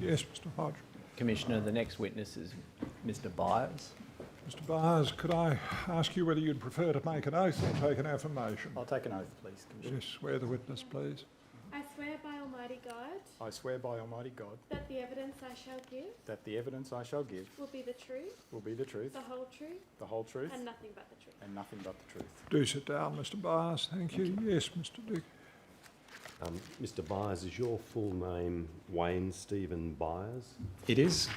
Yes, Mr. Hodge. Commissioner, the next witness is Mr. Byres. Mr. Byres, could I ask you whether you'd prefer to make an oath or take an affirmation? I'll take an oath, please, Commissioner. Yes, swear the witness, please. I swear by Almighty God I swear by Almighty God that the evidence I shall give that the evidence I shall give will be the truth, will be the truth, the whole truth, the whole truth, and nothing but the truth. and nothing but the truth. Do sit down, Mr. Byres. Thank you. Yes, Mr. Dick. Mr. Byres, is your full name Wayne Stephen Byres? It is?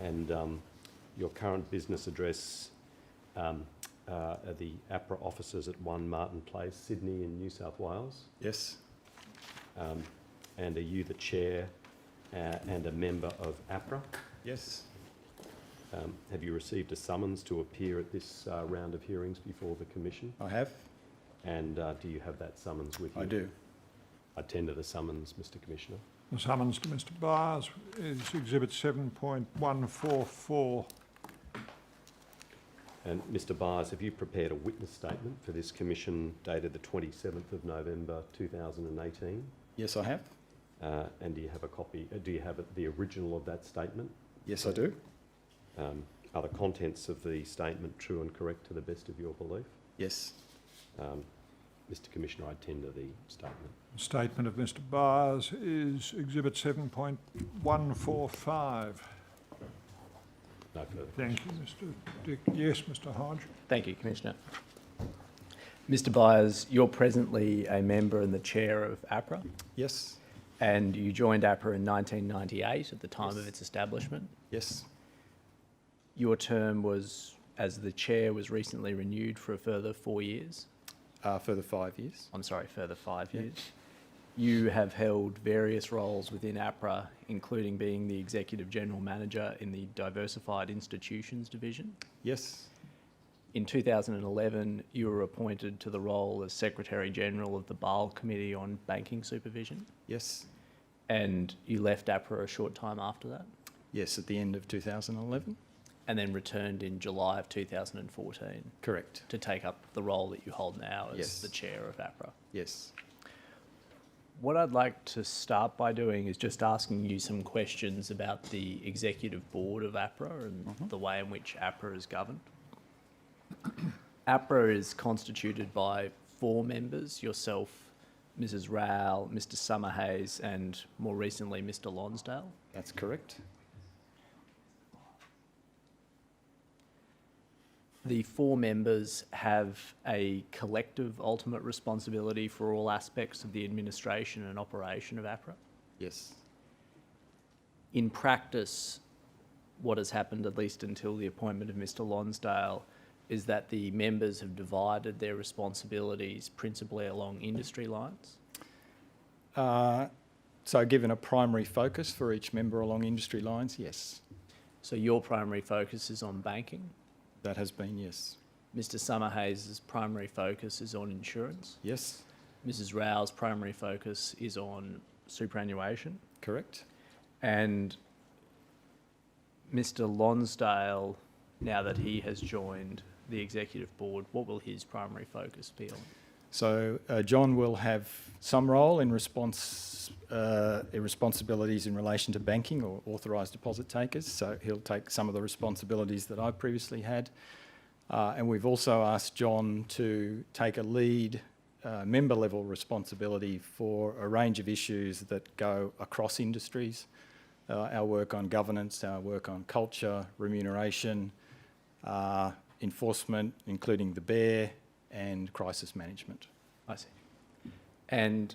And your current business address are the Apra offices at 1 Martin Place, Sydney in New South Wales? Yes. And are you the chair and a member of Apra? Yes. Have you received a summons to appear at this round of hearings before the Commission? I have. And do you have that summons with you? I do. I tender the summons, Mr. Commissioner. The summons to Mr. Byres is Exhibit 7.144. And Mr. Byres, have you prepared a witness statement for this Commission dated the 27th of November 2018? Yes, I have. And do you have a copy, do you have the original of that statement? Yes, I do. Are the contents of the statement true and correct to the best of your belief? Yes. Mr. Commissioner, I tender the statement. The statement of Mr. Byres is Exhibit 7.145. No further. Thank you, Mr. Dick. Yes, Mr. Hodge. Thank you, Commissioner. Mr. Byres, you're presently a member and the chair of Apra, Yes. and you joined Apra in 1998 at the time Yes. of its establishment. Yes. Your term was, as the chair, was recently renewed for a further 4 years. Further 5 years. I'm sorry, further 5 Yeah. years. You have held various roles within APRA, including being the Executive General Manager in the Diversified Institutions Division. Yes. In 2011, you were appointed to the role as Secretary General of the BAL Committee on Banking Supervision, Yes. and you left APRA a short time after that, Yes, at the end of 2011. and then returned in July of 2014 Correct. to take up the role that you hold now as Yes. the Chair of APRA. Yes. What I'd like to start by doing is just asking you some questions about the executive board of APRA and the way in which APRA is governed. APRA is constituted by 4 members, yourself, Mrs. Rowell, Mr. Summerhays, and more recently, Mr. Lonsdale. That's correct. The 4 members have a collective ultimate responsibility for all aspects of the administration and operation of APRA. Yes. In practice, what has happened, at least until the appointment of Mr. Lonsdale, is that the members have divided their responsibilities principally along industry lines. So given a primary focus for each member along industry lines, yes. So your primary focus is on banking. That has been yes. Mr. Summerhays' primary focus is on insurance. Yes. Mrs. Rowell's primary focus is on superannuation. Correct. And Mr. Lonsdale, now that he has joined the executive board, what will his primary focus be on? So John will have some role in responsibilities in relation to banking or authorised deposit takers. So he'll take some of the responsibilities that I previously had. And we've also asked John to take a lead member level responsibility for a range of issues that go across industries. Our work on governance, our work on culture, remuneration, enforcement, including the BEAR, and crisis management. I see. And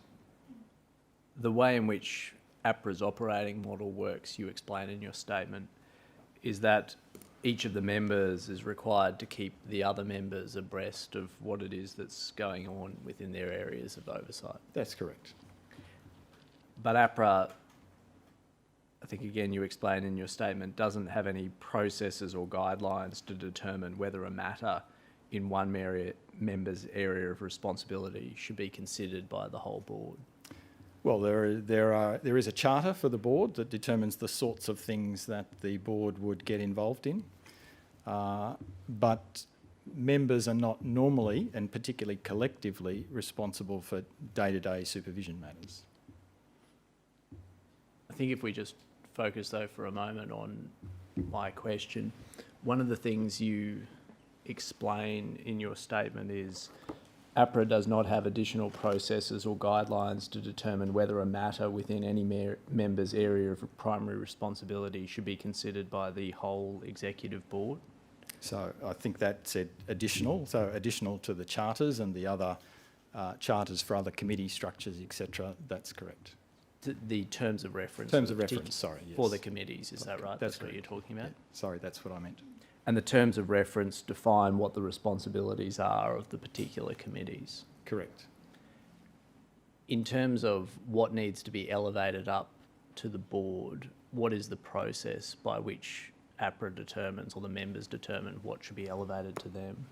the way in which APRA's operating model works, you explain in your statement, is that each of the members is required to keep the other members abreast of what it is that's going on within their areas of oversight. That's correct. But APRA, I think again you explain in your statement, doesn't have any processes or guidelines to determine whether a matter in one member's area of responsibility should be considered by the whole board. Well, there is a charter for the board that determines the sorts of things that the board would get involved in, but members are not normally, and particularly collectively, responsible for day-to-day supervision matters. I think if we just focus though for a moment on my question. One of the things you explain in your statement is APRA does not have additional processes or guidelines to determine whether a matter within any member's area of primary responsibility should be considered by the whole executive board. So I think that said additional, so additional to the charters and the other charters for other committee structures, etc. That's correct. The terms of reference. Terms of reference, sorry, yes. For the committees, is that right? That's what you're correct. talking about? Yeah. Sorry, that's what I meant. And the terms of reference define what the responsibilities are of the particular committees. Correct. In terms of what needs to be elevated up to the board, what is the process by which APRA determines, or the members determine, what should be elevated to them?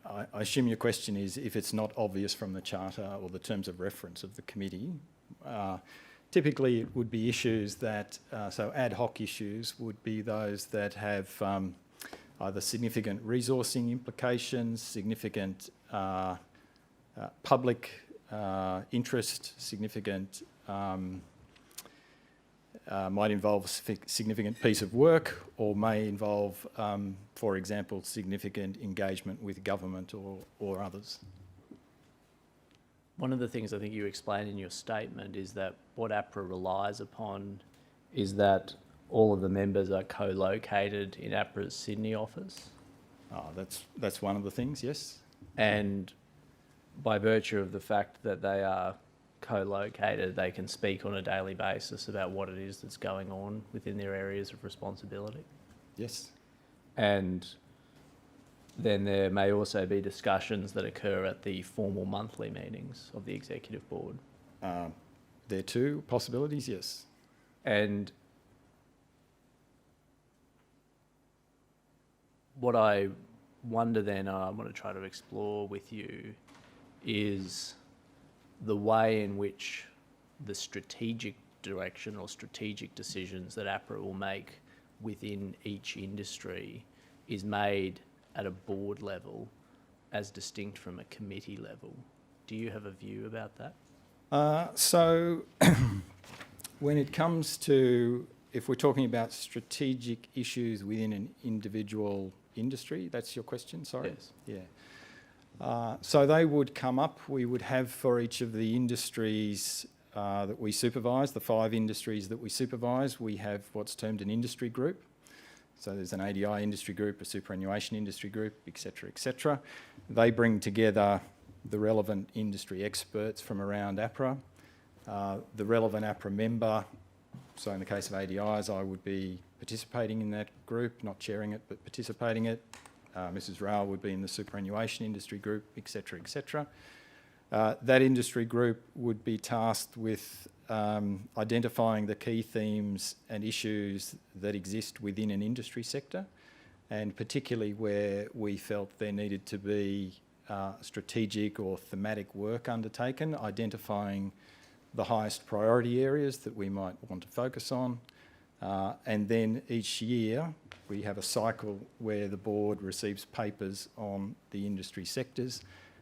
I assume your question is if it's not obvious from the charter or the terms of reference of the committee. Typically, it would be issues that, so ad hoc issues would be those that have either significant resourcing implications, significant public interest, significant, might involve a significant piece of work, or may involve, for example, significant engagement with government or others. One of the things I think you explain in your statement is that what APRA relies upon is that all of the members are co-located in APRA's Sydney office. That's one of the things, yes. And by virtue of the fact that they are co-located, they can speak on a daily basis about what it is that's going on within their areas of responsibility. Yes. And then there may also be discussions that occur at the formal monthly meetings of the executive board. There are two possibilities, yes. And what I wonder then, I want to try to explore with you, is the way in which the strategic direction or strategic decisions that APRA will make within each industry is made at a board level as distinct from a committee level. Do you have a view about that? So when it comes to, if we're talking about strategic issues within an individual industry, that's your question, sorry? Yes. Yeah. So they would come up, we would have for each of the industries that we supervise, the 5 industries that we supervise, we have what's termed an industry group. So there's an ADI industry group, a superannuation industry group, etc., etc. They bring together the relevant industry experts from around APRA, the relevant APRA member. So in the case of ADIs, I would be participating in that group, not chairing it, but participating in it. Mrs. Rao would be in the superannuation industry group, etc., etc. That industry group would be tasked with identifying the key themes and issues that exist within an industry sector, and particularly where we felt there needed to be strategic or thematic work undertaken, identifying the highest priority areas that we might want to focus on. And then each year we have a cycle where the board receives papers on the industry sectors,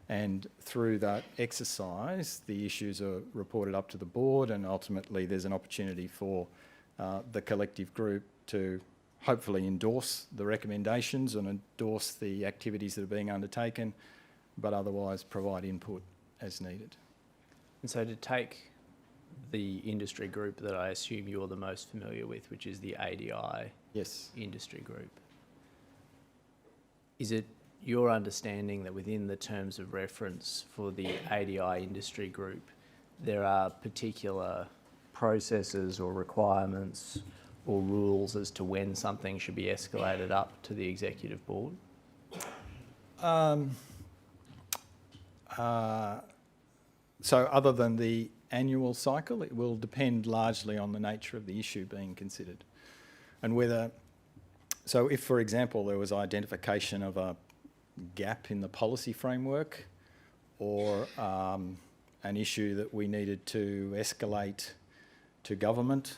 and through that exercise the issues are reported up to the board, and ultimately there's an opportunity for the collective group to hopefully endorse the recommendations and endorse the activities that are being undertaken, but otherwise provide input as needed. And so to take the industry group that I assume you're the most familiar with, which is the ADI Yes. industry group, is it your understanding that within the terms of reference for the ADI industry group, there are particular processes or requirements or rules as to when something should be escalated up to the executive board? So other than the annual cycle, it will depend largely on the nature of the issue being considered. And whether, so if, for example, there was identification of a gap in the policy framework, or an issue that we needed to escalate to government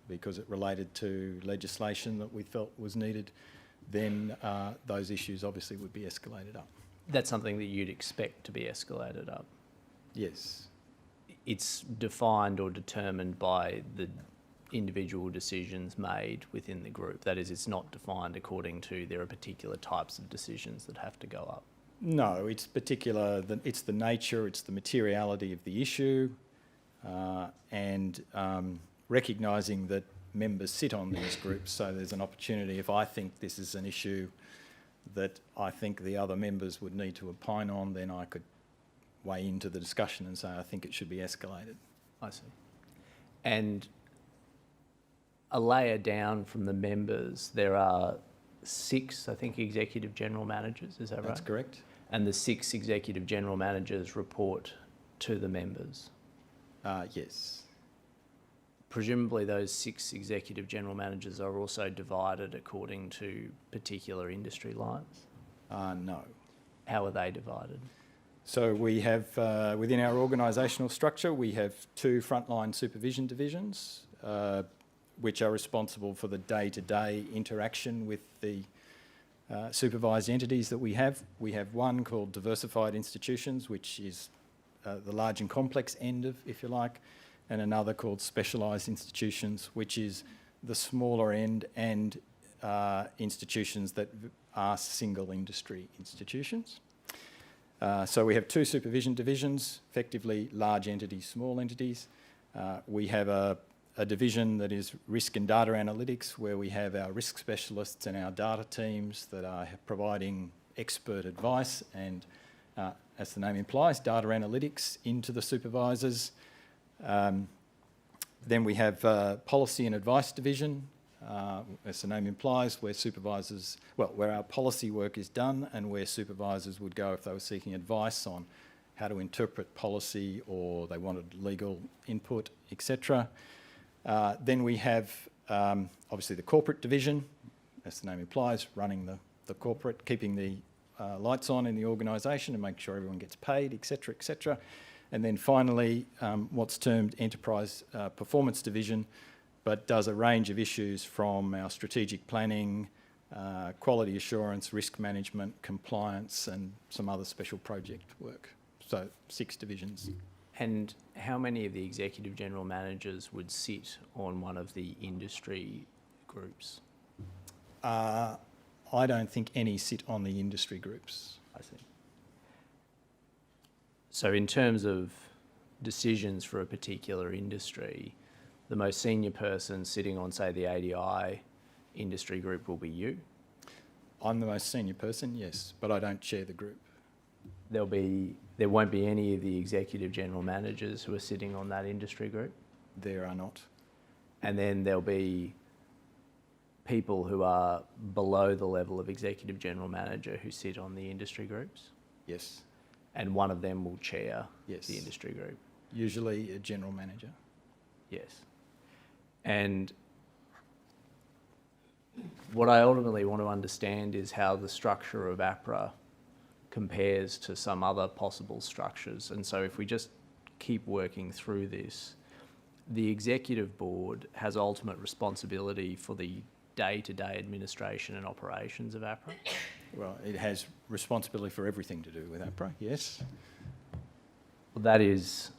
because it related to legislation that we felt was needed, then those issues obviously would be escalated up. That's something that you'd expect to be escalated up. Yes. It's defined or determined by the individual decisions made within the group. That is, it's not defined according to there are particular types of decisions that have to go up. No, it's it's the nature, it's the materiality of the issue, and recognising that members sit on these groups, so there's an opportunity. If I think this is an issue that I think the other members would need to opine on, then I could weigh into the discussion and say I think it should be escalated. I see. And a layer down from the members, there are 6, I think, executive general managers, is that right? That's correct. And the 6 executive general managers report to the members. Yes. Presumably those 6 executive general managers are also divided according to particular industry lines? No. How are they divided? So we have, within our organisational structure, we have 2 frontline supervision divisions, which are responsible for the day-to-day interaction with the supervised entities that we have. We have one called diversified institutions, which is the large and complex end of, if you like, and another called specialised institutions, which is the smaller end and institutions that are single industry institutions. So we have 2 supervision divisions, effectively large entities, small entities. We have a division that is risk and data analytics, where we have our risk specialists and our data teams that are providing expert advice and, as the name implies, data analytics into the supervisors. Then we have policy and advice division, as the name implies, where supervisors, where our policy work is done and where supervisors would go if they were seeking advice on how to interpret policy or they wanted legal input, etc. Then we have obviously the corporate division, as the name implies, running the corporate, keeping the lights on in the organisation and making sure everyone gets paid, etc., etc. And then finally, what's termed enterprise performance division, but does a range of issues from our strategic planning, quality assurance, risk management, compliance, and some other special project work. So 6 divisions. And how many of the executive general managers would sit on one of the industry groups? I don't think any sit on the industry groups. I see. So in terms of decisions for a particular industry, the most senior person sitting on, say, the ADI industry group will be you? I'm the most senior person, yes, but I don't chair the group. There won't be any of the executive general managers who are sitting on that industry group? There are not. And then there'll be people who are below the level of executive general manager who sit on the industry groups? Yes. And one of them will chair Yes. the industry group? Usually a general manager. Yes. And what I ultimately want to understand is how the structure of Apra compares to some other possible structures. And so if we just keep working through this, the executive board has ultimate responsibility for the day-to-day administration and operations of Apra. Well, it has responsibility for everything to do with Apra, yes. Well, that is,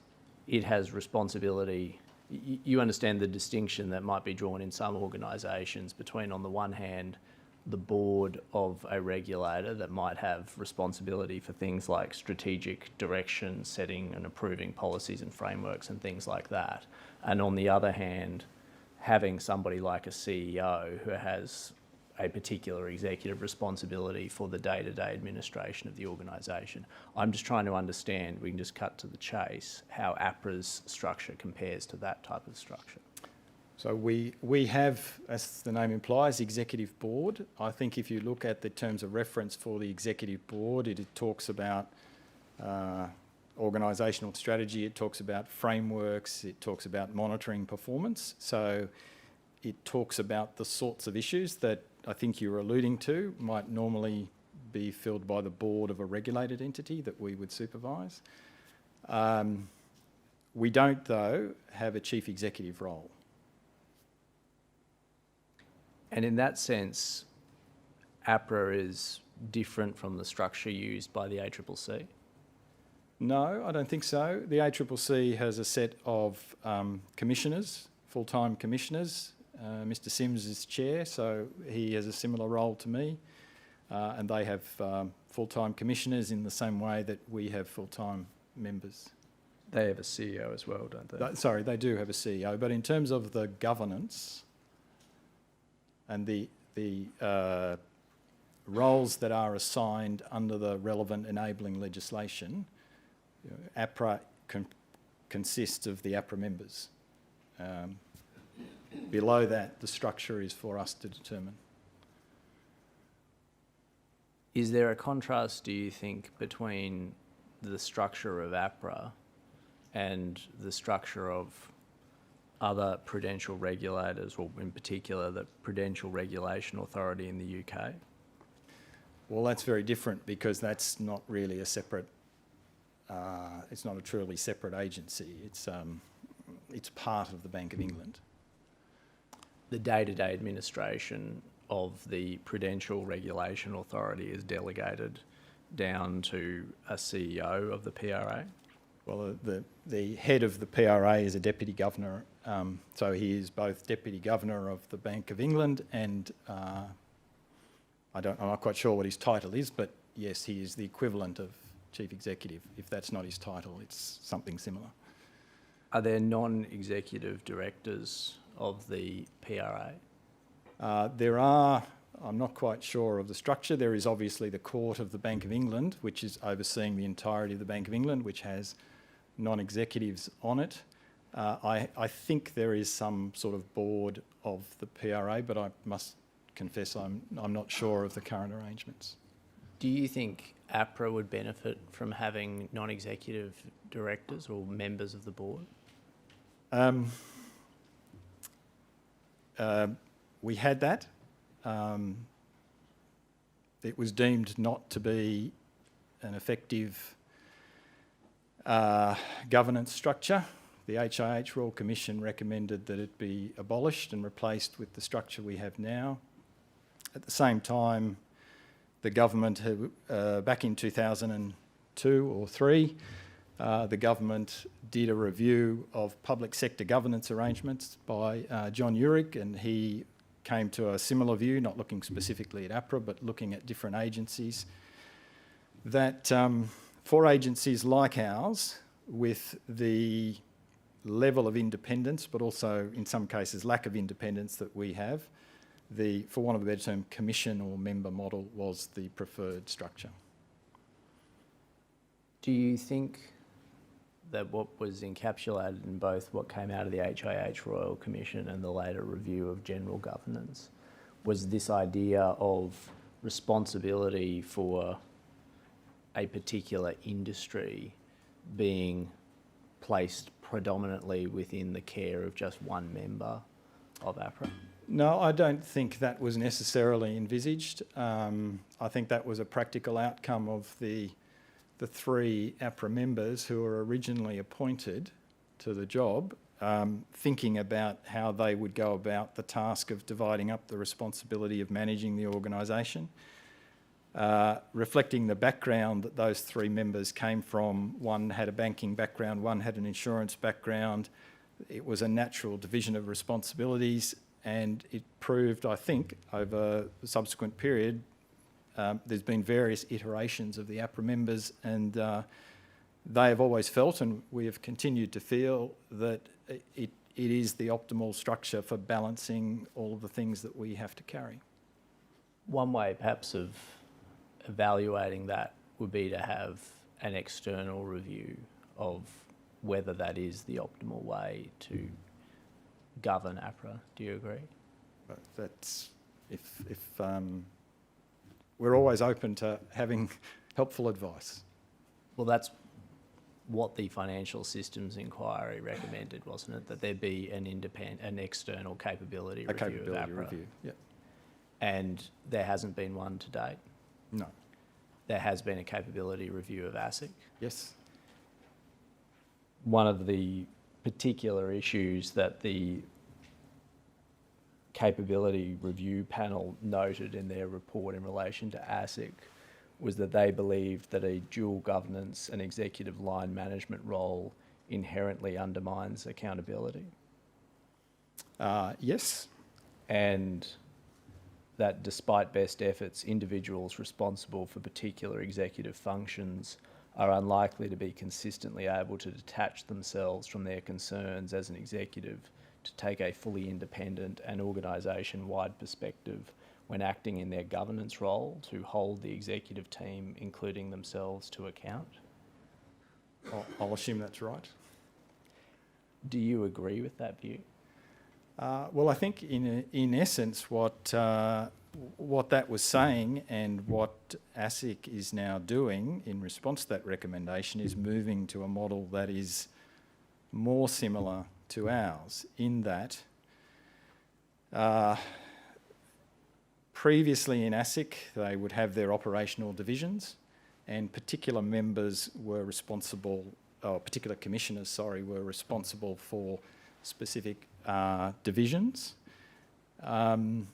it has responsibility. You understand the distinction that might be drawn in some organisations between, on the one hand, the board of a regulator that might have responsibility for things like strategic direction, setting and approving policies and frameworks and things like that. And on the other hand, having somebody like a CEO who has a particular executive responsibility for the day-to-day administration of the organisation. I'm just trying to understand, we can just cut to the chase, how APRA's structure compares to that type of structure. So we have, as the name implies, executive board. I think if you look at the terms of reference for the executive board, it talks about organisational strategy, it talks about frameworks, it talks about monitoring performance. So it talks about the sorts of issues that I think you're alluding to might normally be filled by the board of a regulated entity that we would supervise. We don't, though, have a chief executive role. And in that sense, APRA is different from the structure used by the ACCC? No, I don't think so. The ACCC has a set of commissioners full-time commissioners. Mr Sims is chair, so he has a similar role to me. And they have full-time commissioners in the same way that we have full-time members. They have a CEO as well, don't they? Sorry, they do have a CEO, but in terms of the governance and the roles that are assigned under the relevant enabling legislation, Apra consists of the Apra members. Below that, the structure is for us to determine. Is there a contrast, do you think, between the structure of Apra and the structure of other prudential regulators, or in particular the Prudential Regulation Authority in the UK? Well, that's very different because that's not really a separate, it's not a truly separate agency. It's part of the Bank of England. The day-to-day administration of the Prudential Regulation Authority is delegated down to a CEO of the PRA? Well, the head of the PRA is a deputy governor, so he is both deputy governor of the Bank of England and I'm not quite sure what his title is, but yes, he is the equivalent of chief executive. If that's not his title, it's something similar. Are there non-executive directors of the PRA? There are, I'm not quite sure of the structure. There is obviously the Court of the Bank of England, which is overseeing the entirety of the Bank of England, which has non-executives on it. I think there is some sort of board of the PRA, but I must confess I'm not sure of the current arrangements. Do you think Apra would benefit from having non-executive directors or members of the board? We had that. It was deemed not to be an effective governance structure. The HIH Royal Commission recommended that it be abolished and replaced with the structure we have now. At the same time, the government, back in 2002 or 3, the government did a review of public sector governance arrangements by John Urick, and he came to a similar view, not looking specifically at Apra, but looking at different agencies, that for agencies like ours, with the level of independence, but also in some cases lack of independence that we have, for want of a better term, commission or member model was the preferred structure. Do you think that what was encapsulated in both what came out of the HIH Royal Commission and the later review of general governance was this idea of responsibility for a particular industry being placed predominantly within the care of just one member of Apra? No, I don't think that was necessarily envisaged. I think that was a practical outcome of the 3 APRA members who were originally appointed to the job, thinking about how they would go about the task of dividing up the responsibility of managing the organisation, reflecting the background that those 3 members came from. One had a banking background, one had an insurance background. It was a natural division of responsibilities, and it proved, I think, over the subsequent period, there's been various iterations of the APRA members, and they have always felt, and we have continued to feel, that it is the optimal structure for balancing all of the things that we have to carry. One way perhaps of evaluating that would be to have an external review of whether that is the optimal way to govern APRA. Do you agree? But that's, if we're always open to having helpful advice. Well, that's what the Financial Systems Inquiry recommended, wasn't it? That there be an external capability review of APRA. Review, yeah. And there hasn't been one to date? No. There has been a capability review of ASIC? Yes. One of the particular issues that the capability review panel noted in their report in relation to ASIC was that they believed that a dual governance and executive line management role inherently undermines accountability. Yes. And that despite best efforts, individuals responsible for particular executive functions are unlikely to be consistently able to detach themselves from their concerns as an executive to take a fully independent and organisation-wide perspective when acting in their governance role to hold the executive team, including themselves, to account. I'll assume that's right. Do you agree with that view? Well, I think in essence what that was saying and what ASIC is now doing in response to that recommendation is moving to a model that is more similar to ours in that previously in ASIC they would have their operational divisions and particular members were responsible, or particular commissioners, sorry, were responsible for specific divisions. In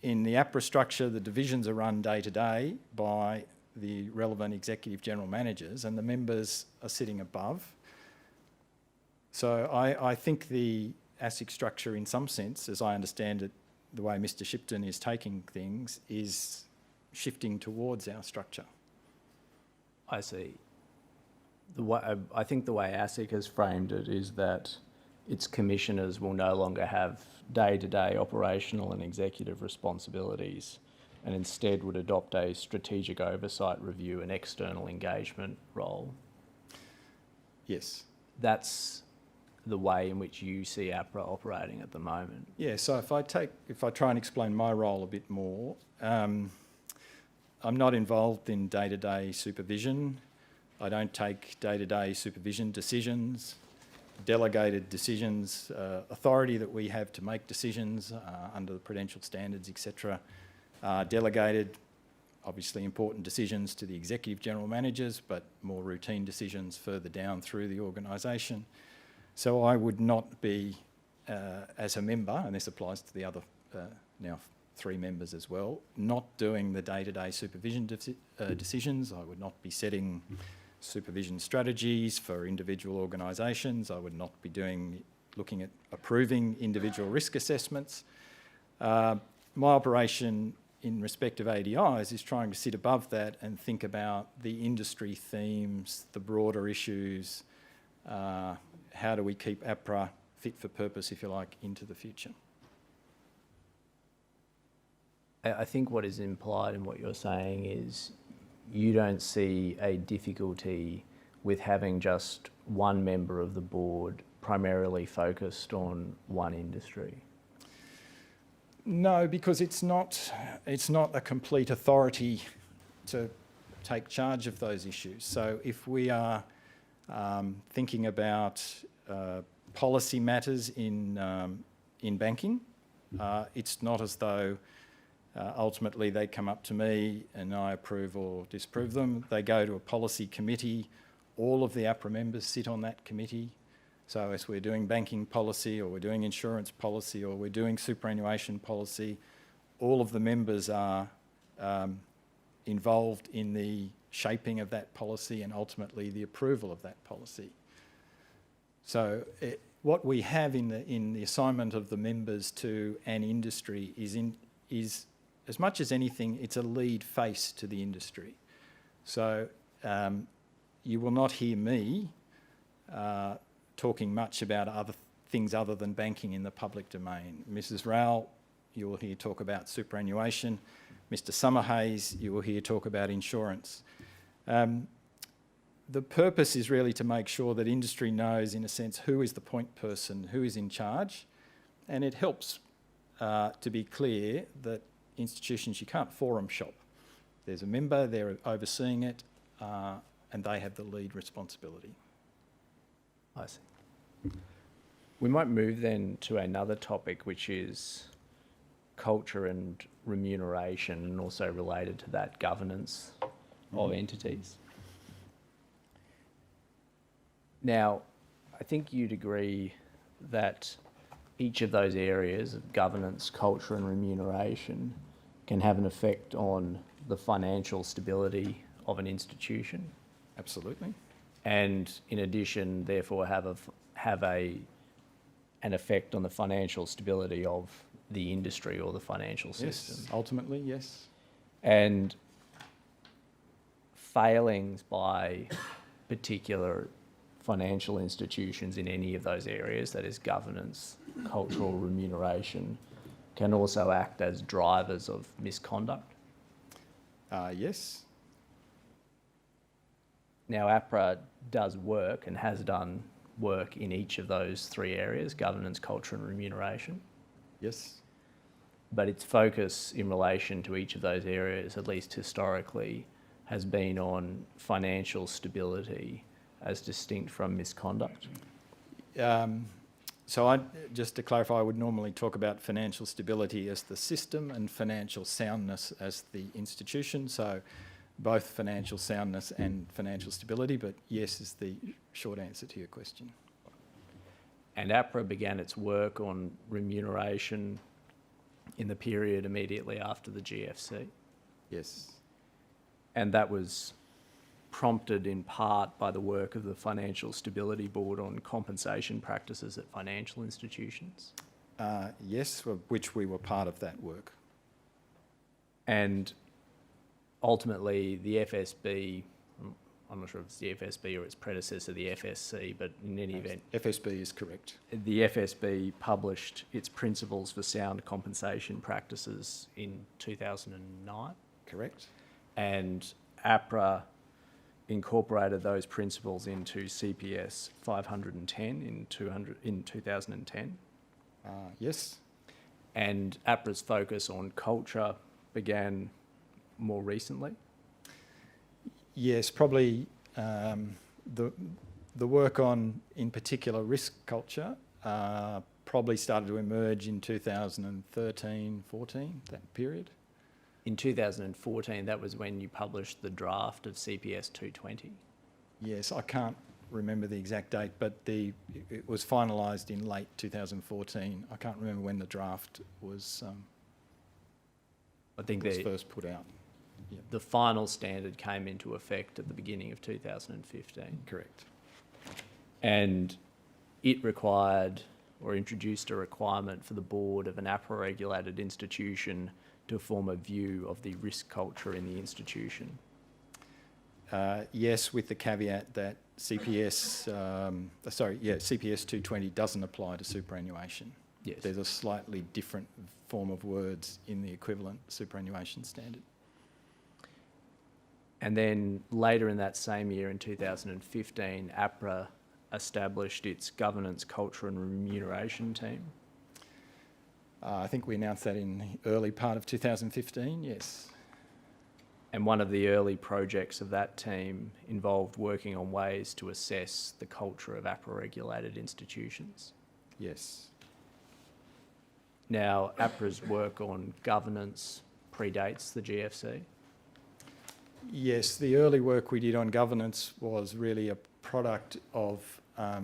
the Apra structure, the divisions are run day to day by the relevant executive general managers and the members are sitting above. So I think the ASIC structure in some sense, as I understand it, the way Mr Shipton is taking things, is shifting towards our structure. I see. I think the way ASIC has framed it is that its commissioners will no longer have day-to-day operational and executive responsibilities and instead would adopt a strategic oversight review and external engagement role. Yes. That's the way in which you see Apra operating at the moment. Yeah, so if I try and explain my role a bit more, I'm not involved in day-to-day supervision. I don't take day-to-day supervision decisions, delegated decisions, authority that we have to make decisions under the Prudential standards, etc. Delegated, obviously important decisions to the executive general managers, but more routine decisions further down through the organisation. So I would not be, as a member, and this applies to the other now 3 members as well, not doing the day-to-day supervision decisions. I would not be setting supervision strategies for individual organisations. I would not be looking at approving individual risk assessments. My operation in respect of ADIs is trying to sit above that and think about the industry themes, the broader issues, how do we keep Apra fit for purpose, if you like, into the future. I think what is implied in what you're saying is you don't see a difficulty with having just one member of the board primarily focused on one industry. No, because it's not a complete authority to take charge of those issues. So if we are thinking about policy matters in banking, it's not as though ultimately they come up to me and I approve or disapprove them. They go to a policy committee. All of the APRA members sit on that committee. So as we're doing banking policy or we're doing insurance policy or we're doing superannuation policy, all of the members are involved in the shaping of that policy and ultimately the approval of that policy. So what we have in the assignment of the members to an industry is as much as anything, it's a lead face to the industry. So you will not hear me talking much about other things other than banking in the public domain. Mrs. Rowell, you will hear talk about superannuation. Mr. Summerhays, you will hear talk about insurance. The purpose is really to make sure that industry knows, in a sense, who is the point person, who is in charge, and it helps to be clear that institutions, you can't forum shop. There's a member, they're overseeing it, and they have the lead responsibility. I see. We might move then to another topic, which is culture and remuneration, and also related to that, governance of entities. Now, I think you'd agree that each of those areas of governance, culture and remuneration can have an effect on the financial stability of an institution. Absolutely. And in addition, therefore, have a an effect on the financial stability of the industry or the financial system. Yes, ultimately, yes. And failings by particular financial institutions in any of those areas, that is governance, cultural remuneration, can also act as drivers of misconduct. Yes. Now, Apra does work and has done work in each of those three areas, governance, culture and remuneration. Yes. But its focus in relation to each of those areas, at least historically, has been on financial stability as distinct from misconduct. So just to clarify, I would normally talk about financial stability as the system and financial soundness as the institution. So both financial soundness and financial stability, but yes is the short answer to your question. And APRA began its work on remuneration in the period immediately after the GFC. Yes. And that was prompted in part by the work of the Financial Stability Board on compensation practices at financial institutions. Yes, of which we were part of that work. And ultimately, the FSB, I'm not sure if it's the FSB or its predecessor, the FSC, but in any event, FSB is correct. the FSB published its principles for sound compensation practices in 2009. Correct. And APRA incorporated those principles into CPS 510 in 2010. Yes. And APRA's focus on culture began more recently. Yes, probably the work on, in particular, risk culture probably started to emerge in 2013, 14, that period. In 2014, that was when you published the draft of CPS 220. Yes, I can't remember the exact date, but it was finalised in late 2014. I can't remember when the draft was, I think was first put out. Yep. the final standard came into effect at the beginning of 2015. Correct. And it required or introduced a requirement for the board of an APRA regulated institution to form a view of the risk culture in the institution. Yes, with the caveat that CPS 220 doesn't apply to superannuation. Yes. There's a slightly different form of words in the equivalent superannuation standard. And then later in that same year, in 2015, APRA established its governance, culture and remuneration team. I think we announced that in the early part of 2015, yes. And one of the early projects of that team involved working on ways to assess the culture of APRA-regulated institutions. Yes. Now, APRA's work on governance predates the GFC. Yes, the early work we did on governance was really a product of the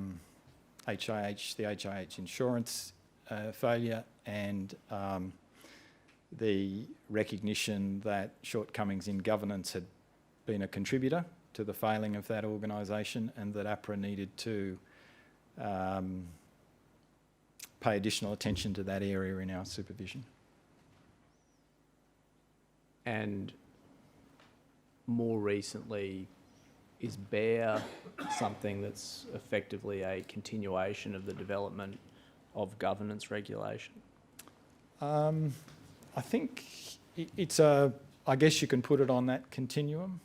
HIH insurance failure and the recognition that shortcomings in governance had been a contributor to the failing of that organisation and that APRA needed to pay additional attention to that area in our supervision. And more recently, is BEAR something that's effectively a continuation of the development of governance regulation? I think it's I guess you can put it on that continuum.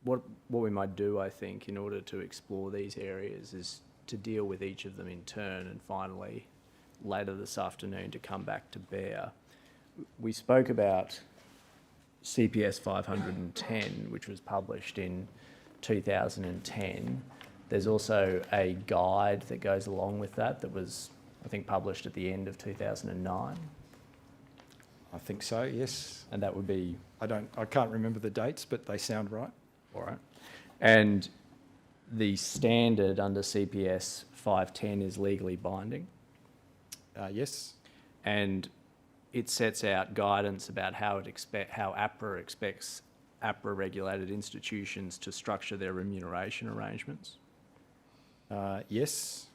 What we might do, I think, in order to explore these areas is to deal with each of them in turn and finally, later this afternoon, to come back to BEAR. We spoke about CPS 510, which was published in 2010. There's also a guide that goes along with that was, I think, published at the end of 2009. I think so, yes. And that would be... I can't remember the dates, but they sound right. All right. And the standard under CPS 510 is legally binding. Yes. And it sets out guidance about how APRA expects APRA-regulated institutions to structure their remuneration arrangements. Yes.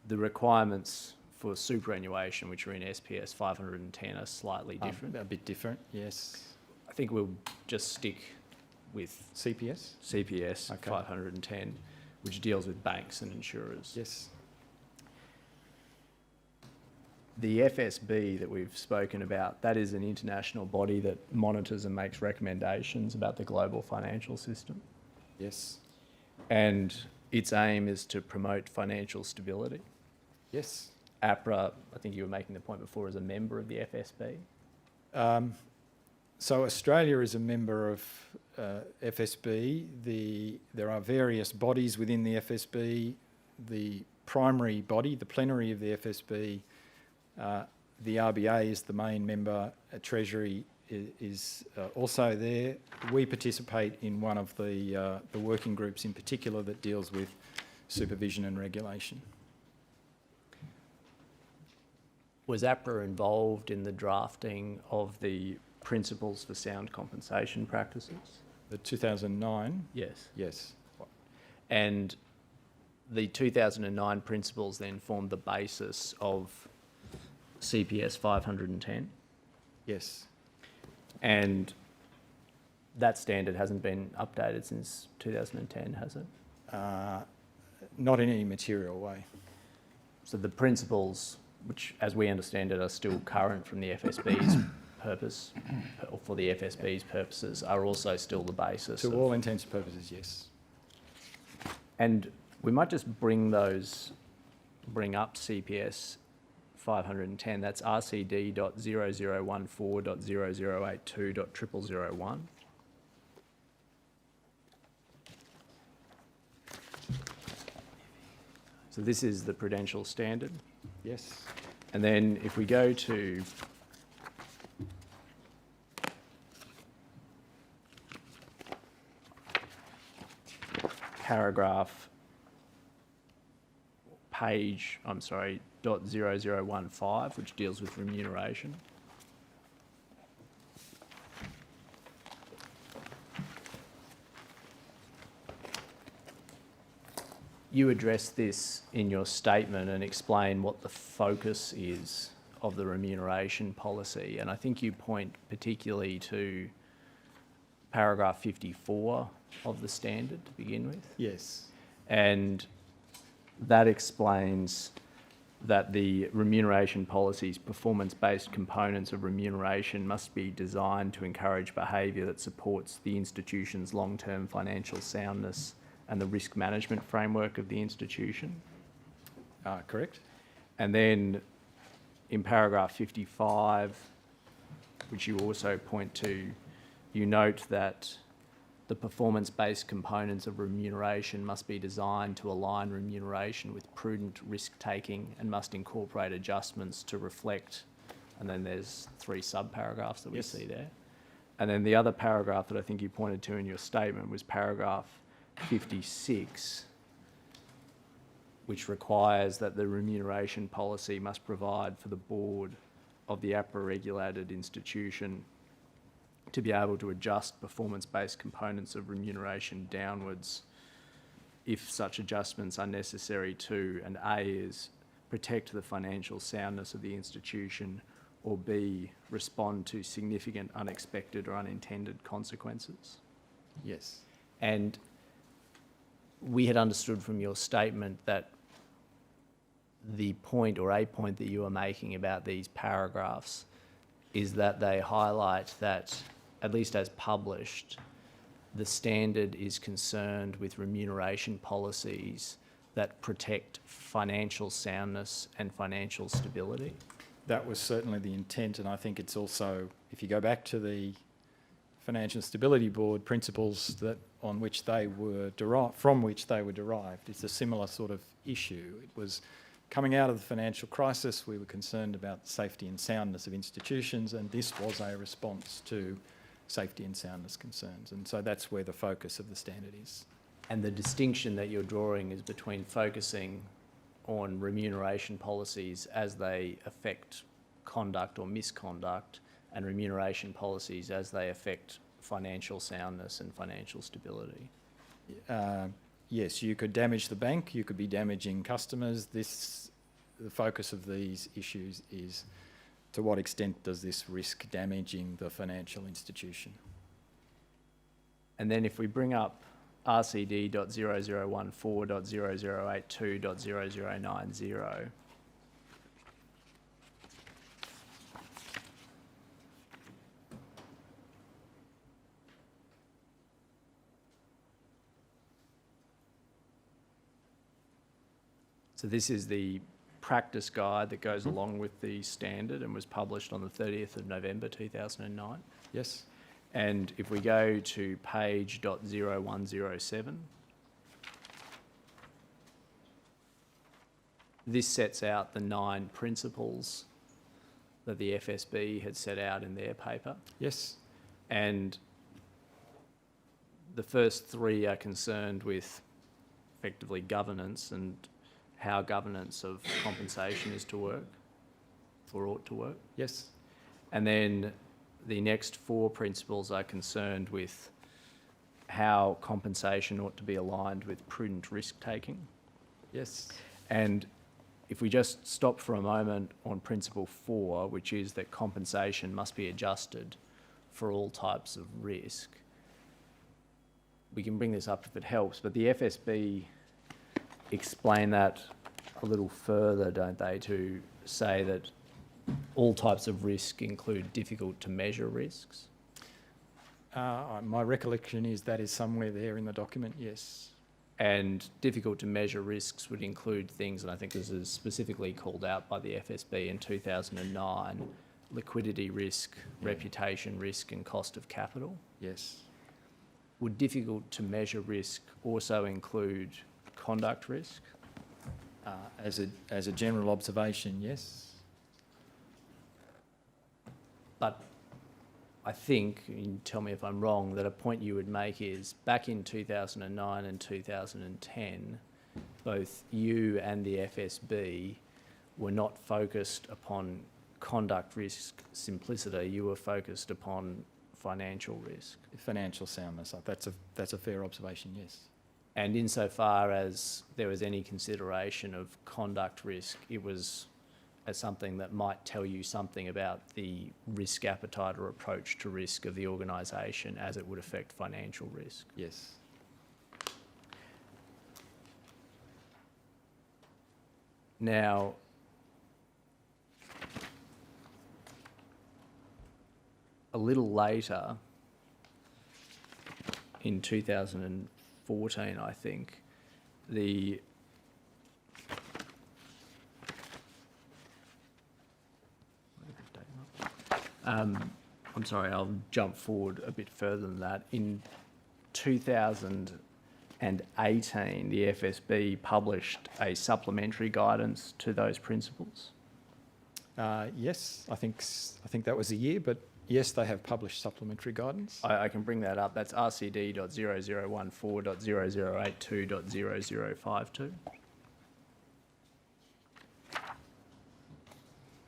The requirements for superannuation, which are in SPS 510, are slightly different. A bit different, yes. I think we'll just stick with CPS? CPS Okay. 510, which deals with banks and insurers. Yes. The FSB that we've spoken about, that is an international body that monitors and makes recommendations about the global financial system. Yes. And its aim is to promote financial stability. Yes. Apra, I think you were making the point before, is a member of the FSB. So Australia is a member of FSB. There are various bodies within the FSB. The primary body, the plenary of the FSB, the RBA is the main member. Treasury is also there. We participate in one of the working groups in particular that deals with supervision and regulation. Was Apra involved in the drafting of the principles for sound compensation practices? The 2009? Yes. Yes. And the 2009 principles then formed the basis of CPS 510? Yes. And that standard hasn't been updated since 2010, has it? Not in any material way. So the principles, which as we understand it are still current from the FSB's purpose, or for the FSB's purposes, are also still the basis. To all intents and purposes, yes. And we might just bring up CPS 510, that's RCD.0014.0082.0001. So this is the Prudential standard. Yes. And then if we go to .0015, which deals with remuneration. You address this in your statement and explain what the focus is of the remuneration policy. And I think you point particularly to paragraph 54 of the standard to begin with. Yes. And that explains that the remuneration policy's performance-based components of remuneration must be designed to encourage behaviour that supports the institution's long-term financial soundness and the risk management framework of the institution. Correct. And then in paragraph 55, which you also point to, you note that the performance-based components of remuneration must be designed to align remuneration with prudent risk-taking and must incorporate adjustments to reflect, and then there's 3 sub-paragraphs that we see there. And then the other paragraph that I think you pointed to in your statement was paragraph 56, which requires that the remuneration policy must provide for the board of the APRA-regulated institution to be able to adjust performance-based components of remuneration downwards if such adjustments are necessary to, and A is protect the financial soundness of the institution, or B, respond to significant unexpected or unintended consequences. Yes. And we had understood from your statement that the point or a point that you are making about these paragraphs is that they highlight that, at least as published, the standard is concerned with remuneration policies that protect financial soundness and financial stability. That was certainly the intent, and I think it's also, if you go back to the Financial Stability Board principles that from which they were derived, it's a similar sort of issue. It was coming out of the financial crisis, we were concerned about the safety and soundness of institutions, and this was a response to safety and soundness concerns. And so that's where the focus of the standard is. And the distinction that you're drawing is between focusing on remuneration policies as they affect conduct or misconduct, and remuneration policies as they affect financial soundness and financial stability. yes, you could damage the bank, you could be damaging customers. The focus of these issues is to what extent does this risk damaging the financial institution? And then if we bring up RCD.0014.0082.0090, so this is the practice guide that goes along with the standard and was published on the 30th of November 2009. Yes? And if we go to page .0107, this sets out the 9 principles that the FSB had set out in their paper. Yes? And the first 3 are concerned with effectively governance and how governance of compensation is to work, or ought to work. Yes? And then the next 4 principles are concerned with how compensation ought to be aligned with prudent risk-taking. Yes? And if we just stop for a moment on principle 4, which is that compensation must be adjusted for all types of risk, we can bring this up if it helps, but the FSB explain that a little further, don't they, to say that all types of risk include difficult to measure risks? My recollection is that is somewhere there in the document, yes. And difficult to measure risks would include things, and I think this is specifically called out by the FSB in 2009, liquidity risk, reputation risk and cost of capital. Yes. Would difficult to measure risk also include conduct risk? As a general observation, yes. But I think, you can tell me if I'm wrong, that a point you would make is back in 2009 and 2010, both you and the FSB were not focused upon conduct risk simplicity, you were focused upon financial risk. Financial soundness, that's a fair observation, yes. And insofar as there was any consideration of conduct risk, it was as something that might tell you something about the risk appetite or approach to risk of the organisation as it would affect financial risk. Yes. Now, a little later, in 2014, I think, I'm sorry, I'll jump forward a bit further than that. In 2018, the FSB published a supplementary guidance to those principles. Yes, I think that was a year, but yes, they have published supplementary guidance. I can bring that up. That's RCD.0014.0082.0052.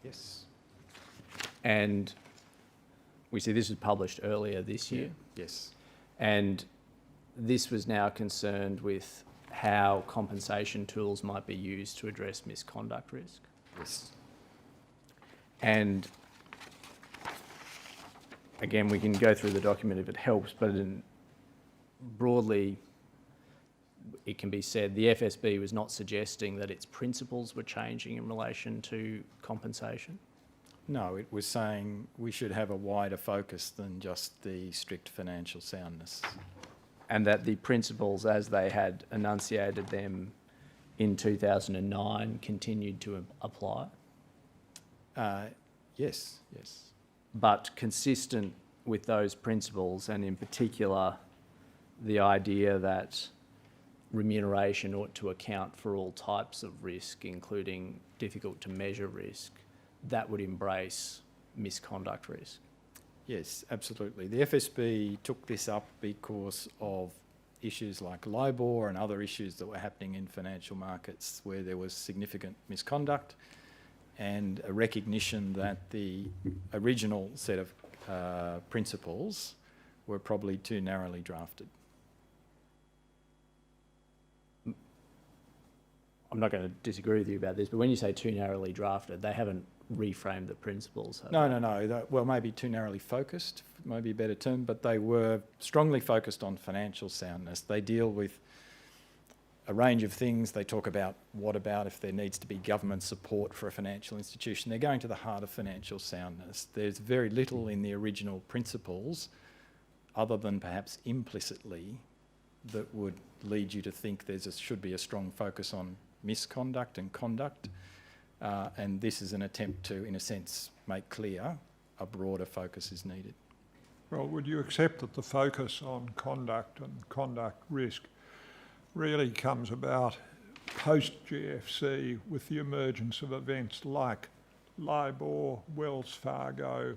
Yes. And we see this was published earlier this year. Yes. And this was now concerned with how compensation tools might be used to address misconduct risk. Yes. And again, we can go through the document if it helps, but broadly, it can be said the FSB was not suggesting that its principles were changing in relation to compensation. No, it was saying we should have a wider focus than just the strict financial soundness. And that the principles, as they had enunciated them in 2009, continued to apply. Yes, yes. But consistent with those principles, and in particular, the idea that remuneration ought to account for all types of risk, including difficult to measure risk, that would embrace misconduct risk. Yes, absolutely. The FSB took this up because of issues like LIBOR and other issues that were happening in financial markets where there was significant misconduct, and a recognition that the original set of principles were probably too narrowly drafted. I'm not going to disagree with you about this, but when you say too narrowly drafted, they haven't reframed the principles, have No, they? no, no. Well, maybe too narrowly focused, maybe a better term, but they were strongly focused on financial soundness. They deal with a range of things. They talk about what about if there needs to be government support for a financial institution. They're going to the heart of financial soundness. There's very little in the original principles, other than perhaps implicitly, that would lead you to think should be a strong focus on misconduct and conduct. And this is an attempt to, in a sense, make clear a broader focus is needed. Well, would you accept that the focus on conduct and conduct risk really comes about post-GFC with the emergence of events like LIBOR, Wells Fargo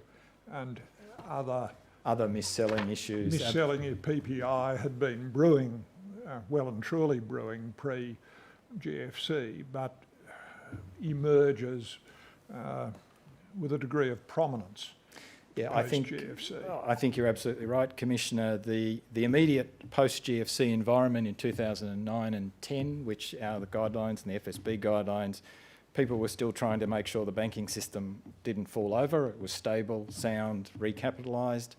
and other Other mis-selling issues. mis-selling? PPI had been brewing, well and truly brewing pre-GFC, but emerges with a degree of prominence. Yeah, post-GFC. I think you're absolutely right, Commissioner. The immediate post-GFC environment in 2009 and 10, which are the guidelines and the FSB guidelines, people were still trying to make sure the banking system didn't fall over. It was stable, sound, recapitalised.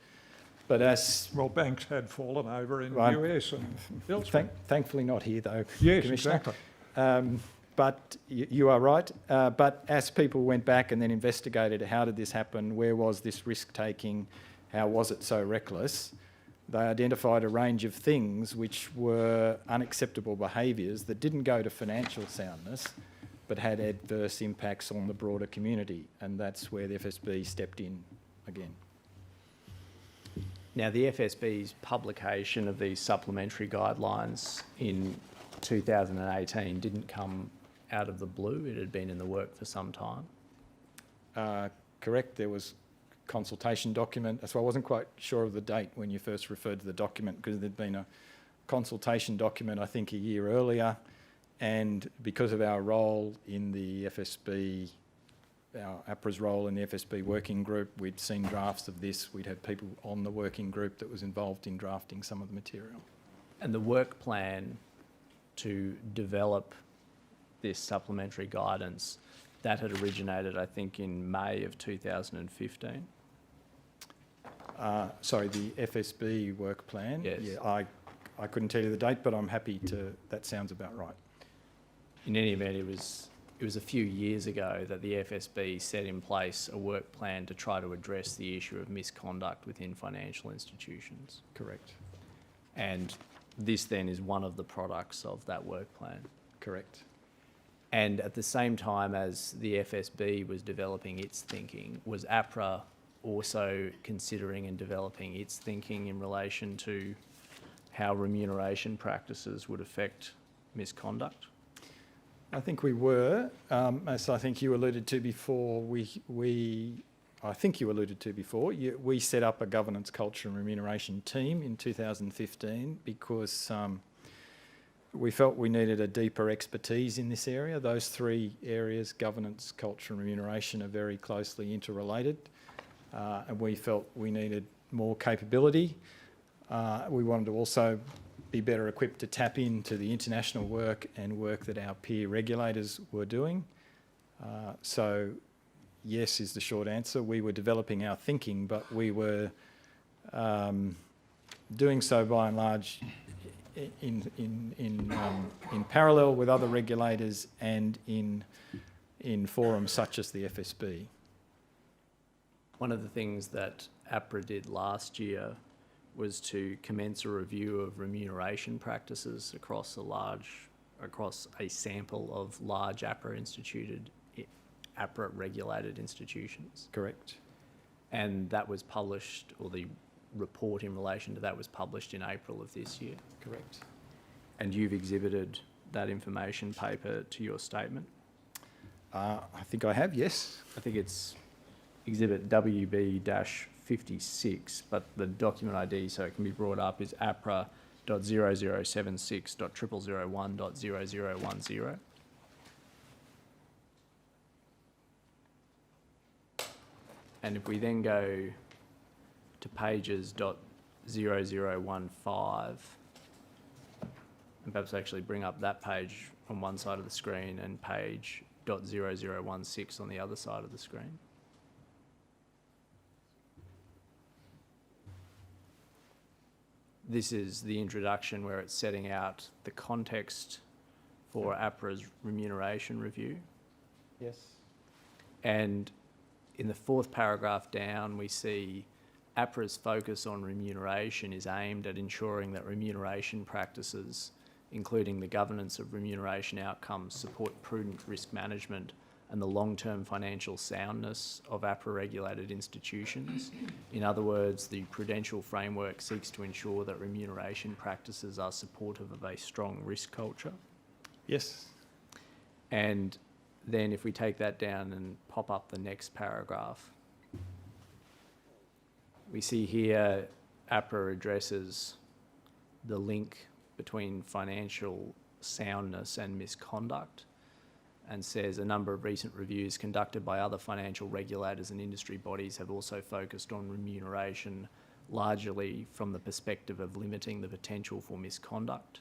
But as... Well, banks had fallen over in the Right. US and elsewhere. Thankfully not here, though, Yes, Commissioner. exactly. But you are right. But as people went back and then investigated how did this happen, where was this risk-taking, how was it so reckless, they identified a range of things which were unacceptable behaviours that didn't go to financial soundness but had adverse impacts on the broader community. And that's where the FSB stepped in again. Now, the FSB's publication of these supplementary guidelines in 2018 didn't come out of the blue. It had been in the work for some time. Correct, there was consultation document. So I wasn't quite sure of the date when you first referred to the document, because there'd been a consultation document, I think, a year earlier. And because of our role in the FSB, our APRA's role in the FSB working group, we'd seen drafts of this. We'd had people on the working group that was involved in drafting some of the material. And the work plan to develop this supplementary guidance, that had originated, I think, in May of 2015. Sorry, the FSB work plan? Yes. Yeah, I couldn't tell you the date, but I'm happy to, that sounds about right. In any event, it was a few years ago that the FSB set in place a work plan to try to address the issue of misconduct within financial institutions. Correct. And this then is one of the products of that work plan. Correct. And at the same time as the FSB was developing its thinking, was APRA also considering and developing its thinking in relation to how remuneration practices would affect misconduct? I think we were, as I think you alluded to before, we set up a governance, culture and remuneration team in 2015 because we felt we needed a deeper expertise in this area. Those three areas, governance, culture and remuneration, are very closely interrelated, and we felt we needed more capability. We wanted to also be better equipped to tap into the international work and work that our peer regulators were doing. So yes is the short answer. We were developing our thinking, but we were doing so by and large in parallel with other regulators and in forums such as the FSB. One of the things that APRA did last year was to commence a review of remuneration practices across a sample of large APRA regulated institutions. Correct. And that was published, or the report in relation to that was published in April of this year. Correct. And you've exhibited that information paper to your statement? I think I have, yes. I think it's exhibit WB-56, but the document ID, so it can be brought up, is APRA.0076.0001.0010. And if we then go to pages .0015 and perhaps actually bring up that page on one side of the screen and page .0016 on the other side of the screen. This is the introduction where it's setting out the context for APRA's remuneration review. Yes. And in the fourth paragraph down, we see APRA's focus on remuneration is aimed at ensuring that remuneration practices, including the governance of remuneration outcomes, support prudent risk management and the long-term financial soundness of APRA-regulated institutions. In other words, the Prudential framework seeks to ensure that remuneration practices are supportive of a strong risk culture. Yes. And then if we take that down and pop up the next paragraph, we see here APRA addresses the link between financial soundness and misconduct, and says a number of recent reviews conducted by other financial regulators and industry bodies have also focused on remuneration largely from the perspective of limiting the potential for misconduct.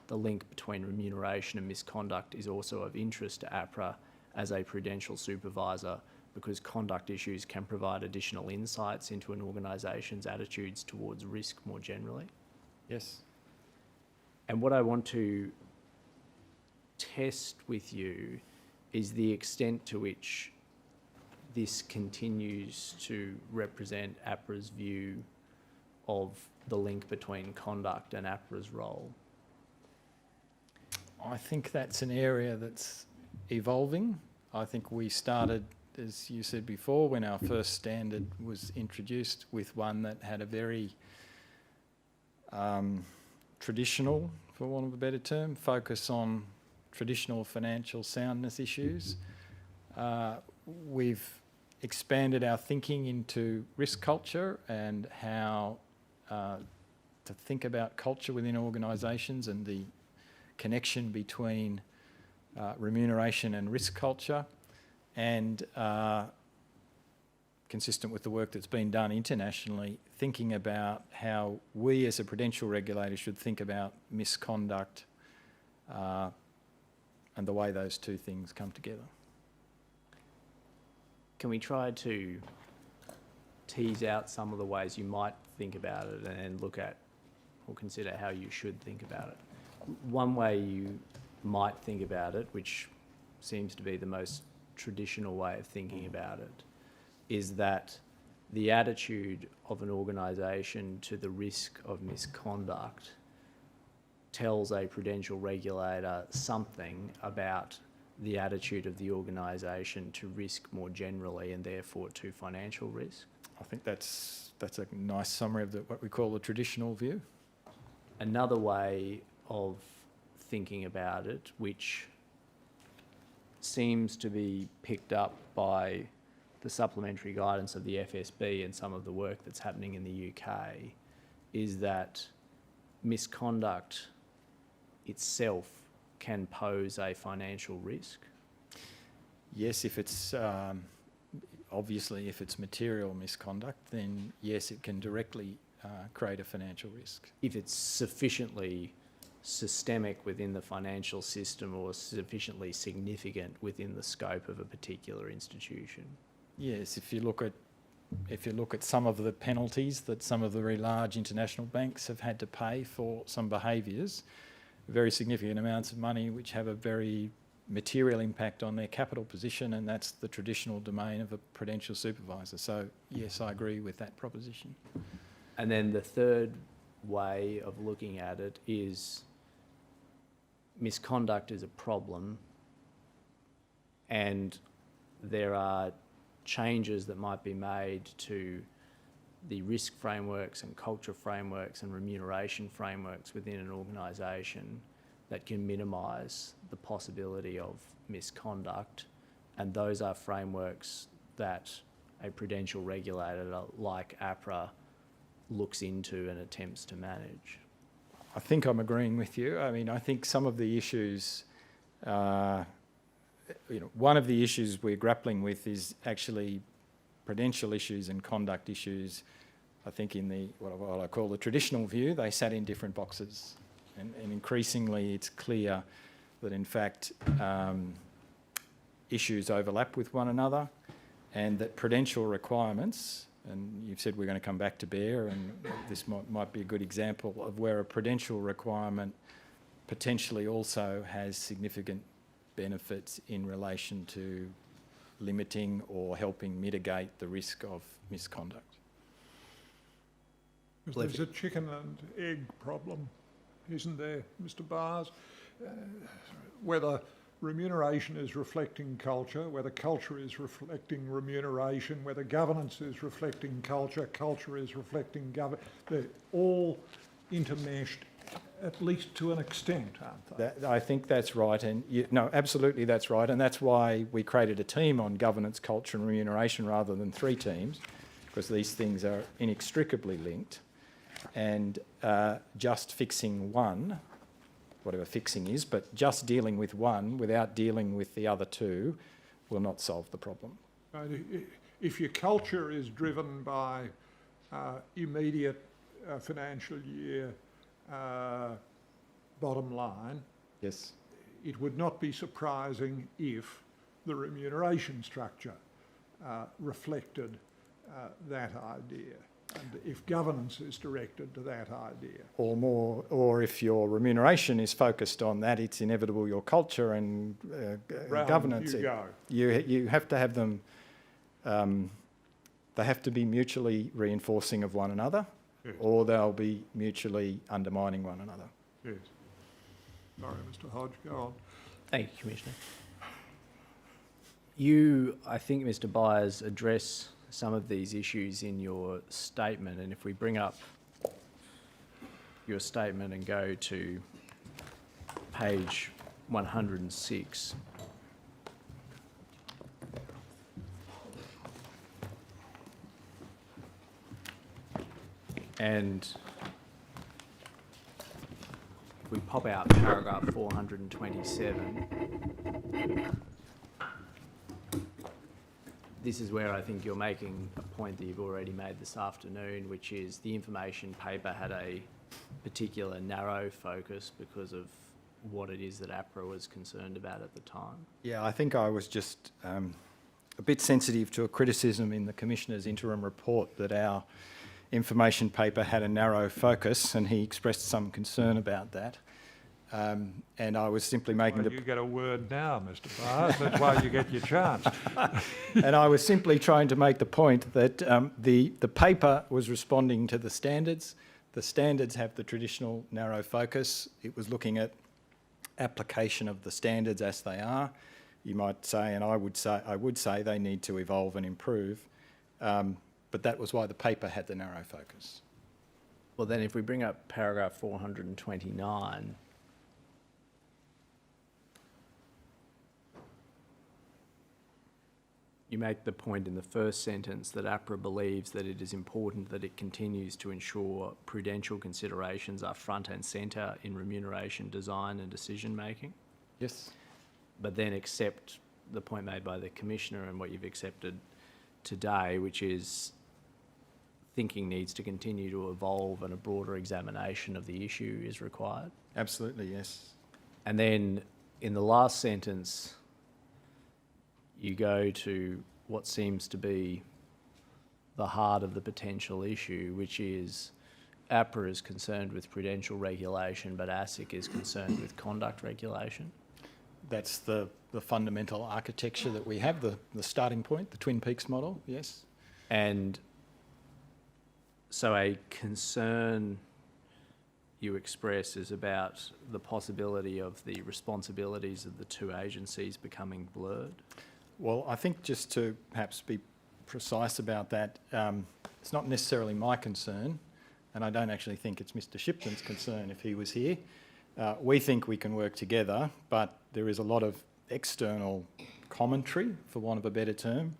The link between remuneration and misconduct is also of interest to APRA as a prudential supervisor, because conduct issues can provide additional insights into an organisation's attitudes towards risk more generally. Yes. And what I want to test with you is the extent to which this continues to represent APRA's view of the link between conduct and APRA's role. I think that's an area that's evolving. I think we started, as you said before, when our first standard was introduced, with one that had a very traditional, for want of a better term, focus on traditional financial soundness issues. We've expanded our thinking into risk culture and how to think about culture within organisations and the connection between remuneration and risk culture, and consistent with the work that's been done internationally, thinking about how we as a prudential regulator should think about misconduct and the way those two things come together. Can we try to tease out some of the ways you might think about it and look at or consider how you should think about it? One way you might think about it, which seems to be the most traditional way of thinking about it, is that the attitude of an organisation to the risk of misconduct tells a prudential regulator something about the attitude of the organisation to risk more generally, and therefore to financial risk. I think that's a nice summary of what we call the traditional view. Another way of thinking about it, which seems to be picked up by the supplementary guidance of the FSB and some of the work that's happening in the UK, is that misconduct itself can pose a financial risk. Yes, if it's obviously if it's material misconduct, then yes, it can directly create a financial risk. If it's sufficiently systemic within the financial system or sufficiently significant within the scope of a particular institution. Yes, if you look at some of the penalties that some of the very large international banks have had to pay for some behaviours, very significant amounts of money which have a very material impact on their capital position, and that's the traditional domain of a prudential supervisor. So yes, I agree with that proposition. And then the third way of looking at it is misconduct is a problem, and there are changes that might be made to the risk frameworks and culture frameworks and remuneration frameworks within an organisation that can minimise the possibility of misconduct, and those are frameworks that a prudential regulator like APRA looks into and attempts to manage. I think I'm agreeing with you. I mean, I think some of the issues, one of the issues we're grappling with is actually prudential issues and conduct issues. I think in the what I call the traditional view, they sat in different boxes. And increasingly it's clear that in fact issues overlap with one another, and that prudential requirements, and you've said we're going to come back to bear, and this might be a good example of where a prudential requirement potentially also has significant benefits in relation to limiting or helping mitigate the risk of misconduct. There's a chicken and egg problem, isn't there, Mr. Byres? Whether remuneration is reflecting culture, whether culture is reflecting remuneration, whether governance is reflecting culture, culture is reflecting governance, they're all intermeshed, at least to an extent, aren't they? I think that's right, and no, absolutely that's right, and that's why we created a team on governance, culture and remuneration rather than 3 teams, because these things are inextricably linked, and just fixing one, whatever fixing is, but just dealing with one without dealing with the other 2 will not solve the problem. If your culture is driven by immediate financial year bottom line, Yes. it would not be surprising if the remuneration structure reflected that idea, and if governance is directed to that idea. Or more, or if your remuneration is focused on that, it's inevitable your culture and Round governance. you go. You have to have them. They have to be mutually reinforcing of one another, Yes. or they'll be mutually undermining one another. Yes. Sorry, Mr. Hodge, go on. Thank you, Commissioner. You, I think, Mr. Byres, address some of these issues in your statement, and if we bring up your statement and go to page 106, and if we pop out paragraph 427, this is where I think you're making a point that you've already made this afternoon, which is the information paper had a particular narrow focus because of what it is that Apra was concerned about at the time. Yeah, I think I was just a bit sensitive to a criticism in the Commissioner's interim report that our information paper had a narrow focus, and he expressed some concern about that. And I was simply making Well, you get a word now, Mr. Byres. That's why you get your chance. And I was simply trying to make the point that the paper was responding to the standards. The standards have the traditional narrow focus. It was looking at application of the standards as they are. You might say, and I would say they need to evolve and improve. But that was why the paper had the narrow focus. Well, then if we bring up paragraph 429, you make the point in the first sentence that Apra believes that it is important that it continues to ensure prudential considerations are front and centre in remuneration design and decision making. Yes. But then accept the point made by the Commissioner and what you've accepted today, which is thinking needs to continue to evolve and a broader examination of the issue is required. Absolutely, yes. And then in the last sentence, you go to what seems to be the heart of the potential issue, which is APRA is concerned with prudential regulation, but ASIC is concerned with conduct regulation. That's the fundamental architecture that we have, the starting point, the Twin Peaks model, yes. And so a concern you express is about the possibility of the responsibilities of the two agencies becoming blurred. Well, I think just to perhaps be precise about that, it's not necessarily my concern, and I don't actually think it's Mr. Shipton's concern if he was here. We think we can work together, but there is a lot of external commentary, for want of a better term,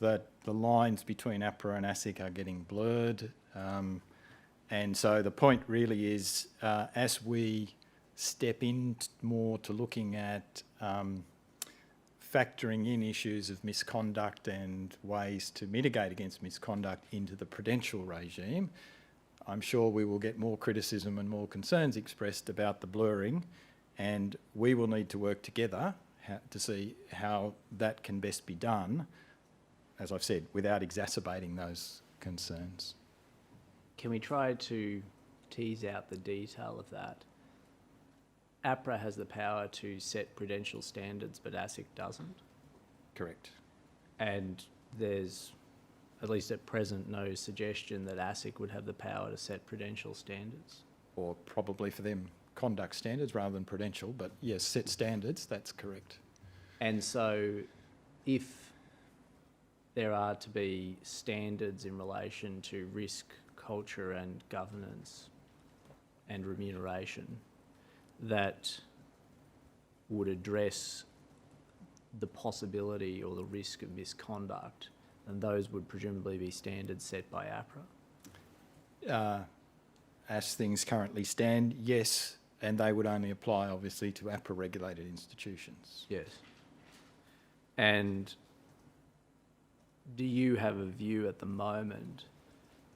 that the lines between APRA and ASIC are getting blurred. And so the point really is, as we step in more to looking at factoring in issues of misconduct and ways to mitigate against misconduct into the prudential regime, I'm sure we will get more criticism and more concerns expressed about the blurring, and we will need to work together to see how that can best be done, as I've said, without exacerbating those concerns. Can we try to tease out the detail of that? Apra has the power to set prudential standards, but ASIC doesn't. Correct. And there's, at least at present, no suggestion that ASIC would have the power to set prudential standards. Or probably for them, conduct standards rather than prudential, but yes, set standards, that's correct. And so if there are to be standards in relation to risk, culture and governance and remuneration that would address the possibility or the risk of misconduct, then those would presumably be standards set by APRA. As things currently stand, yes, and they would only apply obviously to APRA regulated institutions. Yes. And do you have a view at the moment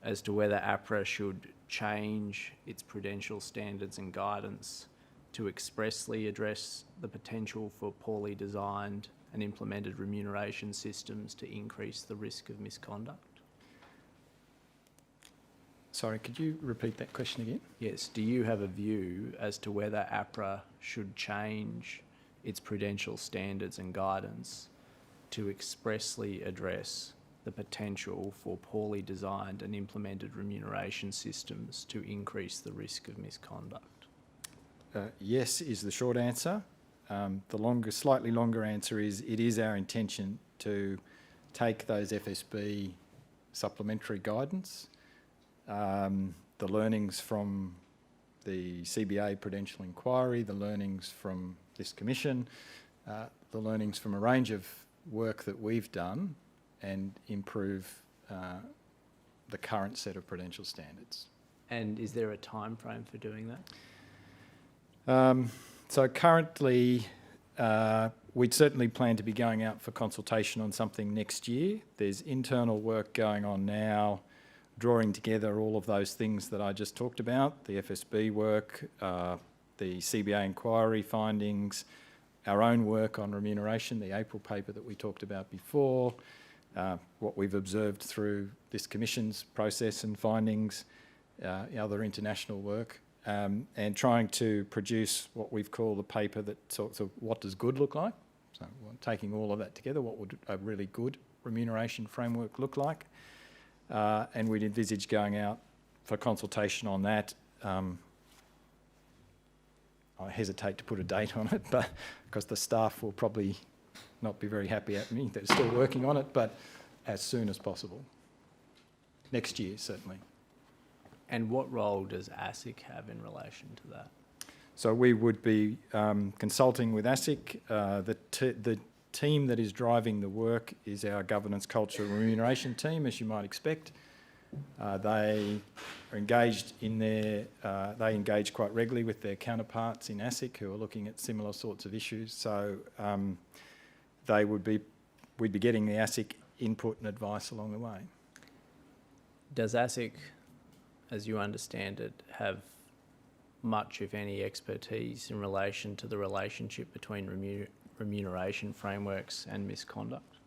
as to whether APRA should change its prudential standards and guidance to expressly address the potential for poorly designed and implemented remuneration systems to increase the risk of misconduct? Sorry, could you repeat that question again? Yes. Do you have a view as to whether APRA should change its prudential standards and guidance to expressly address the potential for poorly designed and implemented remuneration systems to increase the risk of misconduct? Yes is the short answer. The slightly longer answer is it is our intention to take those FSB supplementary guidance, the learnings from the CBA Prudential Inquiry, the learnings from this commission, the learnings from a range of work that we've done, and improve the current set of prudential standards. And is there a time frame for doing that? So currently, we'd certainly plan to be going out for consultation on something next year. There's internal work going on now, drawing together all of those things that I just talked about, the FSB work, the CBA inquiry findings, our own work on remuneration, the April paper that we talked about before, what we've observed through this commission's process and findings, other international work, and trying to produce what we've called a paper that sorts of what does good look like. So taking all of that together, what would a really good remuneration framework look like? And we'd envisage going out for consultation on that. I hesitate to put a date on it, but because the staff will probably not be very happy at me. They're still working on it, but as soon as possible. Next year, certainly. And what role does ASIC have in relation to that? So we would be consulting with ASIC. The team that is driving the work is our governance, culture and remuneration team, as you might expect. They are engaged in they engage quite regularly with their counterparts in ASIC who are looking at similar sorts of issues. So we'd be getting the ASIC input and advice along the way. Does ASIC, as you understand it, have much, if any, expertise in relation to the relationship between remuneration frameworks and misconduct?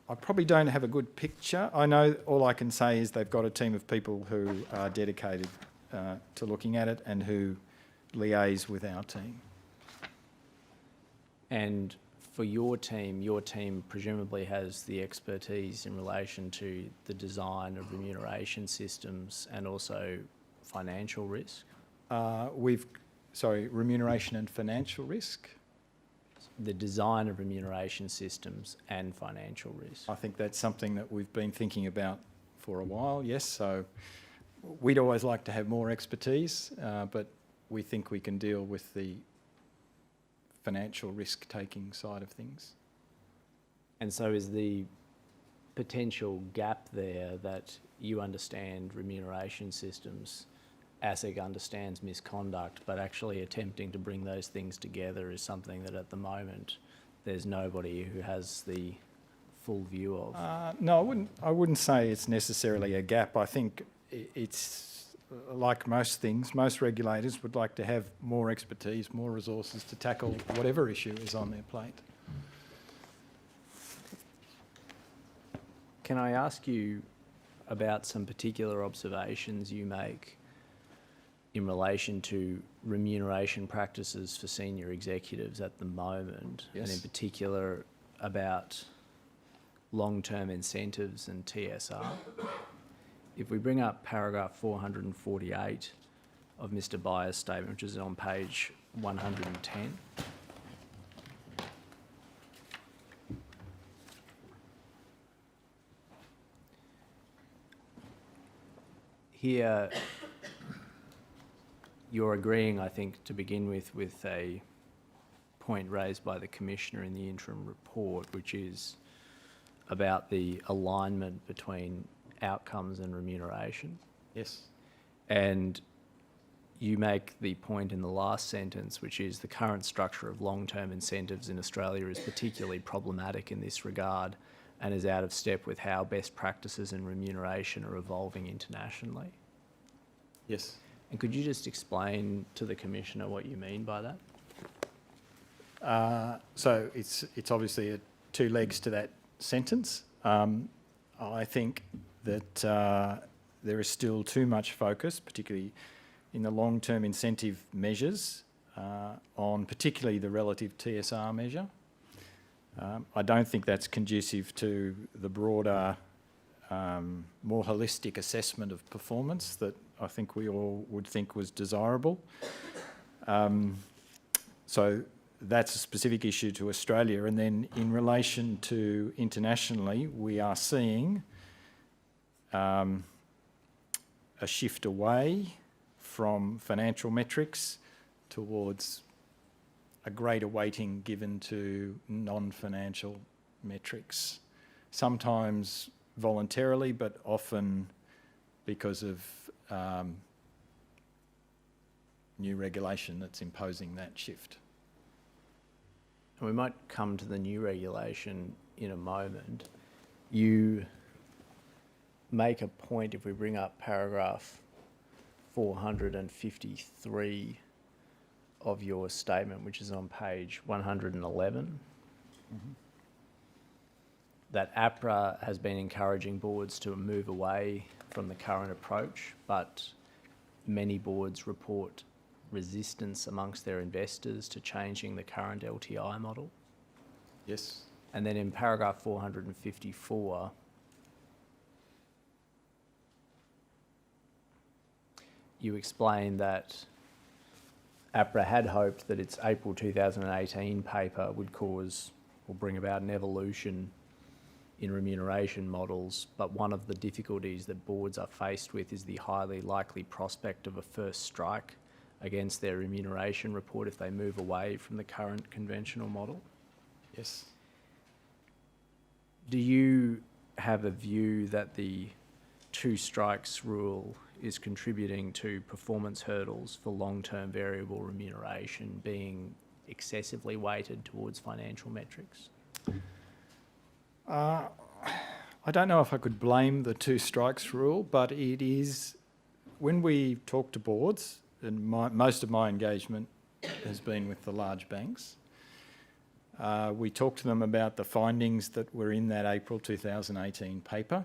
I probably don't have a good picture. I know all I can say is they've got a team of people who are dedicated to looking at it and who liaise with our team. And for your team presumably has the expertise in relation to the design of remuneration systems and also financial risk? Remuneration and financial risk? The design of remuneration systems and financial risk. I think that's something that we've been thinking about for a while, yes. So we'd always like to have more expertise, but we think we can deal with the financial risk-taking side of things. And so is the potential gap there that you understand remuneration systems, ASIC understands misconduct, but actually attempting to bring those things together is something that at the moment there's nobody who has the full view of? No, I wouldn't say it's necessarily a gap. I think it's like most things. Most regulators would like to have more expertise, more resources to tackle whatever issue is on their plate. Can I ask you about some particular observations you make in relation to remuneration practices for senior executives at the moment, Yes. and in particular about long-term incentives and TSR? If we bring up paragraph 448 of Mr. Byres' statement, which is on page 110. Here, you're agreeing, I think, to begin with a point raised by the Commissioner in the interim report, which is about the alignment between outcomes and remuneration. Yes. And you make the point in the last sentence, which is the current structure of long-term incentives in Australia is particularly problematic in this regard and is out of step with how best practices in remuneration are evolving internationally. Yes. And could you just explain to the Commissioner what you mean by that? So it's obviously two legs to that sentence. I think that there is still too much focus, particularly in the long-term incentive measures, on particularly the relative TSR measure. I don't think that's conducive to the broader, more holistic assessment of performance that I think we all would think was desirable. So that's a specific issue to Australia. And then in relation to internationally, we are seeing a shift away from financial metrics towards a greater weighting given to non-financial metrics, sometimes voluntarily, but often because of new regulation that's imposing that shift. And we might come to the new regulation in a moment. You make a point, if we bring up paragraph 453 of your statement, which is on page 111, that Apra has been encouraging boards to move away from the current approach, but many boards report resistance amongst their investors to changing the current LTI model. Yes. And then in paragraph 454, you explain that Apra had hoped that its April 2018 paper would cause or bring about an evolution in remuneration models, but one of the difficulties that boards are faced with is the highly likely prospect of a first strike against their remuneration report if they move away from the current conventional model. Yes. Do you have a view that the two strikes rule is contributing to performance hurdles for long-term variable remuneration being excessively weighted towards financial metrics? I don't know if I could blame the two strikes rule, but it is, when we talk to boards, and most of my engagement has been with the large banks, we talk to them about the findings that were in that April 2018 paper.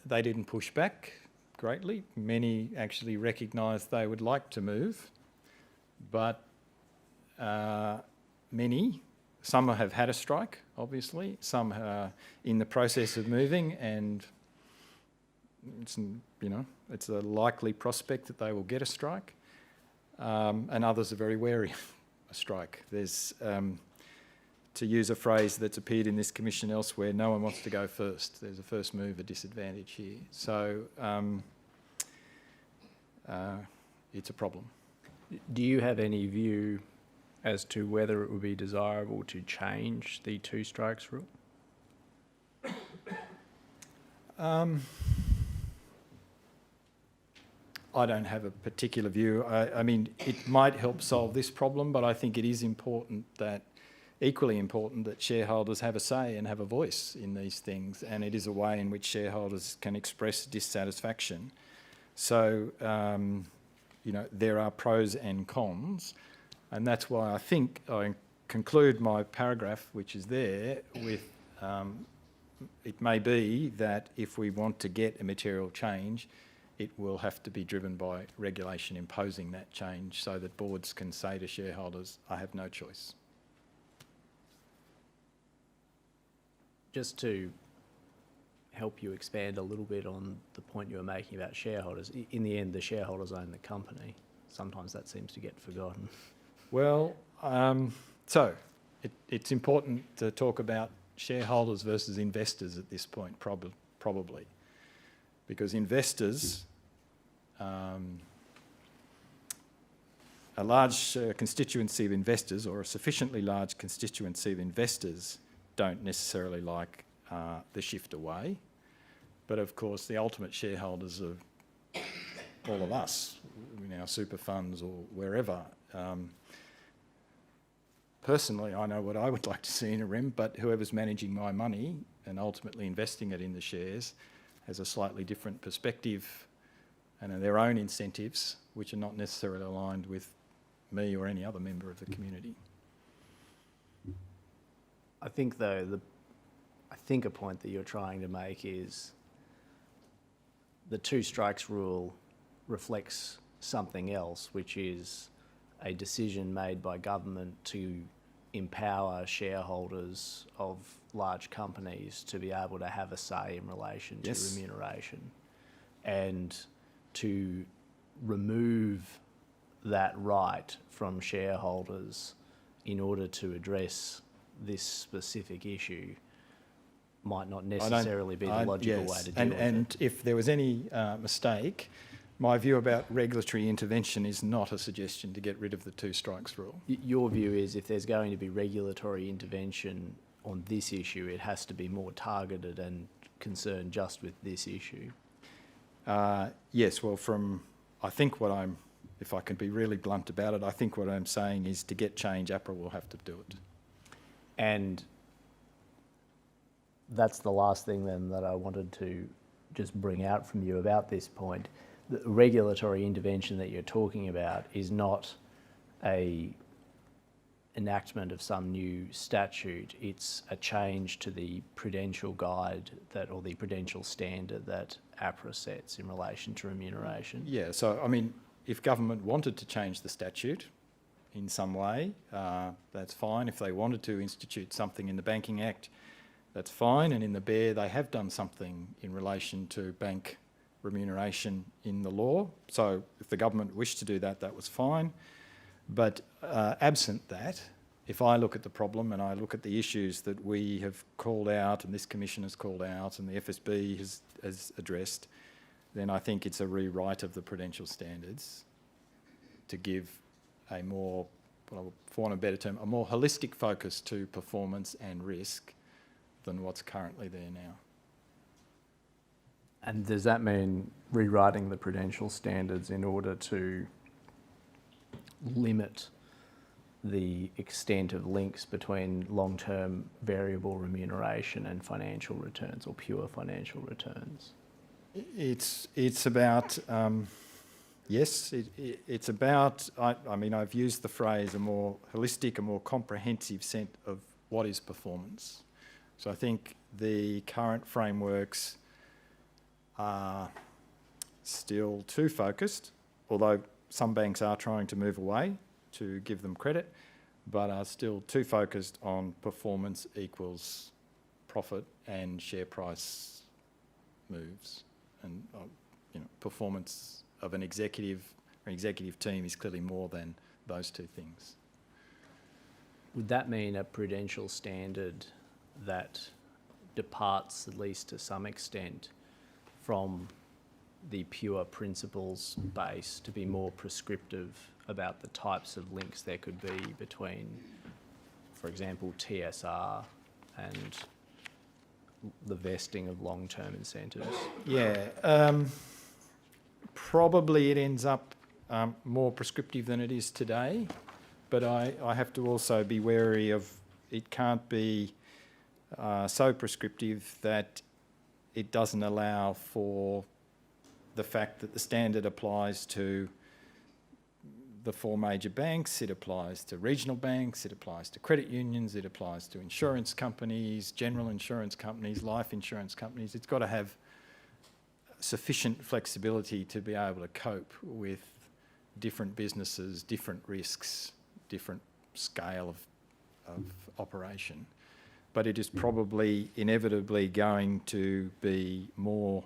They didn't push back greatly. Many actually recognised they would like to move, but some have had a strike, obviously. Some are in the process of moving, and it's a likely prospect that they will get a strike. And others are very wary of a strike. There's, to use a phrase that's appeared in this commission elsewhere, no one wants to go first. There's a first mover disadvantage here. So it's a problem. Do you have any view as to whether it would be desirable to change the two strikes rule? I don't have a particular view. I mean, it might help solve this problem, but I think it is important that equally important that shareholders have a say and have a voice in these things, and it is a way in which shareholders can express dissatisfaction. So, there are pros and cons, and that's why I think I conclude my paragraph, which is there, with it may be that if we want to get a material change, it will have to be driven by regulation imposing that change so that boards can say to shareholders, I have no choice. Just to help you expand a little bit on the point you were making about shareholders, in the end, the shareholders own the company. Sometimes that seems to get forgotten. Well, it's important to talk about shareholders versus investors at this point, probably. Because investors, a large constituency of investors, or a sufficiently large constituency of investors, don't necessarily like the shift away. But of course, the ultimate shareholders of all of us, in our super funds or wherever, personally, I know what I would like to see in a REM, but whoever's managing my money and ultimately investing it in the shares has a slightly different perspective and their own incentives, which are not necessarily aligned with me or any other member of the community. I think, though, a point that you're trying to make is the two strikes rule reflects something else, which is a decision made by government to empower shareholders of large companies to be able to have a say in relation to remuneration, and to remove that right from shareholders in order to address this specific issue might not necessarily be the logical way to deal with it. And if there was any mistake, my view about regulatory intervention is not a suggestion to get rid of the two strikes rule. Your view is if there's going to be regulatory intervention on this issue, it has to be more targeted and concerned just with this issue. Yes, well, if I can be really blunt about it, I think what I'm saying is to get change, Apra will have to do it. And that's the last thing then that I wanted to just bring out from you about this point. The regulatory intervention that you're talking about is not a enactment of some new statute. It's a change to the Prudential guide or the Prudential standard that Apra sets in relation to remuneration. Yeah, so I mean, if government wanted to change the statute in some way, that's fine. If they wanted to institute something in the Banking Act, that's fine. And in the BEAR, they have done something in relation to bank remuneration in the law. So if the government wished to do that, that was fine. But absent that, if I look at the problem and I look at the issues that we have called out and this Commission has called out and the FSB has addressed, then I think it's a rewrite of the Prudential standards to give a more, for want of a better term, a more holistic focus to performance and risk than what's currently there now. And does that mean rewriting the Prudential standards in order to limit the extent of links between long-term variable remuneration and financial returns or pure financial returns? It's about, yes, it's about, I mean, I've used the phrase a more holistic, a more comprehensive sense of what is performance. So I think the current frameworks are still too focused, although some banks are trying to move away, to give them credit, but are still too focused on performance equals profit and share price moves. And performance of an executive or executive team is clearly more than those two things. Would that mean a Prudential standard that departs, at least to some extent, from the pure principles base to be more prescriptive about the types of links there could be between, for example, TSR and the vesting of long-term incentives? Yeah, probably it ends up more prescriptive than it is today, but I have to also be wary of it can't be so prescriptive that it doesn't allow for the fact that the standard applies to the 4 major banks, it applies to regional banks, it applies to credit unions, it applies to insurance companies, general insurance companies, life insurance companies. It's got to have sufficient flexibility to be able to cope with different businesses, different risks, different scale of operation. But it is probably inevitably going to be more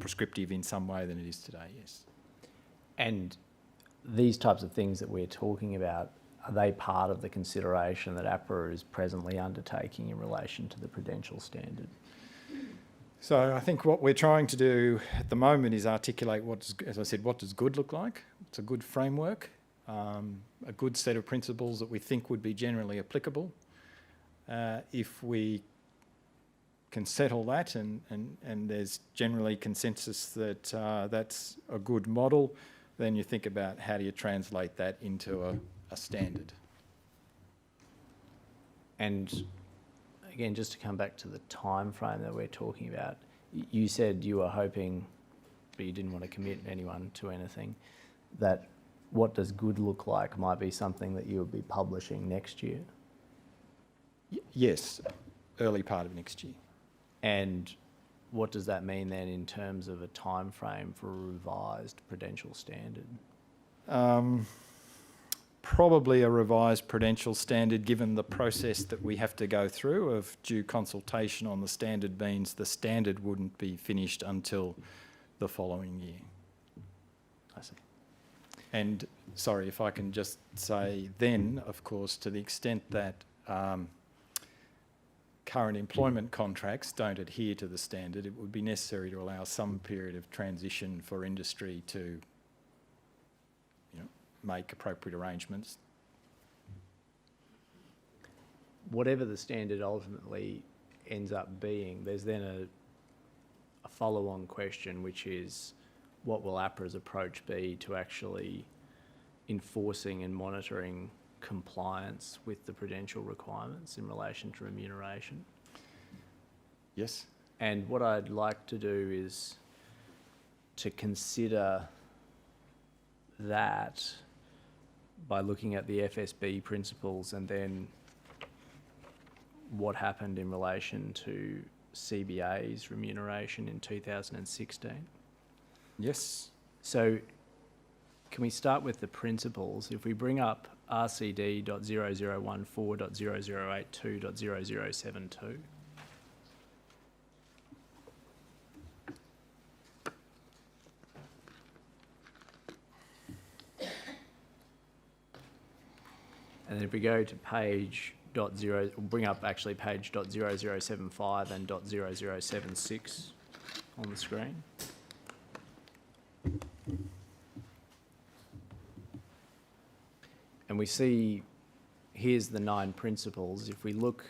prescriptive in some way than it is today, yes. And these types of things that we're talking about, are they part of the consideration that Apra is presently undertaking in relation to the Prudential standard? So I think what we're trying to do at the moment is articulate as I said, what does good look like? It's a good framework, a good set of principles that we think would be generally applicable. If we can settle that and there's generally consensus that that's a good model, then you think about how do you translate that into a standard. And again, just to come back to the time frame that we're talking about, you said you were hoping, but you didn't want to commit anyone to anything, that what does good look like might be something that you would be publishing next year. Yes, early part of next year. And what does that mean then in terms of a time frame for a revised Prudential standard? Probably a revised Prudential standard, given the process that we have to go through of due consultation on the standard, means the standard wouldn't be finished until the following year. I see. And sorry, if I can just say then, of course, to the extent that current employment contracts don't adhere to the standard, it would be necessary to allow some period of transition for industry to make appropriate arrangements. Whatever the standard ultimately ends up being, there's then a follow-on question, which is what will APRA's approach be to actually enforcing and monitoring compliance with the Prudential requirements in relation to remuneration? Yes. And what I'd like to do is to consider that by looking at the FSB principles and then what happened in relation to CBA's remuneration in 2016. Yes. So can we start with the principles? If we bring up RCD.0014.0082.0072, and then if we go to page bring up actually page .0075 and .0076 on the screen. And we see, here's the 9 principles. If we look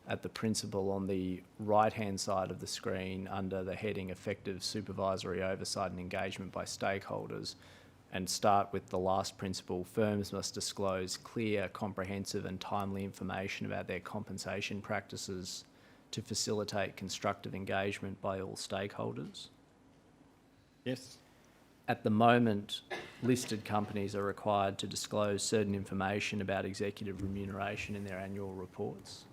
at the principle on the right-hand side of the screen under the heading Effective Supervisory Oversight and Engagement by Stakeholders, and start with the last principle, firms must disclose clear, comprehensive and timely information about their compensation practices to facilitate constructive engagement by all stakeholders. Yes. At the moment, listed companies are required to disclose certain information about executive remuneration in their annual reports.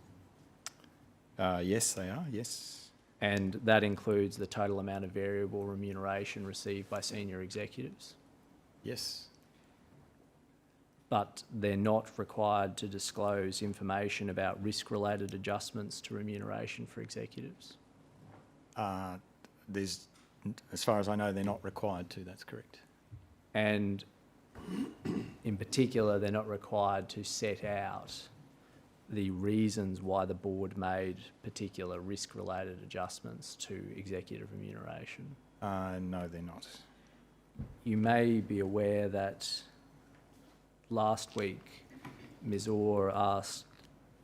Yes, they are, yes. And that includes the total amount of variable remuneration received by senior executives. Yes. But they're not required to disclose information about risk-related adjustments to remuneration for executives. As far as I know, they're not required to, that's correct. And in particular, they're not required to set out the reasons why the board made particular risk-related adjustments to executive remuneration. No, they're not. You may be aware that last week Ms. Orr asked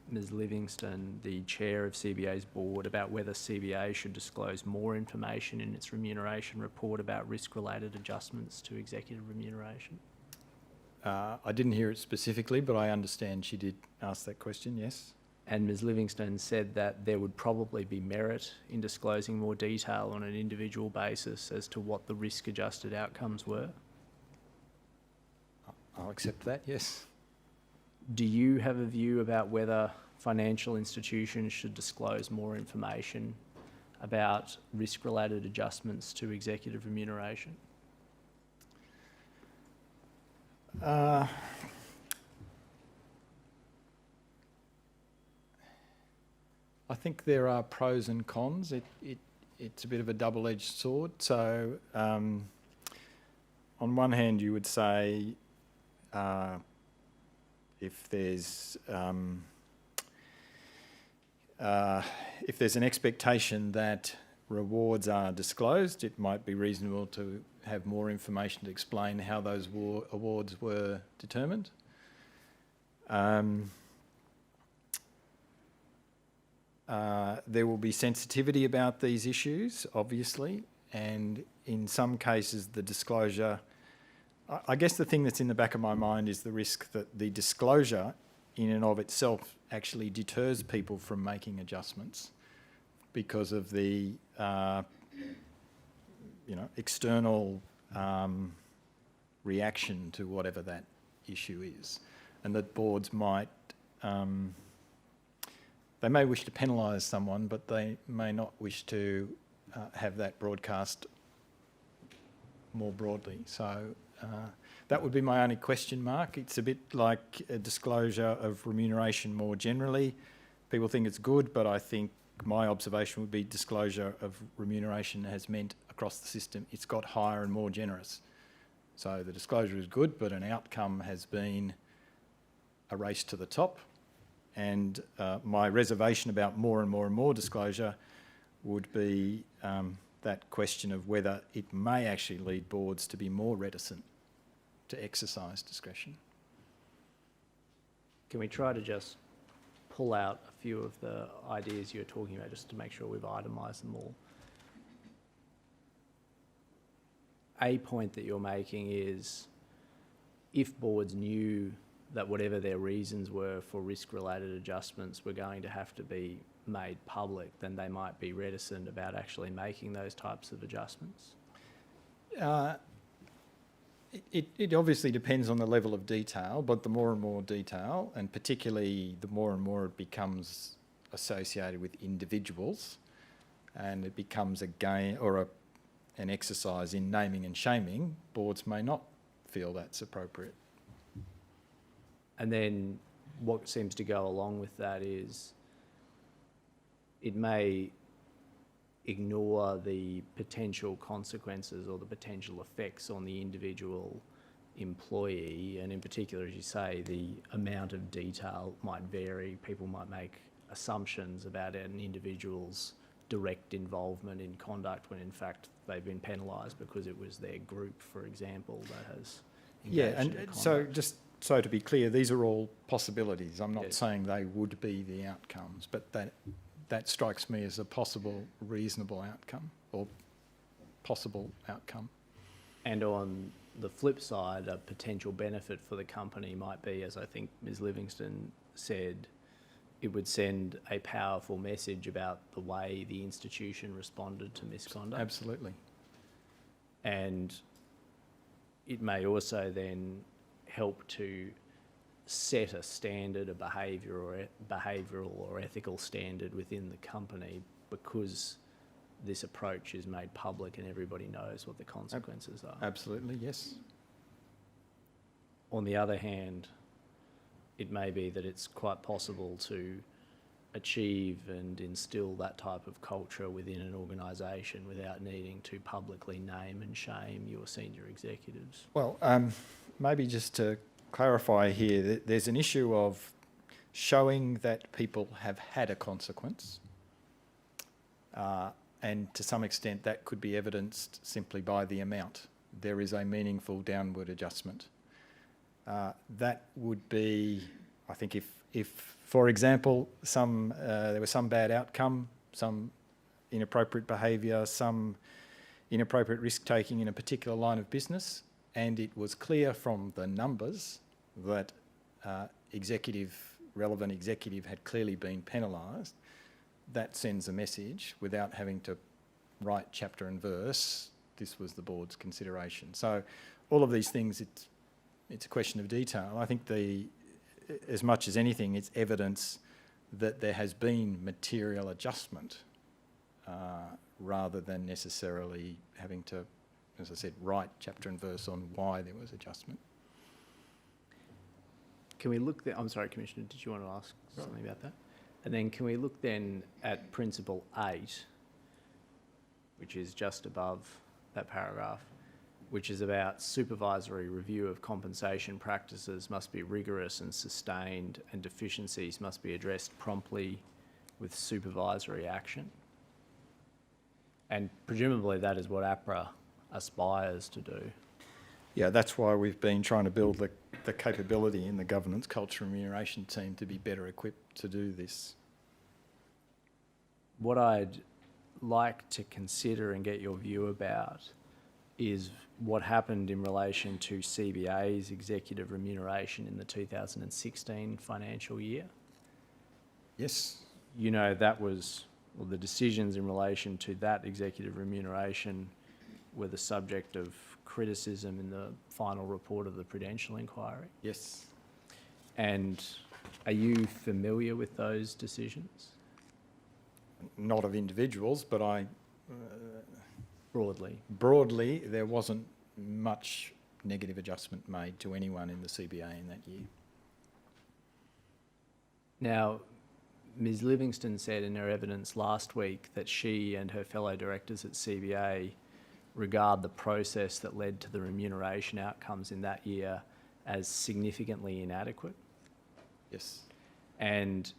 Ms. Livingston, the chair of CBA's board, about whether CBA should disclose more information in its remuneration report about risk-related adjustments to executive remuneration. I didn't hear it specifically, but I understand she did ask that question, yes. And Ms Livingstone said that there would probably be merit in disclosing more detail on an individual basis as to what the risk-adjusted outcomes were. I'll accept that, yes. Do you have a view about whether financial institutions should disclose more information about risk-related adjustments to executive remuneration? I think there are pros and cons. It's a bit of a double-edged sword. So, on one hand, you would say if there's an expectation that rewards are disclosed, it might be reasonable to have more information to explain how those awards were determined. There will be sensitivity about these issues, obviously, and in some cases the disclosure, I guess the thing that's in the back of my mind is the risk that the disclosure in and of itself actually deters people from making adjustments because of the external reaction to whatever that issue is, and that boards might they may wish to penalise someone, but they may not wish to have that broadcast more broadly. So that would be my only question mark. It's a bit like a disclosure of remuneration more generally. People think it's good, but I think my observation would be disclosure of remuneration has meant across the system it's got higher and more generous. So the disclosure is good, but an outcome has been a race to the top. And my reservation about more and more and more disclosure would be that question of whether it may actually lead boards to be more reticent to exercise discretion. Can we try to just pull out a few of the ideas you're talking about just to make sure we've itemised them all? A point that you're making is if boards knew that whatever their reasons were for risk-related adjustments were going to have to be made public, then they might be reticent about actually making those types of adjustments? It obviously depends on the level of detail, but the more and more detail, and particularly the more and more it becomes associated with individuals, and it becomes a game or an exercise in naming and shaming, boards may not feel that's appropriate. And then what seems to go along with that is it may ignore the potential consequences or the potential effects on the individual employee, and in particular, as you say, the amount of detail might vary. People might make assumptions about an individual's direct involvement in conduct when in fact they've been penalised because it was their group, for example, that has engaged in the conduct. So just so to be clear, these are all possibilities. I'm not Yes. saying they would be the outcomes, but that strikes me as a possible reasonable outcome or possible outcome. And on the flip side, a potential benefit for the company might be, as I think Ms Livingstone said, it would send a powerful message about the way the institution responded to misconduct. Absolutely. And it may also then help to set a standard, a behavioural or ethical standard within the company, because this approach is made public and everybody knows what the consequences are. Absolutely, yes. On the other hand, it may be that it's quite possible to achieve and instill that type of culture within an organisation without needing to publicly name and shame your senior executives. Well, maybe just to clarify here, there's an issue of showing that people have had a consequence, and to some extent that could be evidenced simply by the amount. There is a meaningful downward adjustment. That would be, I think, if for example, there was some bad outcome, some inappropriate behaviour, some inappropriate risk-taking in a particular line of business, and it was clear from the numbers that relevant executive had clearly been penalised. That sends a message without having to write chapter and verse. This was the board's consideration. So all of these things, it's a question of detail. I think as much as anything, it's evidence that there has been material adjustment rather than necessarily having to, as I said, write chapter and verse on why there was adjustment. Can we look I'm sorry, Commissioner, did you want to ask something about that? And then can we look then at Principle 8, which is just above that paragraph, which is about supervisory review of compensation practices must be rigorous and sustained, and deficiencies must be addressed promptly with supervisory action. And presumably that is what Apra aspires to do. Yeah, that's why we've been trying to build the capability in the governance, culture and remuneration team to be better equipped to do this. What I'd like to consider and get your view about is what happened in relation to CBA's executive remuneration in the 2016 financial year. Yes. You know, that was, well, the decisions in relation to that executive remuneration were the subject of criticism in the final report of the Prudential inquiry. Yes. And are you familiar with those decisions? Not of individuals, but Broadly. there wasn't much negative adjustment made to anyone in the CBA in that year. Now, Ms Livingston said in her evidence last week that she and her fellow directors at CBA regard the process that led to the remuneration outcomes in that year as significantly inadequate. Yes. And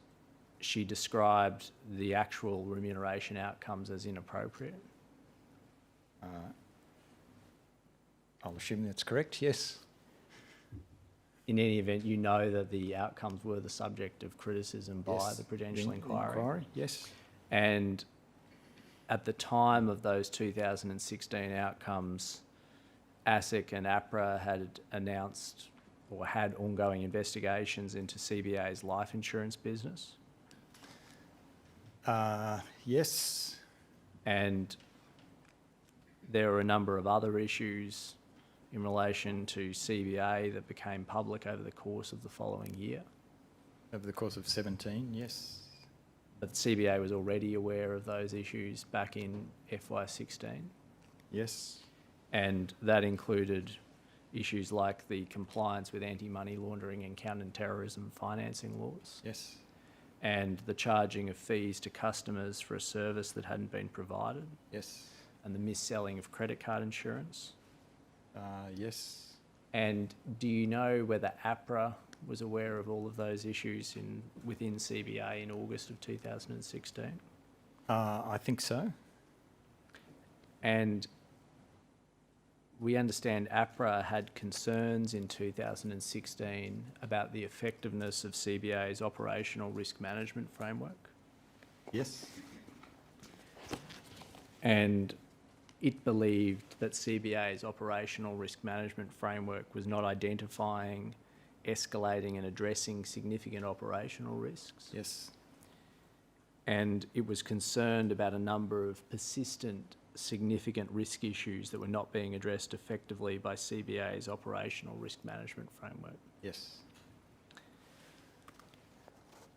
she described the actual remuneration outcomes as inappropriate. I'll assume that's correct, yes. In any event, you know that the outcomes were the subject of criticism by Yes. the Prudential inquiry. Yes. And at the time of those 2016 outcomes, ASIC and Apra had announced or had ongoing investigations into CBA's life insurance business. Yes. And there were a number of other issues in relation to CBA that became public over the course of the following year. Over the course of 17, yes. But CBA was already aware of those issues back in FY16. Yes. And that included issues like the compliance with anti-money laundering and counter-terrorism financing laws. Yes. And the charging of fees to customers for a service that hadn't been provided. Yes. And the mis-selling of credit card insurance. Yes. And do you know whether Apra was aware of all of those issues within CBA in August of 2016? I think so. And we understand Apra had concerns in 2016 about the effectiveness of CBA's operational risk management framework. Yes. And it believed that CBA's operational risk management framework was not identifying, escalating and addressing significant operational risks. Yes. And it was concerned about a number of persistent, significant risk issues that were not being addressed effectively by CBA's operational risk management framework. Yes.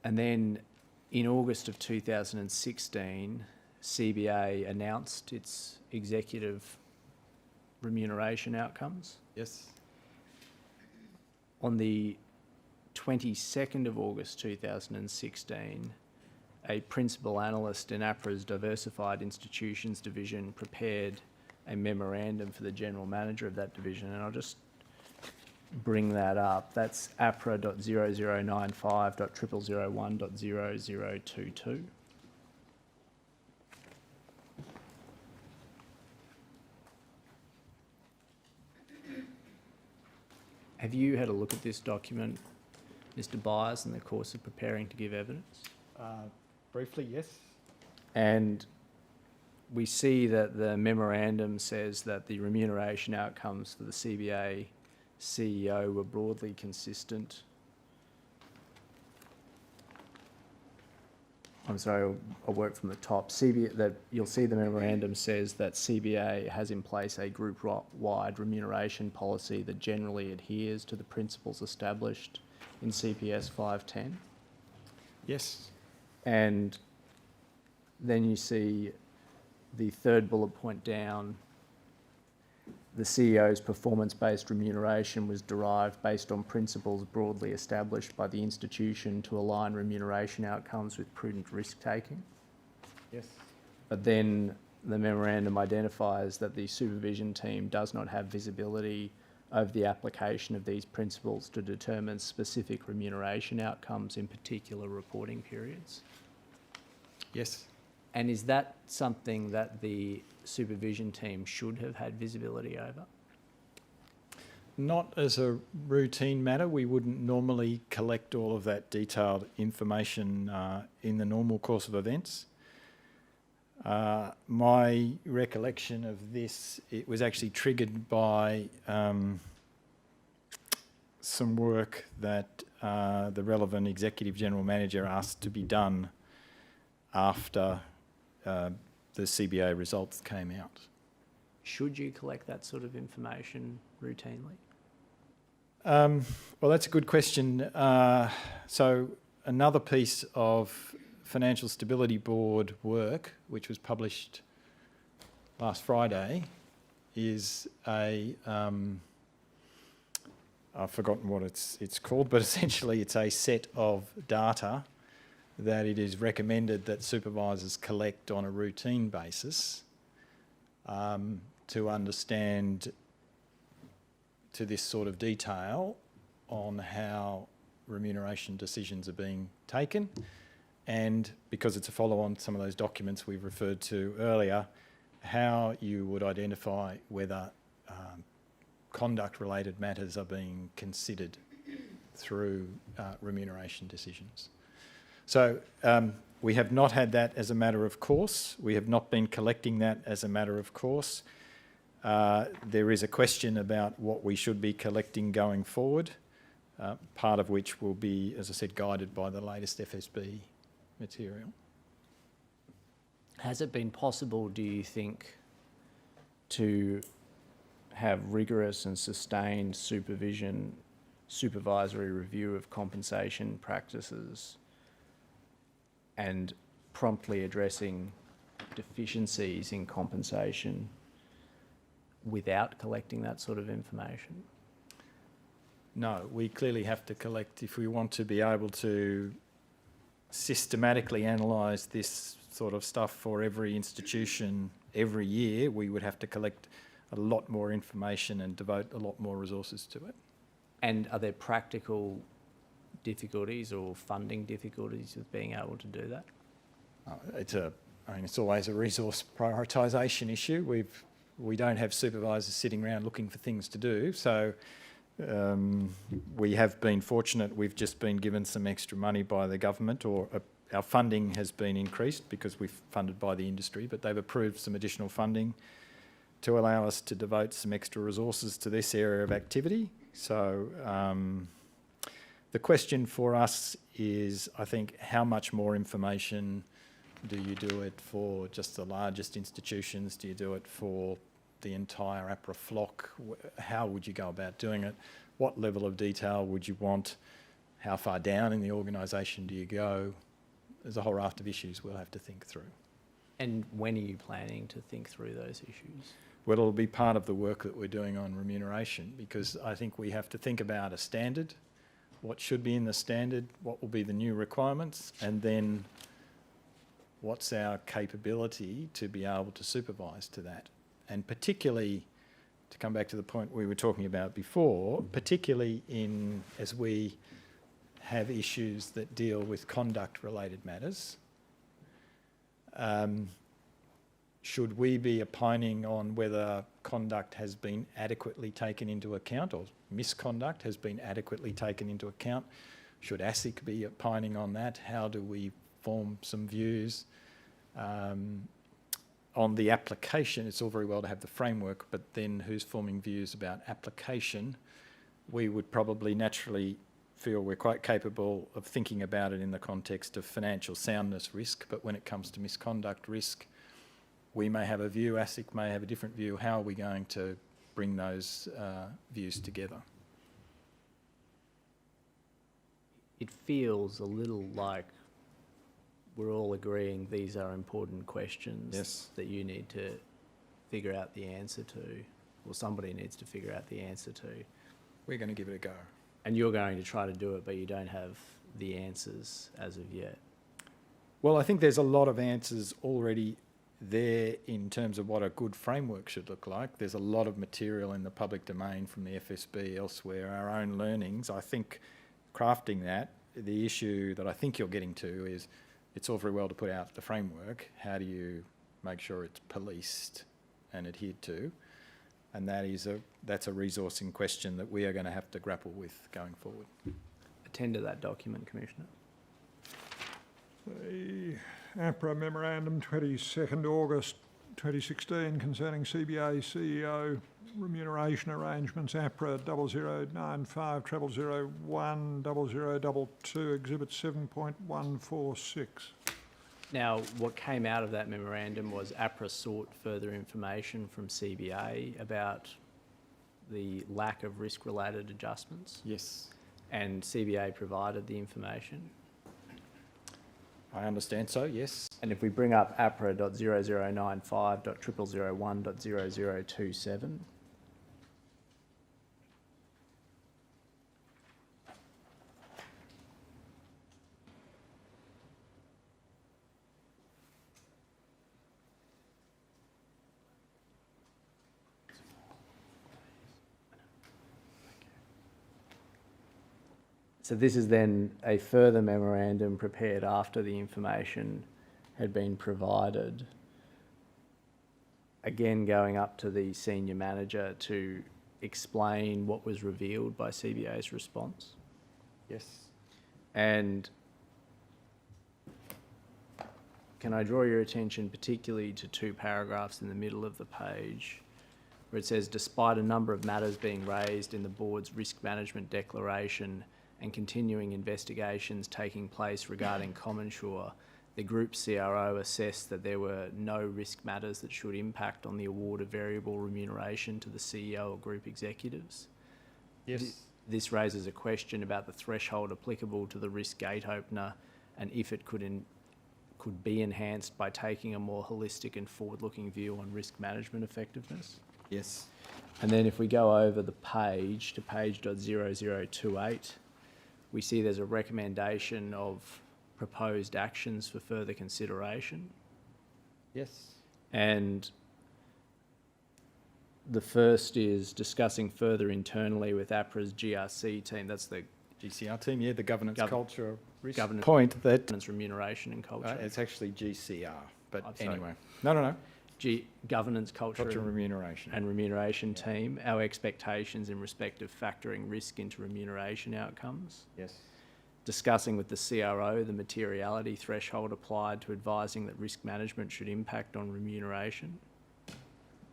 And then in August of 2016, CBA announced its executive remuneration outcomes. Yes. On the 22nd of August 2016, a principal analyst in APRA's Diversified Institutions Division prepared a memorandum for the general manager of that division, and I'll just bring that up. That's APRA.0095.0001.0022. Have you had a look at this document, Mr. Byres, in the course of preparing to give evidence? Briefly, yes. And we see that the memorandum says that the remuneration outcomes for the CBA CEO were broadly consistent. I'm sorry, I'll work from the top. You'll see the memorandum says that CBA has in place a group-wide remuneration policy that generally adheres to the principles established in CPS 510. Yes. And then you see the third bullet point down, the CEO's performance-based remuneration was derived based on principles broadly established by the institution to align remuneration outcomes with prudent risk-taking. Yes. But then the memorandum identifies that the supervision team does not have visibility over the application of these principles to determine specific remuneration outcomes in particular reporting periods. Yes. And is that something that the supervision team should have had visibility over? Not as a routine matter. We wouldn't normally collect all of that detailed information in the normal course of events. My recollection of this, it was actually triggered by some work that the relevant executive general manager asked to be done after the CBA results came out. Should you collect that sort of information routinely? Well, that's a good question. So another piece of Financial Stability Board work, which was published last Friday, is a I've forgotten what it's called, but essentially it's a set of data that it is recommended that supervisors collect on a routine basis to understand to this sort of detail on how remuneration decisions are being taken. And because it's a follow-on to some of those documents we've referred to earlier, how you would identify whether conduct-related matters are being considered through remuneration decisions. So we have not had that as a matter of course. We have not been collecting that as a matter of course. There is a question about what we should be collecting going forward, part of which will be, as I said, guided by the latest FSB material. Has it been possible, do you think, to have rigorous and sustained supervisory review of compensation practices and promptly addressing deficiencies in compensation without collecting that sort of information? No, we clearly have to collect if we want to be able to systematically analyse this sort of stuff for every institution every year. We would have to collect a lot more information and devote a lot more resources to it. And are there practical difficulties or funding difficulties with being able to do that? It's always a resource prioritisation issue. We don't have supervisors sitting around looking for things to do. So we have been fortunate. We've just been given some extra money by the government, or our funding has been increased because we're funded by the industry, but they've approved some additional funding to allow us to devote some extra resources to this area of activity. So the question for us is, I think, how much more information do you do it for just the largest institutions? Do you do it for the entire Apra flock? How would you go about doing it? What level of detail would you want? How far down in the organisation do you go? There's a whole raft of issues we'll have to think through. And when are you planning to think through those issues? Well, it'll be part of the work that we're doing on remuneration, because I think we have to think about a standard, what should be in the standard, what will be the new requirements, and then what's our capability to be able to supervise to that. And particularly, to come back to the point we were talking about before, particularly as we have issues that deal with conduct-related matters, should we be opining on whether conduct has been adequately taken into account, or misconduct has been adequately taken into account? Should ASIC be opining on that? How do we form some views? on the application, it's all very well to have the framework, but then who's forming views about application? We would probably naturally feel we're quite capable of thinking about it in the context of financial soundness risk, but when it comes to misconduct risk, we may have a view, ASIC may have a different view. How are we going to bring those views together? It feels a little like we're all agreeing these are important questions Yes. that you need to figure out the answer to, or somebody needs to figure out the answer to. We're going to give it a go. And you're going to try to do it, but you don't have the answers as of yet. Well, I think there's a lot of answers already there in terms of what a good framework should look like. There's a lot of material in the public domain from the FSB, elsewhere, our own learnings. I think crafting that, the issue that I think you're getting to is it's all very well to put out the framework. How do you make sure it's policed and adhered to? And that's a resourcing question that we are going to have to grapple with going forward. Attend to that document, Commissioner. The Apra Memorandum, 22nd August 2016, concerning CBA CEO remuneration arrangements, Apra 0095 0001 0022, Exhibit 7.146. Now, what came out of that memorandum was APRA sought further information from CBA about the lack of risk-related adjustments, Yes. and CBA provided the information. I understand so, yes. And if we bring up APRA.0095.0001.0027, so this is then a further memorandum prepared after the information had been provided, again going up to the senior manager to explain what was revealed by CBA's response. Yes. And can I draw your attention particularly to two paragraphs in the middle of the page where it says, despite a number of matters being raised in the board's risk management declaration and continuing investigations taking place regarding CommonSure, the group CRO assessed that there were no risk matters that should impact on the award of variable remuneration to the CEO or group executives. Yes. This raises a question about the threshold applicable to the risk gate opener and if it could be enhanced by taking a more holistic and forward-looking view on risk management effectiveness. Yes. And then if we go over the page to page .0028, we see there's a recommendation of proposed actions for further consideration. Yes. And the first is discussing further internally with APRA's GRC team. That's the GCR team, yeah, the governance culture risk governance- point that governance, remuneration and culture. it's actually GCR, but I'm sorry. anyway. No. Governance, culture Culture and remuneration. and remuneration team. Our expectations in respect of factoring risk into remuneration outcomes. Yes. Discussing with the CRO the materiality threshold applied to advising that risk management should impact on remuneration.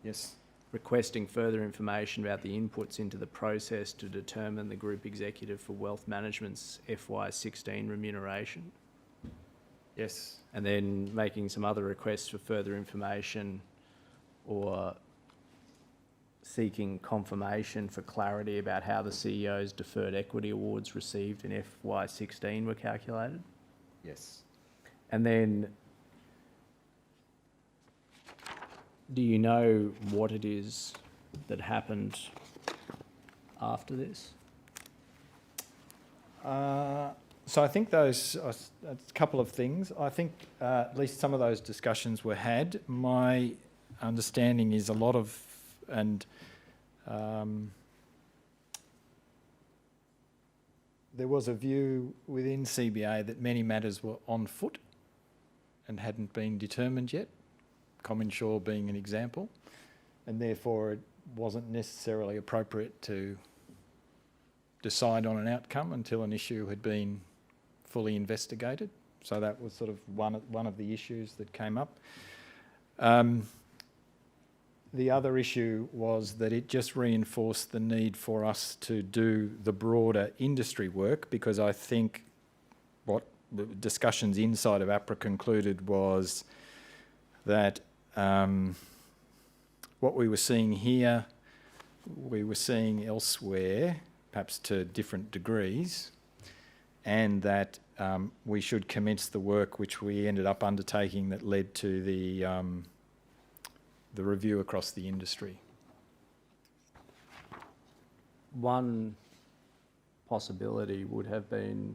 Yes. Requesting further information about the inputs into the process to determine the group executive for wealth management's FY16 remuneration. Yes. And then making some other requests for further information or seeking confirmation for clarity about how the CEO's deferred equity awards received in FY16 were calculated. Yes. And then, do you know what it is that happened after this? So I think those are a couple of things. I think at least some of those discussions were had. My understanding is a lot of, and there was a view within CBA that many matters were on foot and hadn't been determined yet, CommonSure being an example, and therefore it wasn't necessarily appropriate to decide on an outcome until an issue had been fully investigated. So that was sort of one of the issues that came up. The other issue was that it just reinforced the need for us to do the broader industry work, because I think what the discussions inside of Apra concluded was that what we were seeing here, we were seeing elsewhere, perhaps to different degrees, and that we should commence the work which we ended up undertaking that led to the review across the industry. One possibility would have been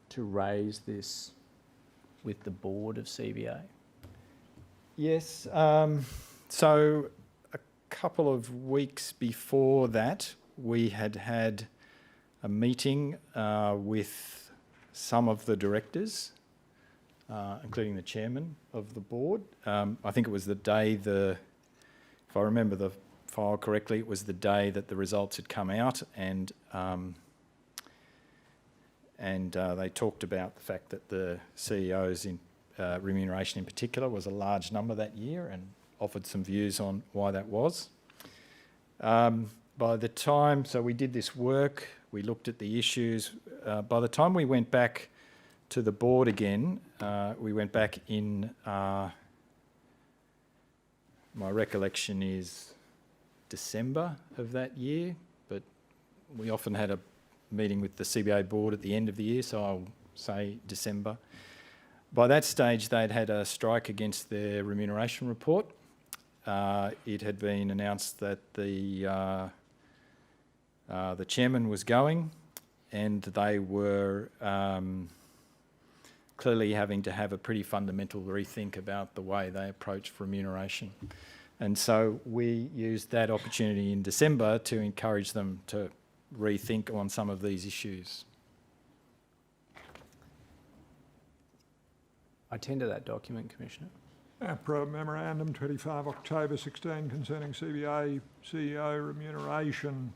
to raise this with the board of CBA. Yes, so a couple of weeks before that, we had had a meeting with some of the directors, including the chairman of the board. I think it was the day if I remember the file correctly, it was the day that the results had come out, and they talked about the fact that the CEO's remuneration in particular was a large number that year, and offered some views on why that was. By the time, so we did this work, we looked at the issues. By the time we went back to the board again, we went back in, my recollection is December of that year, but we often had a meeting with the CBA board at the end of the year, so I'll say December. By that stage, they'd had a strike against their remuneration report. It had been announced that the chairman was going, and they were clearly having to have a pretty fundamental rethink about the way they approached remuneration. And so we used that opportunity in December to encourage them to rethink on some of these issues. I tender that document, Commissioner. APRA Memorandum 25 October 16 concerning CBA CEO remuneration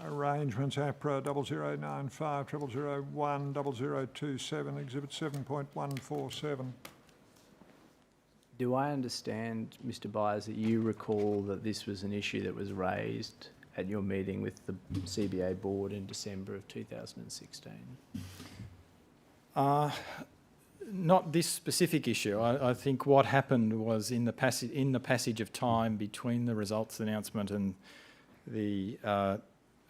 arrangements, APRA 0095 0001 0027, Exhibit 7.147. Do I understand, Mr. Byres, that you recall that this was an issue that was raised at your meeting with the CBA board in December of 2016? Not this specific issue. I think what happened was in the passage of time between the results announcement and the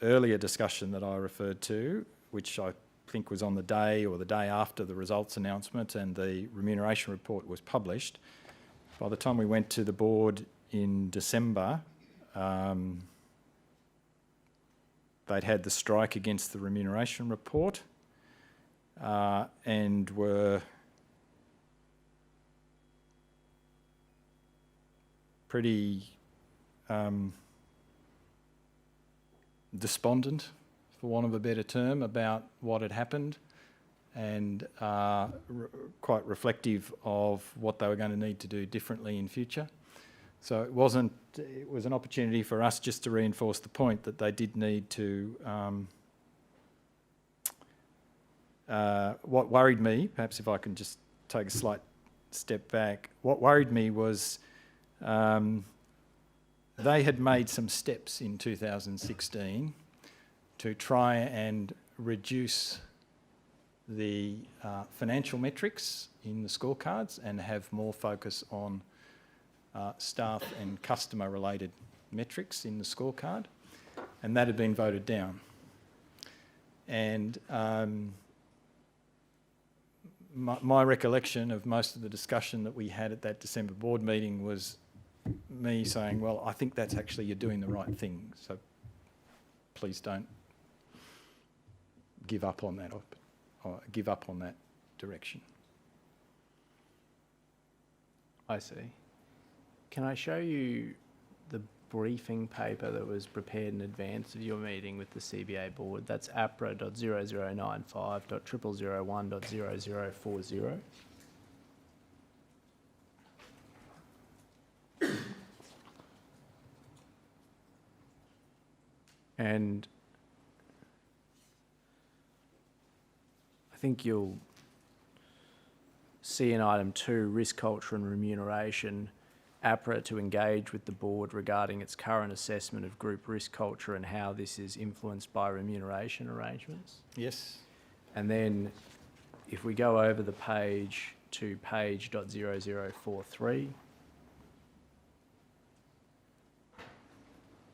earlier discussion that I referred to, which I think was on the day or the day after the results announcement and the remuneration report was published. By the time we went to the board in December, they'd had the strike against the remuneration report and were pretty despondent, for want of a better term, about what had happened, and quite reflective of what they were going to need to do differently in future. So it was an opportunity for us just to reinforce the point that they did need to, what worried me, perhaps if I can just take a slight step back, what worried me was they had made some steps in 2016 to try and reduce the financial metrics in the scorecards and have more focus on staff and customer related metrics in the scorecard, and that had been voted down. And my recollection of most of the discussion that we had at that December board meeting was me saying, well, I think that's actually, you're doing the right thing, so please don't give up on that or give up on that direction. I see. Can I show you the briefing paper that was prepared in advance of your meeting with the CBA board? That's APRA.0095.0001.0040. And I think you'll see in item 2, risk culture and remuneration, APRA to engage with the board regarding its current assessment of group risk culture and how this is influenced by remuneration arrangements. Yes. And then if we go over the page to page .0043,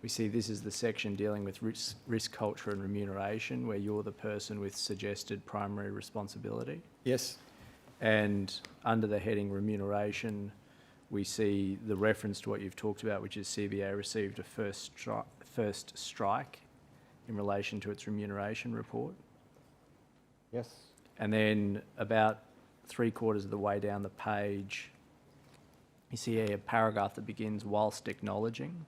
we see this is the section dealing with risk culture and remuneration, where you're the person with suggested primary responsibility. Yes. And under the heading remuneration, we see the reference to what you've talked about, which is CBA received a first strike in relation to its remuneration report. Yes. And then about 3/4 of the way down the page, you see a paragraph that begins whilst acknowledging.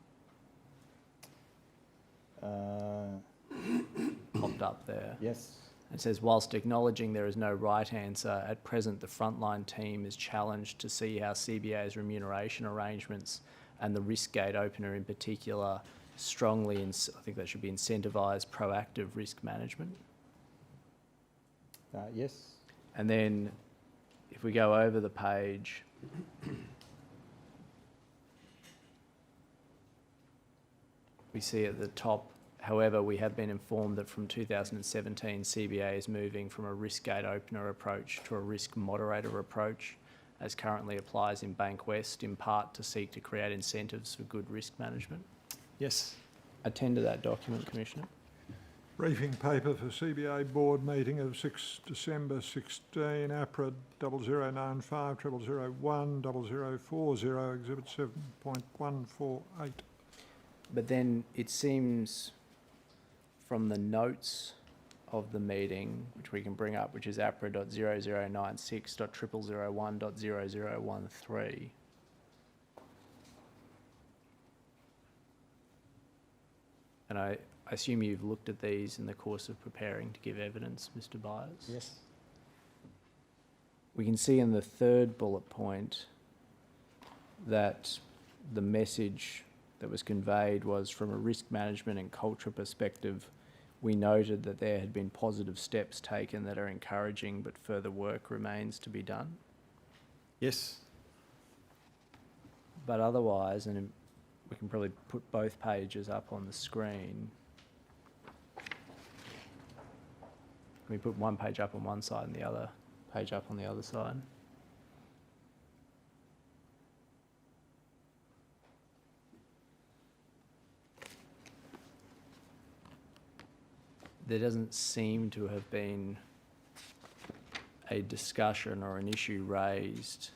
Popped up there. Yes. It says, whilst acknowledging there is no right answer, at present the Frontline team is challenged to see how CBA's remuneration arrangements and the risk gate opener in particular strongly, I think that should be incentivise proactive risk management. Yes. And then if we go over the page, we see at the top, however, we have been informed that from 2017, CBA is moving from a risk gate opener approach to a risk moderator approach, as currently applies in Bank West, in part to seek to create incentives for good risk management. Yes. Attend to that document, Commissioner. Briefing paper for CBA board meeting of 6 December 16, APRA 0095 0001 0040, Exhibit 7.148. But then it seems from the notes of the meeting, which we can bring up, which is APRA.0096.0001.0013. And I assume you've looked at these in the course of preparing to give evidence, Mr. Byres? Yes. We can see in the third bullet point that the message that was conveyed was, from a risk management and culture perspective, we noted that there had been positive steps taken that are encouraging, but further work remains to be done. Yes. But otherwise, and we can probably put both pages up on the screen. Can we put one page up on one side and the other page up on the other side? There doesn't seem to have been a discussion or an issue raised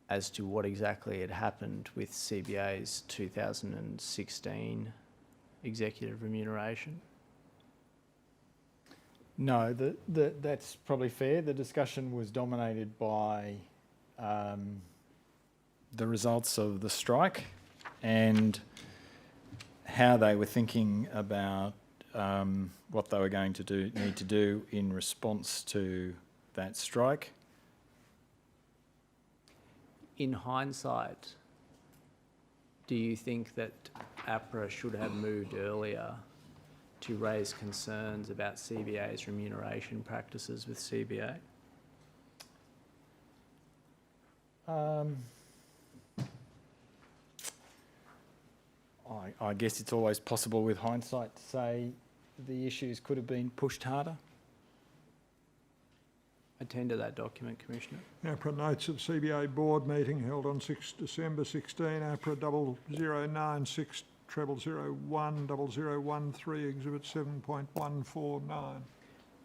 as to what exactly had happened with CBA's 2016 executive remuneration. No, that's probably fair. The discussion was dominated by the results of the strike and how they were thinking about what they were going to need to do in response to that strike. In hindsight, do you think that APRA should have moved earlier to raise concerns about CBA's remuneration practices with CBA? I guess it's always possible with hindsight to say the issues could have been pushed harder. Attend to that document, Commissioner. APRA notes of CBA board meeting held on 6 December 16, APRA 0096 0001 0013, Exhibit 7.149.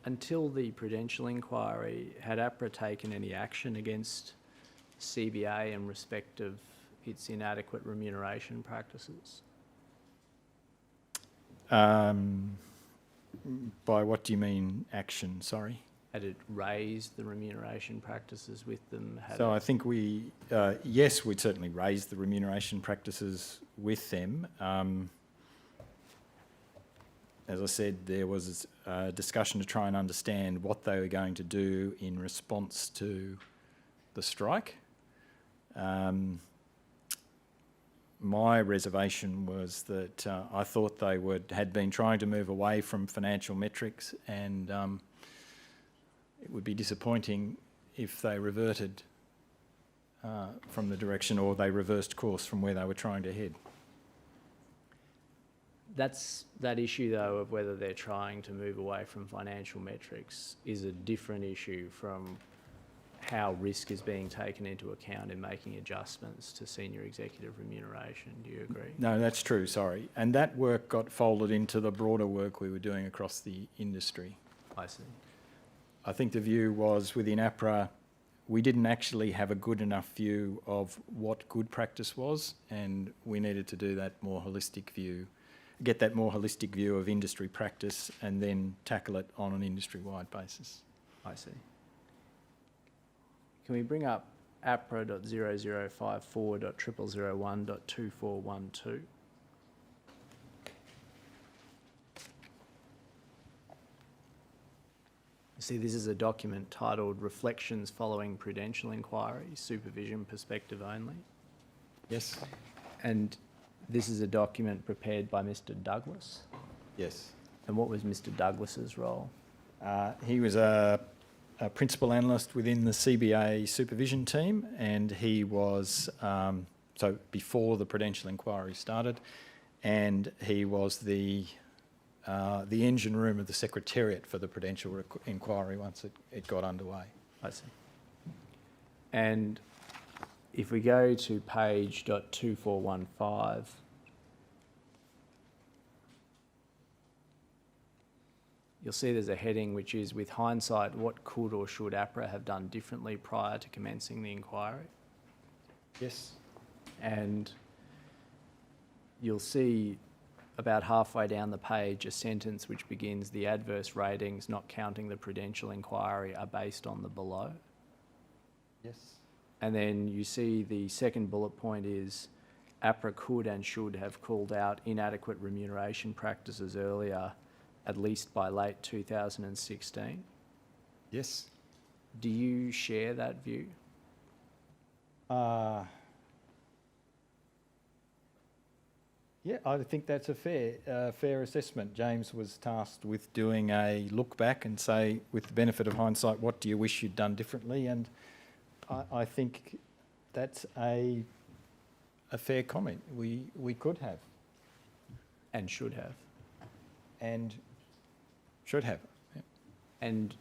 Until the Prudential inquiry, had APRA taken any action against CBA in respect of its inadequate remuneration practices? By what do you mean action? Sorry. Had it raised the remuneration practices with them? I think yes, we'd certainly raised the remuneration practices with them. As I said, there was a discussion to try and understand what they were going to do in response to the strike. My reservation was that I thought they had been trying to move away from financial metrics, and it would be disappointing if they reverted from the direction, or they reversed course from where they were trying to head. That issue, though, of whether they're trying to move away from financial metrics is a different issue from how risk is being taken into account in making adjustments to senior executive remuneration. Do you agree? No, that's true, sorry. And that work got folded into the broader work we were doing across the industry. I see. I think the view was within Apra, we didn't actually have a good enough view of what good practice was, and we needed to do that more holistic view, get that more holistic view of industry practice and then tackle it on an industry-wide basis. I see. Can we bring up APRA.0054.0001.2412? See, this is a document titled Reflections Following Prudential Inquiry, Supervision Perspective Only. Yes? And this is a document prepared by Mr. Douglas. Yes. And what was Mr. Douglas's role? He was a principal analyst within the CBA supervision team, and he was, so before the Prudential inquiry started, and he was the engine room of the Secretariat for the Prudential inquiry once it got underway. I see. And if we go to page .2415, you'll see there's a heading which is, with hindsight, what could or should APRA have done differently prior to commencing the inquiry? Yes. And you'll see about halfway down the page a sentence which begins, the adverse ratings, not counting the Prudential inquiry, are based on the below. Yes. And then you see the second bullet point is, APRA could and should have called out inadequate remuneration practices earlier, at least by late 2016. Yes. Do you share that view? Yeah, I think that's a fair assessment. James was tasked with doing a look back and say, with the benefit of hindsight, what do you wish you'd done differently? And I think that's a fair comment. We could have. And should have. And should have. Yeah. And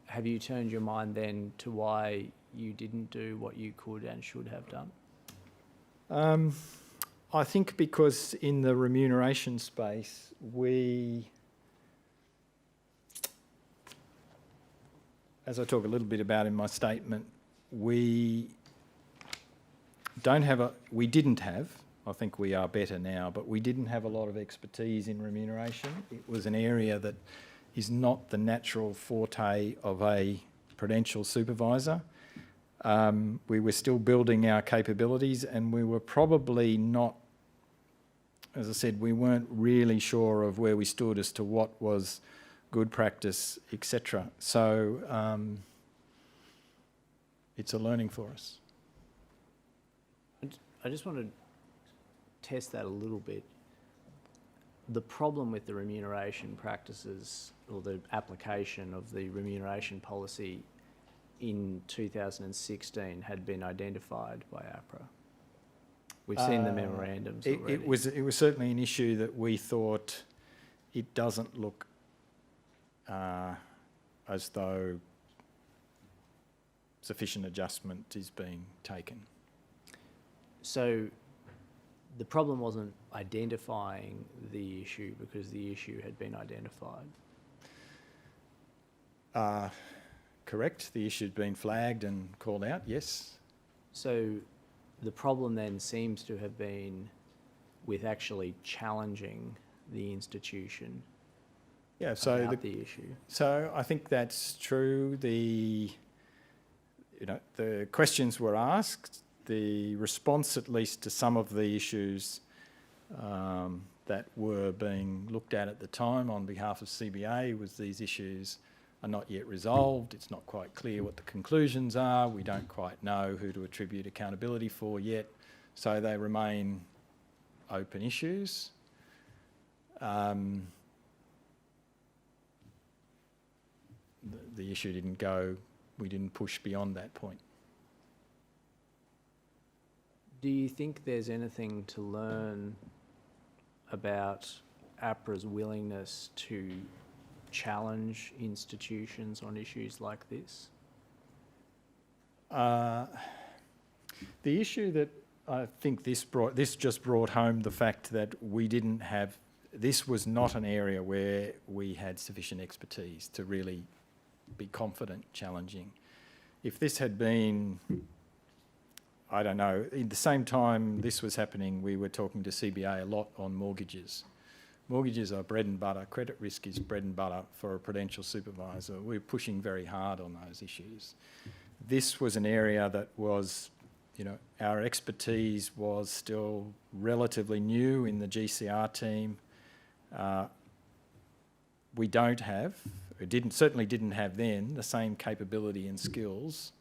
have you turned your mind then to why you didn't do what you could and should have done? I think because in the remuneration space, as I talk a little bit about in my statement, we didn't have, I think we are better now, but we didn't have a lot of expertise in remuneration. It was an area that is not the natural forte of a Prudential supervisor. We were still building our capabilities, and we were probably not, as I said, we weren't really sure of where we stood as to what was good practice, etc. So it's a learning for us. I just want to test that a little bit. The problem with the remuneration practices, or the application of the remuneration policy in 2016, had been identified by APRA. We've seen the memorandums already. It was certainly an issue that we thought it doesn't look as though sufficient adjustment is being taken. So the problem wasn't identifying the issue because the issue had been identified. Correct. The issue had been flagged and called out, yes. So the problem then seems to have been with actually challenging the institution about the issue. So I think that's true. The questions were asked. The response, at least to some of the issues that were being looked at the time on behalf of CBA, was these issues are not yet resolved. It's not quite clear what the conclusions are. We don't quite know who to attribute accountability for yet. So they remain open issues. The issue didn't go, we didn't push beyond that point. Do you think there's anything to learn about APRA's willingness to challenge institutions on issues like this? The issue that I think this just brought home the fact that this was not an area where we had sufficient expertise to really be confident challenging. If this had been, I don't know, at the same time this was happening, we were talking to CBA a lot on mortgages. Mortgages are bread and butter. Credit risk is bread and butter for a Prudential supervisor. We're pushing very hard on those issues. This was an area that was, our expertise was still relatively new in the GCR team. We don't have, certainly didn't have then, the same capability and skills,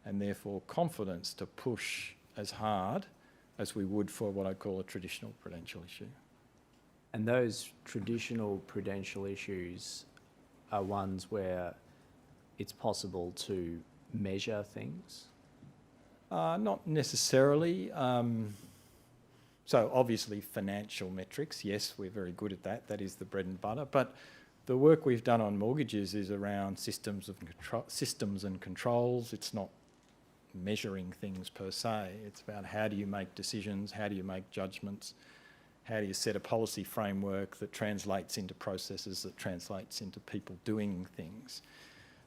and therefore confidence to push as hard as we would for what I'd call a traditional Prudential issue. And those traditional Prudential issues are ones where it's possible to measure things? Not necessarily. So obviously financial metrics, yes, we're very good at that. That is the bread and butter. But the work we've done on mortgages is around systems and controls. It's not measuring things per se. It's about how do you make decisions, how do you make judgments, how do you set a policy framework that translates into processes, that translates into people doing things.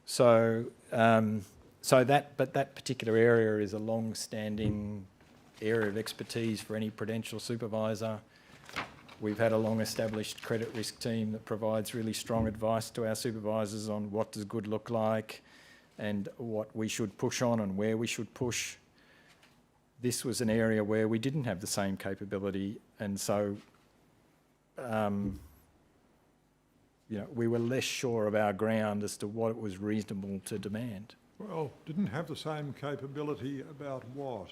So, that particular area is a long-standing area of expertise for any Prudential supervisor. We've had a long-established credit risk team that provides really strong advice to our supervisors on what does good look like and what we should push on and where we should push. This was an area where we didn't have the same capability, and so we were less sure of our ground as to what it was reasonable to demand. Well, didn't have the same capability about what?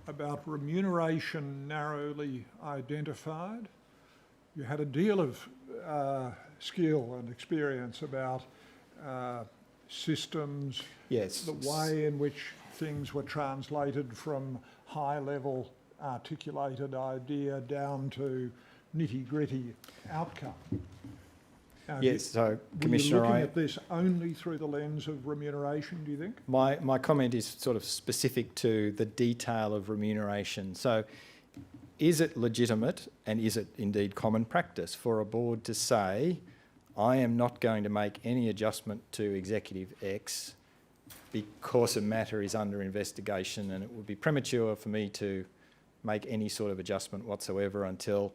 About remuneration narrowly identified? You had a deal of skill and experience about systems, Yes. the way in which things were translated from high-level articulated idea down to nitty-gritty outcome. Now, Yes, so were you Commissioner, looking at this only through the lens of remuneration, do you think? my comment is sort of specific to the detail of remuneration. So is it legitimate and is it indeed common practice for a board to say, I am not going to make any adjustment to Executive X because a matter is under investigation, and it would be premature for me to make any sort of adjustment whatsoever until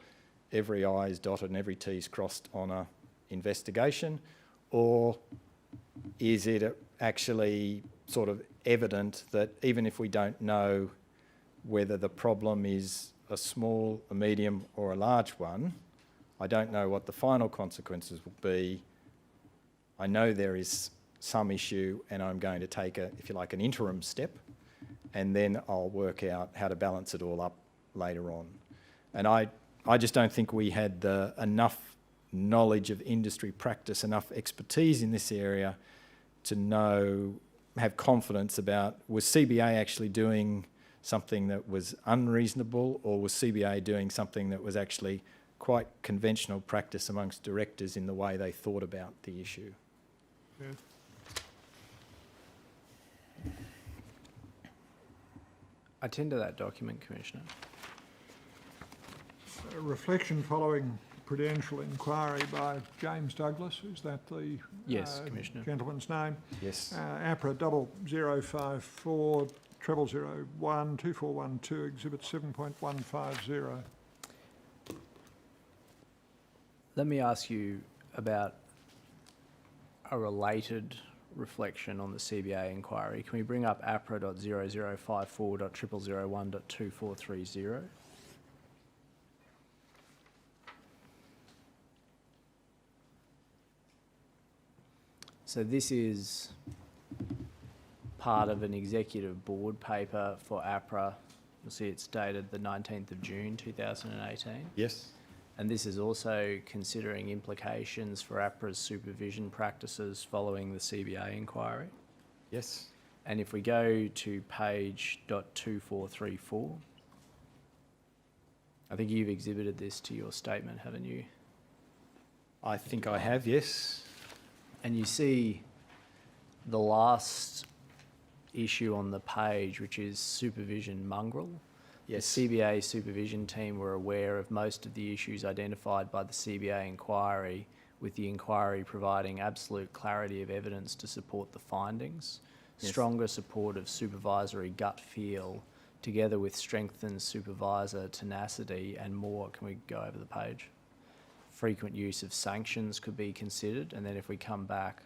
every I is dotted and every T is crossed on a investigation? Or is it actually sort of evident that even if we don't know whether the problem is a small, a medium or a large one, I don't know what the final consequences will be. I know there is some issue and I'm going to take if you like, an interim step, and then I'll work out how to balance it all up later on. And I just don't think we had enough knowledge of industry practice, enough expertise in this area to have confidence about, was CBA actually doing something that was unreasonable, or was CBA doing something that was actually quite conventional practice amongst directors in the way they thought about the issue? Yeah. I tend to that document, Commissioner. A reflection following Prudential inquiry by James Douglas, is that the Yes, Commissioner. gentleman's name? Yes. Apra 0054 0001 2412 Exhibit 7.150. Let me ask you about a related reflection on the CBA inquiry. Can we bring up APRA.0054.0001.2430? So this is part of an executive board paper for APRA. You'll see it's dated the 19th of June 2018. Yes. And this is also considering implications for APRA's supervision practices following the CBA inquiry. Yes. And if we go to page .2434, I think you've exhibited this to your statement, haven't you? I think I have, yes. And you see the last issue on the page, which is supervision mongrel. Yes. The CBA supervision team were aware of most of the issues identified by the CBA inquiry, with the inquiry providing absolute clarity of evidence to support the findings, Yes. stronger support of supervisory gut feel, together with strengthened supervisor tenacity and more. Can we go over the page? Frequent use of sanctions could be considered, and then if we come back,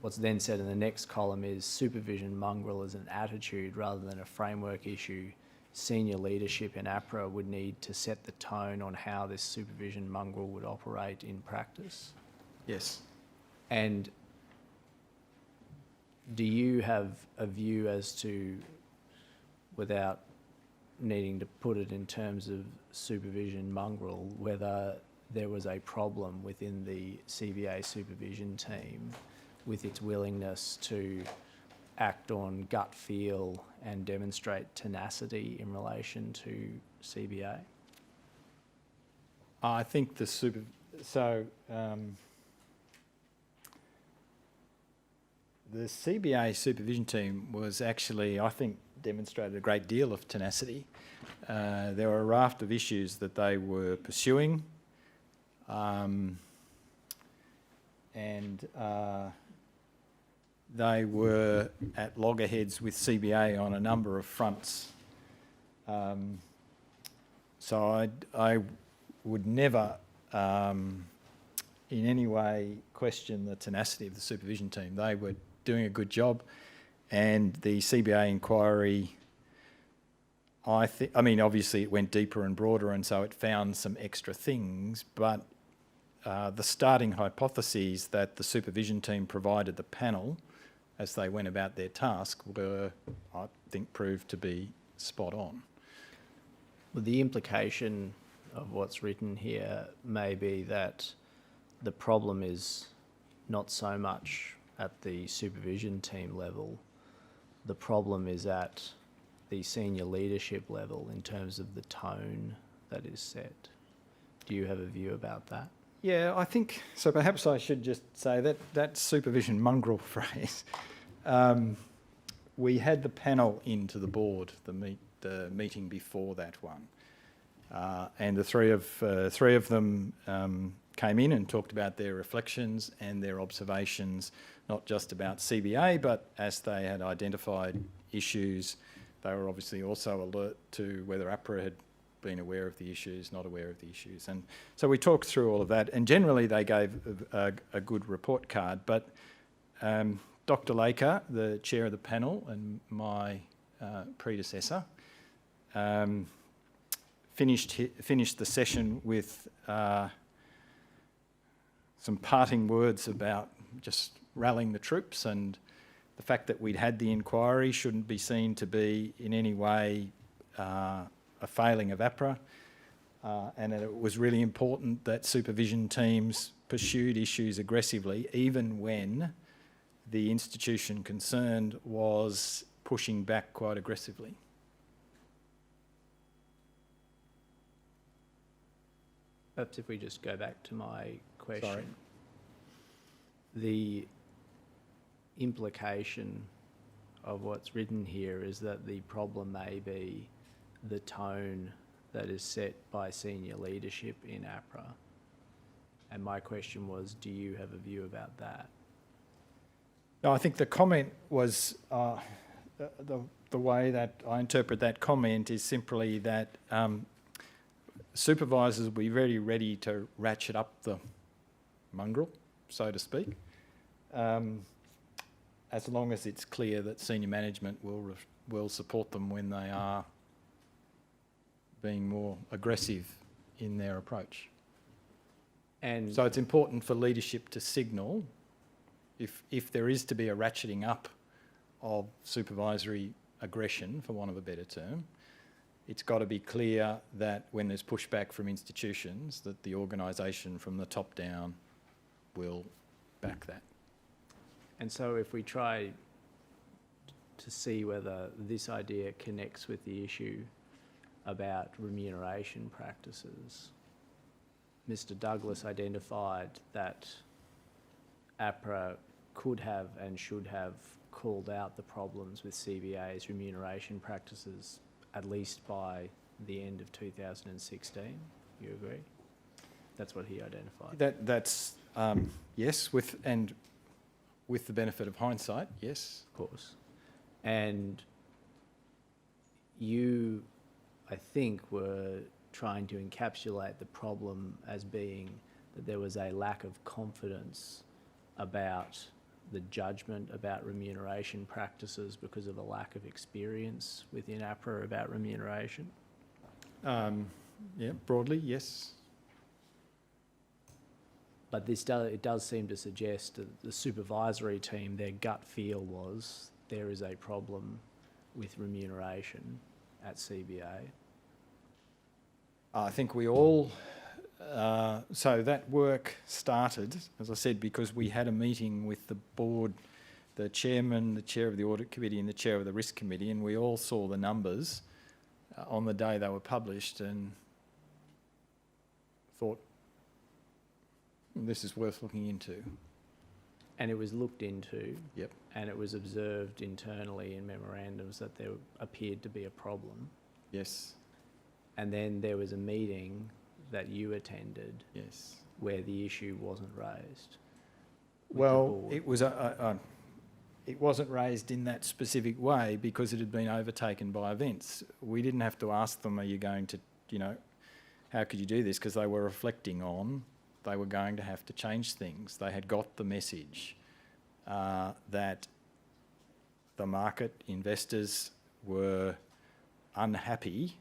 what's then said in the next column is supervision mongrel is an attitude rather than a framework issue. Senior leadership in Apra would need to set the tone on how this supervision mongrel would operate in practice. Yes. And do you have a view as to, without needing to put it in terms of supervision mongrel, whether there was a problem within the CBA supervision team with its willingness to act on gut feel and demonstrate tenacity in relation to CBA? I think the CBA supervision team was actually, I think, demonstrated a great deal of tenacity. There were a raft of issues that they were pursuing, and they were at loggerheads with CBA on a number of fronts. So I would never in any way question the tenacity of the supervision team. They were doing a good job, and the CBA inquiry, I mean, obviously it went deeper and broader, and so it found some extra things, but the starting hypotheses that the supervision team provided the panel as they went about their task were, I think, proved to be spot on. Well, the implication of what's written here may be that the problem is not so much at the supervision team level. The problem is at the senior leadership level in terms of the tone that is set. Do you have a view about that? Yeah, I think so. Perhaps I should just say that supervision mongrel phrase. We had the panel into the board, the meeting before that one, and the three of them came in and talked about their reflections and their observations, not just about CBA, but as they had identified issues, they were obviously also alert to whether Apra had been aware of the issues, not aware of the issues. And so we talked through all of that, and generally they gave a good report card. But Dr. Laker, the chair of the panel and my predecessor, finished the session with some parting words about just rallying the troops, and the fact that we'd had the inquiry shouldn't be seen to be in any way a failing of Apra, and that it was really important that supervision teams pursued issues aggressively, even when the institution concerned was pushing back quite aggressively. Perhaps if we just go back to my question. Sorry. The implication of what's written here is that the problem may be the tone that is set by senior leadership in Apra. And my question was, do you have a view about that? No, I think the comment was, the way that I interpret that comment is simply that supervisors will be very ready to ratchet up the mongrel, so to speak, as long as it's clear that senior management will support them when they are being more aggressive in their approach. And So it's important for leadership to signal if there is to be a ratcheting up of supervisory aggression, for want of a better term, it's got to be clear that when there's pushback from institutions, that the organisation from the top down will back that. And so if we try to see whether this idea connects with the issue about remuneration practices. Mr. Douglas identified that Apra could have and should have called out the problems with CBA's remuneration practices at least by the end of 2016. You agree? That's what he identified. That's yes, with the benefit of hindsight, yes. Of course. And you, I think, were trying to encapsulate the problem as being that there was a lack of confidence about the judgment about remuneration practices because of a lack of experience within Apra about remuneration. Yeah, broadly, yes. But it does seem to suggest that the supervisory team, their gut feel was there is a problem with remuneration at CBA. I think we all, so that work started, as I said, because we had a meeting with the board, the chairman, the chair of the audit committee and the chair of the risk committee, and we all saw the numbers on the day they were published and thought, this is worth looking into. And it was looked into. Yep. And it was observed internally in memorandums that there appeared to be a problem. Yes. And then there was a meeting that you attended Yes. where the issue wasn't raised. with the Well, board. it was it wasn't raised in that specific way because it had been overtaken by events. We didn't have to ask them, are you going to, how could you do this? Because they were reflecting on they were going to have to change things. They had got the message that the market investors were unhappy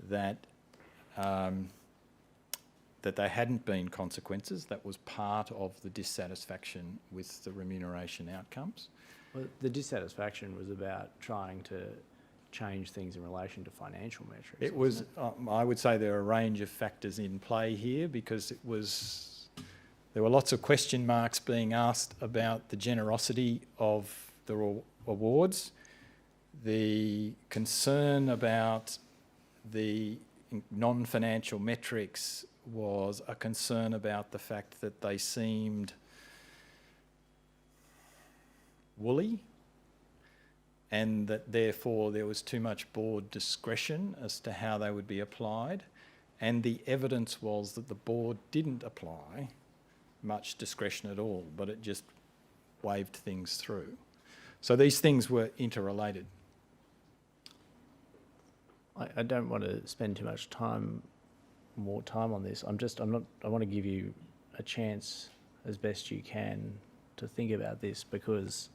that that there hadn't been consequences. That was part of the dissatisfaction with the remuneration outcomes. Well, the dissatisfaction was about trying to change things in relation to financial metrics. It was, I would say there are a range of factors in play here because there were lots of question marks being asked about the generosity of the awards, the concern about the non-financial metrics was a concern about the fact that they seemed woolly and that therefore there was too much board discretion as to how they would be applied. And the evidence was that the board didn't apply much discretion at all, but it just waved things through. So these things were interrelated. I don't want to spend too much more time on this. I want to give you a chance as best you can to think about this, because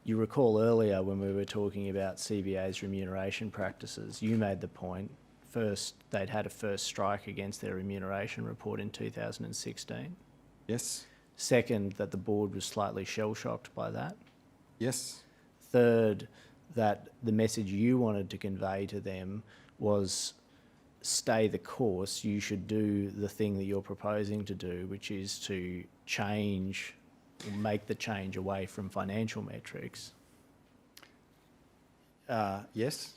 you recall earlier when we were talking about CBA's remuneration practices, you made the point, first, they'd had a first strike against their remuneration report in 2016. Yes. Second, that the board was slightly shell-shocked by that. Yes. Third, that the message you wanted to convey to them was stay the course, you should do the thing that you're proposing to do, which is to change, or make the change away from financial metrics. Yes.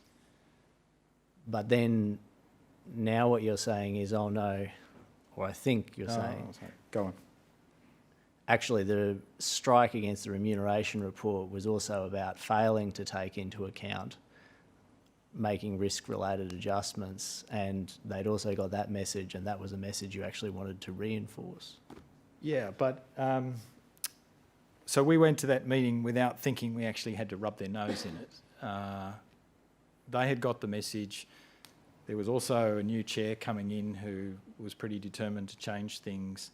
But then now what you're saying is, oh no, or I think you're saying, sorry. Go on. actually the strike against the remuneration report was also about failing to take into account making risk-related adjustments, and they'd also got that message, and that was a message you actually wanted to reinforce. Yeah, but so we went to that meeting without thinking we actually had to rub their nose in it. They had got the message. There was also a new chair coming in who was pretty determined to change things.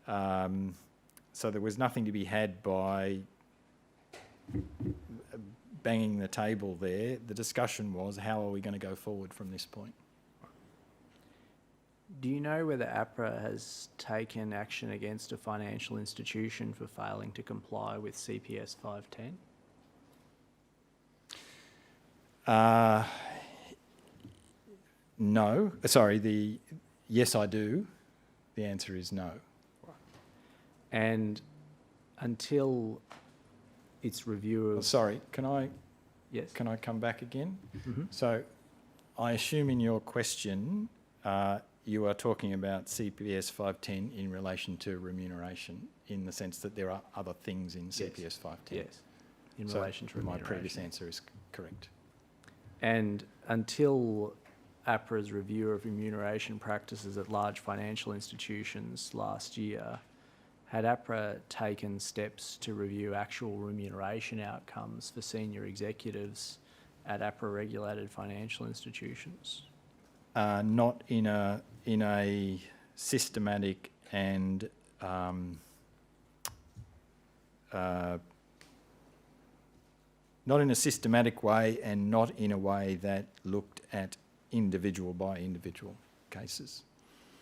So there was nothing to be had by banging the table there. The discussion was, how are we going to go forward from this point? Do you know whether Apra has taken action against a financial institution for failing to comply with CPS 510? No. Sorry, yes, I do. The answer is no. And until its review of... Sorry, can I Yes. come back again? Mm-hmm. So I assume in your question, you are talking about CPS 510 in relation to remuneration, in the sense that there are other things in CPS 510. Yes, in So relation to my remuneration. previous answer is correct. And until APRA's review of remuneration practices at large financial institutions last year, had APRA taken steps to review actual remuneration outcomes for senior executives at APRA-regulated financial institutions? Not in a systematic and not in a systematic way, and not in a way that looked at individual by individual cases.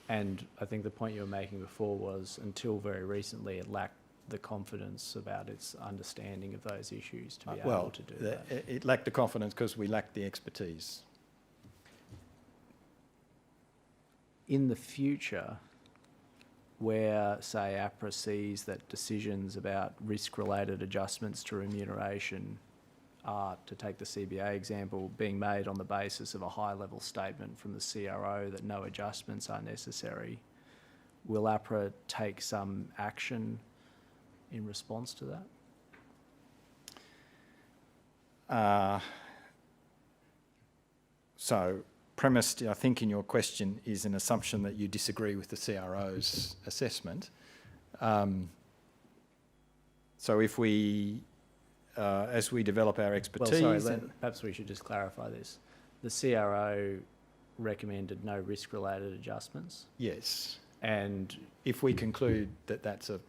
And I think the point you were making before was, until very recently, it lacked the confidence about its understanding of those issues to be able to do that. It lacked the confidence because we lacked the expertise. In the future, where, say, APRA sees that decisions about risk-related adjustments to remuneration are, to take the CBA example, being made on the basis of a high-level statement from the CRO that no adjustments are necessary, will APRA take some action in response to that? So, premised, I think, in your question is an assumption that you disagree with the CRO's assessment. So if we, as we develop our expertise... Well, sorry, perhaps we should just clarify this. The CRO recommended no risk-related adjustments. Yes. And if we conclude that that's a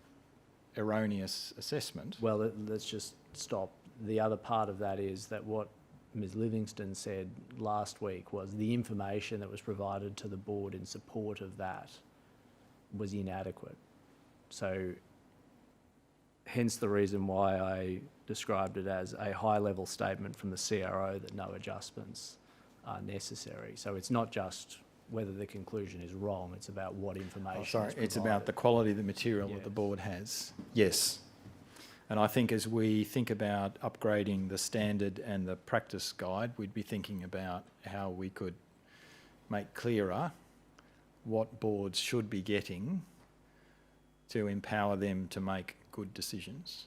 erroneous assessment... Well, let's just stop. The other part of that is that what Ms Livingston said last week was the information that was provided to the board in support of that was inadequate. So hence the reason why I described it as a high-level statement from the CRO that no adjustments are necessary. So it's not just whether the conclusion is wrong, it's about what information is it's provided. about the quality of the material that the board has. Yes. And I think as we think about upgrading the standard and the practice guide, we'd be thinking about how we could make clearer what boards should be getting to empower them to make good decisions.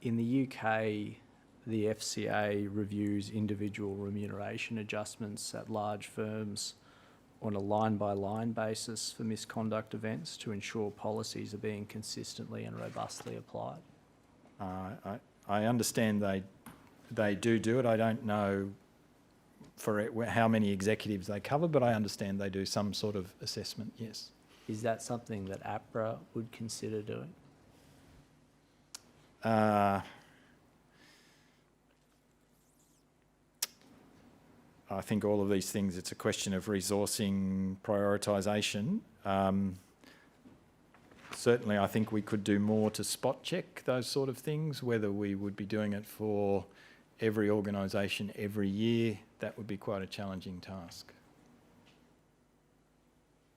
In the UK, the FCA reviews individual remuneration adjustments at large firms on a line-by-line basis for misconduct events to ensure policies are being consistently and robustly applied. I understand they do it. I don't know for how many executives they cover, but I understand they do some sort of assessment, yes. Is that something that APRA would consider doing? I think all of these things, it's a question of resourcing, prioritisation. Certainly, I think we could do more to spot check those sort of things. Whether we would be doing it for every organisation every year, that would be quite a challenging task.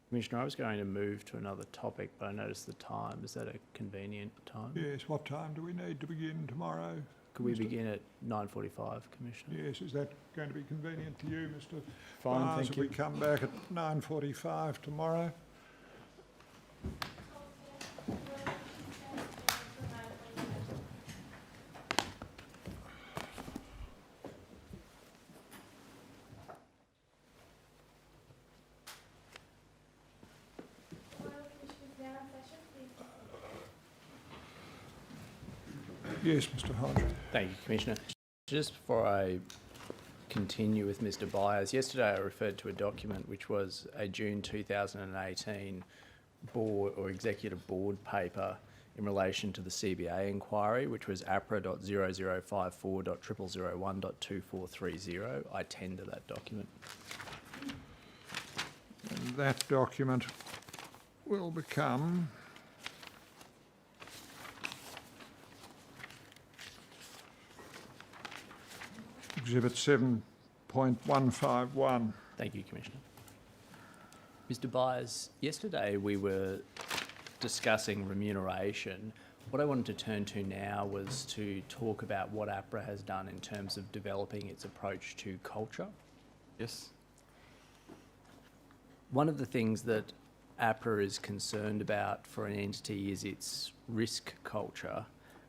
Commissioner, I was going to move to another topic, but I noticed the time. Is that a convenient time? Yes, what time do we need to begin tomorrow? Could we Mr. begin at 9:45, Commissioner? Yes, is that going to be convenient to you, Mr. Fine, Byres, thank if you. we come back at 9:45 tomorrow? Yes, Mr. Hodge. Thank you, Commissioner. Just before I continue with Mr. Byres, yesterday I referred to a document which was a June 2018 board or executive board paper in relation to the CBA inquiry, which was APRA.0054.0001.2430. I tender that document. And that document will become Exhibit 7.151. Thank you, Commissioner. Mr. Byres, yesterday we were discussing remuneration. What I wanted to turn to now was to talk about what APRA has done in terms of developing its approach to culture. Yes. One of the things that Apra is concerned about for an entity is its risk culture,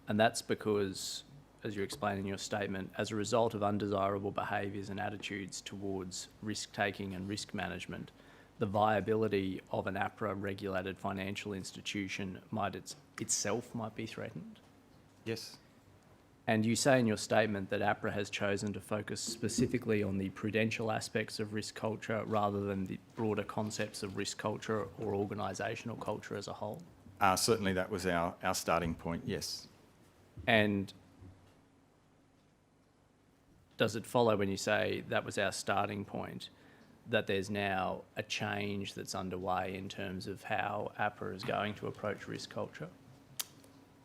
and that's because, as you explain in your statement, as a result of undesirable behaviours and attitudes towards risk-taking and risk management, the viability of an APRA-regulated financial institution itself might be threatened. Yes. And you say in your statement that APRA has chosen to focus specifically on the prudential aspects of risk culture rather than the broader concepts of risk culture or organisational culture as a whole. Certainly that was our starting point, yes. And does it follow when you say that was our starting point that there's now a change that's underway in terms of how APRA is going to approach risk culture?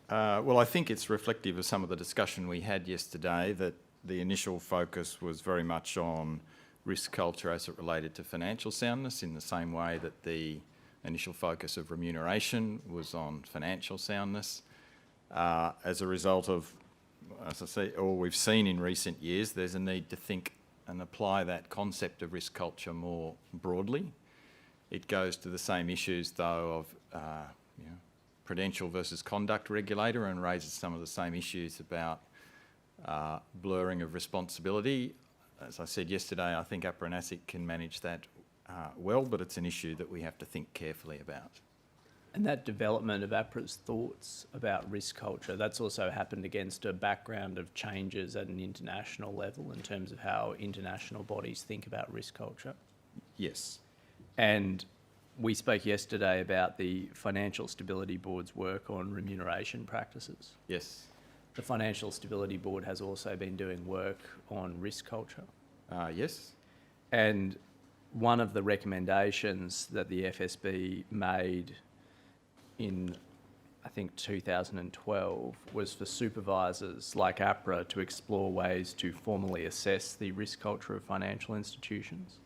Well, I think it's reflective of some of the discussion we had yesterday, that the initial focus was very much on risk culture as it related to financial soundness, in the same way that the initial focus of remuneration was on financial soundness. As a result of, as I say, or we've seen in recent years, there's a need to think and apply that concept of risk culture more broadly. It goes to the same issues, though, of Prudential versus conduct regulator, and raises some of the same issues about blurring of responsibility. As I said yesterday, I think APRA and ASIC can manage that well, but it's an issue that we have to think carefully about. And that development of APRA's thoughts about risk culture, that's also happened against a background of changes at an international level in terms of how international bodies think about risk culture. Yes. And we spoke yesterday about the Financial Stability Board's work on remuneration practices. Yes. The Financial Stability Board has also been doing work on risk culture. Yes. And one of the recommendations that the FSB made in, I think, 2012 was for supervisors like APRA to explore ways to formally assess the risk culture of financial institutions.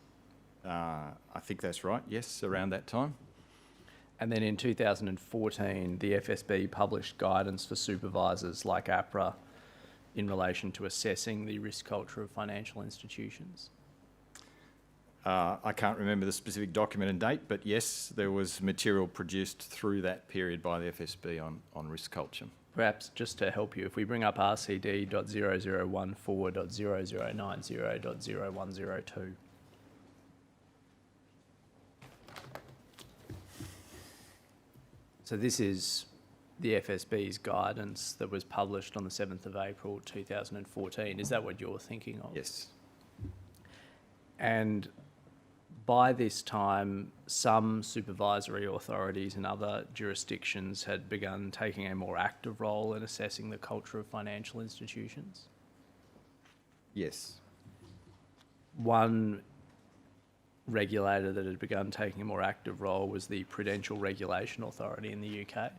I think that's right, yes, around that time. And then in 2014, the FSB published guidance for supervisors like APRA in relation to assessing the risk culture of financial institutions. I can't remember the specific document and date, but yes, there was material produced through that period by the FSB on risk culture. Perhaps just to help you, if we bring up RCD.0014.0090.0102. So this is the FSB's guidance that was published on the 7th of April 2014. Is that what you're thinking of? Yes. And by this time, some supervisory authorities in other jurisdictions had begun taking a more active role in assessing the culture of financial institutions. Yes. One regulator that had begun taking a more active role was the Prudential Regulation Authority in the UK.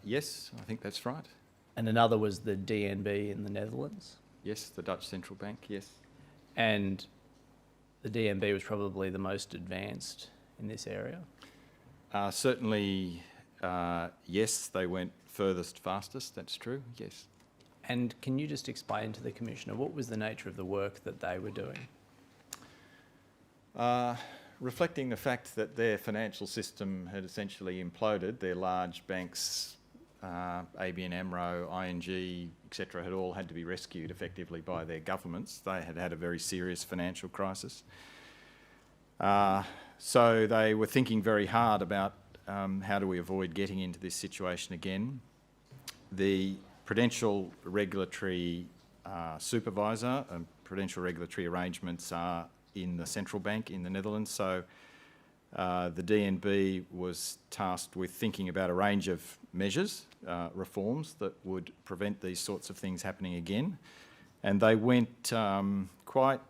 Yes, I think that's right. And another was the DNB in the Netherlands. Yes, the Dutch Central Bank, yes. And the DNB was probably the most advanced in this area. Certainly, yes, they went furthest, fastest, that's true, yes. And can you just explain to the Commissioner what was the nature of the work that they were doing? Reflecting the fact that their financial system had essentially imploded, their large banks, ABN AMRO, ING, etc., had all had to be rescued effectively by their governments. They had had a very serious financial crisis. So they were thinking very hard about how do we avoid getting into this situation again. The Prudential Regulatory Supervisor and Prudential Regulatory arrangements are in the central bank in the Netherlands. So the DNB was tasked with thinking about a range of measures, reforms that would prevent these sorts of things happening again. And they went quite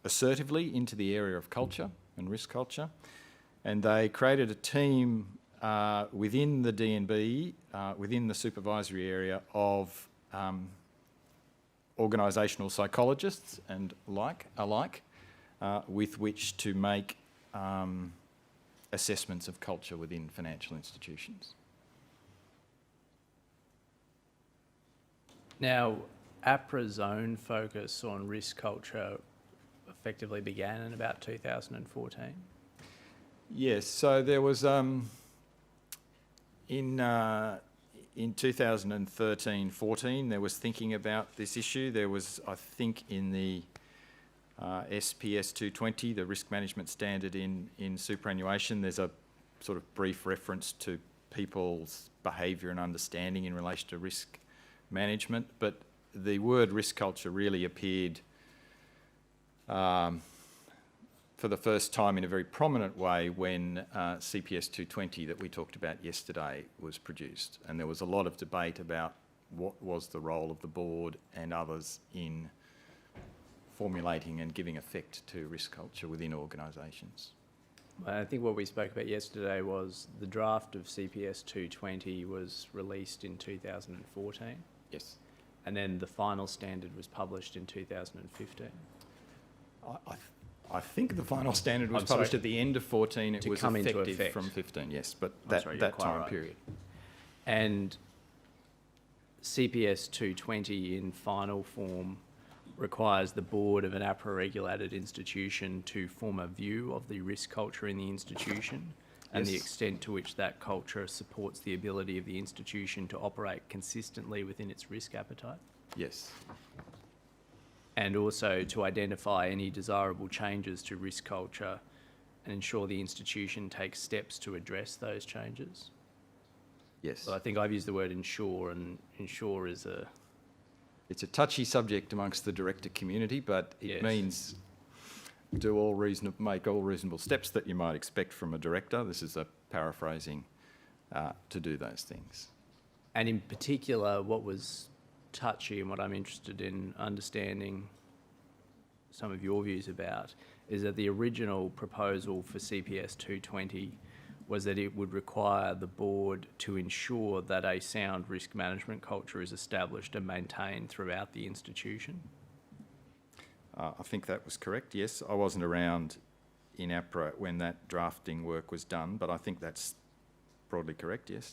assertively into the area of culture and risk culture. And they created a team within the DNB, within the supervisory area of organisational psychologists and alike, with which to make assessments of culture within financial institutions. Now, APRA's own focus on risk culture effectively began in about 2014? Yes, so there was in 2013-14 there was thinking about this issue. There was, I think, in the SPS 220, the risk management standard in superannuation, there's a sort of brief reference to people's behaviour and understanding in relation to risk management, but the word risk culture really appeared for the first time in a very prominent way when CPS 220 that we talked about yesterday was produced. And there was a lot of debate about what was the role of the board and others in formulating and giving effect to risk culture within organisations. I think what we spoke about yesterday was the draft of CPS 220 was released in 2014, Yes. and then the final standard was published in 2015. I think the final standard was I'm published sorry. at the end of 14. It To was come into effective effect. from 15, yes, but I'm that, sorry, you're that quite time right. period. And CPS 220 in final form requires the board of an APRA-regulated institution to form a view of the risk culture in the institution and the Yes. extent to which that culture supports the ability of the institution to operate consistently within its risk appetite, Yes. and also to identify any desirable changes to risk culture and ensure the institution takes steps to address those changes. Yes. So I think I've used the word ensure, and ensure is a... It's a touchy subject amongst the director community, but it Yes. means make all reasonable steps that you might expect from a director. This is a paraphrasing to do those things. And in particular, what was touchy and what I'm interested in understanding some of your views about is that the original proposal for CPS 220 was that it would require the board to ensure that a sound risk management culture is established and maintained throughout the institution. I think that was correct, yes. I wasn't around in APRA when that drafting work was done, but I think that's broadly correct, yes.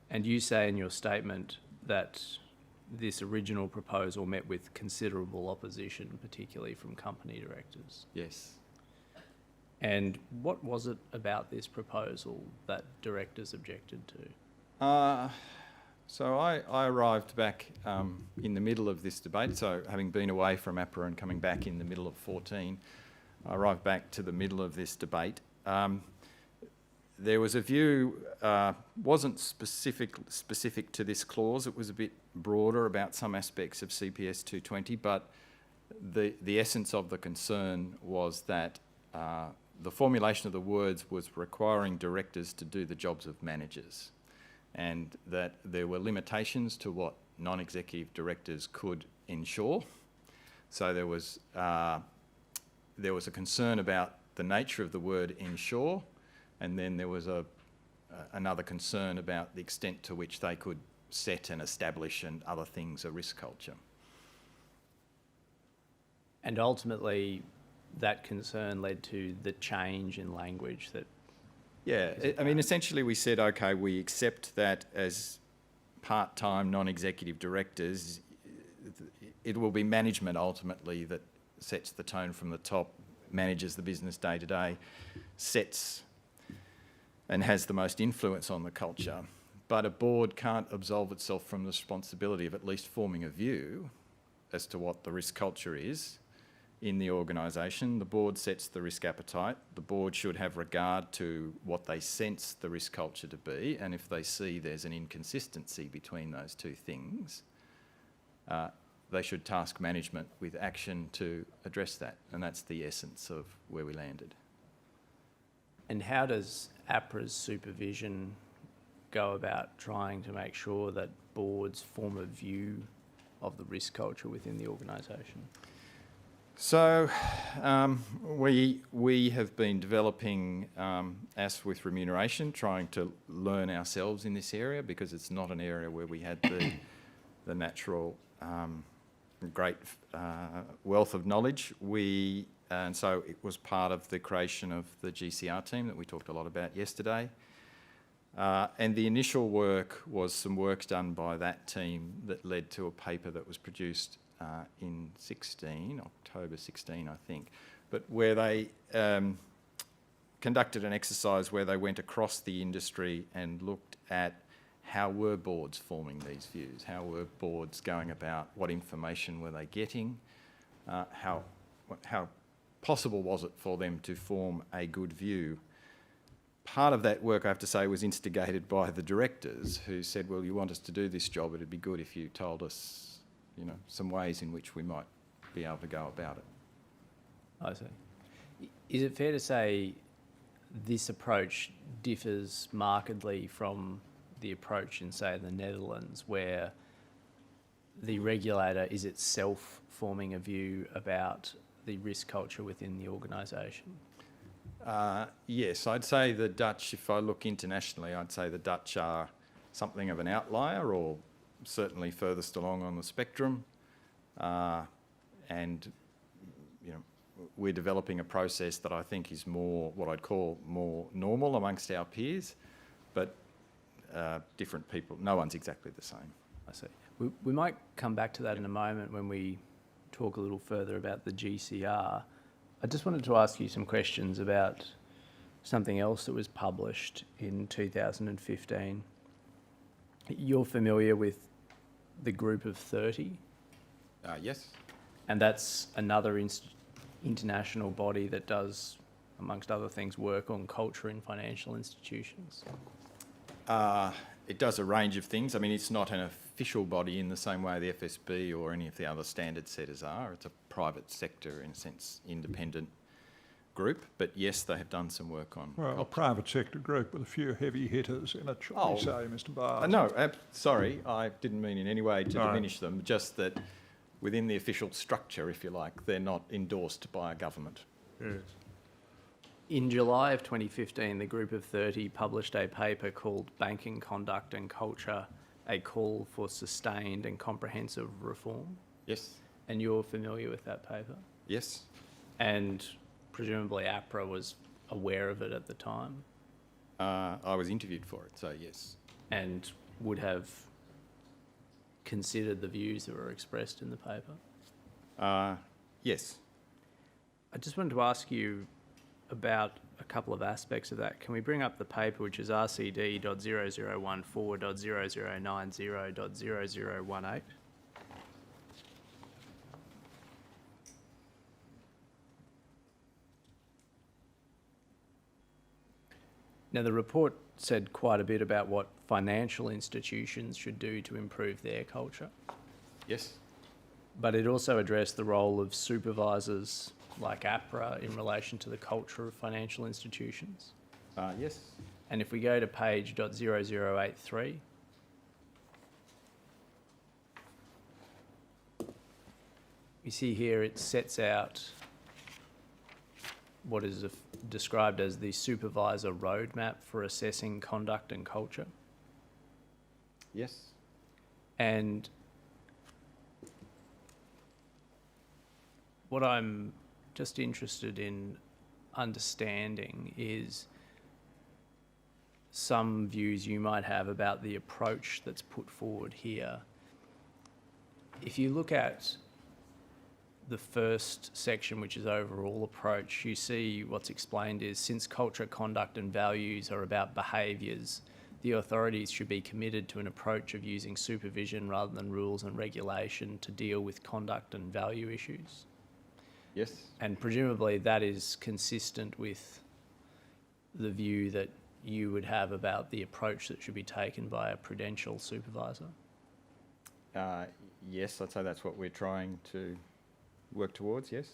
And you say in your statement that this original proposal met with considerable opposition, particularly from company directors. Yes. And what was it about this proposal that directors objected to? So I arrived back in the middle of this debate. So having been away from APRA and coming back in the middle of 14, I arrived back to the middle of this debate. There was a view, wasn't specific to this clause. It was a bit broader about some aspects of CPS 220, but the essence of the concern was that the formulation of the words was requiring directors to do the jobs of managers, and that there were limitations to what non-executive directors could ensure. So there was a concern about the nature of the word ensure, and then there was another concern about the extent to which they could set and establish and other things a risk culture. And ultimately, that concern led to the change in language that... Yeah, I mean, essentially we said, okay, we accept that as part-time non-executive directors, it will be management ultimately that sets the tone from the top, manages the business day to day, sets and has the most influence on the culture. But a board can't absolve itself from the responsibility of at least forming a view as to what the risk culture is in the organisation. The board sets the risk appetite. The board should have regard to what they sense the risk culture to be, and if they see there's an inconsistency between those two things, they should task management with action to address that, and that's the essence of where we landed. And how does APRA's supervision go about trying to make sure that boards form a view of the risk culture within the organisation? So we have been developing, as with remuneration, trying to learn ourselves in this area because it's not an area where we had the natural great wealth of knowledge. And so it was part of the creation of the GCR team that we talked a lot about yesterday. And the initial work was some work done by that team that led to a paper that was produced in October 16, I think, but where they conducted an exercise where they went across the industry and looked at how were boards forming these views, how were boards going about, what information were they getting, how possible was it for them to form a good view. Part of that work, I have to say, was instigated by the directors who said, well, you want us to do this job, it'd be good if you told us, you know, some ways in which we might be able to go about it. I see. Is it fair to say this approach differs markedly from the approach in, say, the Netherlands, where the regulator is itself forming a view about the risk culture within the organisation? Yes, I'd say the Dutch, if I look internationally, I'd say the Dutch are something of an outlier, or certainly furthest along on the spectrum. And, you know, we're developing a process that I think is more, what I'd call more normal amongst our peers, but different people, no one's exactly the same. I see. We might come back to that in a moment when we talk a little further about the GCR. I just wanted to ask you some questions about something else that was published in 2015. You're familiar with the Group of 30? Yes. And that's another international body that does, amongst other things, work on culture in financial institutions. It does a range of things. I mean, it's not an official body in the same way the FSB or any of the other standard setters are. It's a private sector, in a sense, independent group. But yes, they have done some work on Well, a culture. private sector group with a few heavy hitters in it, shall we say, Mr. Byres? No, sorry, I didn't mean in any way to No. diminish them, just that within the official structure, if you like, they're not endorsed by a government. Yes. In July of 2015, the Group of 30 published a paper called Banking Conduct and Culture, a Call for Sustained and Comprehensive Reform. Yes, And you're familiar with that paper? yes. And presumably APRA was aware of it at the time I was interviewed for it, so yes. and would have considered the views that were expressed in the paper. Yes. I just wanted to ask you about a couple of aspects of that. Can we bring up the paper, which is RCD.0014.0090.0018? Now, the report said quite a bit about what financial institutions should do to improve their culture, Yes. but it also addressed the role of supervisors like APRA in relation to the culture of financial institutions. Yes. And if we go to page .0083, you see here it sets out what is described as the supervisor roadmap for assessing conduct and culture. Yes. And what I'm just interested in understanding is some views you might have about the approach that's put forward here. If you look at the first section, which is overall approach, you see what's explained is, since culture, conduct and values are about behaviours, the authorities should be committed to an approach of using supervision rather than rules and regulation to deal with conduct and value issues. Yes. And presumably that is consistent with the view that you would have about the approach that should be taken by a Prudential supervisor. Yes, I'd say that's what we're trying to work towards, yes.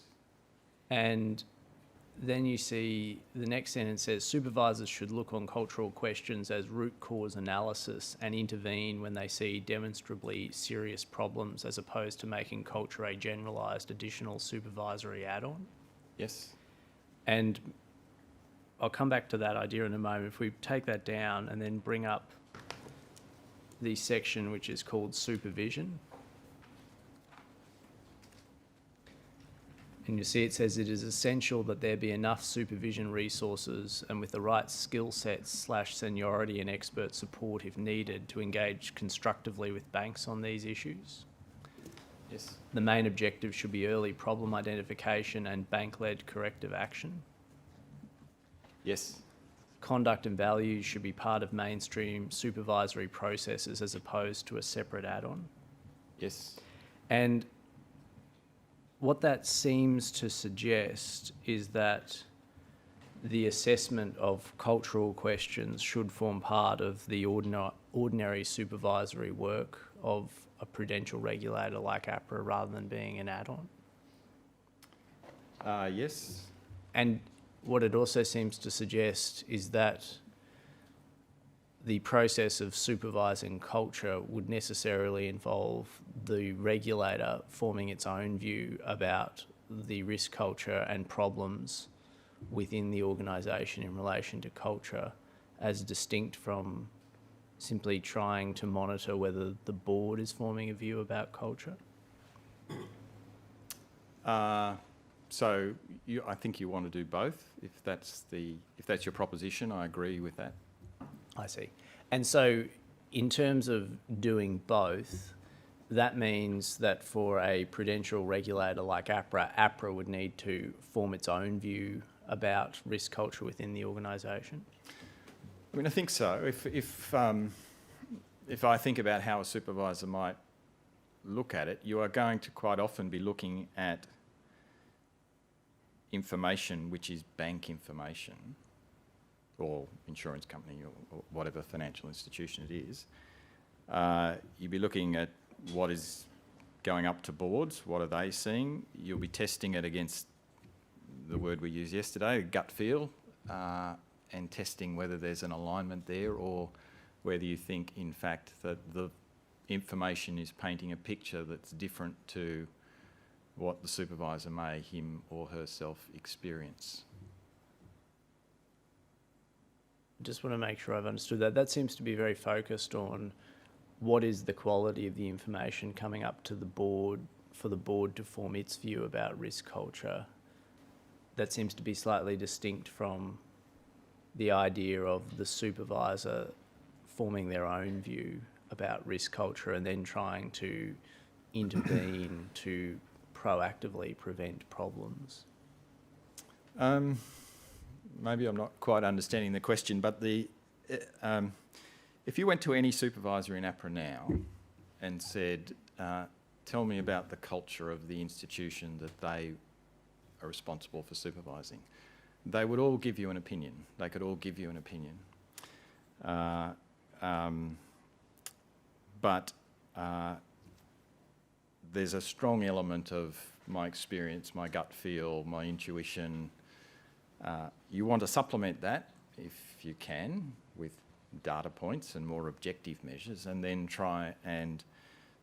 And then you see the next sentence says, supervisors should look on cultural questions as root cause analysis and intervene when they see demonstrably serious problems, as opposed to making culture a generalised additional supervisory add-on. Yes. And I'll come back to that idea in a moment. If we take that down and then bring up the section which is called supervision. And you see it says it is essential that there be enough supervision resources and with the right skill sets / seniority and expert support if needed to engage constructively with banks on these issues. Yes. The main objective should be early problem identification and bank-led corrective action. Yes. Conduct and values should be part of mainstream supervisory processes as opposed to a separate add-on. Yes. And what that seems to suggest is that the assessment of cultural questions should form part of the ordinary supervisory work of a prudential regulator like Apra rather than being an add-on. Yes. And what it also seems to suggest is that the process of supervising culture would necessarily involve the regulator forming its own view about the risk culture and problems within the organisation in relation to culture, as distinct from simply trying to monitor whether the board is forming a view about culture? So I think you want to do both. If that's your proposition, I agree with that. I see. And so in terms of doing both, that means that for a prudential regulator like Apra, Apra would need to form its own view about risk culture within the organisation? I mean, I think so. If I think about how a supervisor might look at it, you are going to quite often be looking at information which is bank information or insurance company or whatever financial institution it is. You'll be looking at what is going up to boards, what are they seeing? You'll be testing it against the word we used yesterday, gut feel, and testing whether there's an alignment there or whether you think, in fact, that the information is painting a picture that's different to what the supervisor may, him or herself, experience. Just want to make sure I've understood that. That seems to be very focused on what is the quality of the information coming up to the board for the board to form its view about risk culture. That seems to be slightly distinct from the idea of the supervisor forming their own view about risk culture and then trying to intervene to proactively prevent problems. Maybe I'm not quite understanding the question, but if you went to any supervisor in Apra now and said, tell me about the culture of the institution that they are responsible for supervising, they would all give you an opinion. They could all give you an opinion. But there's a strong element of my experience, my gut feel, my intuition. You want to supplement that, if you can, with data points and more objective measures, and then try and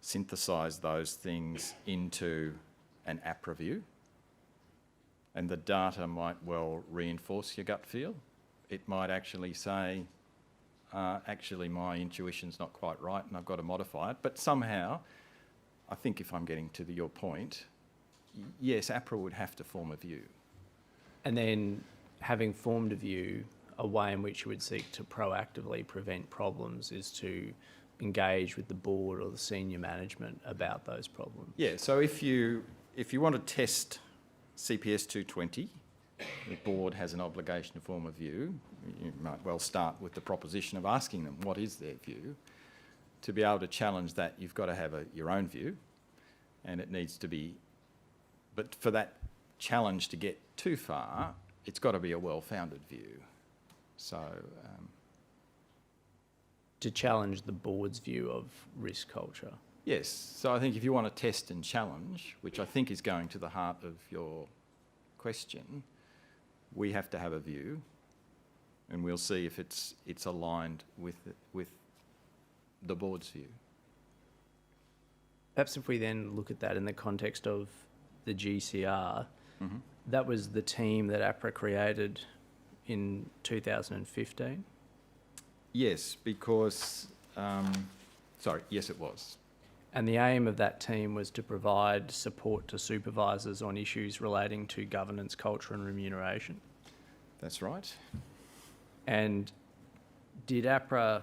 synthesise those things into an Apra view. And the data might well reinforce your gut feel. It might actually say, actually my intuition's not quite right and I've got to modify it. But somehow, I think if I'm getting to your point, yes, Apra would have to form a view. And then, having formed a view, a way in which you would seek to proactively prevent problems is to engage with the board or the senior management about those problems. Yeah, so if you want to test CPS 220, the board has an obligation to form a view. You might well start with the proposition of asking them what is their view. To be able to challenge that, you've got to have your own view, and it needs to be, but for that challenge to get too far, it's got to be a well-founded view. So, To challenge the board's view of risk culture. yes, so I think if you want to test and challenge, which I think is going to the heart of your question, we have to have a view, and we'll see if it's aligned with the board's view. Perhaps if we then look at that in the context of the GCR, that was the team that Apra created in 2015. Yes, because, yes, it was. And the aim of that team was to provide support to supervisors on issues relating to governance, culture and remuneration. That's right. And did APRA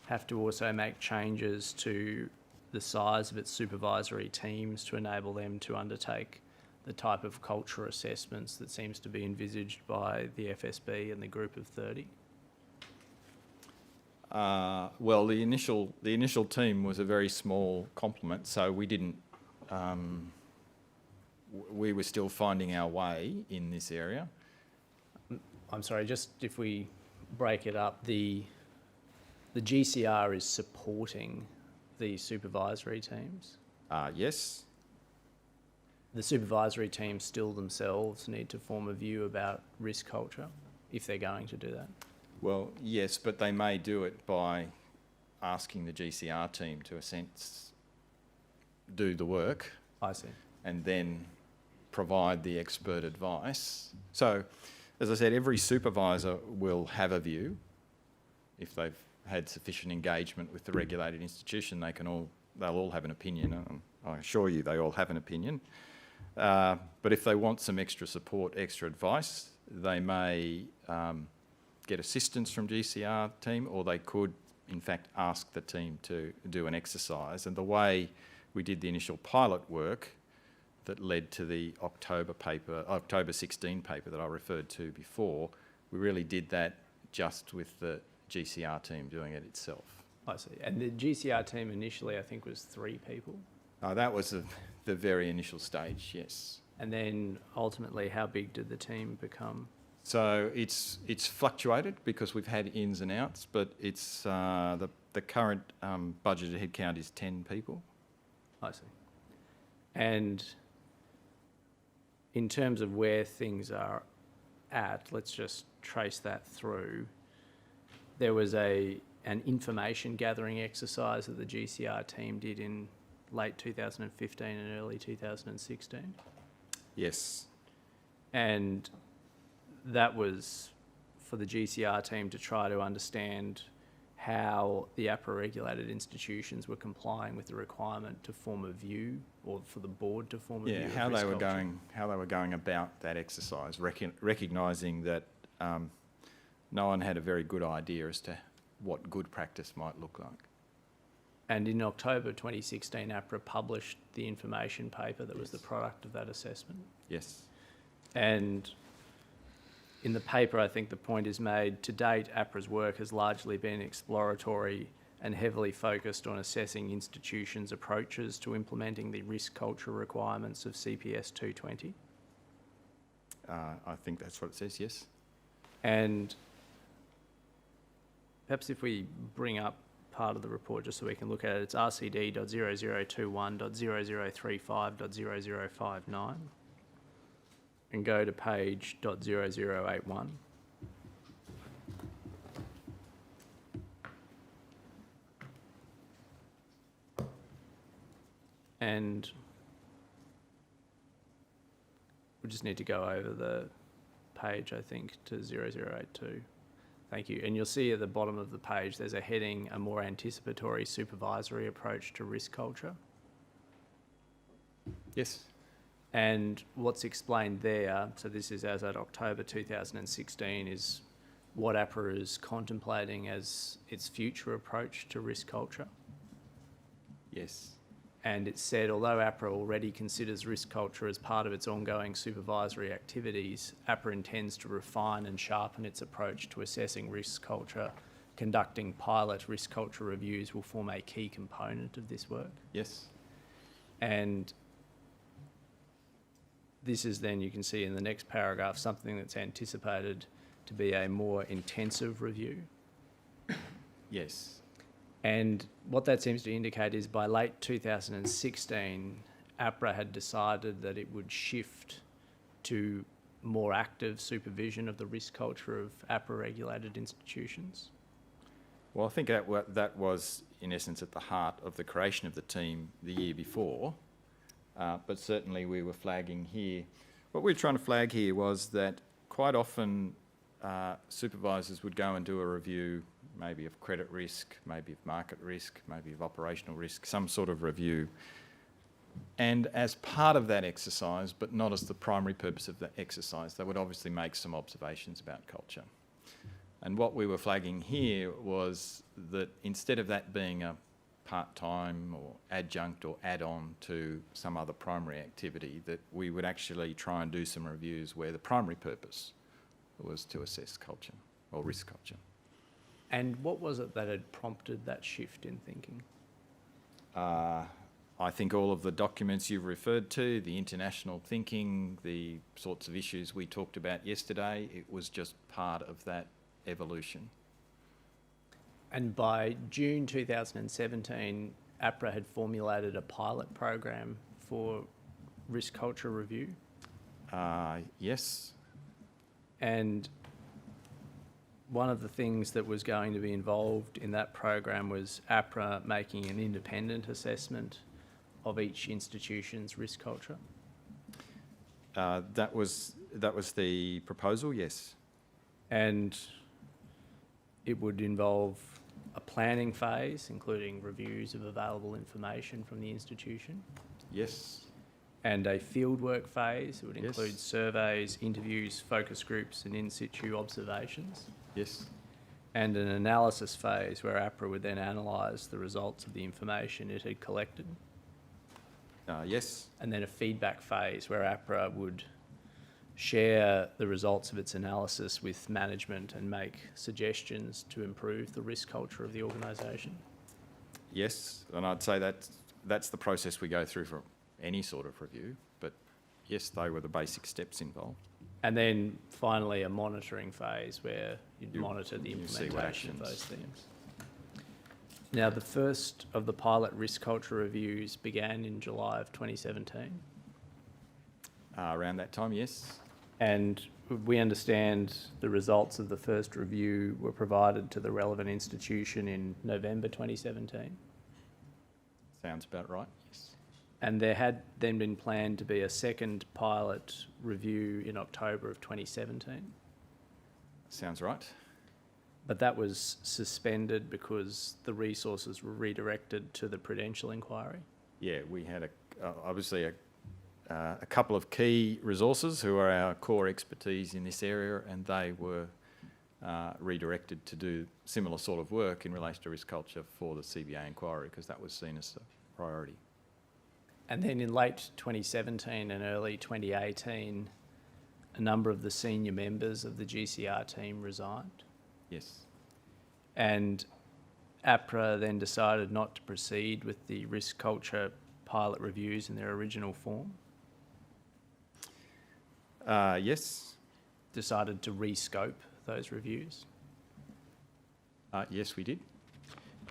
have to also make changes to the size of its supervisory teams to enable them to undertake the type of culture assessments that seems to be envisaged by the FSB and the group of 30? Well, the initial team was a very small complement, so we didn't. We were still finding our way in this area. I'm sorry, just if we break it up, the GCR is supporting the supervisory teams. Yes. The supervisory teams still themselves need to form a view about risk culture if they're going to do that. Well, yes, but they may do it by asking the GCR team to, in a sense, do the work. I see. And then provide the expert advice. So, as I said, every supervisor will have a view. If they've had sufficient engagement with the regulated institution, they'll all have an opinion. I assure you they all have an opinion. But if they want some extra support, extra advice, they may get assistance from GCR team, or they could, in fact, ask the team to do an exercise. And the way we did the initial pilot work that led to the October 16 paper that I referred to before, we really did that just with the GCR team doing it itself. I see. And the GCR team initially, I think, was 3 people. That was the very initial stage, yes. And then ultimately, how big did the team become? So it's fluctuated because we've had ins and outs, but it's the current budgeted headcount is 10 people. I see. And in terms of where things are at, let's just trace that through. There was an information gathering exercise that the GCR team did in late 2015 and early 2016. Yes. And that was for the GCR team to try to understand how the APRA regulated institutions were complying with the requirement to form a view, or for the board to form a view. How they were going about that exercise, recognising that no one had a very good idea as to what good practice might look like. And in October 2016, APRA published the information paper that was the product of that assessment. Yes. And in the paper, I think the point is made, to date, APRA's work has largely been exploratory and heavily focused on assessing institutions' approaches to implementing the risk culture requirements of CPS 220. I think that's what it says, yes. And perhaps if we bring up part of the report just so we can look at it, it's RCD.0021.0035.0059 and go to page .0081. And we just need to go over the page, I think, to 0082. Thank you. And you'll see at the bottom of the page, there's a heading, a more anticipatory supervisory approach to risk culture. Yes. And what's explained there, so this is as at October 2016, is what APRA is contemplating as its future approach to risk culture. Yes. And it said, although APRA already considers risk culture as part of its ongoing supervisory activities, APRA intends to refine and sharpen its approach to assessing risk culture. Conducting pilot risk culture reviews will form a key component of this work. Yes. And this is then, you can see in the next paragraph, something that's anticipated to be a more intensive review. Yes. And what that seems to indicate is by late 2016, APRA had decided that it would shift to more active supervision of the risk culture of APRA-regulated institutions. Well, I think that was, in essence, at the heart of the creation of the team the year before. But certainly we were flagging here. What we were trying to flag here was that quite often supervisors would go and do a review maybe of credit risk, maybe of market risk, maybe of operational risk, some sort of review. And as part of that exercise, but not as the primary purpose of the exercise, they would obviously make some observations about culture. And what we were flagging here was that instead of that being a part-time or adjunct or add-on to some other primary activity, that we would actually try and do some reviews where the primary purpose was to assess culture or risk culture. And what was it that had prompted that shift in thinking? I think all of the documents you've referred to, the international thinking, the sorts of issues we talked about yesterday, it was just part of that evolution. And by June 2017, Apra had formulated a pilot program for risk culture review. Yes. And one of the things that was going to be involved in that program was Apra making an independent assessment of each institution's risk culture. That was the proposal, yes. And it would involve a planning phase, including reviews of available information from the institution. Yes. And a fieldwork phase. It would Yes. include surveys, interviews, focus groups and in situ observations. Yes. And an analysis phase where APRA would then analyse the results of the information it had collected. Yes. And then a feedback phase where APRA would share the results of its analysis with management and make suggestions to improve the risk culture of the organisation. Yes. And I'd say that's the process we go through for any sort of review. But yes, they were the basic steps involved. And then finally a monitoring phase where you'd monitor the you see what implementation of actions. those things. Now, the first of the pilot risk culture reviews began in July of 2017. Around that time, yes. And we understand the results of the first review were provided to the relevant institution in November 2017. Sounds about right, yes. And there had then been planned to be a second pilot review in October of 2017. Sounds right. But that was suspended because the resources were redirected to the Prudential inquiry. Yeah, we had obviously a couple of key resources who are our core expertise in this area, and they were redirected to do similar sort of work in relation to risk culture for the CBA inquiry, because that was seen as a priority. And then in late 2017 and early 2018, a number of the senior members of the GCR team resigned. Yes. And APRA then decided not to proceed with the risk culture pilot reviews in their original form. Yes. Decided to rescope those reviews. Yes, we did.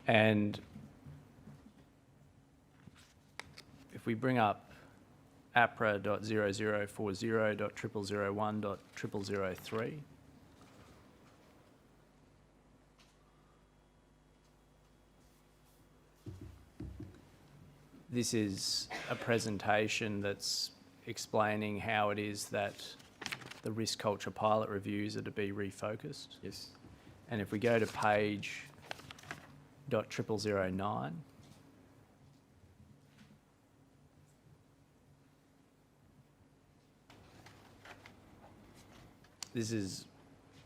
And if we bring up APRA.0040.0001.0003, this is a presentation that's explaining how it is that the risk culture pilot reviews are to be refocused. Yes. And if we go to page .0009, this is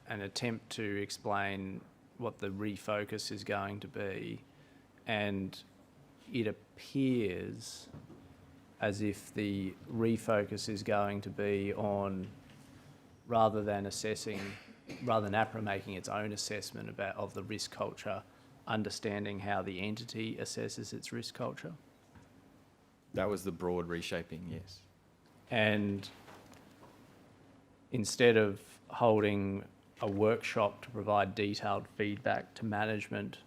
an attempt to explain what the refocus is going to be, and it appears as if the refocus is going to be on, rather than APRA making its own assessment of the risk culture, understanding how the entity assesses its risk culture. That was the broad reshaping, yes. And instead of holding a workshop to provide detailed feedback to management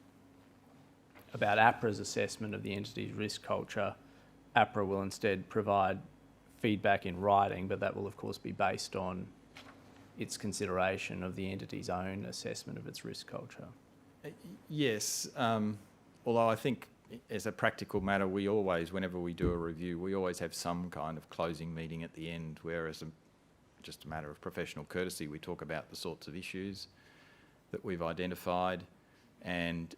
about APRA's assessment of the entity's risk culture, APRA will instead provide feedback in writing, but that will of course be based on its consideration of the entity's own assessment of its risk culture. Yes, although I think as a practical matter, we always, whenever we do a review, we always have some kind of closing meeting at the end, where as just a matter of professional courtesy, we talk about the sorts of issues that we've identified, And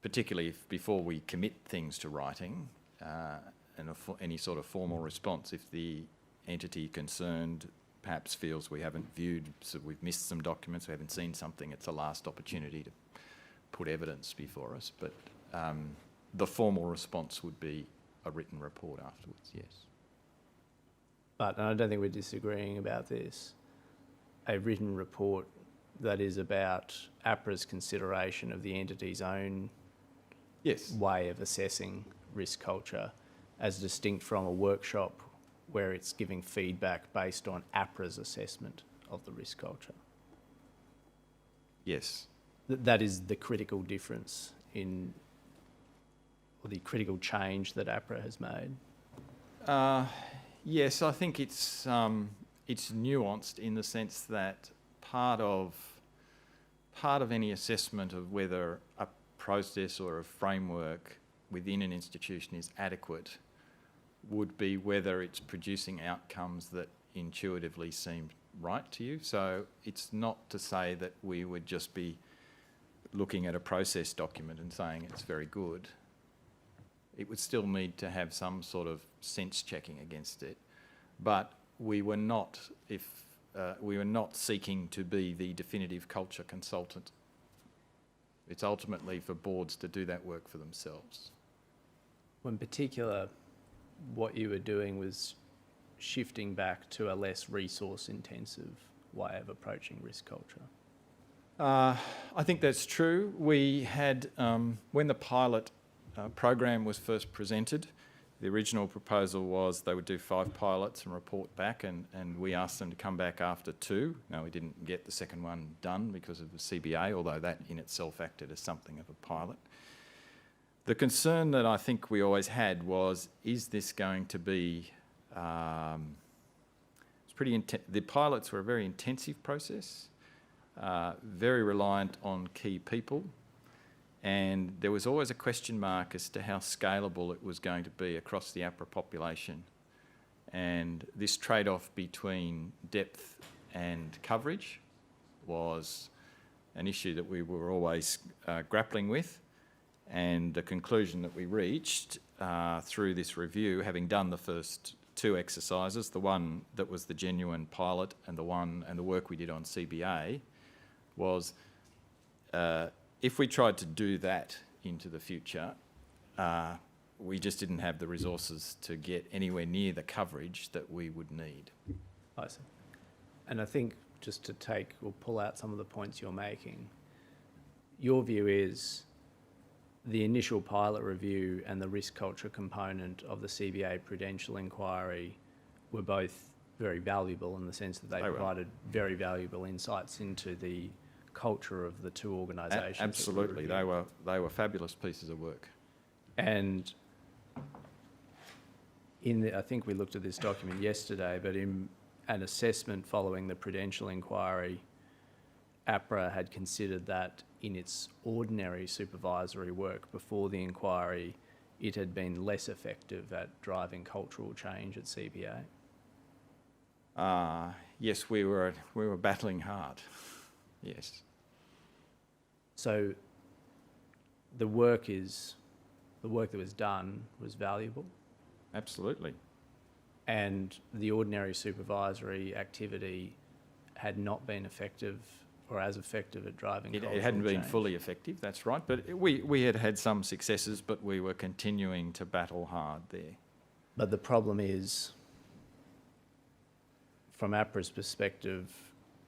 particularly if before we commit things to writing and any sort of formal response, if the entity concerned perhaps feels we haven't viewed, so we've missed some documents, we haven't seen something, it's a last opportunity to put evidence before us. But the formal response would be a written report afterwards, yes. But and I don't think we're disagreeing about this. A written report that is about APRA's consideration of the entity's own Yes. way of assessing risk culture, as distinct from a workshop where it's giving feedback based on APRA's assessment of the risk culture. Yes. That is the critical difference in, or the critical change that APRA has made. Yes, I think it's nuanced in the sense that part of any assessment of whether a process or a framework within an institution is adequate would be whether it's producing outcomes that intuitively seem right to you. So it's not to say that we would just be looking at a process document and saying it's very good. It would still need to have some sort of sense checking against it. But we were not seeking to be the definitive culture consultant. It's ultimately for boards to do that work for themselves. In particular, what you were doing was shifting back to a less resource-intensive way of approaching risk culture. I think that's true. We had, when the pilot program was first presented, the original proposal was they would do 5 pilots and report back, and we asked them to come back after 2. Now, we didn't get the second one done because of the CBA, although that in itself acted as something of a pilot. The concern that I think we always had was, is this going to be... the pilots were a very intensive process, very reliant on key people, and there was always a question mark as to how scalable it was going to be across the APRA population. And this trade-off between depth and coverage was an issue that we were always grappling with. And the conclusion that we reached through this review, having done the first 2 exercises, the one that was the genuine pilot and the work we did on CBA, was if we tried to do that into the future, we just didn't have the resources to get anywhere near the coverage that we would need. I see. And I think just to take or pull out some of the points you're making, your view is the initial pilot review and the risk culture component of the CBA Prudential inquiry were both very valuable in the sense that they provided very valuable insights into the culture of the 2 organisations. Absolutely, they were fabulous pieces of work. And I think we looked at this document yesterday, but in an assessment following the Prudential inquiry, APRA had considered that in its ordinary supervisory work before the inquiry, it had been less effective at driving cultural change at CBA. Yes, we were battling hard. Yes. So the work that was done was valuable. Absolutely. And the ordinary supervisory activity had not been effective or as effective at driving cultural change. It hadn't been fully effective, that's right. But we had had some successes, but we were continuing to battle hard there. But the problem is, from APRA's perspective,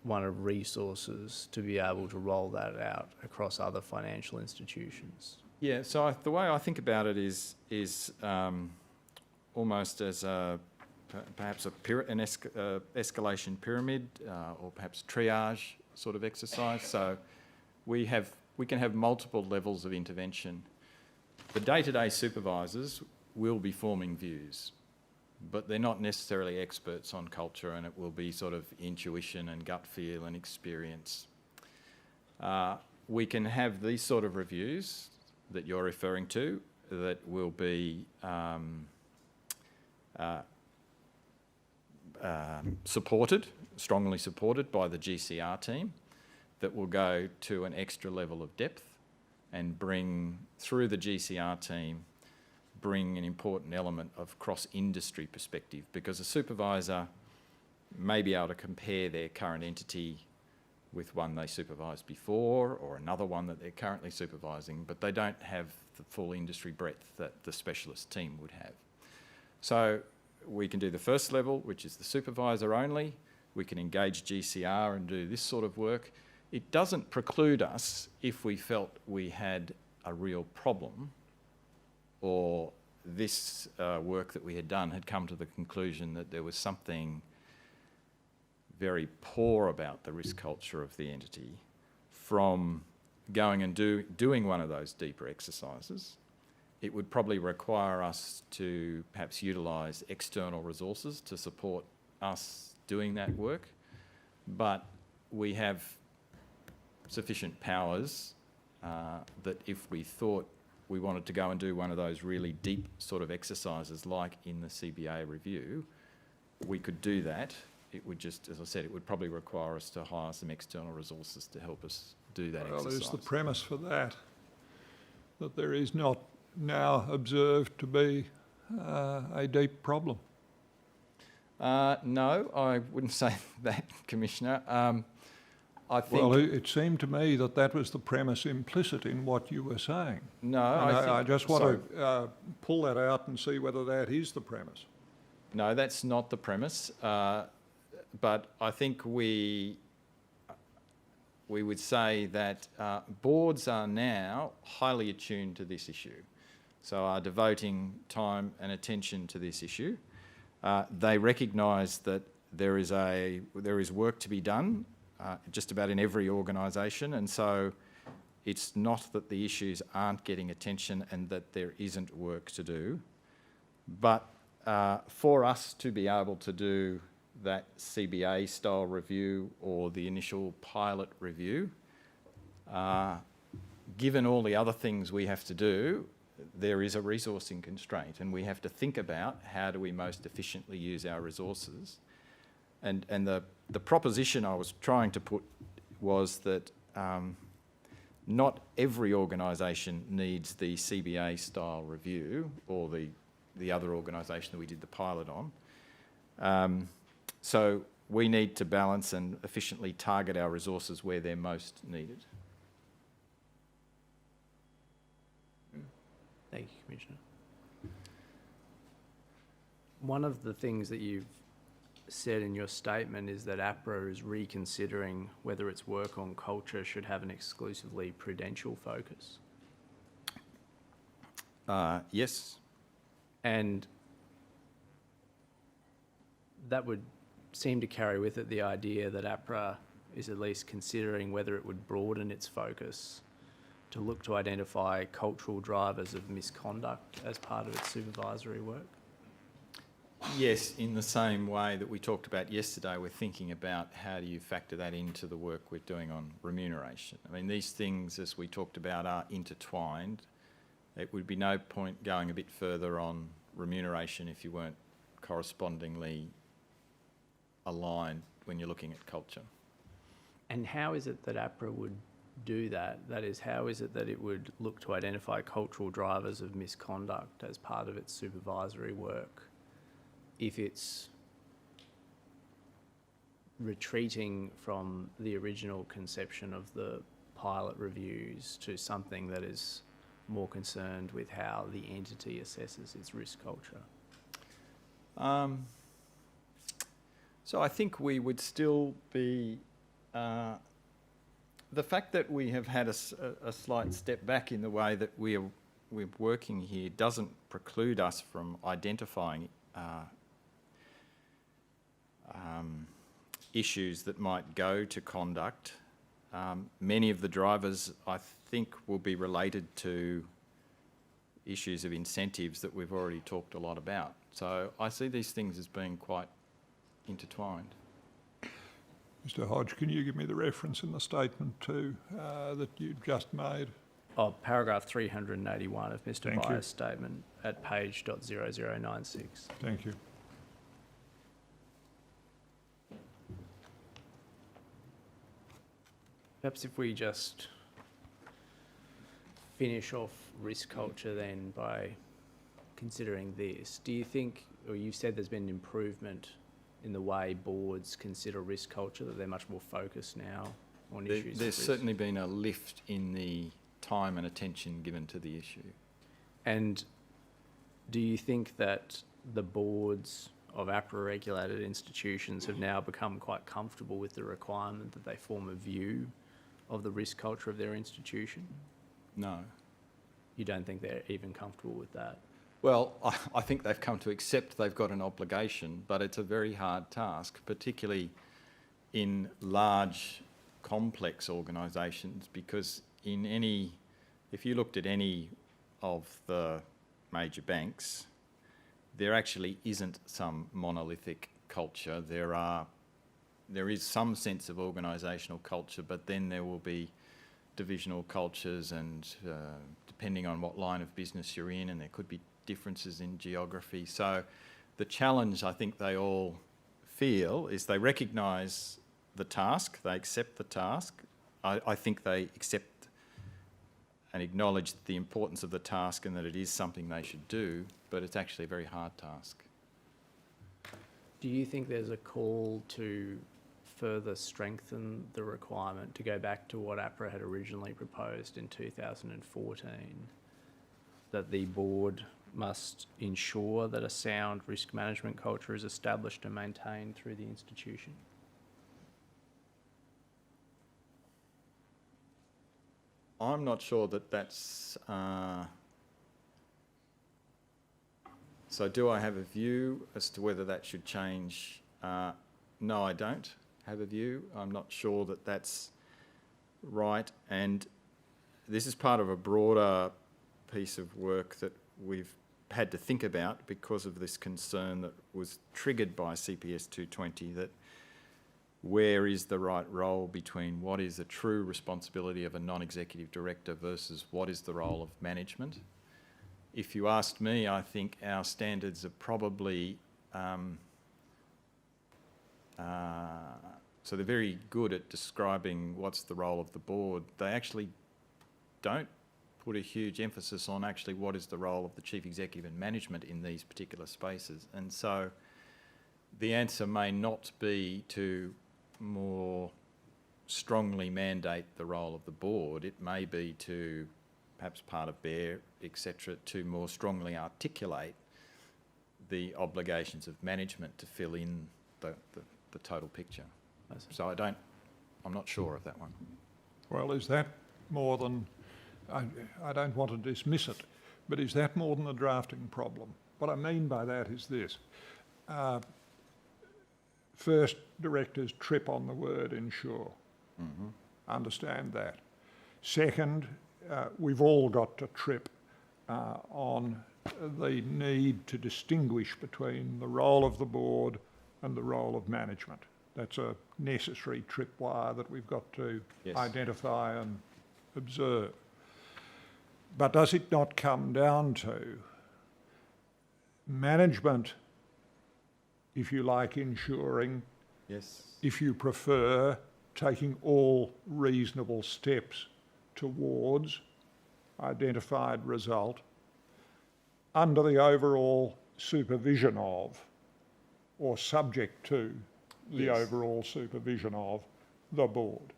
one of resources to be able to roll that out across other financial institutions. Yeah, so the way I think about it is almost as perhaps an escalation pyramid or perhaps triage sort of exercise. So we can have multiple levels of intervention. The day-to-day supervisors will be forming views, but they're not necessarily experts on culture, and it will be sort of intuition and gut feel and experience. We can have these sort of reviews that you're referring to that will be strongly supported by the GCR team, that will go to an extra level of depth and bring, through the GCR team, bring an important element of cross-industry perspective, because a supervisor may be able to compare their current entity with one they supervised before or another one that they're currently supervising, but they don't have the full industry breadth that the specialist team would have. So we can do the first level, which is the supervisor only. We can engage GCR and do this sort of work. It doesn't preclude us, if we felt we had a real problem or this work that we had done had come to the conclusion that there was something very poor about the risk culture of the entity, from going and doing one of those deeper exercises. It would probably require us to perhaps utilise external resources to support us doing that work, but we have sufficient powers that if we thought we wanted to go and do one of those really deep sort of exercises like in the CBA review, we could do that. It would just, as I said, it would probably require us to hire some external resources to help us do that exercise. Well, is the premise for that there is not now observed to be a deep problem? No, I wouldn't say that, Commissioner. I think... Well, it seemed to me that was the premise implicit in what you were saying. No, I just want to pull that out and see whether that is the premise. No, that's not the premise. But I think we would say that boards are now highly attuned to this issue, so are devoting time and attention to this issue. They recognise that there is work to be done just about in every organisation, and so it's not that the issues aren't getting attention and that there isn't work to do, but for us to be able to do that CBA style review or the initial pilot review, given all the other things we have to do, there is a resourcing constraint, and we have to think about how do we most efficiently use our resources. And the proposition I was trying to put was that not every organisation needs the CBA style review or the other organisation that we did the pilot on. So we need to balance and efficiently target our resources where they're most needed. Thank you, Commissioner. One of the things that you've said in your statement is that Apra is reconsidering whether its work on culture should have an exclusively Prudential focus. Yes. And that would seem to carry with it the idea that Apra is at least considering whether it would broaden its focus to look to identify cultural drivers of misconduct as part of its supervisory work. Yes, in the same way that we talked about yesterday, we're thinking about how do you factor that into the work we're doing on remuneration. I mean, these things, as we talked about, are intertwined. It would be no point going a bit further on remuneration if you weren't correspondingly aligned when you're looking at culture. And how is it that Apra would do that? That is, how is it that it would look to identify cultural drivers of misconduct as part of its supervisory work if it's retreating from the original conception of the pilot reviews to something that is more concerned with how the entity assesses its risk culture? So I think we would still be... the fact that we have had a slight step back in the way that we're working here doesn't preclude us from identifying issues that might go to conduct. Many of the drivers, I think, will be related to issues of incentives that we've already talked a lot about. So I see these things as being quite intertwined. Mr. Hodge, can you give me the reference in the statement too that you just made? Oh, paragraph 381 of Mr. Thank you. Byres' statement at page .0096. Thank you. Perhaps if we just finish off risk culture then by considering this, do you think, or you said there's been an improvement in the way boards consider risk culture, that they're much more focused now on issues of There's risk? certainly been a lift in the time and attention given to the issue. And do you think that the boards of APRA-regulated institutions have now become quite comfortable with the requirement that they form a view of the risk culture of their institution? No. You don't think they're even comfortable with that? Well, I think they've come to accept they've got an obligation, but it's a very hard task, particularly in large, complex organisations, because if you looked at any of the major banks, there actually isn't some monolithic culture. There is some sense of organisational culture, but then there will be divisional cultures, and depending on what line of business you're in, and there could be differences in geography. So the challenge I think they all feel is they recognise the task, they accept the task. I think they accept and acknowledge the importance of the task and that it is something they should do, but it's actually a very hard task. Do you think there's a call to further strengthen the requirement, to go back to what APRA had originally proposed in 2014, that the board must ensure that a sound risk management culture is established and maintained through the institution? I'm not sure that that's... So do I have a view as to whether that should change? No, I don't have a view. I'm not sure that that's right. And this is part of a broader piece of work that we've had to think about because of this concern that was triggered by CPS 220, that where is the right role between what is the true responsibility of a non-executive director versus what is the role of management. If you asked me, I think our standards are probably, so they're very good at describing what's the role of the board. They actually don't put a huge emphasis on actually what is the role of the chief executive and management in these particular spaces. And so the answer may not be to more strongly mandate the role of the board. It may be to, perhaps part of BEAR, etc., to more strongly articulate the obligations of management to fill in the total picture. So I'm not sure of that one. Well, is that more than, I don't want to dismiss it, but is that more than a drafting problem? What I mean by that is this. First, directors trip on the word ensure. Mm-hmm. Understand that. Second, we've all got to trip on the need to distinguish between the role of the board and the role of management. That's a necessary tripwire that we've got to identify and observe. But does it not come down to management, if you like, ensuring, if you prefer, taking all reasonable steps towards identified result under the overall supervision of, or subject to the overall supervision of, the board?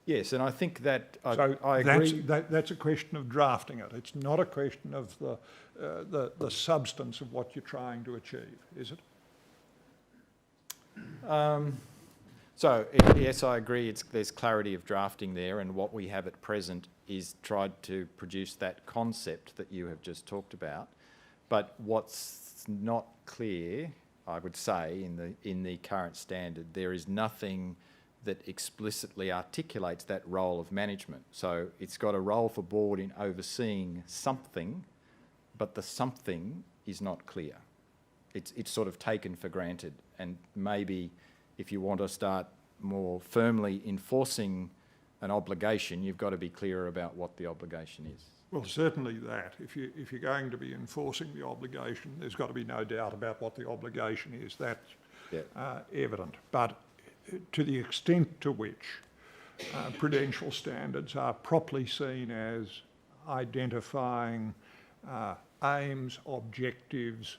Yes, and I think that So I agree. that's a question of drafting it. It's not a question of the substance of what you're trying to achieve, is it? Yes, I agree. There's clarity of drafting there, and what we have at present is tried to produce that concept that you have just talked about. But what's not clear, I would say, in the current standard, there is nothing that explicitly articulates that role of management. So it's got a role for board in overseeing something, but the something is not clear. It's sort of taken for granted, and maybe if you want to start more firmly enforcing an obligation, you've got to be clearer about what the obligation is. Well, certainly that. If you're going to be enforcing the obligation, there's got to be no doubt about what the obligation is. That's evident. But to the extent to which Prudential standards are properly seen as identifying aims, objectives,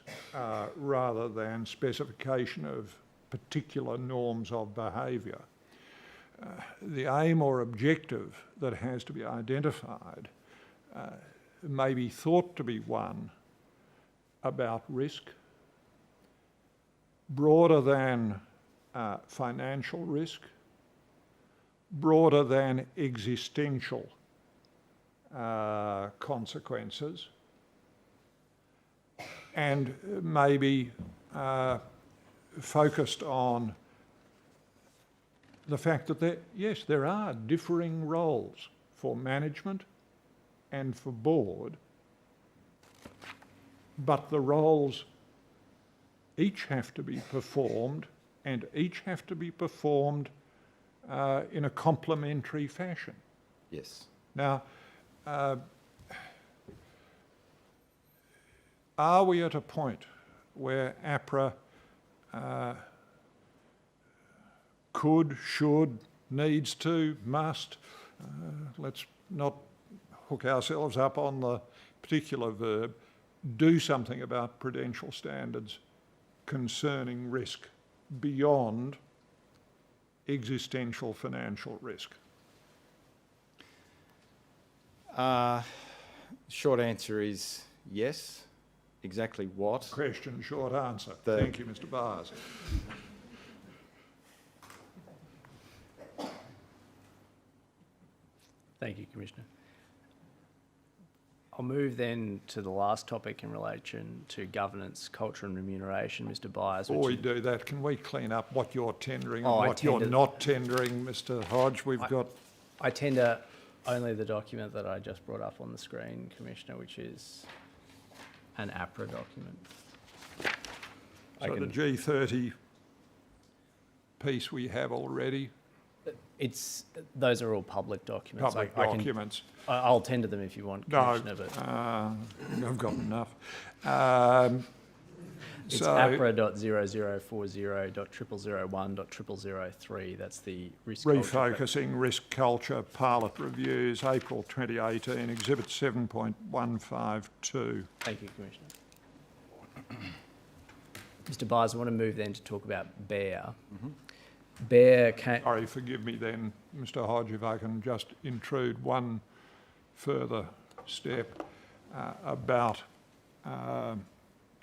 rather than specification of particular norms of behaviour. The aim or objective that has to be identified may be thought to be one about risk, broader than financial risk, broader than existential consequences, and maybe focused on the fact that there are differing roles for management and for board, but the roles each have to be performed, and each have to be performed in a complementary fashion. Yes. Now, are we at a point where APRA could, should, needs to, must, let's not hook ourselves up on the particular verb, do something about prudential standards concerning risk beyond existential financial risk? Short answer is yes. Exactly what? Question, short answer. The- Thank you, Mr. Byres. Thank you, Commissioner. I'll move then to the last topic in relation to governance, culture and remuneration, Mr. Byres. Before we do that, can we clean up what you're tendering Oh, and I what you're tendered- not tendering, Mr. Hodge? We've got... I tender only the document that I just brought up on the screen, Commissioner, which is an APRA document. I So the can- G30 piece we have already, Those are all public documents. public I can- documents. I'll tender them if you want, No, Commissioner, but I've got enough. it's So, APRA.004.0.0001.0003. That's the risk culture. refocusing risk culture, pilot reviews, April 2018, Exhibit 7.152. Thank you, Commissioner. Mr. Byres, I want to move then to talk about BEAR. BEAR came... Sorry, forgive me then, Mr. Hodge, if I can just intrude one further step about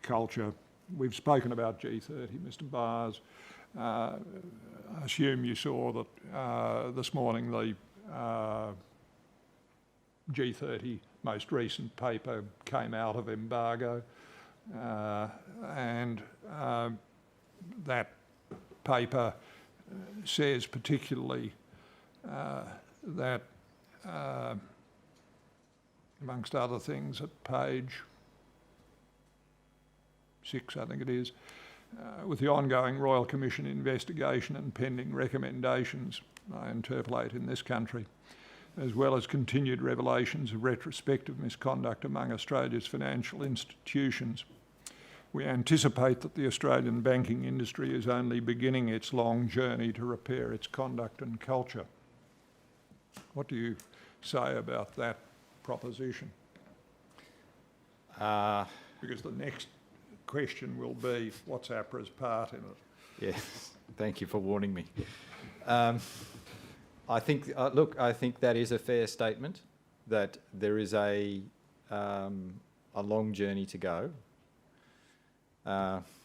culture. We've spoken about G30, Mr. Byres. I assume you saw that this morning the G30 most recent paper came out of embargo, and that paper says particularly that, amongst other things, at page 6, I think it is, with the ongoing Royal Commission investigation and pending recommendations, I interpolate in this country, as well as continued revelations of retrospective misconduct among Australia's financial institutions, we anticipate that the Australian banking industry is only beginning its long journey to repair its conduct and culture. What do you say about that proposition? Because the next question will be, what's APRA's part in it? Yes, thank you for warning me. I think, I think that is a fair statement, that there is a long journey to go.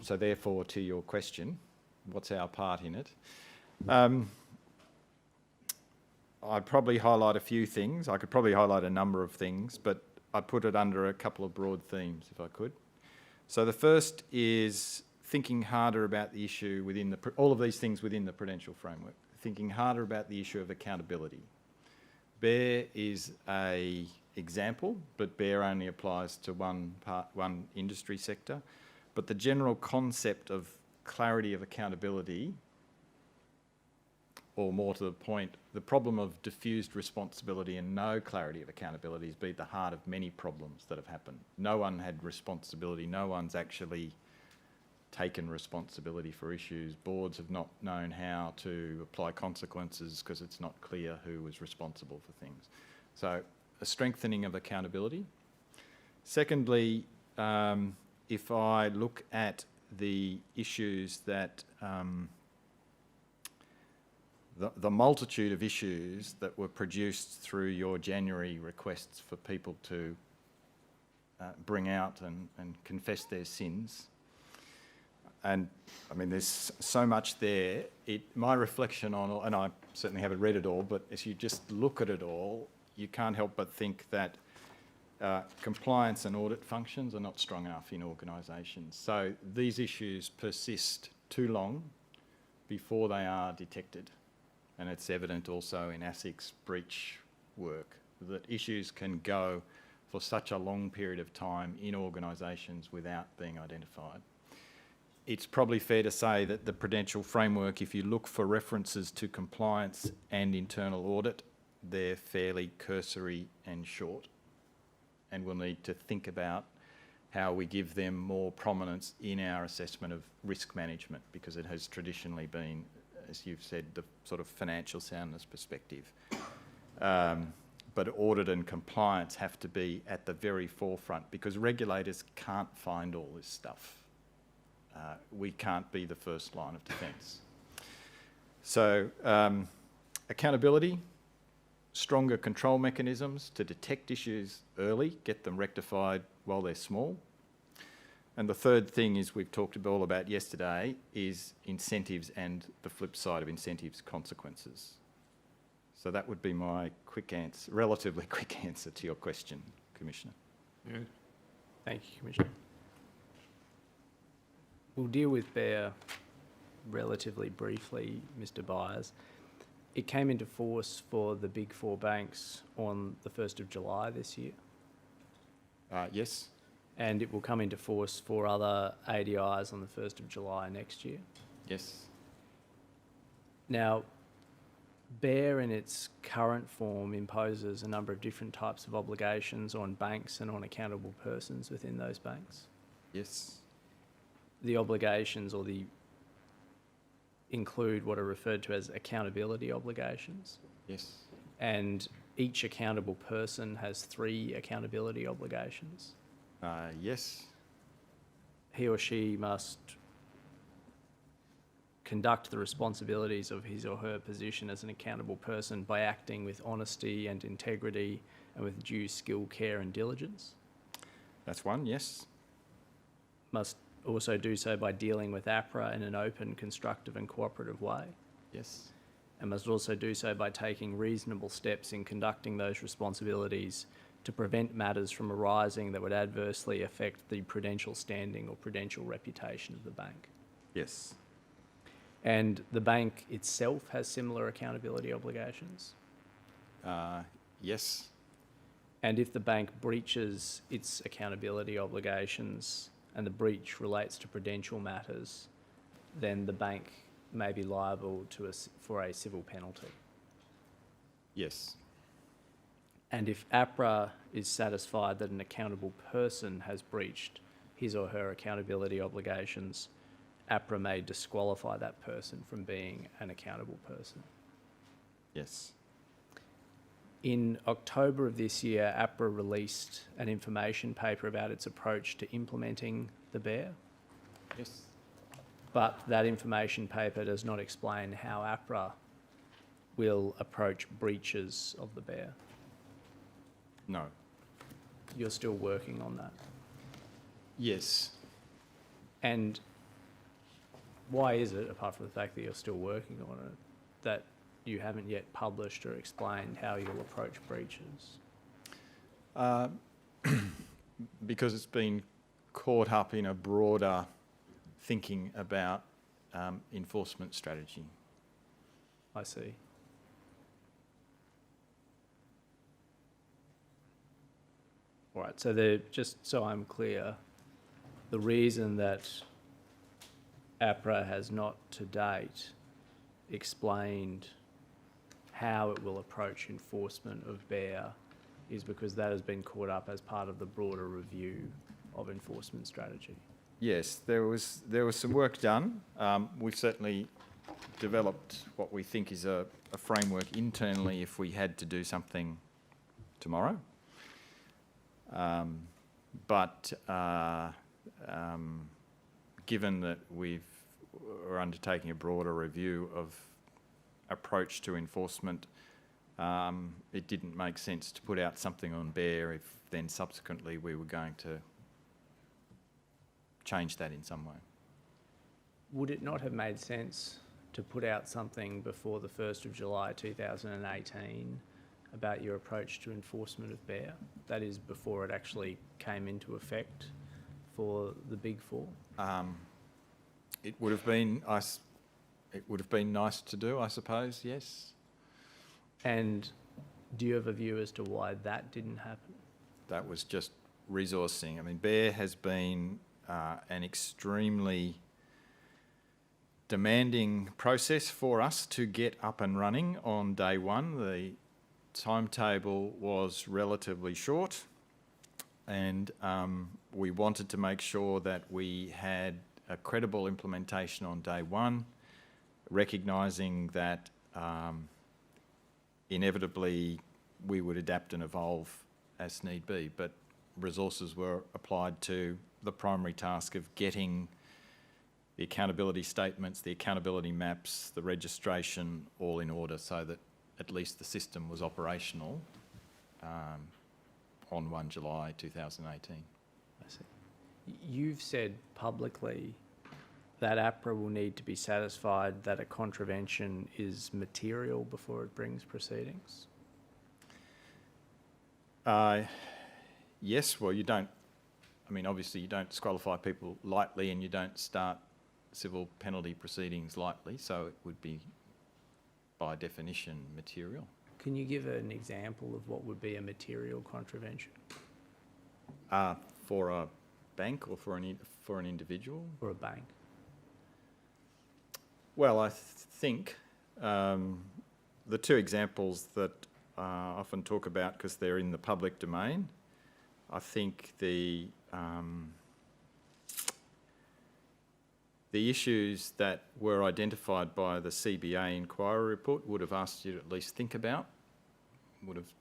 So therefore, to your question, what's our part in it? I'd probably highlight a few things. I could probably highlight a number of things, but I'd put it under a couple of broad themes, if I could. So the first is thinking harder about the issue within all of these things within the Prudential framework, thinking harder about the issue of accountability. BEAR is an example, but BEAR only applies to one industry sector. But the general concept of clarity of accountability, or more to the point, the problem of diffused responsibility and no clarity of accountability has been at the heart of many problems that have happened. No one had responsibility, no one's actually taken responsibility for issues. Boards have not known how to apply consequences because it's not clear who was responsible for things. So a strengthening of accountability. Secondly, if I look at the issues that the multitude of issues that were produced through your January requests for people to bring out and confess their sins, and I mean there's so much there. My reflection on, and I certainly haven't read it all, but as you just look at it all, you can't help but think that compliance and audit functions are not strong enough in organisations. So these issues persist too long before they are detected. And it's evident also in ASIC's breach work that issues can go for such a long period of time in organisations without being identified. It's probably fair to say that the Prudential framework, if you look for references to compliance and internal audit, they're fairly cursory and short. And we'll need to think about how we give them more prominence in our assessment of risk management, because it has traditionally been, as you've said, the sort of financial soundness perspective. But audit and compliance have to be at the very forefront, because regulators can't find all this stuff. We can't be the first line of defence. So accountability, stronger control mechanisms to detect issues early, get them rectified while they're small. And the third thing is, we've talked all about yesterday, is incentives and the flip side of incentives, consequences. So that would be my quick answer, relatively quick answer to your question, Commissioner. Yeah. Thank you, Commissioner. We'll deal with Bear relatively briefly, Mr. Byres. It came into force for the big four banks on the 1st of July this year. Yes. And it will come into force for other ADIs on the 1st of July next year. Yes. Now, Bear in its current form imposes a number of different types of obligations on banks and on accountable persons within those banks. Yes. The obligations include what are referred to as accountability obligations. Yes. And each accountable person has 3 accountability obligations. Yes. He or she must conduct the responsibilities of his or her position as an accountable person by acting with honesty and integrity and with due skill, care and diligence. That's one, yes. Must also do so by dealing with Apra in an open, constructive and cooperative way. Yes. And must also do so by taking reasonable steps in conducting those responsibilities to prevent matters from arising that would adversely affect the prudential standing or prudential reputation of the bank. Yes. And the bank itself has similar accountability obligations. Yes. And if the bank breaches its accountability obligations and the breach relates to prudential matters, then the bank may be liable for a civil penalty. Yes. And if APRA is satisfied that an accountable person has breached his or her accountability obligations, APRA may disqualify that person from being an accountable person. Yes. In October of this year, APRA released an information paper about its approach to implementing the BEAR, Yes. but that information paper does not explain how APRA will approach breaches of the BEAR. No. You're still working on that. Yes. And why is it, apart from the fact that you're still working on it, that you haven't yet published or explained how you'll approach breaches? Because it's been caught up in a broader thinking about enforcement strategy. I see. All right, so just so I'm clear, the reason that APRA has not to date explained how it will approach enforcement of BEAR is because that has been caught up as part of the broader review of enforcement strategy. Yes, there was some work done. We've certainly developed what we think is a framework internally if we had to do something tomorrow. But given that we're undertaking a broader review of approach to enforcement, it didn't make sense to put out something on Byres if then subsequently we were going to change that in some way. Would it not have made sense to put out something before the 1st of July 2018 about your approach to enforcement of Byres? That is, before it actually came into effect for the Big Four? It would have been nice to do, I suppose, yes. And do you have a view as to why that didn't happen? That was just resourcing. I mean, Byres has been an extremely demanding process for us to get up and running on day one. The timetable was relatively short, and we wanted to make sure that we had a credible implementation on day one, recognising that inevitably we would adapt and evolve as need be, but resources were applied to the primary task of getting the accountability statements, the accountability maps, the registration all in order so that at least the system was operational on 1 July 2018. I see. You've said publicly that Apra will need to be satisfied that a contravention is material before it brings proceedings. Yes, well, you don't, I mean, obviously you don't disqualify people lightly and you don't start civil penalty proceedings lightly, so it would be, by definition, material. Can you give an example of what would be a material contravention? For a bank or for an individual? For a bank? Well, I think the two examples that I often talk about, because they're in the public domain, I think the issues that were identified by the CBA inquiry report would have asked you to at least think about, would have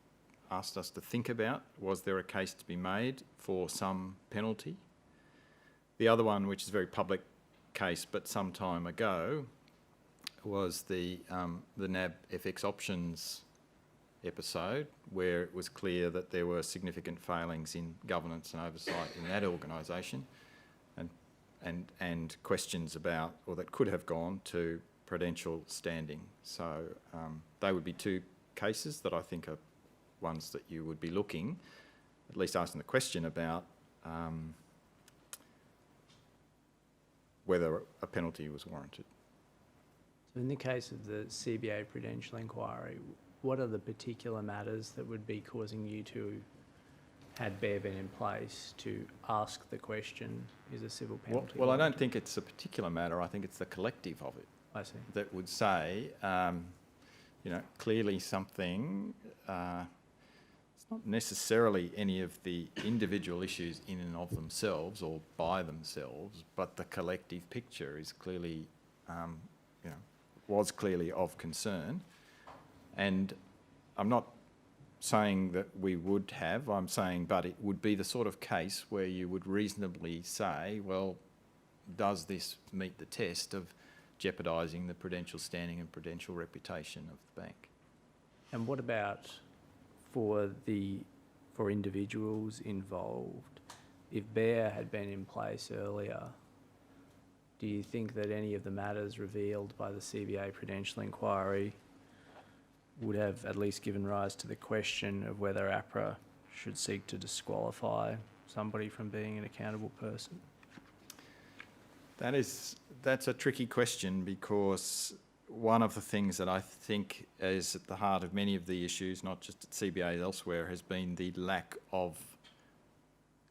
asked us to think about, was there a case to be made for some penalty? The other one, which is a very public case but some time ago, was the NAB FX options episode, where it was clear that there were significant failings in governance and oversight in that organisation, and questions about, or that could have gone to Prudential standing. So they would be two cases that I think are ones that you would be looking, at least asking the question about whether a penalty was warranted. So in the case of the CBA Prudential inquiry, what are the particular matters that would be causing you to, had Byres been in place, to ask the question, is a civil penalty Well, I don't warranted? think it's a particular matter. I think it's the collective of it I see. that would say, clearly something, it's not necessarily any of the individual issues in and of themselves or by themselves, but the collective picture is clearly, was clearly of concern. And I'm not saying that we would have, I'm saying, but it would be the sort of case where you would reasonably say, well, does this meet the test of jeopardising the prudential standing and prudential reputation of the bank? And what about for individuals involved? If Byres had been in place earlier, do you think that any of the matters revealed by the CBA Prudential inquiry would have at least given rise to the question of whether Apra should seek to disqualify somebody from being an accountable person? That's a tricky question, because one of the things that I think is at the heart of many of the issues, not just at CBA, elsewhere, has been the lack of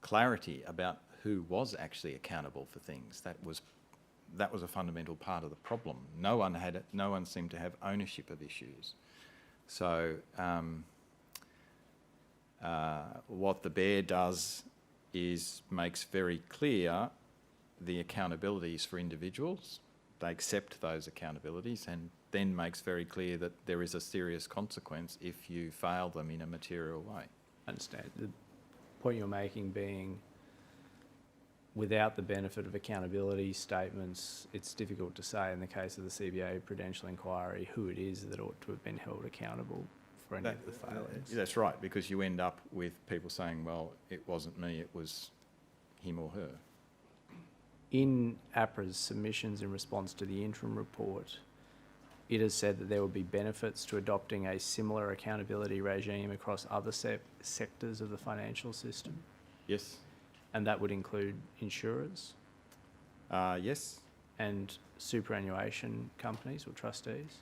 clarity about who was actually accountable for things. That was a fundamental part of the problem. No one seemed to have ownership of issues. So what the Byres does is makes very clear the accountabilities for individuals. They accept those accountabilities and then makes very clear that there is a serious consequence if you fail them in a material way. I understand. The point you're making being, without the benefit of accountability statements, it's difficult to say in the case of the CBA Prudential inquiry who it is that ought to have been held accountable for any of the failures. That's right, because you end up with people saying, well, it wasn't me, it was him or her. In APRA's submissions in response to the interim report, it has said that there will be benefits to adopting a similar accountability regime across other sectors of the financial system, Yes? and that would include insurers Yes? and superannuation companies or trustees.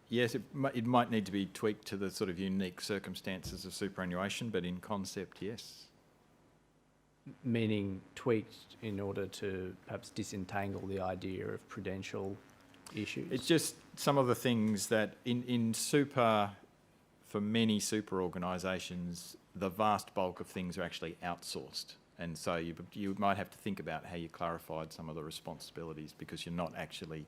Yes, it might need to be tweaked to the sort of unique circumstances of superannuation, but in concept, yes. Meaning tweaked in order to perhaps disentangle the idea of prudential issues. It's just some of the things that in super, for many super organisations, the vast bulk of things are actually outsourced. And so you might have to think about how you clarified some of the responsibilities, because you're not actually,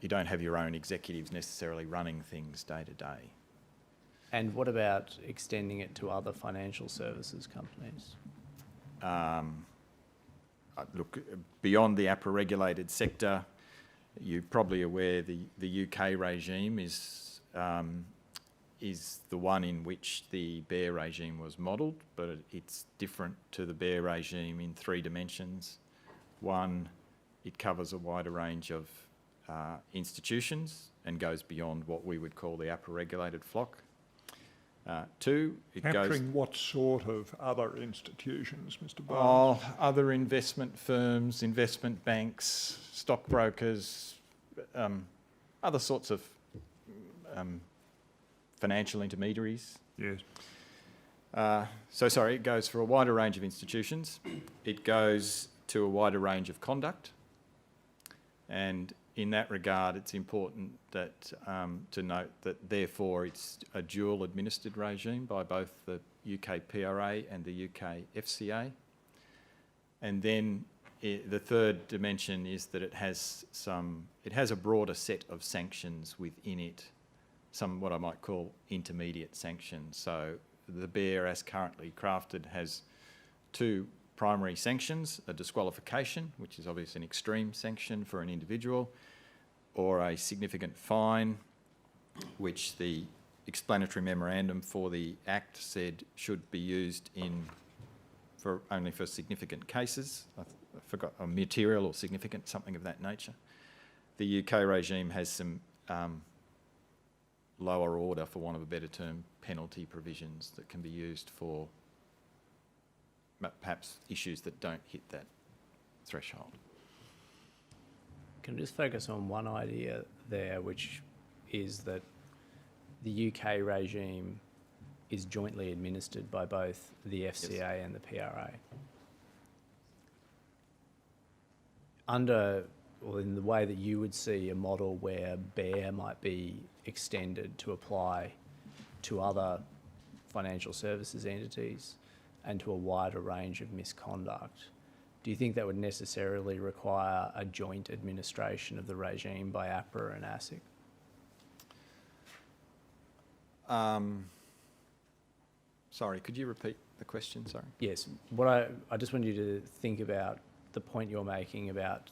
you don't have your own executives necessarily running things day to day. And what about extending it to other financial services companies? Look, beyond the APRA regulated sector, you're probably aware the UK regime is the one in which the BEAR regime was modelled, but it's different to the BEAR regime in 3 dimensions. One, it covers a wider range of institutions and goes beyond what we would call the APRA regulated flock. 2, it goes... Capturing what sort of other institutions, Mr. Byres? Oh, other investment firms, investment banks, stockbrokers, other sorts of financial intermediaries. Yes. It goes for a wider range of institutions. It goes to a wider range of conduct. And in that regard, it's important that to note that therefore it's a dual administered regime by both the UK PRA and the UK FCA. And then the third dimension is that it has a broader set of sanctions within it, some what I might call intermediate sanctions. So the BEAR, as currently crafted, has 2 primary sanctions: a disqualification, which is obviously an extreme sanction for an individual, or a significant fine, which the explanatory memorandum for the Act said should be used only for significant cases. I forgot, a material or significant, something of that nature. The UK regime has some lower order, for want of a better term, penalty provisions that can be used for perhaps issues that don't hit that threshold. Can I just focus on one idea there, which is that the UK regime is jointly administered by both the FCA and the PRA. In the way that you would see a model where BEAR might be extended to apply to other financial services entities and to a wider range of misconduct, do you think that would necessarily require a joint administration of the regime by APRA and ASIC? Sorry, could you repeat the question? Sorry. Yes. I just want you to think about the point you're making about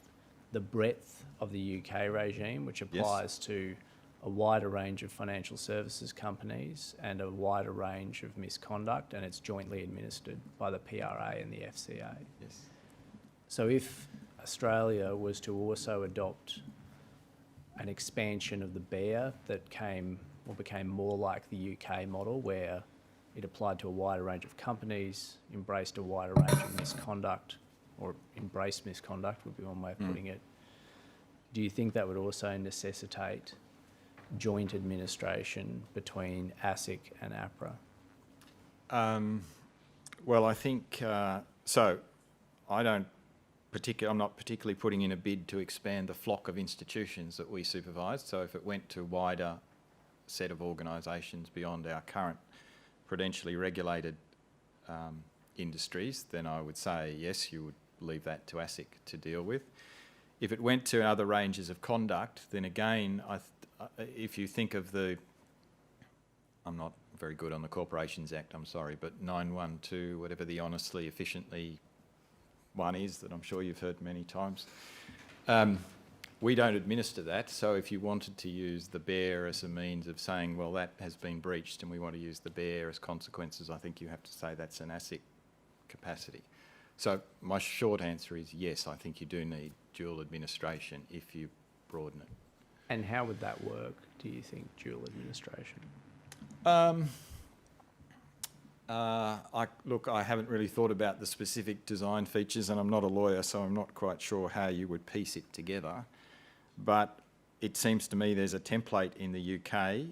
the breadth of the UK regime, which applies to a wider range of financial services companies and a wider range of misconduct, and it's jointly administered by the PRA and the FCA. Yes. So if Australia was to also adopt an expansion of the BEAR that became more like the UK model, where it applied to a wider range of companies, embraced a wider range of misconduct, or embraced misconduct would be one way of putting it, do you think that would also necessitate joint administration between ASIC and APRA? Well, I think so. I'm not particularly putting in a bid to expand the flock of institutions that we supervise. So if it went to a wider set of organisations beyond our current prudentially regulated industries, then I would say yes, you would leave that to ASIC to deal with. If it went to other ranges of conduct, then again, if you think of I'm not very good on the Corporations Act, I'm sorry, but 912, whatever the honestly, efficiently one is that I'm sure you've heard many times, we don't administer that. So if you wanted to use the bear as a means of saying, well, that has been breached and we want to use the bear as consequences, I think you have to say that's an ASIC capacity. So my short answer is yes, I think you do need dual administration if you broaden it. And how would that work, do you think, dual administration? Look, I haven't really thought about the specific design features, and I'm not a lawyer, so I'm not quite sure how you would piece it together. But it seems to me there's a template in the UK,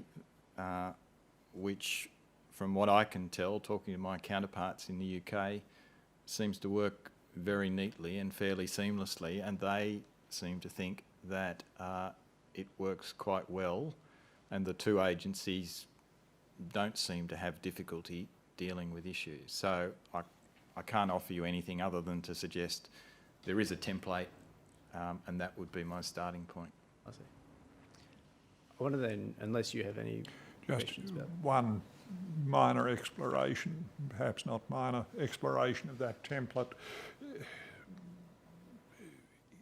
which, from what I can tell, talking to my counterparts in the UK, seems to work very neatly and fairly seamlessly, and they seem to think that it works quite well, and the two agencies don't seem to have difficulty dealing with issues. So I can't offer you anything other than to suggest there is a template, and that would be my starting point. I see. I wonder then, unless you have any Just questions about one minor exploration, perhaps not minor, exploration of that template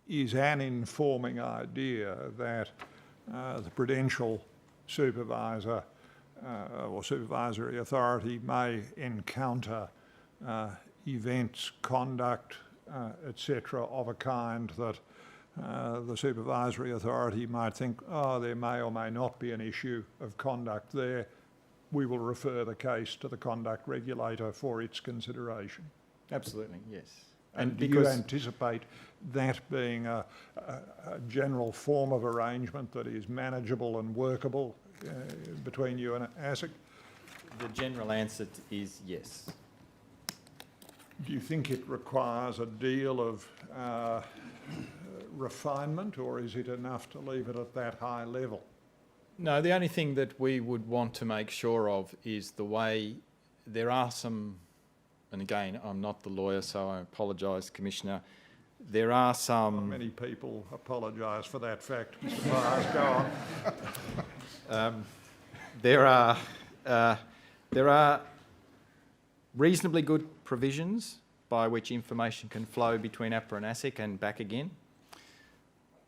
is an informing idea that the Prudential supervisor or supervisory authority may encounter events, conduct, etc., of a kind that the supervisory authority might think, oh, there may or may not be an issue of conduct there. We will refer the case to the conduct regulator for its consideration. Absolutely, yes. And do you anticipate that being a general form of arrangement that is manageable and workable between you and ASIC? The general answer is yes. Do you think it requires a deal of refinement, or is it enough to leave it at that high level? No, the only thing that we would want to make sure of is the way there are some, and again, I'm not the lawyer, so I apologise, Commissioner. There are some... Not many people apologise for that fact, Mr. Byres. Go on. There are reasonably good provisions by which information can flow between APRA and ASIC and back again.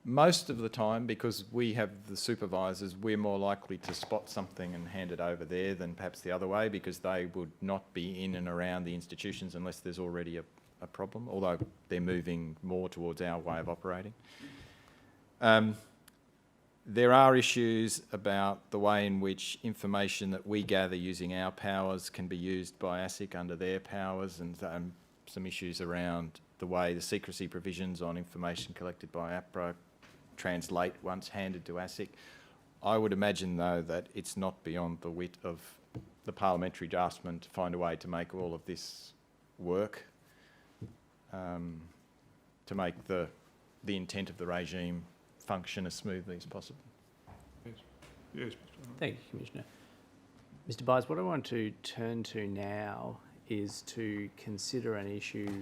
Most of the time, because we have the supervisors, we're more likely to spot something and hand it over there than perhaps the other way, because they would not be in and around the institutions unless there's already a problem, although they're moving more towards our way of operating. There are issues about the way in which information that we gather using our powers can be used by ASIC under their powers, and some issues around the way the secrecy provisions on information collected by APRA translate once handed to ASIC. I would imagine, though, that it's not beyond the wit of the parliamentary draftsman to find a way to make all of this work, to make the intent of the regime function as smoothly as possible. Yes, Mr. Thank you, Commissioner. Mr. Byres, what I want to turn to now is to consider an issue,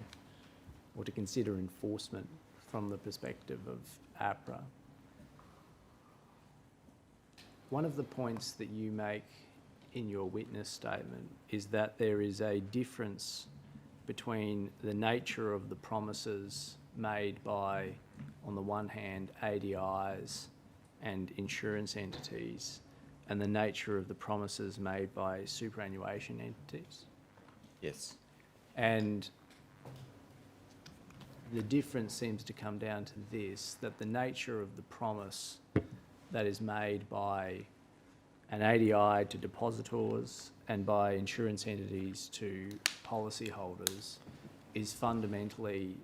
or to consider enforcement from the perspective of APRA. One of the points that you make in your witness statement is that there is a difference between the nature of the promises made by, on the one hand, ADIs and insurance entities, and the nature of the promises made by superannuation entities. Yes. And the difference seems to come down to this, that the nature of the promise that is made by an ADI to depositors and by insurance entities to policyholders is fundamentally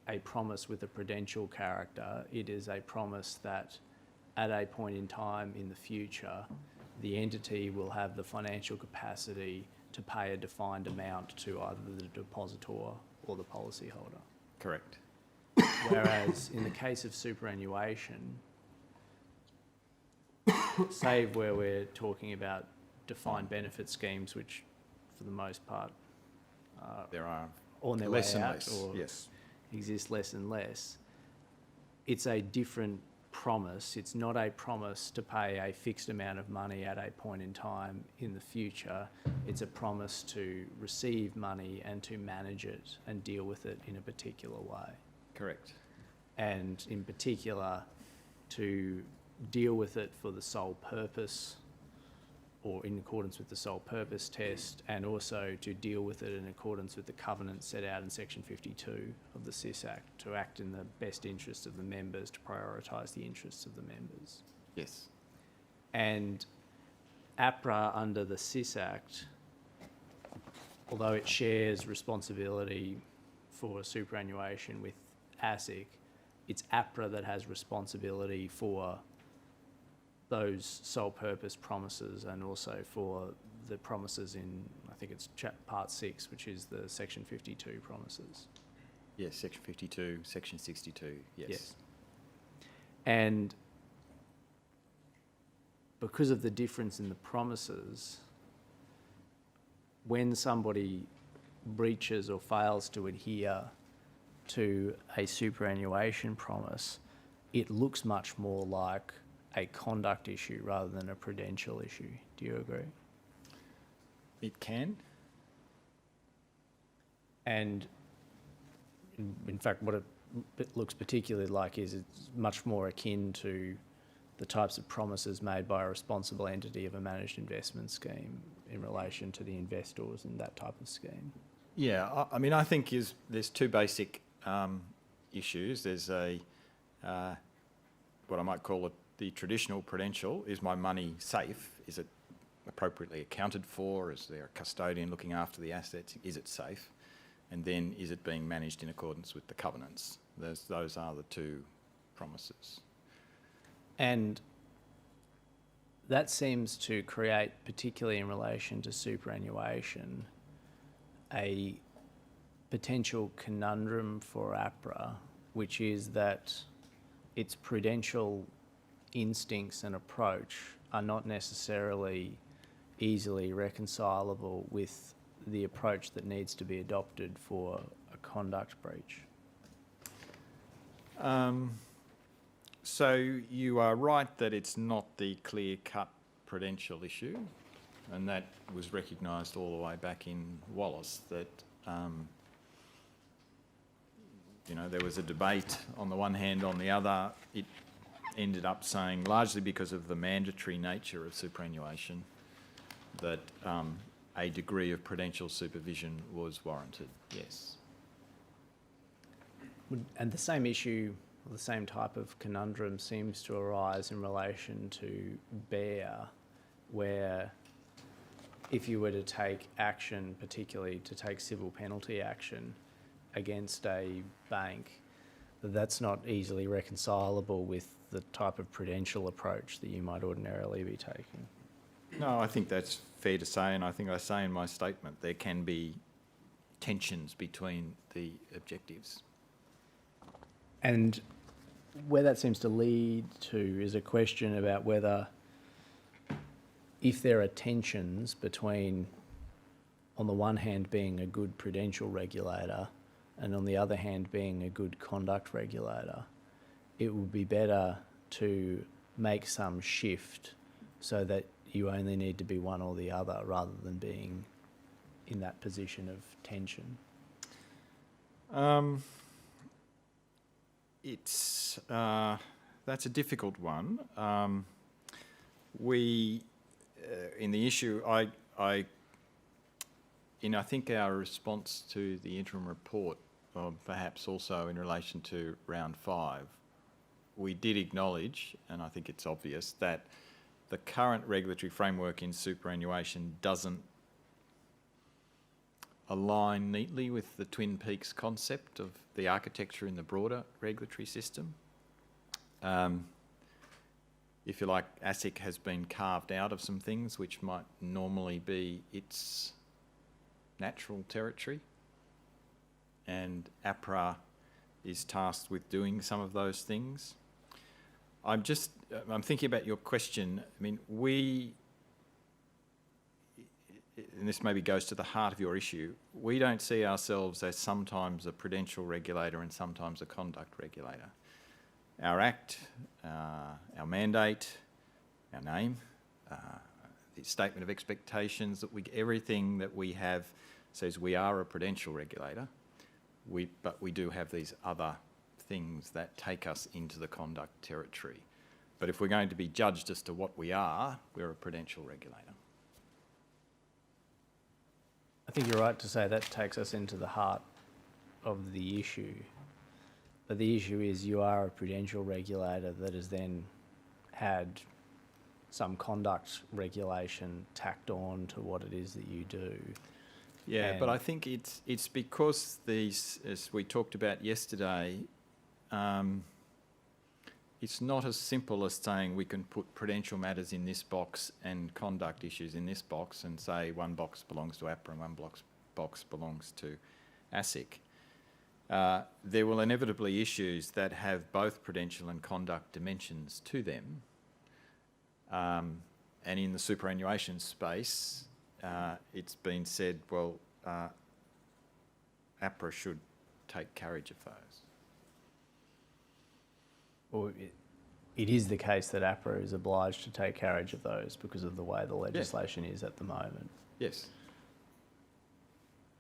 a promise with a prudential character. It is a promise that at a point in time in the future, the entity will have the financial capacity to pay a defined amount to either the depositor or the policyholder. Correct. Whereas in the case of superannuation, save where we're talking about defined benefit schemes, which for the most part There are on their less way and out, less. or Yes. exist less and less, it's a different promise. It's not a promise to pay a fixed amount of money at a point in time in the future. It's a promise to receive money and to manage it and deal with it in a particular way. Correct. And in particular, to deal with it for the sole purpose, or in accordance with the sole purpose test, and also to deal with it in accordance with the covenants set out in Section 52 of the SIS Act, to act in the best interest of the members, to prioritise the interests of the members. Yes. And Apra, under the SIS Act, although it shares responsibility for superannuation with ASIC, it's Apra that has responsibility for those sole purpose promises and also for the promises in, I think it's Part 6, which is the Section 52 promises. Yes, Section 52, Section 62, yes. And because of the difference in the promises, when somebody breaches or fails to adhere to a superannuation promise, it looks much more like a conduct issue rather than a prudential issue. Do you agree? It can. And in fact, what it looks particularly like is it's much more akin to the types of promises made by a responsible entity of a managed investment scheme in relation to the investors in that type of scheme. Yeah, I mean, I think there's two basic issues. There's what I might call the traditional prudential. Is my money safe? Is it appropriately accounted for? Is there a custodian looking after the assets? Is it safe? And then, is it being managed in accordance with the covenants? Those are the two promises. And that seems to create, particularly in relation to superannuation, a potential conundrum for APRA, which is that its prudential instincts and approach are not necessarily easily reconcilable with the approach that needs to be adopted for a conduct breach. So you are right that it's not the clear-cut prudential issue, and that was recognised all the way back in Wallace, that there was a debate on the one hand. On the other, it ended up saying, largely because of the mandatory nature of superannuation, that a degree of prudential supervision was warranted. Yes. And the same issue, or the same type of conundrum seems to arise in relation to bear, where if you were to take action, particularly to take civil penalty action against a bank, that's not easily reconcilable with the type of prudential approach that you might ordinarily be taking. No, I think that's fair to say, and I think I say in my statement there can be tensions between the objectives. And where that seems to lead to is a question about whether, if there are tensions between, on the one hand, being a good prudential regulator and on the other hand, being a good conduct regulator, it would be better to make some shift so that you only need to be one or the other rather than being in that position of tension. That's a difficult one. In the issue, I think our response to the interim report, or perhaps also in relation to round 5, we did acknowledge, and I think it's obvious, that the current regulatory framework in superannuation doesn't align neatly with the Twin Peaks concept of the architecture in the broader regulatory system. If you like, ASIC has been carved out of some things which might normally be its natural territory, and APRA is tasked with doing some of those things. I'm thinking about your question. I mean, and this maybe goes to the heart of your issue, we don't see ourselves as sometimes a prudential regulator and sometimes a conduct regulator. Our act, our mandate, our name, the statement of expectations, everything that we have says we are a prudential regulator, but we do have these other things that take us into the conduct territory. But if we're going to be judged as to what we are, we're a prudential regulator. I think you're right to say that takes us into the heart of the issue. But the issue is you are a prudential regulator that has then had some conduct regulation tacked on to what it is that you do. Yeah, but I think it's because these, as we talked about yesterday, it's not as simple as saying we can put prudential matters in this box and conduct issues in this box and say one box belongs to Apra and one box belongs to ASIC. There will inevitably issues that have both prudential and conduct dimensions to them. And in the superannuation space, it's been said, well, APRA should take carriage of those. Or it is the case that APRA is obliged to take carriage of those because of the way the legislation is at the moment. Yes.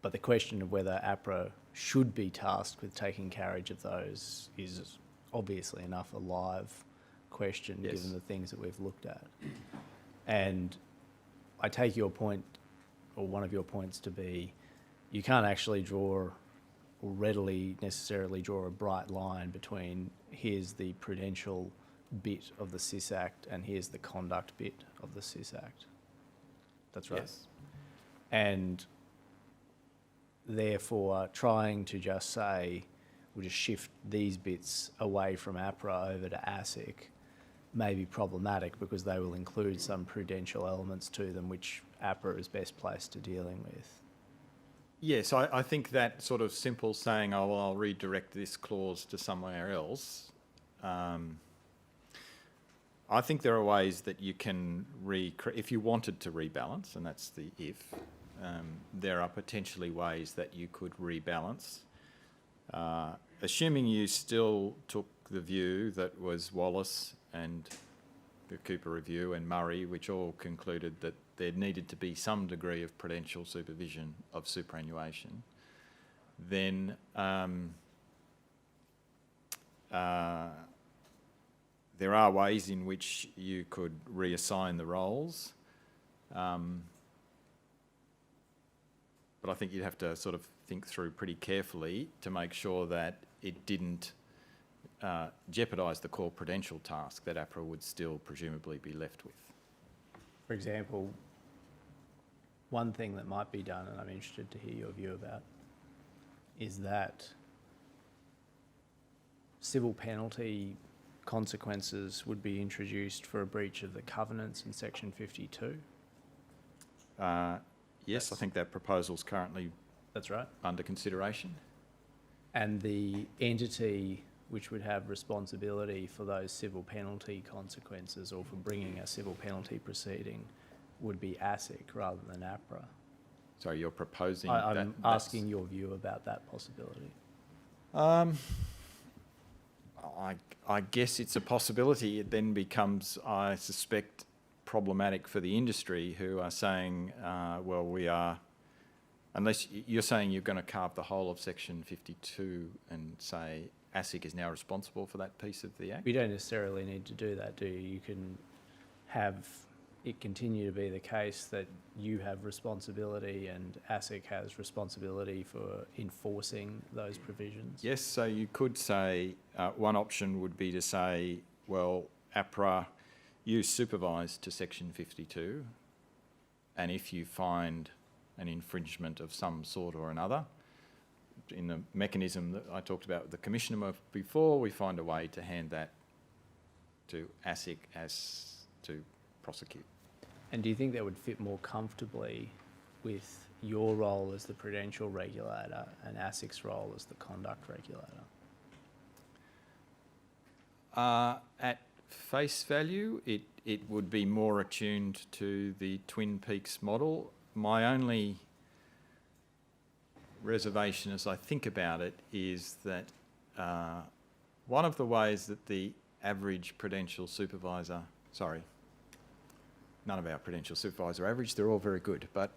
But the question of whether APRA should be tasked with taking carriage of those is obviously enough a live question, Yes. given the things that we've looked at. And I take your point, or one of your points, to be you can't actually draw or readily necessarily draw a bright line between here's the prudential bit of the SIS Act and here's the conduct bit of the SIS Act. That's right. Yes. And therefore, trying to just say we'll just shift these bits away from APRA over to ASIC may be problematic because they will include some prudential elements to them which APRA is best placed to dealing with. Yes, I think that sort of simple saying, oh, well, I'll redirect this clause to somewhere else. I think there are ways that you can if you wanted to rebalance, and that's the if, there are potentially ways that you could rebalance. Assuming you still took the view that was Wallace and the Cooper Review and Murray, which all concluded that there needed to be some degree of prudential supervision of superannuation, then there are ways in which you could reassign the roles. But I think you'd have to sort of think through pretty carefully to make sure that it didn't jeopardise the core prudential task that APRA would still presumably be left with. For example, one thing that might be done, and I'm interested to hear your view about, is that civil penalty consequences would be introduced for a breach of the covenants in Section 52. Yes, I think that proposal's currently That's right. under consideration. And the entity which would have responsibility for those civil penalty consequences or for bringing a civil penalty proceeding would be ASIC rather than APRA. So you're proposing I'm asking your view about that possibility. I guess it's a possibility. It then becomes, I suspect, problematic for the industry who are saying, well, we are, unless you're saying you're going to carve the whole of Section 52 and say ASIC is now responsible for that piece of the Act? We don't necessarily need to do that, do you? You can have it continue to be the case that you have responsibility and ASIC has responsibility for enforcing those provisions. Yes, so you could say, one option would be to say, well, APRA, you supervise to Section 52, and if you find an infringement of some sort or another, in the mechanism that I talked about with the Commissioner before, we find a way to hand that to ASIC as to prosecute. And do you think that would fit more comfortably with your role as the prudential regulator and ASIC's role as the conduct regulator? At face value, it would be more attuned to the Twin Peaks model. my only reservation as I think about it is that one of the ways that the average Prudential supervisor, sorry, none of our Prudential supervisors are average, they're all very good, but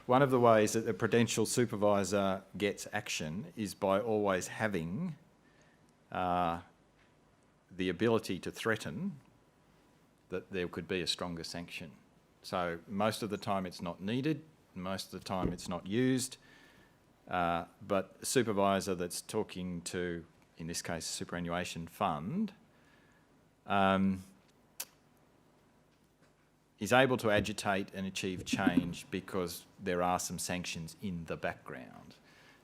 one of the ways that the Prudential supervisor gets action is by always having the ability to threaten that there could be a stronger sanction. So most of the time it's not needed, most of the time it's not used, but a supervisor that's talking to, in this case, a superannuation fund, is able to agitate and achieve change because there are some sanctions in the background.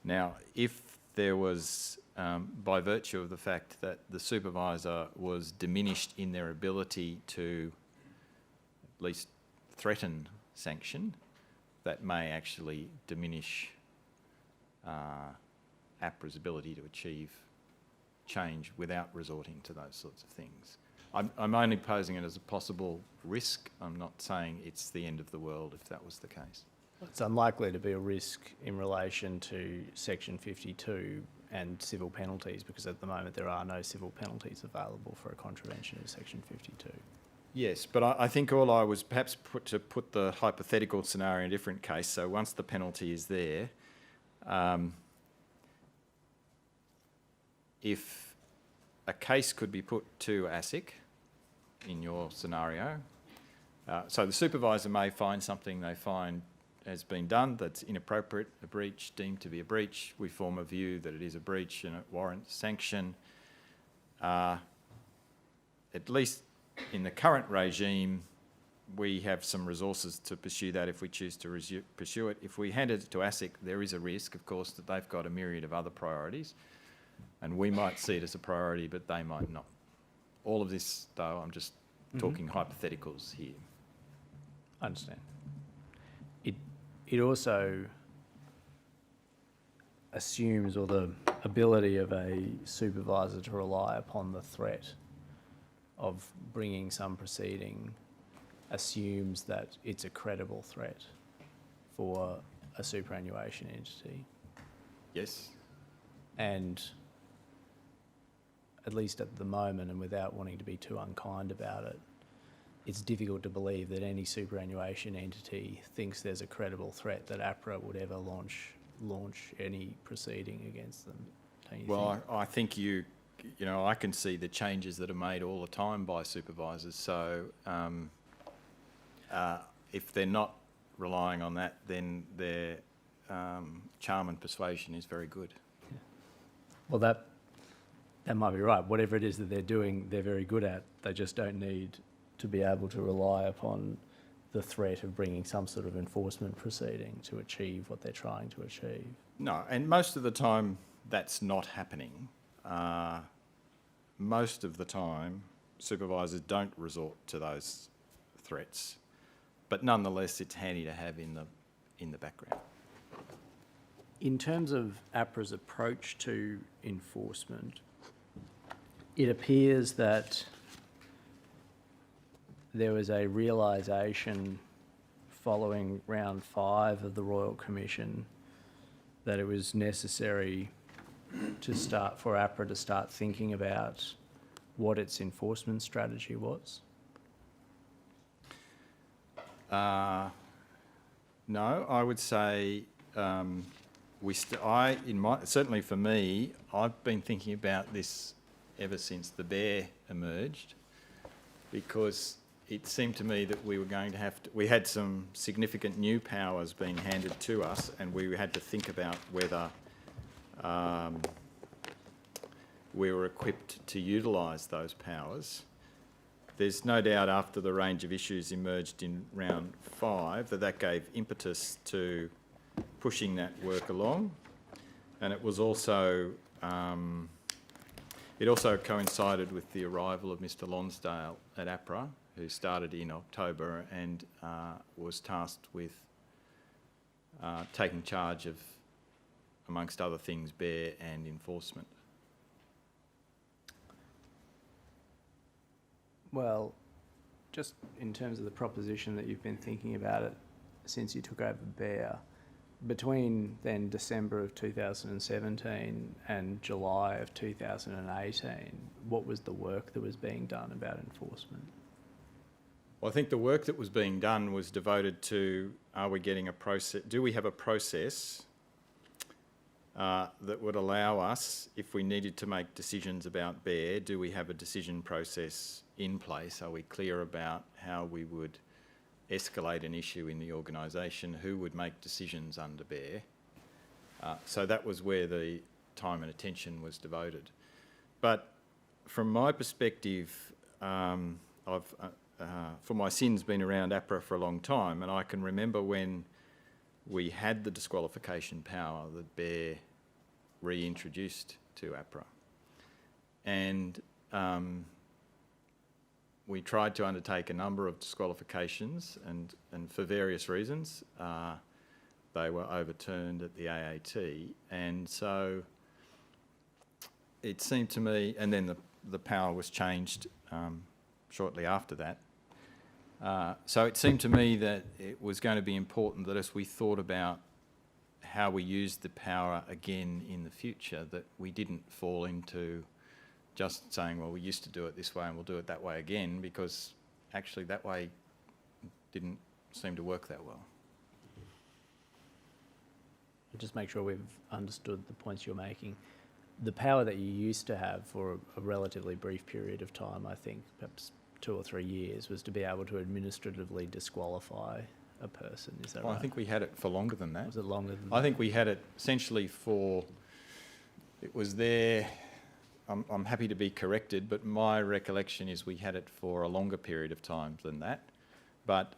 Now, if there was, by virtue of the fact that the supervisor was diminished in their ability to at least threaten sanction, that may actually diminish APRA's ability to achieve change without resorting to those sorts of things. I'm only posing it as a possible risk. I'm not saying it's the end of the world if that was the case. It's unlikely to be a risk in relation to Section 52 and civil penalties, because at the moment there are no civil penalties available for a contravention of Section 52. Yes, but I think all I was perhaps to put the hypothetical scenario in a different case. So once the penalty is there, if a case could be put to ASIC in your scenario, so the supervisor may find something they find has been done that's inappropriate, a breach, deemed to be a breach. We form a view that it is a breach and it warrants sanction. At least in the current regime, we have some resources to pursue that if we choose to pursue it. If we hand it to ASIC, there is a risk, of course, that they've got a myriad of other priorities, and we might see it as a priority, but they might not. All of this, though, I'm just talking hypotheticals here. I understand. It also assumes, or the ability of a supervisor to rely upon the threat of bringing some proceeding assumes that it's a credible threat for a superannuation entity. Yes. And at least at the moment, and without wanting to be too unkind about it, it's difficult to believe that any superannuation entity thinks there's a credible threat that APRA would ever launch any proceeding against them. Don't you think? I think you know, I can see the changes that are made all the time by supervisors. So if they're not relying on that, then their charm and persuasion is very good. Yeah. Well, that might be right. Whatever it is that they're doing, they're very good at. They just don't need to be able to rely upon the threat of bringing some sort of enforcement proceeding to achieve what they're trying to achieve. No, and most of the time that's not happening. Most of the time supervisors don't resort to those threats, but nonetheless it's handy to have in the background. In terms of APRA's approach to enforcement, it appears that there was a realisation following round 5 of the Royal Commission that it was necessary for APRA to start thinking about what its enforcement strategy was. No, I would say certainly for me, I've been thinking about this ever since the bear emerged, because it seemed to me that we were going to we had some significant new powers being handed to us, and we had to think about whether we were equipped to utilise those powers. There's no doubt after the range of issues emerged in round 5 that gave impetus to pushing that work along, and it was also it also coincided with the arrival of Mr. Lonsdale at APRA, who started in October and was tasked with taking charge of, amongst other things, bear and enforcement. Well, just in terms of the proposition that you've been thinking about it since you took over Bear. Between then December of 2017 and July of 2018, what was the work that was being done about enforcement? Well, I think the work that was being done was devoted to, are we getting a process, do we have a process that would allow us, if we needed to make decisions about Bear, do we have a decision process in place? Are we clear about how we would escalate an issue in the organisation? Who would make decisions under Bear? So that was where the time and attention was devoted. But from my perspective, I've, for my sins, been around Apra for a long time, and I can remember when we had the disqualification power that Bear reintroduced to Apra. And we tried to undertake a number of disqualifications, and for various reasons, they were overturned at the AAT. And so it seemed to me, and then the power was changed shortly after that. So it seemed to me that it was going to be important that as we thought about how we used the power again in the future, that we didn't fall into just saying, well, we used to do it this way and we'll do it that way again, because actually that way didn't seem to work that well. Just make sure we've understood the points you're making. The power that you used to have for a relatively brief period of time, I think perhaps 2 or 3 years, was to be able to administratively disqualify a person. Is that Well, right? I think we had it for longer than that. Was it longer than I think we had it essentially for, it was there, I'm happy to be corrected, but my recollection is we had it for a longer period of time than that. But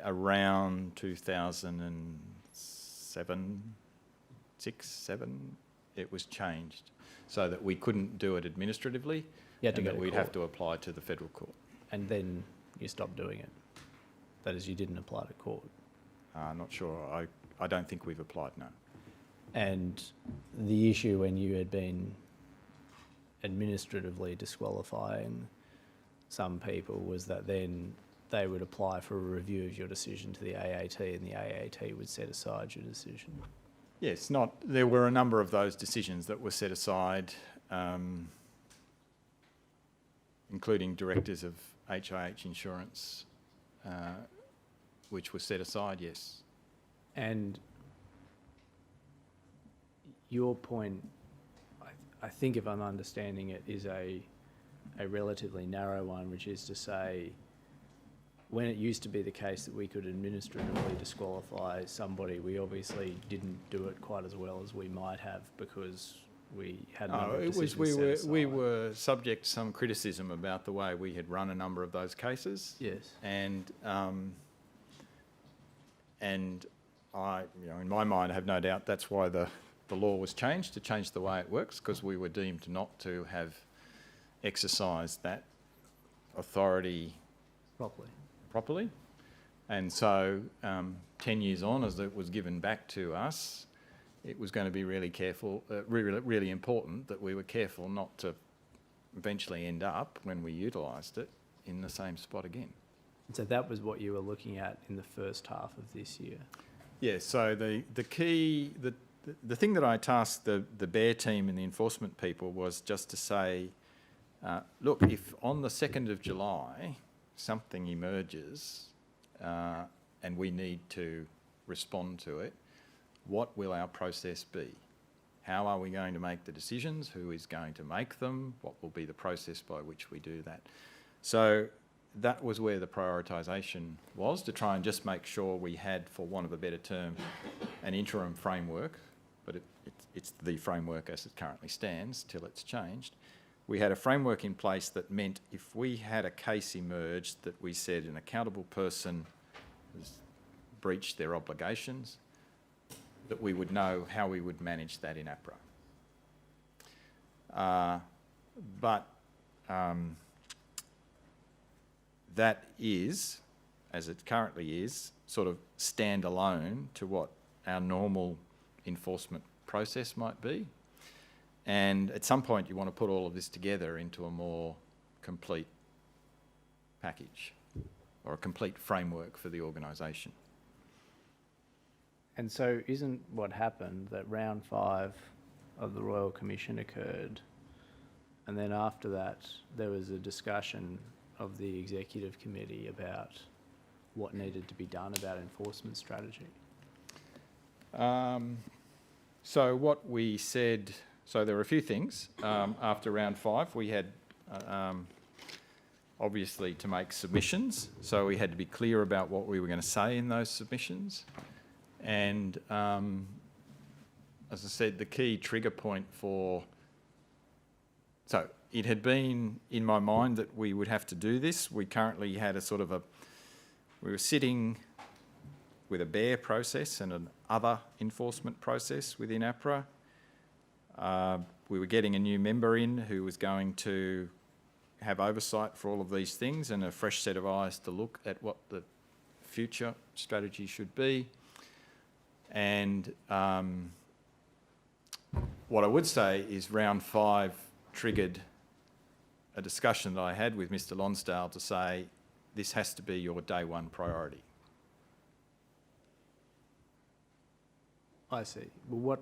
around 2007, 6, 7, it was changed so that we couldn't do it administratively, You had to and go that to we'd court. have to apply to the federal court. And then you stopped doing it. That is, you didn't apply to court. Not sure. I don't think we've applied, no. And the issue when you had been administratively disqualifying some people was that then they would apply for a review of your decision to the AAT, and the AAT would set aside your decision. Yes, there were a number of those decisions that were set aside, including directors of HIH Insurance, which was set aside, yes. And your point, I think if I'm understanding it, is a relatively narrow one, which is to say, when it used to be the case that we could administratively disqualify somebody, we obviously didn't do it quite as well as we might have because we had a number of decisions set aside. We were subject to some criticism about the way we had run a number of those cases. Yes. And I, in my mind, I have no doubt that's why the law was changed, to change the way it works, because we were deemed not to have exercised that authority properly. And so 10 years on, as it was given back to us, it was going to be really careful, really important that we were careful not to eventually end up, when we utilised it, in the same spot again. So that was what you were looking at in the first half of this year. Yeah, so the key, the thing that I tasked the Bear team and the enforcement people was just to say, look, if on the 2nd of July something emerges and we need to respond to it, what will our process be? How are we going to make the decisions? Who is going to make them? What will be the process by which we do that? So that was where the prioritisation was, to try and just make sure we had, for want of a better term, an interim framework, but it's the framework as it currently stands till it's changed. We had a framework in place that meant if we had a case emerged that we said an accountable person has breached their obligations, that we would know how we would manage that in Apra. But that is, as it currently is, sort of standalone to what our normal enforcement process might be. And at some point you want to put all of this together into a more complete package. or a complete framework for the organisation. And so isn't what happened that round 5 of the Royal Commission occurred, and then after that there was a discussion of the Executive Committee about what needed to be done about enforcement strategy? So what we said, so there were a few things. After round 5, we had obviously to make submissions, so we had to be clear about what we were going to say in those submissions. And as I said, the key trigger point for... So it had been in my mind that we would have to do this. We currently had a sort of a... We were sitting with a BEAR process and an other enforcement process within Apra. We were getting a new member in who was going to have oversight for all of these things and a fresh set of eyes to look at what the future strategy should be. And what I would say is round 5 triggered a discussion that I had with Mr. Lonsdale to say, this has to be your day one priority. I see. Well,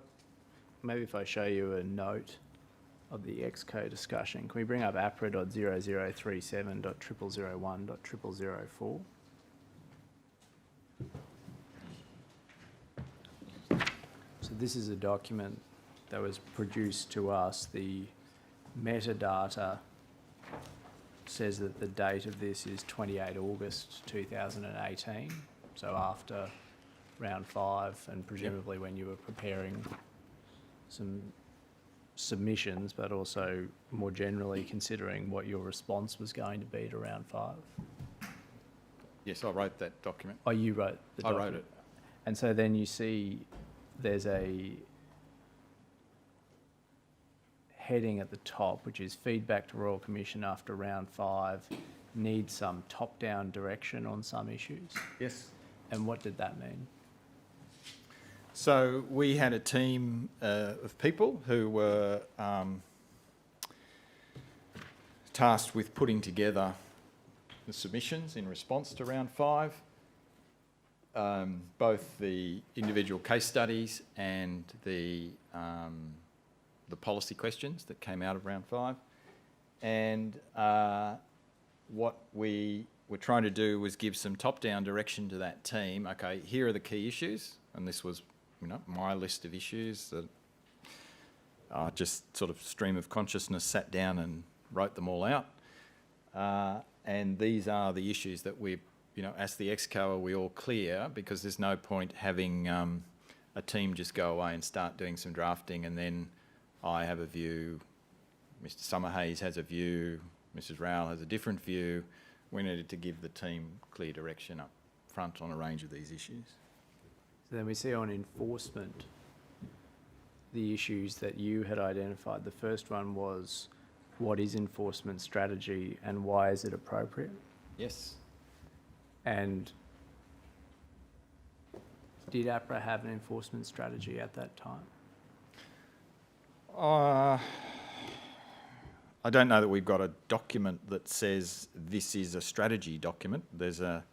maybe if I show you a note of the EXCO discussion, can we bring up APRA.0037.0001.0004? So this is a document that was produced to us. The metadata says that the date of this is 28 August 2018, so after round 5, and presumably when you were preparing some submissions, but also more generally considering what your response was going to be to round 5. Yes, I wrote that document. Oh, you wrote the document? I wrote it. And so then you see there's a heading at the top, which is feedback to Royal Commission after round 5, needs some top-down direction on some issues. Yes. And what did that mean? So we had a team of people who were tasked with putting together the submissions in response to round 5, both the individual case studies and the policy questions that came out of round 5. And what we were trying to do was give some top-down direction to that team. Okay, here are the key issues, and this was, you know, my list of issues that I just sort of stream of consciousness sat down and wrote them all out. And these are the issues that we, you know, as the EXCO, are we all clear? Because there's no point having a team just go away and start doing some drafting and then I have a view, Mr. Summerhays has a view, Mrs. Rowell has a different view. We needed to give the team clear direction up front on a range of these issues. So then we see on enforcement the issues that you had identified. The first one was, what is enforcement strategy and why is it appropriate? Yes. And did APRA have an enforcement strategy at that time? I don't know that we've got a document that says this is a strategy document. There's a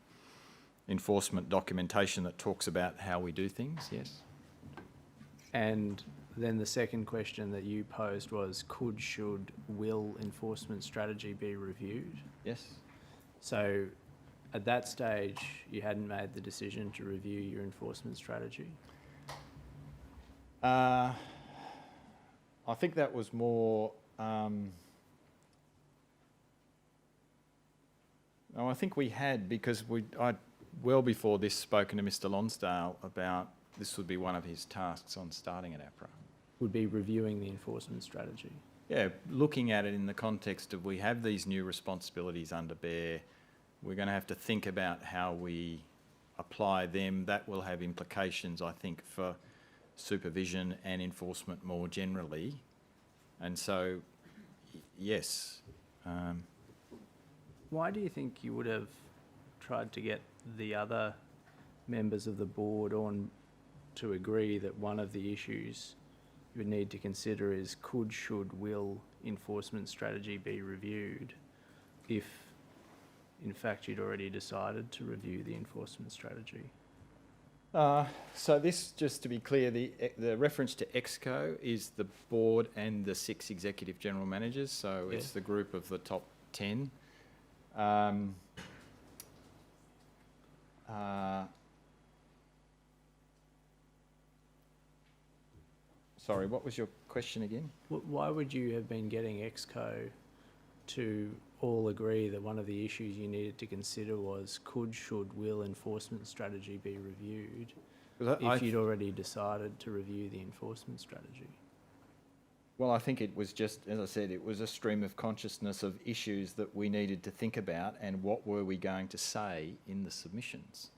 enforcement documentation that talks about how we do things, yes. And then the second question that you posed was, could, should, will enforcement strategy be reviewed? Yes. So at that stage, you hadn't made the decision to review your enforcement strategy? I think that was more... No, I think we had, because I'd well before this spoken to Mr. Lonsdale about this would be one of his tasks on starting at APRA. Would be reviewing the enforcement strategy? Yeah, looking at it in the context of we have these new responsibilities under BEAR, we're going to have to think about how we apply them. That will have implications, I think, for supervision and enforcement more generally. And so, yes. Why do you think you would have tried to get the other members of the board on to agree that one of the issues you would need to consider is could, should, will enforcement strategy be reviewed if in fact you'd already decided to review the enforcement strategy? So this, just to be clear, the reference to EXCO is the board and the 6 executive general managers, so Yeah. it's the group of the top 10. Sorry, what was your question again? Why would you have been getting EXCO to all agree that one of the issues you needed to consider was could, should, will enforcement strategy be reviewed if you'd already decided to review the enforcement strategy? Well, I think it was just, as I said, it was a stream of consciousness of issues that we needed to think about and what were we going to say in the submissions.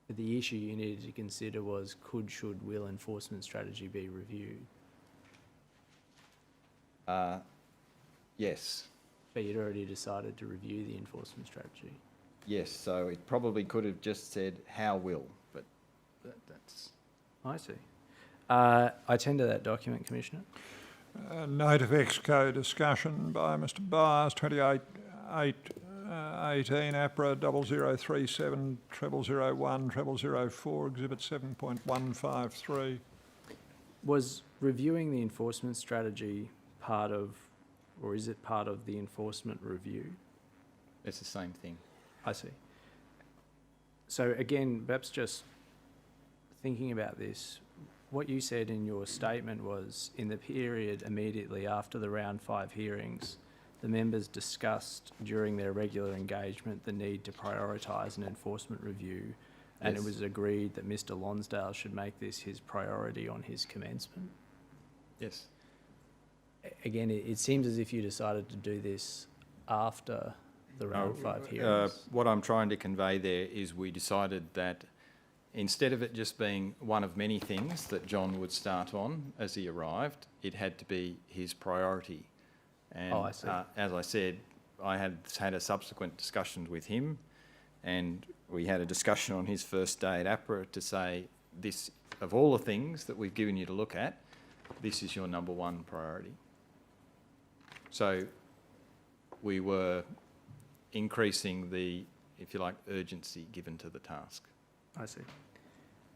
The issue you needed to consider was could, should, will enforcement strategy be reviewed? Yes. But you'd already decided to review the enforcement strategy. Yes, so it probably could have just said how will, but that's... I see. I tender that document, Commissioner. Note of EXCO discussion by Mr Byres, 28/8/18, Apra 0037 0001 0004, Exhibit 7.153. Was reviewing the enforcement strategy part of, or is it part of the enforcement review? It's the same thing. I see. So again, perhaps just thinking about this, what you said in your statement was in the period immediately after the round 5 hearings, the members discussed during their regular engagement the need to prioritise an enforcement review, and Yes. it was agreed that Mr Lonsdale should make this his priority on his commencement. Yes. Again, it seems as if you decided to do this after the round 5 hearings. What I'm trying to convey there is we decided that instead of it just being one of many things that John would start on as he arrived, it had to be his priority. And I see. as I said, I had a subsequent discussion with him, and we had a discussion on his first day at Apra to say, this, of all the things that we've given you to look at, this is your number 1 priority. So we were increasing the, if you like, urgency given to the task. I see.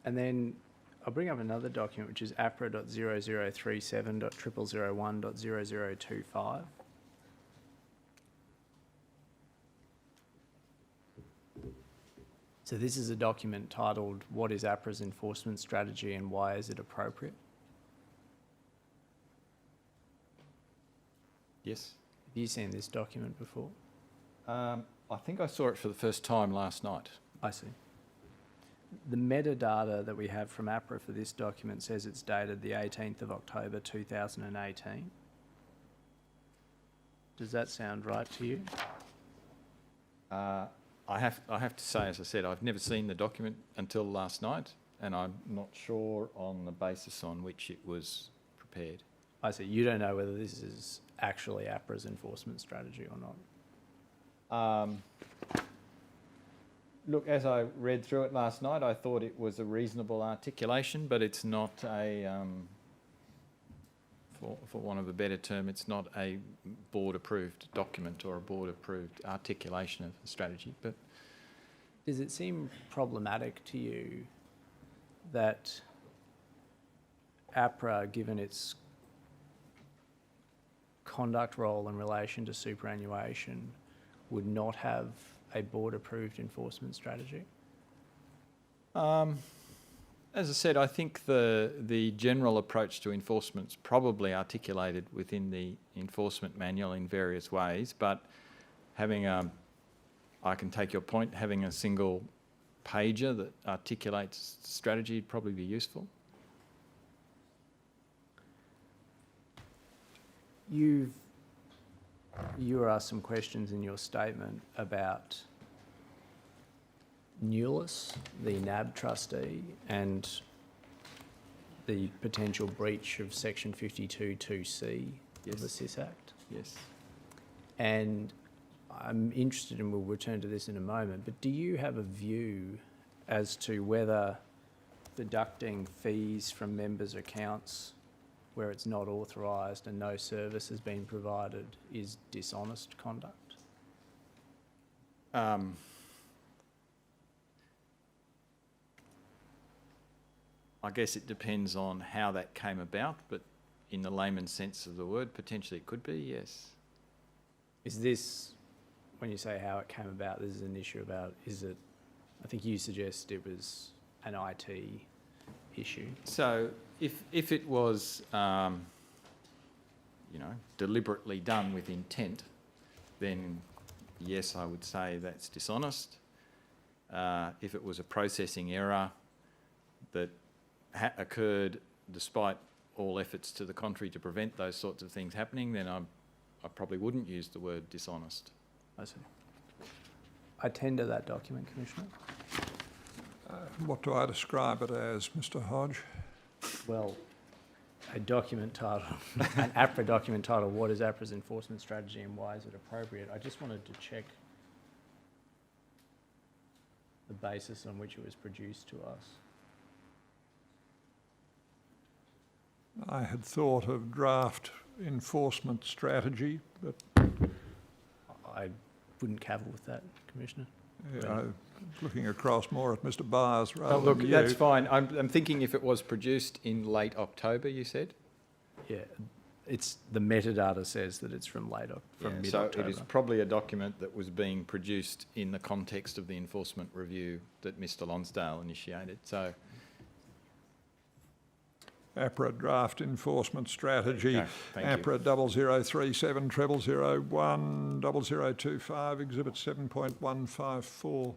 And then I'll bring up another document, which is APRA.0037.0001.0025. So this is a document titled, What is APRA's Enforcement Strategy and Why is it Appropriate? Yes. Have you seen this document before? I think I saw it for the first time last night. I see. The metadata that we have from APRA for this document says it's dated the 18th of October 2018. Does that sound right to you? I have to say, as I said, I've never seen the document until last night, and I'm not sure on the basis on which it was prepared. I see. You don't know whether this is actually APRA's enforcement strategy or not. Look, as I read through it last night, I thought it was a reasonable articulation, but it's not a, for want of a better term, it's not a board-approved document or a board-approved articulation of the strategy. But Does it seem problematic to you that APRA, given its conduct role in relation to superannuation, would not have a board-approved enforcement strategy? as I said, I think the general approach to enforcement's probably articulated within the enforcement manual in various ways, but having I can take your point, having a single pager that articulates strategy would probably be useful. You were asked some questions in your statement about Newless, the NAB trustee, and the potential breach of Section 52(2)(c) of the SIS Act. Yes. And I'm interested, and we'll return to this in a moment, but do you have a view as to whether deducting fees from members' accounts where it's not authorised and no service has been provided is dishonest conduct? I guess it depends on how that came about, but in the layman's sense of the word, potentially it could be, yes. Is this, when you say how it came about, this is an issue about, is it, I think you suggest it was an IT issue. So if it was, deliberately done with intent, then yes, I would say that's dishonest. If it was a processing error that occurred despite all efforts to the contrary to prevent those sorts of things happening, then I probably wouldn't use the word dishonest. I see. I tender that document, Commissioner. What do I describe it as, Mr Hodge? Well, a document titled, an APRA document titled, "What is APRA's enforcement strategy and why is it appropriate?" I just wanted to check the basis on which it was produced to us. I had thought of draft enforcement strategy, but I wouldn't cavil with that, Commissioner. looking across more at Mr Byres rather Oh, look, than you. that's fine. I'm thinking if it was produced in late October, you said? Yeah, it's, the metadata says that it's from Yeah, mid-October. so it is probably a document that was being produced in the context of the enforcement review that Mr Lonsdale initiated. So, APRA draft enforcement strategy. okay, thank you. APRA 0037 0001 0025 Exhibit 7.154.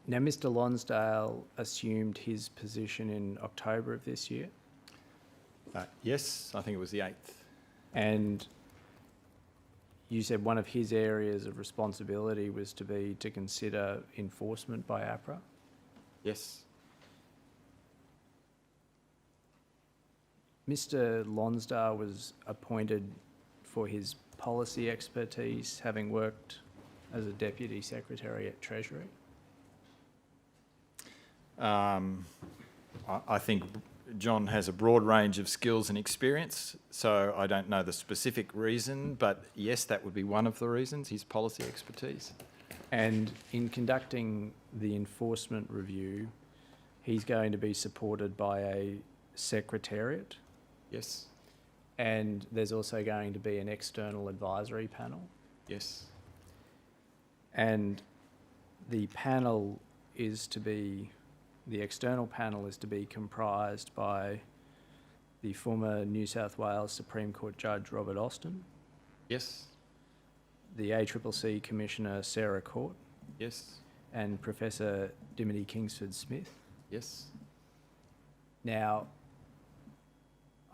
Now, Mr Lonsdale assumed his position in October of this year, Yes, I think it was the 8th. and you said one of his areas of responsibility was to consider enforcement by APRA. Yes. Mr Lonsdale was appointed for his policy expertise, having worked as a Deputy Secretary at Treasury. I think John has a broad range of skills and experience, so I don't know the specific reason, but yes, that would be one of the reasons, his policy expertise. And in conducting the enforcement review, he's going to be supported by a secretariat, Yes, and there's also going to be an external advisory panel. yes, And the panel is to be, the external panel is to be comprised by the former New South Wales Supreme Court Judge Robert Austin, yes, the ACCC Commissioner Sarah Court, yes, and Professor Dimity Kingsford-Smith. yes. Now,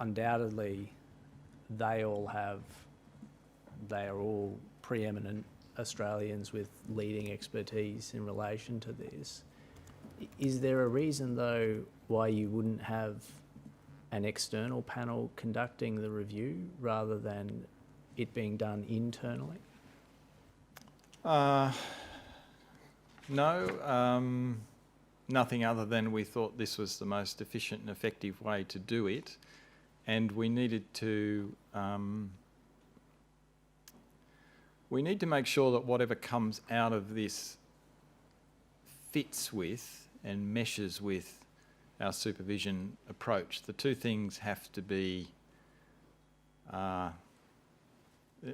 undoubtedly, they are all preeminent Australians with leading expertise in relation to this. Is there a reason, though, why you wouldn't have an external panel conducting the review rather than it being done internally? No, nothing other than we thought this was the most efficient and effective way to do it, and we needed to make sure that whatever comes out of this fits with and meshes with our supervision approach. The two things have to be, there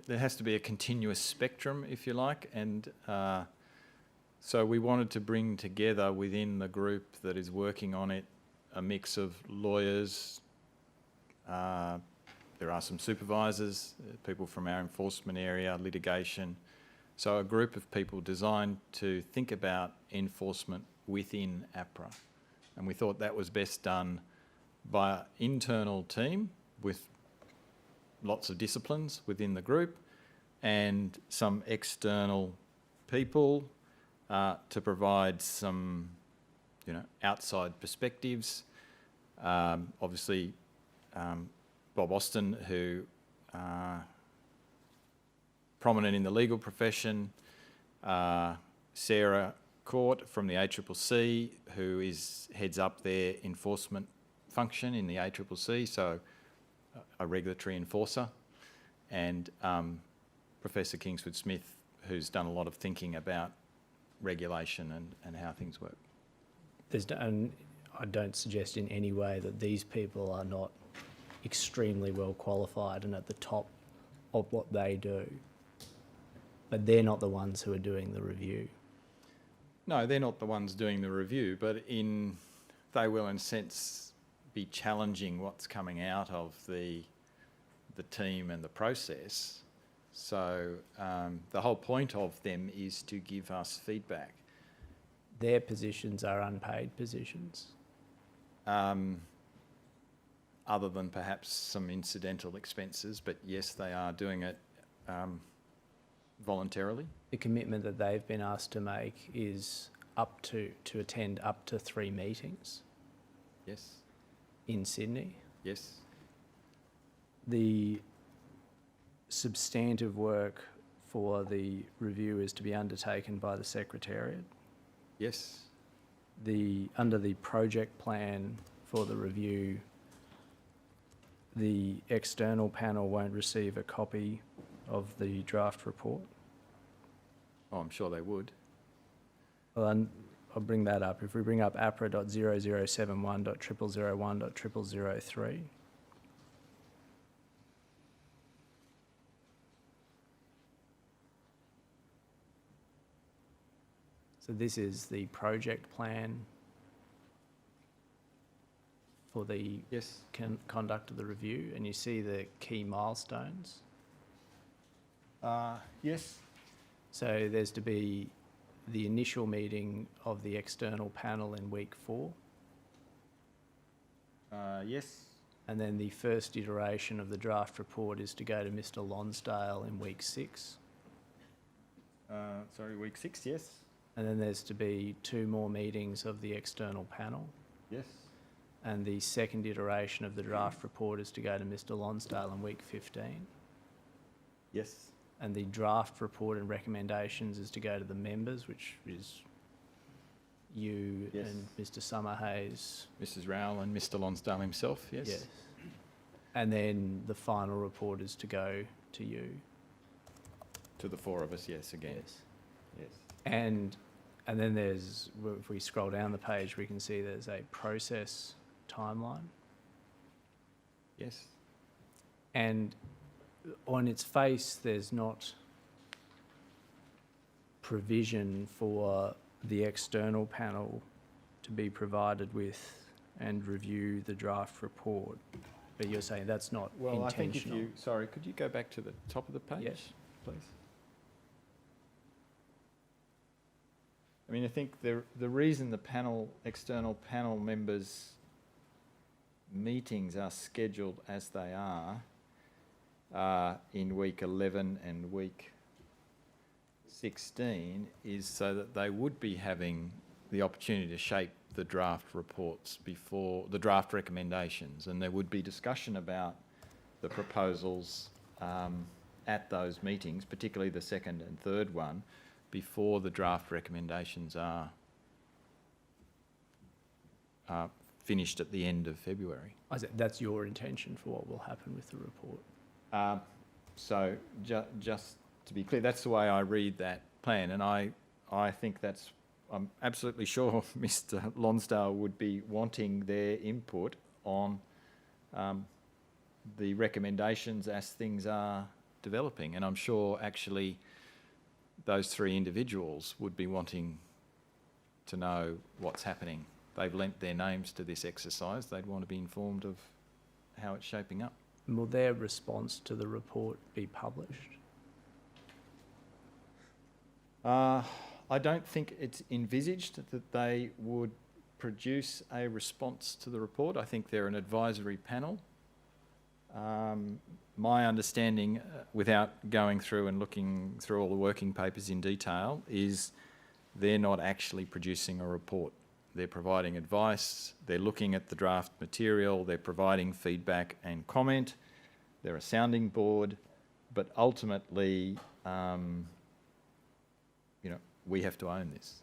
has to be a continuous spectrum, if you like, and so we wanted to bring together within the group that is working on it a mix of lawyers, there are some supervisors, people from our enforcement area, litigation. So a group of people designed to think about enforcement within APRA. And we thought that was best done by an internal team with lots of disciplines within the group and some external people to provide some, outside perspectives. Obviously, Bob Austin, who prominent in the legal profession, Sarah Court from the ACCC, who heads up their enforcement function in the ACCC, so a regulatory enforcer, and Professor Kingsford-Smith, who's done a lot of thinking about regulation and how things work. And I don't suggest in any way that these people are not extremely well qualified and at the top of what they do, but they're not the ones who are doing the review. No, they're not the ones doing the review, but they will in a sense be challenging what's coming out of the team and the process. So the whole point of them is to give us feedback. Their positions are unpaid positions. Other than perhaps some incidental expenses, but yes, they are doing it voluntarily. The commitment that they've been asked to make is to attend up to 3 meetings Yes, in Sydney. yes, The substantive work for the review is to be undertaken by the Secretariat. yes, Under the project plan for the review, the external panel won't receive a copy of the draft report. oh, I'm sure they would. Well, and I'll bring that up. If we bring up apra.0071.0001.0003, so this is the project plan for the Yes, conduct of the review, and you see the key milestones. yes, So there's to be the initial meeting of the external panel in week 4, yes, and then the first iteration of the draft report is to go to Mr. Lonsdale in week 6. sorry, week 6, yes, And then there's to be 2 more meetings of the external panel. yes, And the second iteration of the draft report is to go to Mr. Lonsdale in week 15. yes, And the draft report and recommendations is to go to the members, which is you Yes. and Mr. Summerhays. Mrs. Rowell and Mr. Lonsdale himself, yes. Yes. And then the final report is to go to you. To the 4 of us, yes, again. Yes. Yes. And then there's, if we scroll down the page, we can see there's a process timeline. Yes. And on its face, there's not provision for the external panel to be provided with and review the draft report. But you're saying that's not Well, I think intentional. if you, sorry, could you go back to the top of the page? Yes. Please. I mean, I think the reason the external panel members' meetings are scheduled as they are in week 11 and week 16 is so that they would be having the opportunity to shape the draft reports before the draft recommendations, and there would be discussion about the proposals at those meetings, particularly the second and third one, before the draft recommendations are finished at the end of February. I said that's your intention for what will happen with the report. So just to be clear, that's the way I read that plan, and I think I'm absolutely sure Mr. Lonsdale would be wanting their input on the recommendations as things are developing, and I'm sure actually those 3 individuals would be wanting to know what's happening. They've lent their names to this exercise. They'd want to be informed of how it's shaping up. And will their response to the report be published? I don't think it's envisaged that they would produce a response to the report. I think they're an advisory panel. My understanding, without going through and looking through all the working papers in detail, is they're not actually producing a report. They're providing advice, they're looking at the draft material, they're providing feedback and comment, they're a sounding board, but ultimately, we have to own this.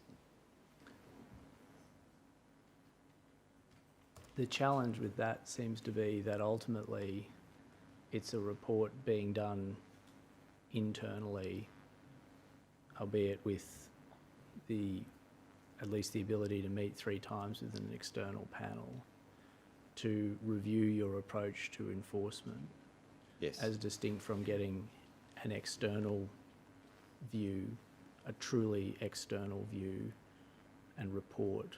The challenge with that seems to be that ultimately it's a report being done internally albeit with at least the ability to meet 3 times with an external panel to review your approach to enforcement, Yes. as distinct from getting an external view, a truly external view, and report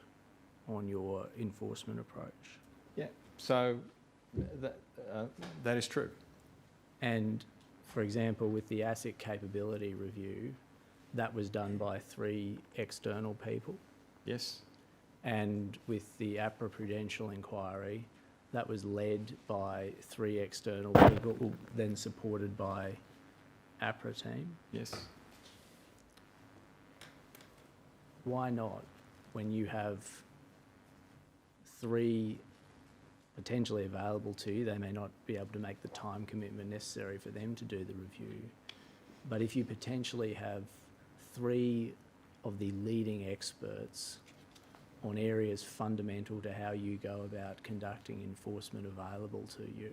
on your enforcement approach. Yeah, so that is true. And, for example, with the ASIC capability review, that was done by 3 external people. Yes. And with the Apra Prudential inquiry, that was led by 3 external people, then supported by Apra team. Yes. Why not, when you have 3 potentially available to you, they may not be able to make the time commitment necessary for them to do the review, but if you potentially have 3 of the leading experts on areas fundamental to how you go about conducting enforcement available to you,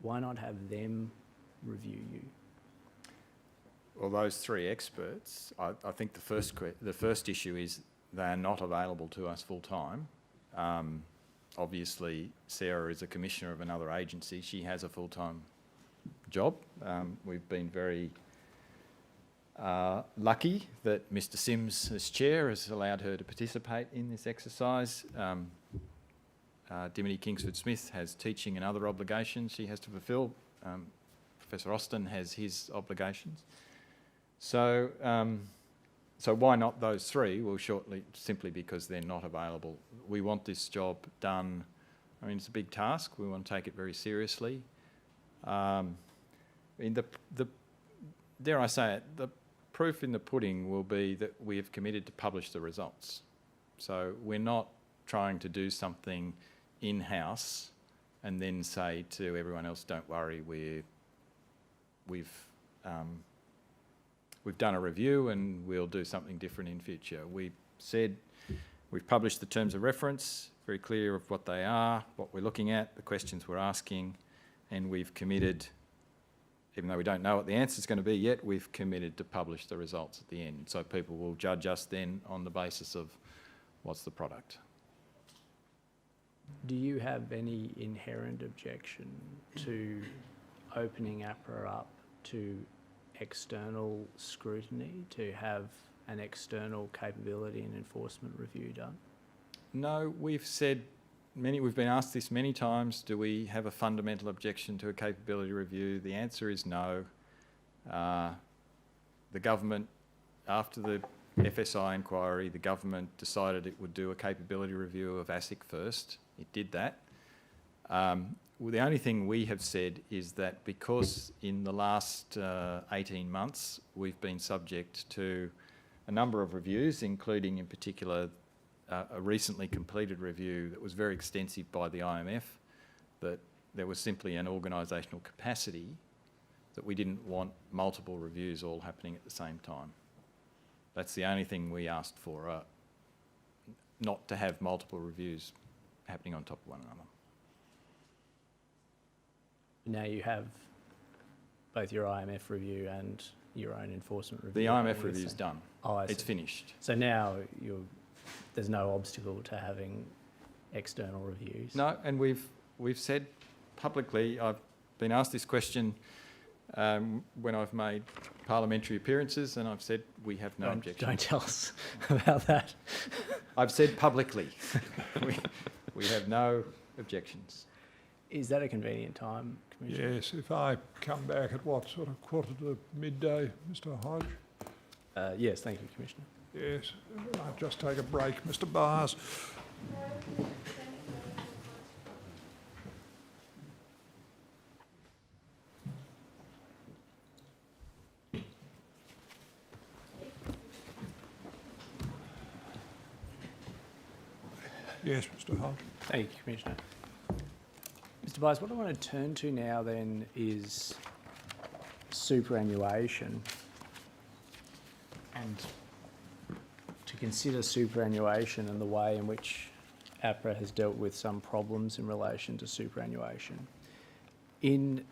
why not have them review you? Well, those 3 experts, I think the first issue is they are not available to us full time. Obviously, Sarah is a commissioner of another agency. She has a full-time job. We've been very lucky that Mr. Sims, as chair, has allowed her to participate in this exercise. Dimity Kingsford-Smith has teaching and other obligations she has to fulfil. Professor Austin has his obligations. So why not those 3? Well, simply because they're not available. We want this job done. I mean, it's a big task. We want to take it very seriously. Dare I say it, the proof in the pudding will be that we have committed to publish the results. So we're not trying to do something in-house and then say to everyone else, don't worry, we've done a review and we'll do something different in future. We've published the terms of reference, very clear of what they are, what we're looking at, the questions we're asking, and we've committed, even though we don't know what the answer is going to be yet, we've committed to publish the results at the end. So people will judge us then on the basis of what's the product. Do you have any inherent objection to opening Apra up to external scrutiny, to have an external capability and enforcement review done? No, we've been asked this many times, do we have a fundamental objection to a capability review? The answer is no. The government, after the FSI inquiry, the government decided it would do a capability review of ASIC first. It did that. Well, the only thing we have said is that because in the last 18 months we've been subject to a number of reviews, including in particular a recently completed review that was very extensive by the IMF, that there was simply an organisational capacity that we didn't want multiple reviews all happening at the same time. That's the only thing we asked for, not to have multiple reviews happening on top of one another. Now you have both your IMF review and your own enforcement review. The IMF review is done. Oh, I see. It's finished. So now there's no obstacle to having external reviews? No, and we've said publicly, I've been asked this question when I've made parliamentary appearances, and I've said we have no objection. Don't tell us about that. I've said publicly we have no objections. Is that a convenient time, Commissioner? Yes, if I come back at what, sort of 1:45, Mr Hodge? Yes, thank you, Commissioner. Yes, I'll just take a break, Mr Byres. Yes, Mr Hodge. Thank you, Commissioner. Mr Byres, what I want to turn to now then is superannuation, and to consider superannuation and the way in which APRA has dealt with some problems in relation to superannuation. In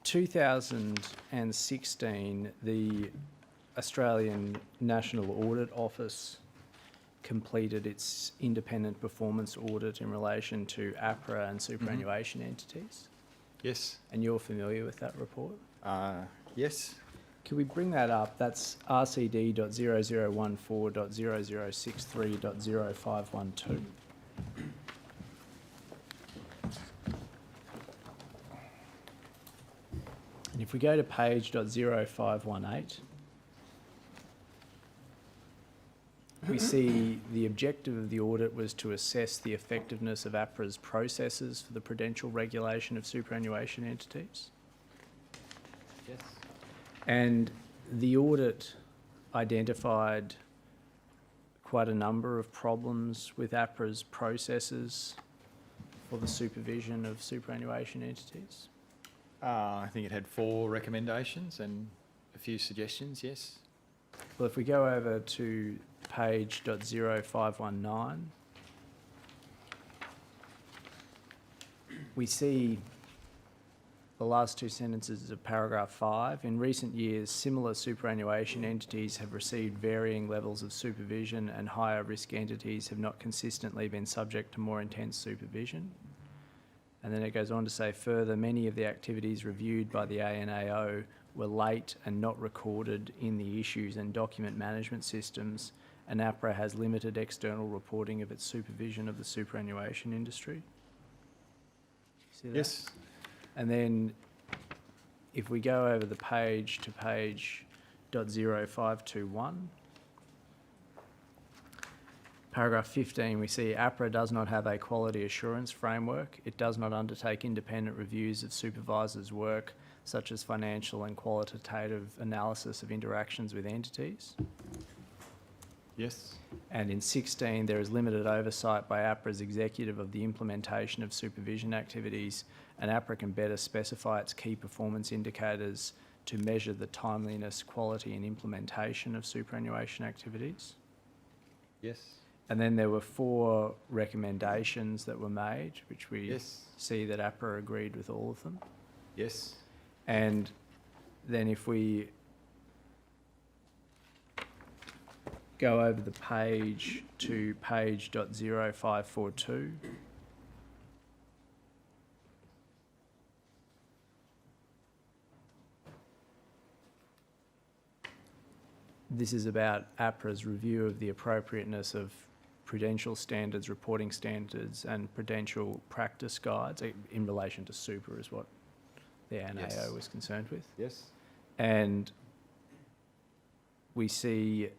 2016, the Australian National Audit Office completed its independent performance audit in relation to Apra and superannuation entities, Yes. and you're familiar with that report. Yes. Can we bring that up? That's RCD.0014.0063.0512. And if we go to page .0518, we see the objective of the audit was to assess the effectiveness of APRA's processes for the prudential regulation of superannuation entities. Yes. And the audit identified quite a number of problems with APRA's processes for the supervision of superannuation entities. I think it had 4 recommendations and a few suggestions, yes. Well, if we go over to page .0519, we see the last 2 sentences of paragraph 5. In recent years, similar superannuation entities have received varying levels of supervision, and higher risk entities have not consistently been subject to more intense supervision. And then it goes on to say further, many of the activities reviewed by the ANAO were late and not recorded in the issues and document management systems, and APRA has limited external reporting of its supervision of the superannuation industry. See that? Yes. And then if we go over the page to page .0521, paragraph 15, we see APRA does not have a quality assurance framework. It does not undertake independent reviews of supervisors' work, such as financial and qualitative analysis of interactions with entities. Yes. And in 16, there is limited oversight by APRA's executive of the implementation of supervision activities, and APRA can better specify its key performance indicators to measure the timeliness, quality and implementation of superannuation activities. Yes. And then there were 4 recommendations that were made, which we Yes. see that APRA agreed with all of them. Yes. And then if we go over the page to page .0542, this is about APRA's review of the appropriateness of Prudential standards, reporting standards and Prudential practice guides in relation to super is what the ANAO Yes. was concerned with. Yes. And we see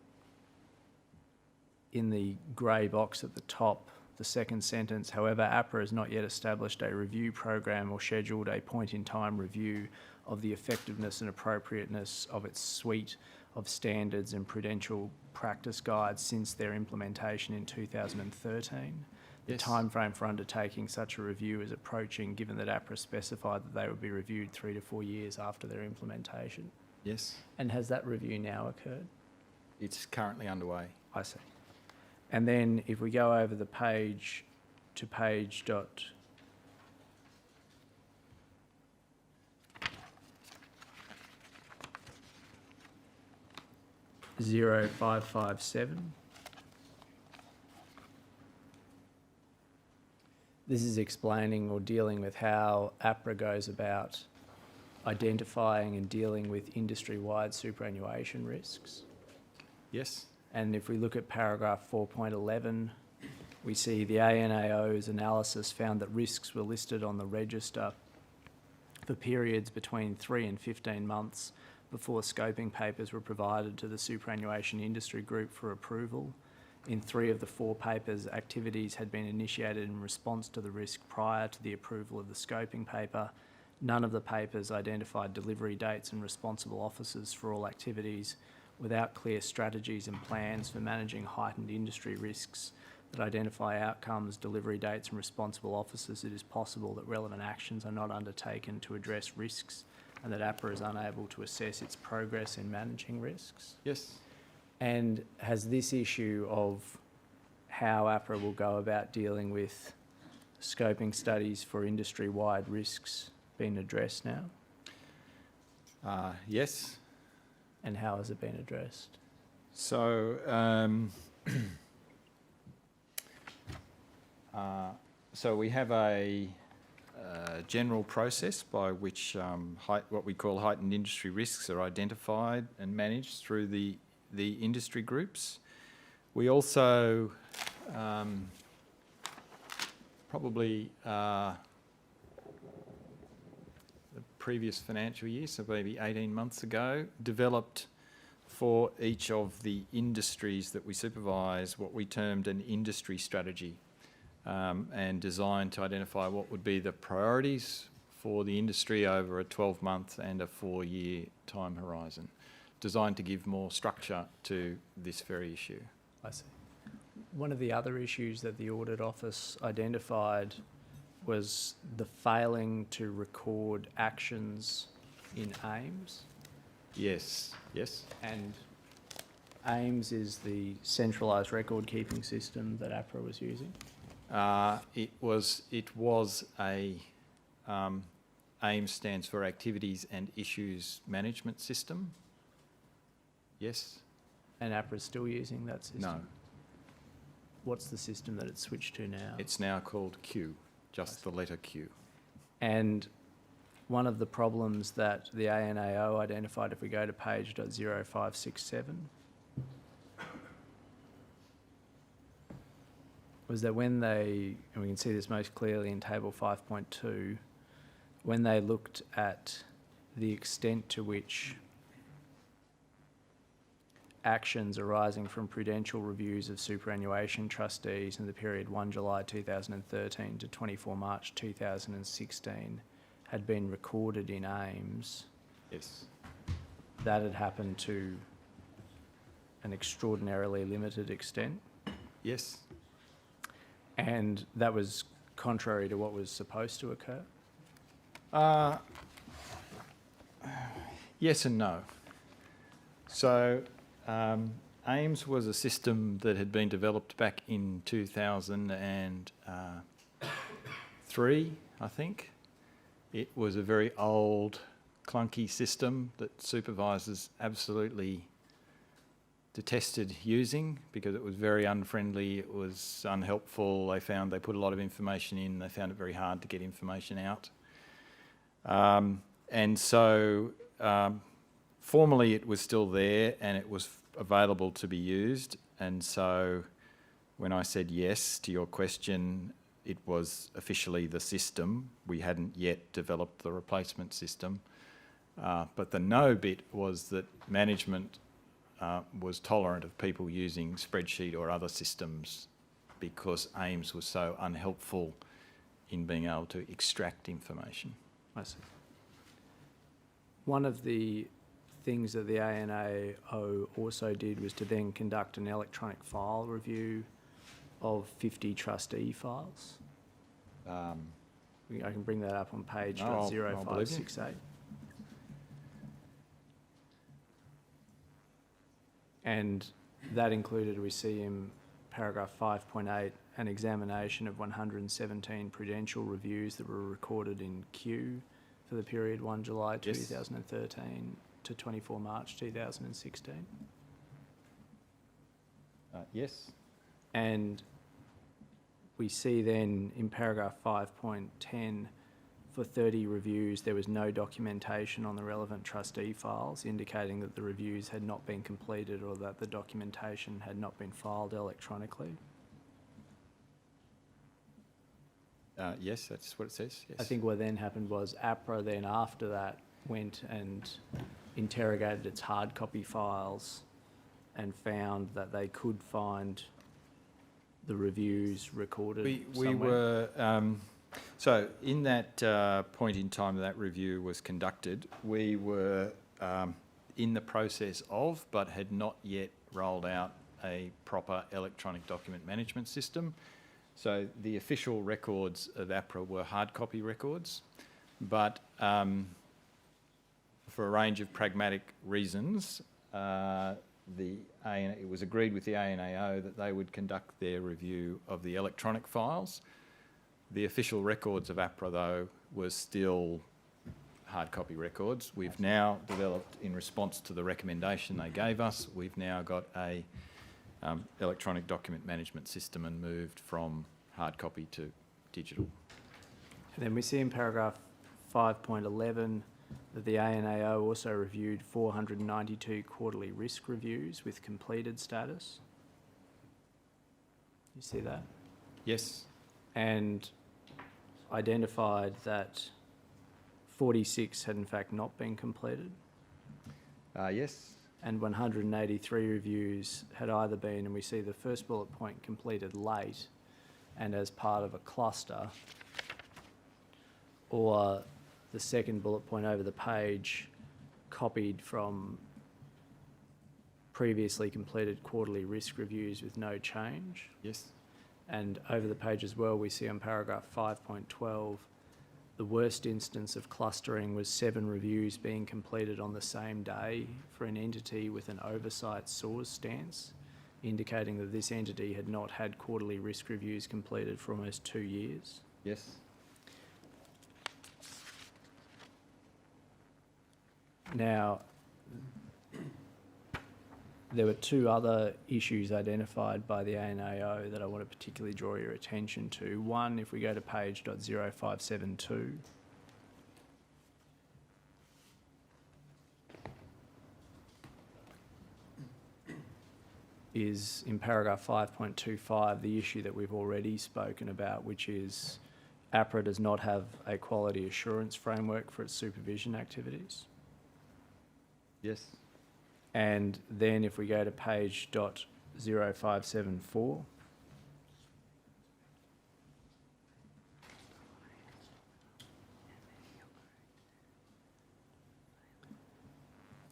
in the grey box at the top, the second sentence, however, APRA has not yet established a review program or scheduled a point-in-time review of the effectiveness and appropriateness of its suite of standards and Prudential practice guides since their implementation in 2013. The Yes. timeframe for undertaking such a review is approaching, given that APRA specified that they would be reviewed 3 to 4 years after their implementation. Yes. And has that review now occurred? It's currently underway. I see. And then if we go over the page to page dot .0557, this is explaining or dealing with how APRA goes about identifying and dealing with industry-wide superannuation risks. Yes. And if we look at paragraph 4.11, we see the ANAO's analysis found that risks were listed on the register for periods between 3 and 15 months before scoping papers were provided to the superannuation industry group for approval. In 3 of the 4 papers, activities had been initiated in response to the risk prior to the approval of the scoping paper. None of the papers identified delivery dates and responsible officers for all activities. Without clear strategies and plans for managing heightened industry risks that identify outcomes, delivery dates and responsible officers, it is possible that relevant actions are not undertaken to address risks and that APRA is unable to assess its progress in managing risks. Yes. And has this issue of how APRA will go about dealing with scoping studies for industry-wide risks been addressed now? Yes. and how has it been addressed? So, so we have a general process by which what we call heightened industry risks are identified and managed through the industry groups. We also probably the previous financial year, so maybe 18 months ago, developed for each of the industries that we supervise what we termed an industry strategy, and designed to identify what would be the priorities for the industry over a 12-month and a 4-year time horizon, designed to give more structure to this very issue. I see. One of the other issues that the Audit Office identified was the failing to record actions in AIMS. Yes, yes. And AIMS is the centralised record keeping system that Apra was using. It was a AIMS stands for Activities and Issues Management System. Yes. And APRA's still using that system? No. What's the system that it's switched to now? It's now called Q, just the letter Q. And one of the problems that the ANAO identified, if we go to page .0567, was that when they, and we can see this most clearly in table 5.2, when they looked at the extent to which actions arising from prudential reviews of superannuation trustees in the period 1 July 2013 to 24 March 2016 had been recorded in AIMS, Yes. that had happened to an extraordinarily limited extent. Yes. And that was contrary to what was supposed to occur? Yes and no. So AIMS was a system that had been developed back in 2003, I think. It was a very old, clunky system that supervisors absolutely detested using because it was very unfriendly, it was unhelpful. They found they put a lot of information in, they found it very hard to get information out. And so formally it was still there and it was available to be used. And so when I said yes to your question, it was officially the system. We hadn't yet developed the replacement system. But the no bit was that management was tolerant of people using spreadsheet or other systems because AIMS was so unhelpful in being able to extract information. I see. One of the things that the ANAO also did was to then conduct an electronic file review of 50 trustee files. I can bring that up on page I'll believe you. 0568. And that included, we see in paragraph 5.8, an examination of 117 prudential reviews that were recorded in Q for the period 1 July 2013 to 24 March 2016. Yes. And we see then in paragraph 5.10, for 30 reviews, there was no documentation on the relevant trustee files, indicating that the reviews had not been completed or that the documentation had not been filed electronically. Yes, that's what it says. Yes. I think what then happened was APRA then after that went and interrogated its hard copy files and found that they could find the reviews recorded we somewhere. were so in that point in time that review was conducted, we were in the process of, but had not yet rolled out a proper electronic document management system. So the official records of APRA were hard copy records, but for a range of pragmatic reasons, it was agreed with the ANAO that they would conduct their review of the electronic files. The official records of APRA, though, were still hard copy records. We've now developed, in response to the recommendation they gave us, we've now got a electronic document management system and moved from hard copy to digital. And then we see in paragraph 5.11 that the ANAO also reviewed 492 quarterly risk reviews with completed status. You see that? Yes. And identified that 46 had in fact not been completed, Yes. and 183 reviews had either been, and we see the first bullet point, completed late and as part of a cluster, or the second bullet point over the page, copied from previously completed quarterly risk reviews with no change. Yes. And over the page as well, we see on paragraph 5.12, the worst instance of clustering was 7 reviews being completed on the same day for an entity with an oversight SOARS stance, indicating that this entity had not had quarterly risk reviews completed for almost 2 years. Yes. Now, there were 2 other issues identified by the ANAO that I want to particularly draw your attention to. One, if we go to page .0572, is in paragraph 5.25, the issue that we've already spoken about, which is APRA does not have a quality assurance framework for its supervision activities. Yes. And then if we go to page .0574,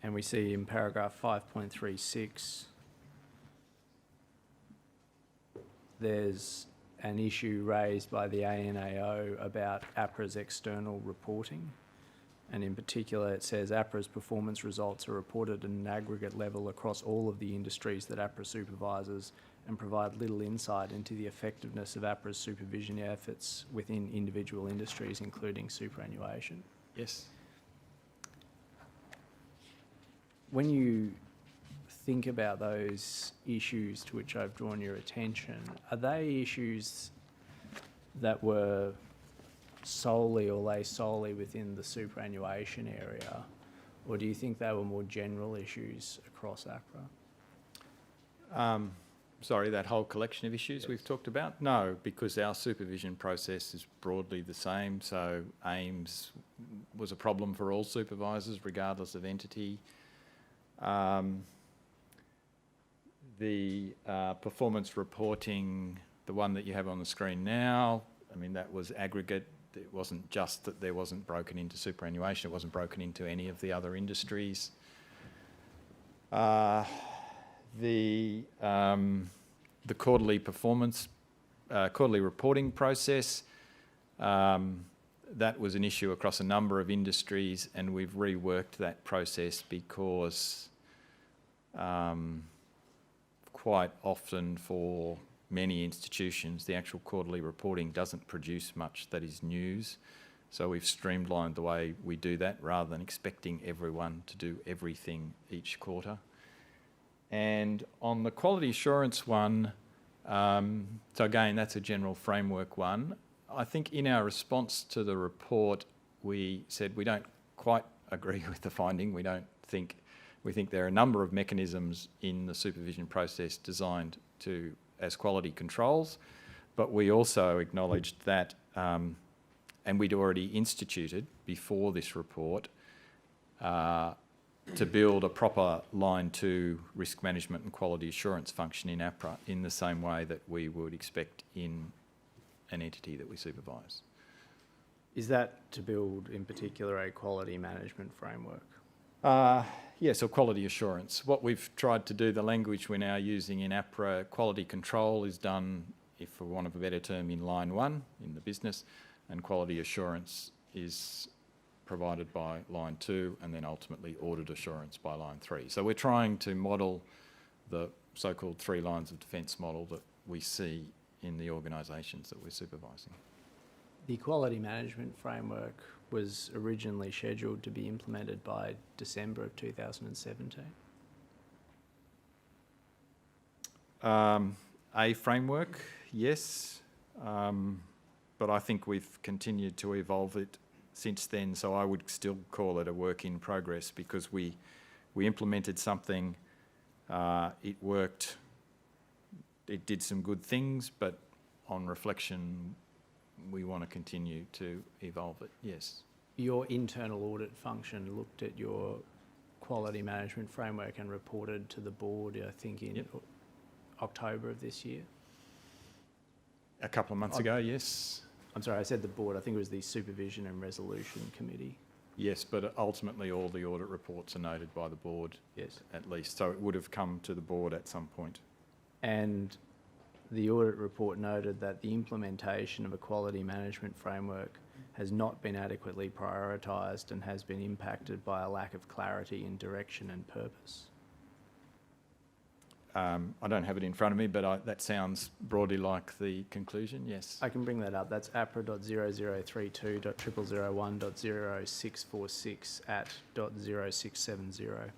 and we see in paragraph 5.36, there's an issue raised by the ANAO about APRA's external reporting. And in particular, it says APRA's performance results are reported at an aggregate level across all of the industries that APRA supervises and provide little insight into the effectiveness of APRA's supervision efforts within individual industries, including superannuation. Yes. When you think about those issues to which I've drawn your attention, are they issues that were solely or lay solely within the superannuation area, or do you think they were more general issues across APRA? Sorry, that whole collection of issues we've talked about? No, because our supervision process is broadly the same. So AIMS was a problem for all supervisors, regardless of entity. The performance reporting, the one that you have on the screen now, I mean, that was aggregate. It wasn't just that there wasn't broken into superannuation, it wasn't broken into any of the other industries. The quarterly performance, quarterly reporting process, that was an issue across a number of industries, and we've reworked that process because quite often for many institutions, the actual quarterly reporting doesn't produce much that is news. So we've streamlined the way we do that rather than expecting everyone to do everything each quarter. And on the quality assurance one, so again, that's a general framework one. I think in our response to the report, we said we don't quite agree with the finding. We think there are a number of mechanisms in the supervision process designed as quality controls, but we also acknowledged that, and we'd already instituted before this report, to build a proper line 2 risk management and quality assurance function in APRA in the same way that we would expect in an entity that we supervise. Is that to build in particular a quality management framework? Yeah, so quality assurance. What we've tried to do, the language we're now using in APRA, quality control is done, if for want of a better term, in line 1 in the business, and quality assurance is provided by line 2, and then ultimately audit assurance by line 3. So we're trying to model the so-called 3 lines of defence model that we see in the organisations that we're supervising. The quality management framework was originally scheduled to be implemented by December of 2017? A framework, yes, but I think we've continued to evolve it since then, so I would still call it a work in progress because we implemented something, it worked, it did some good things, but on reflection, we want to continue to evolve it, yes. Your internal audit function looked at your quality management framework and reported to the board, I think, in October of this year. A couple of months ago, yes. I'm sorry, I said the board. I think it was the Supervision and Resolution Committee. Yes, but ultimately all the audit reports are noted by the board, Yes. at least. So it would have come to the board at some point. And the audit report noted that the implementation of a quality management framework has not been adequately prioritised and has been impacted by a lack of clarity in direction and purpose. I don't have it in front of me, but that sounds broadly like the conclusion, yes. I can bring that up. That's apra.0032.001.0646 at .0670.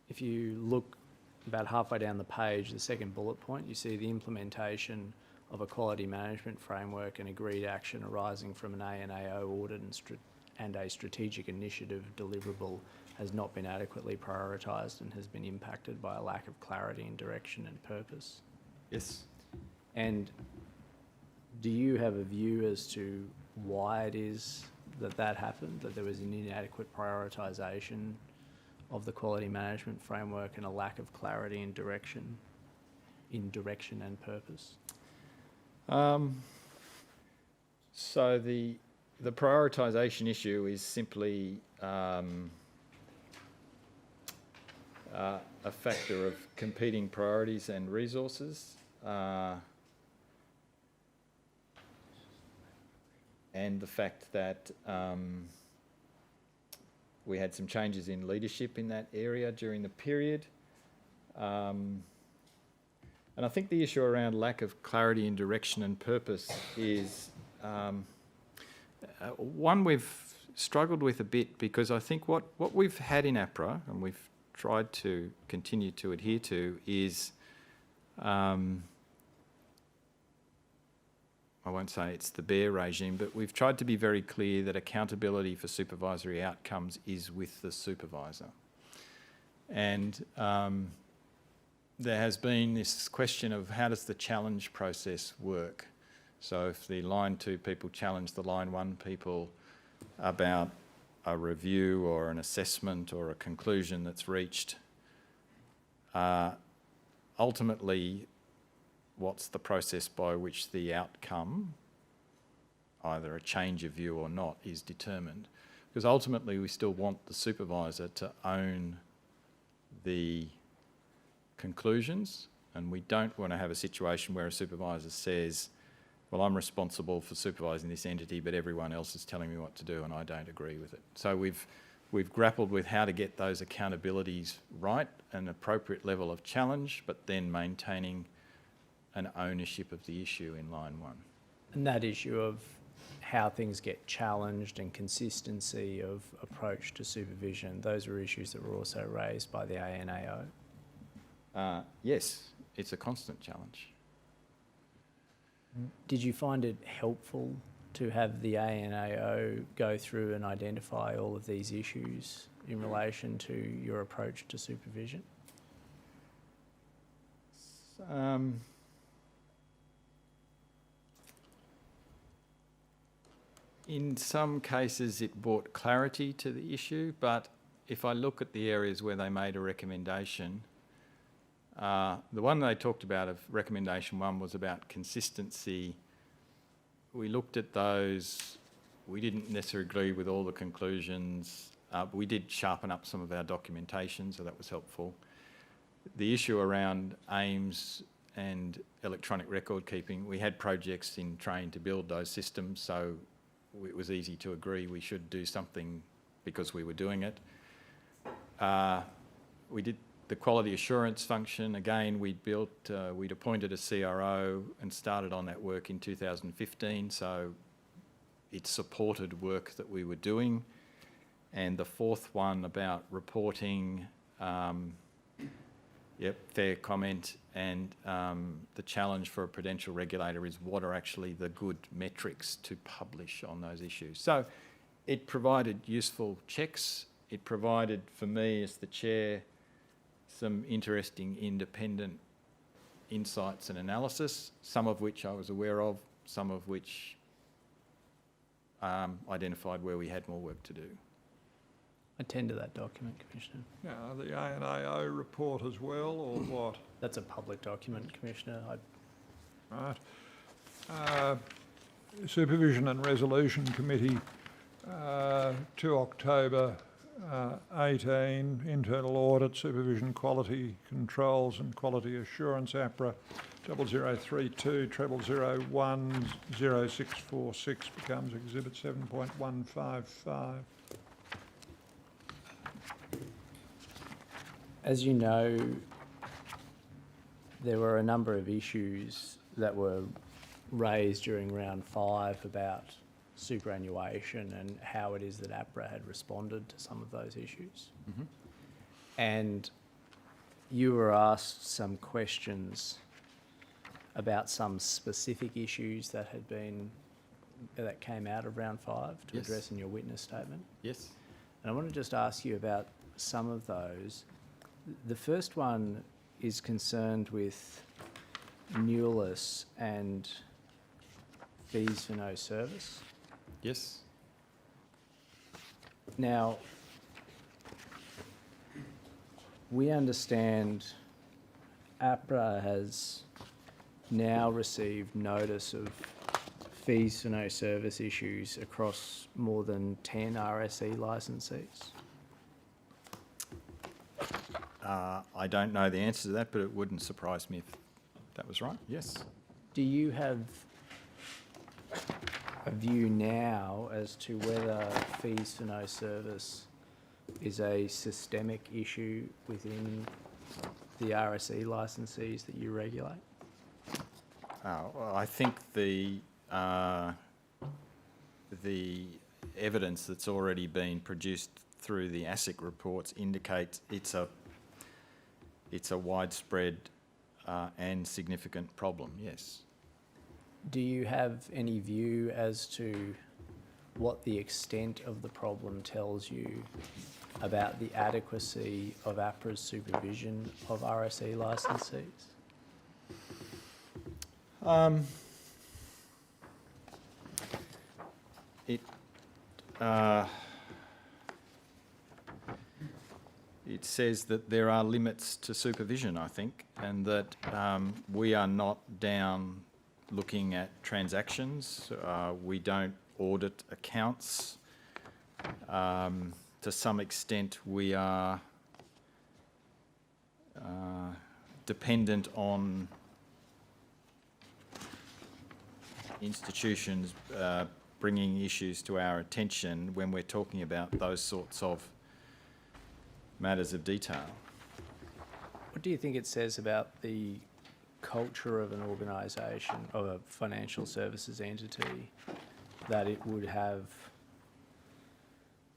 If you look about halfway down the page, the second bullet point, you see the implementation of a quality management framework and agreed action arising from an ANAO audit and a strategic initiative deliverable has not been adequately prioritised and has been impacted by a lack of clarity in direction and purpose. Yes. And do you have a view as to why it is that happened, that there was an inadequate prioritisation of the quality management framework and a lack of clarity in direction and purpose? So the prioritisation issue is simply a factor of competing priorities and resources, and the fact that we had some changes in leadership in that area during the period. And I think the issue around lack of clarity in direction and purpose is one we've struggled with a bit, because I think what we've had in Apra, and we've tried to continue to adhere to, is I won't say it's the bear regime, but we've tried to be very clear that accountability for supervisory outcomes is with the supervisor. And there has been this question of how does the challenge process work? So if the line 2 people challenge the line 1 people about a review or an assessment or a conclusion that's reached, ultimately, what's the process by which the outcome, either a change of view or not, is determined? Because ultimately we still want the supervisor to own the conclusions, and we don't want to have a situation where a supervisor says, well, I'm responsible for supervising this entity, but everyone else is telling me what to do and I don't agree with it. So we've grappled with how to get those accountabilities right, an appropriate level of challenge, but then maintaining an ownership of the issue in line 1. And that issue of how things get challenged and consistency of approach to supervision, those are issues that were also raised by the ANAO. Yes, it's a constant challenge. Did you find it helpful to have the ANAO go through and identify all of these issues in relation to your approach to supervision? In some cases it brought clarity to the issue, but if I look at the areas where they made a recommendation, the one they talked about of recommendation 1 was about consistency. We looked at those. We didn't necessarily agree with all the conclusions. But we did sharpen up some of our documentation, so that was helpful. The issue around aims and electronic record keeping, we had projects in train to build those systems, so it was easy to agree we should do something because we were doing it. We did the quality assurance function. Again, we'd appointed a CRO and started on that work in 2015, so it supported work that we were doing. And the fourth one about reporting, fair comment. And the challenge for a prudential regulator is what are actually the good metrics to publish on those issues. So it provided useful checks. It provided, for me as the chair, some interesting independent insights and analysis, some of which I was aware of, some of which identified where we had more work to do. Attend to that document, Commissioner. Now, the ANAO report as well, or what? That's a public document, Commissioner. Right. Supervision and Resolution Committee, 2 October 18, internal audit, supervision, quality controls and quality assurance, Apra 0032 0001 0646 becomes Exhibit 7.155. As you know, there were a number of issues that were raised during round 5 about superannuation and how it is that Apra had responded to some of those issues. Mm-hmm. And you were asked some questions about some specific issues that came out of round 5 to Yes. address in your witness statement. Yes. And I want to just ask you about some of those. The first one is concerned with Newless and fees for no service. Yes. Now, we understand Apra has now received notice of fees for no service issues across more than 10 RSE licensees. I don't know the answer to that, but it wouldn't surprise me if that was right. Yes. Do you have a view now as to whether fees for no service is a systemic issue within the RSE licensees that you regulate? Well, I think the evidence that's already been produced through the ASIC reports indicates it's a widespread and significant problem, yes. Do you have any view as to what the extent of the problem tells you about the adequacy of APRA's supervision of RSE licensees? It says that there are limits to supervision, I think, and that we are not down looking at transactions. We don't audit accounts. To some extent, we are dependent on institutions bringing issues to our attention when we're talking about those sorts of matters of detail. What do you think it says about the culture of an organisation, of a financial services entity, that it would have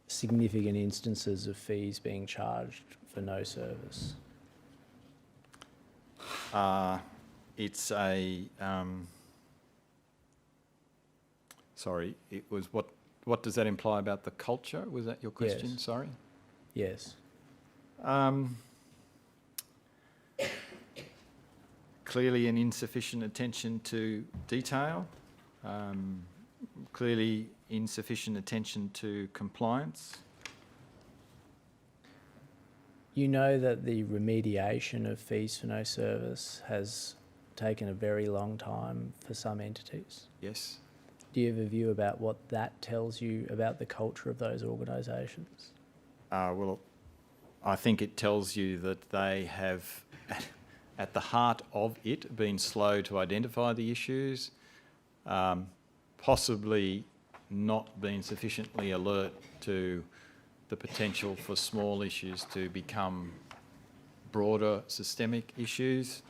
significant instances of fees being charged for no service? It's a... sorry, it was what does that imply about the culture? Was that your question? Yes. Sorry? Yes. Clearly an insufficient attention to detail, clearly insufficient attention to compliance. You know that the remediation of fees for no service has taken a very long time for some entities. Yes. Do you have a view about what that tells you about the culture of those organisations? Well, I think it tells you that they have, at the heart of it, been slow to identify the issues, possibly not been sufficiently alert to the potential for small issues to become broader systemic issues.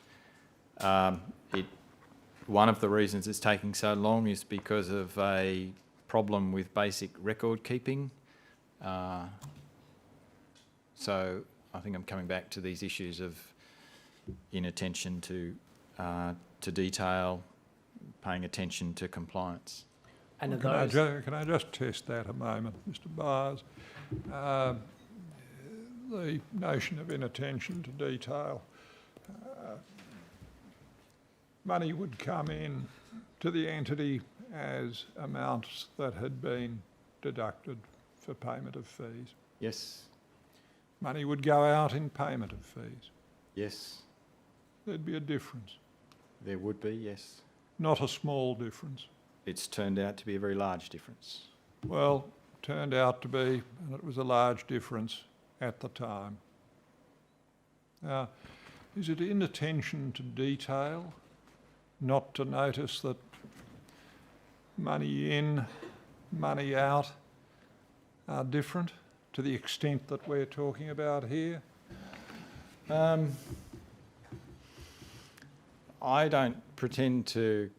One of the reasons it's taking so long is because of a problem with basic record keeping. So I think I'm coming back to these issues of inattention to detail, paying attention to compliance. And Can I just test that a moment, Mr. Byres? The notion of inattention to detail. Money would come in to the entity as amounts that had been deducted for payment of fees. Yes, Money would go out in payment of fees. yes, There'd be a difference, there would be, yes. not a small difference. It's turned out to be a very large difference. Well, turned out to be, and it was a large difference at the time. Now, is it inattention to detail not to notice that money in, money out are different to the extent that we're talking about here? I don't pretend to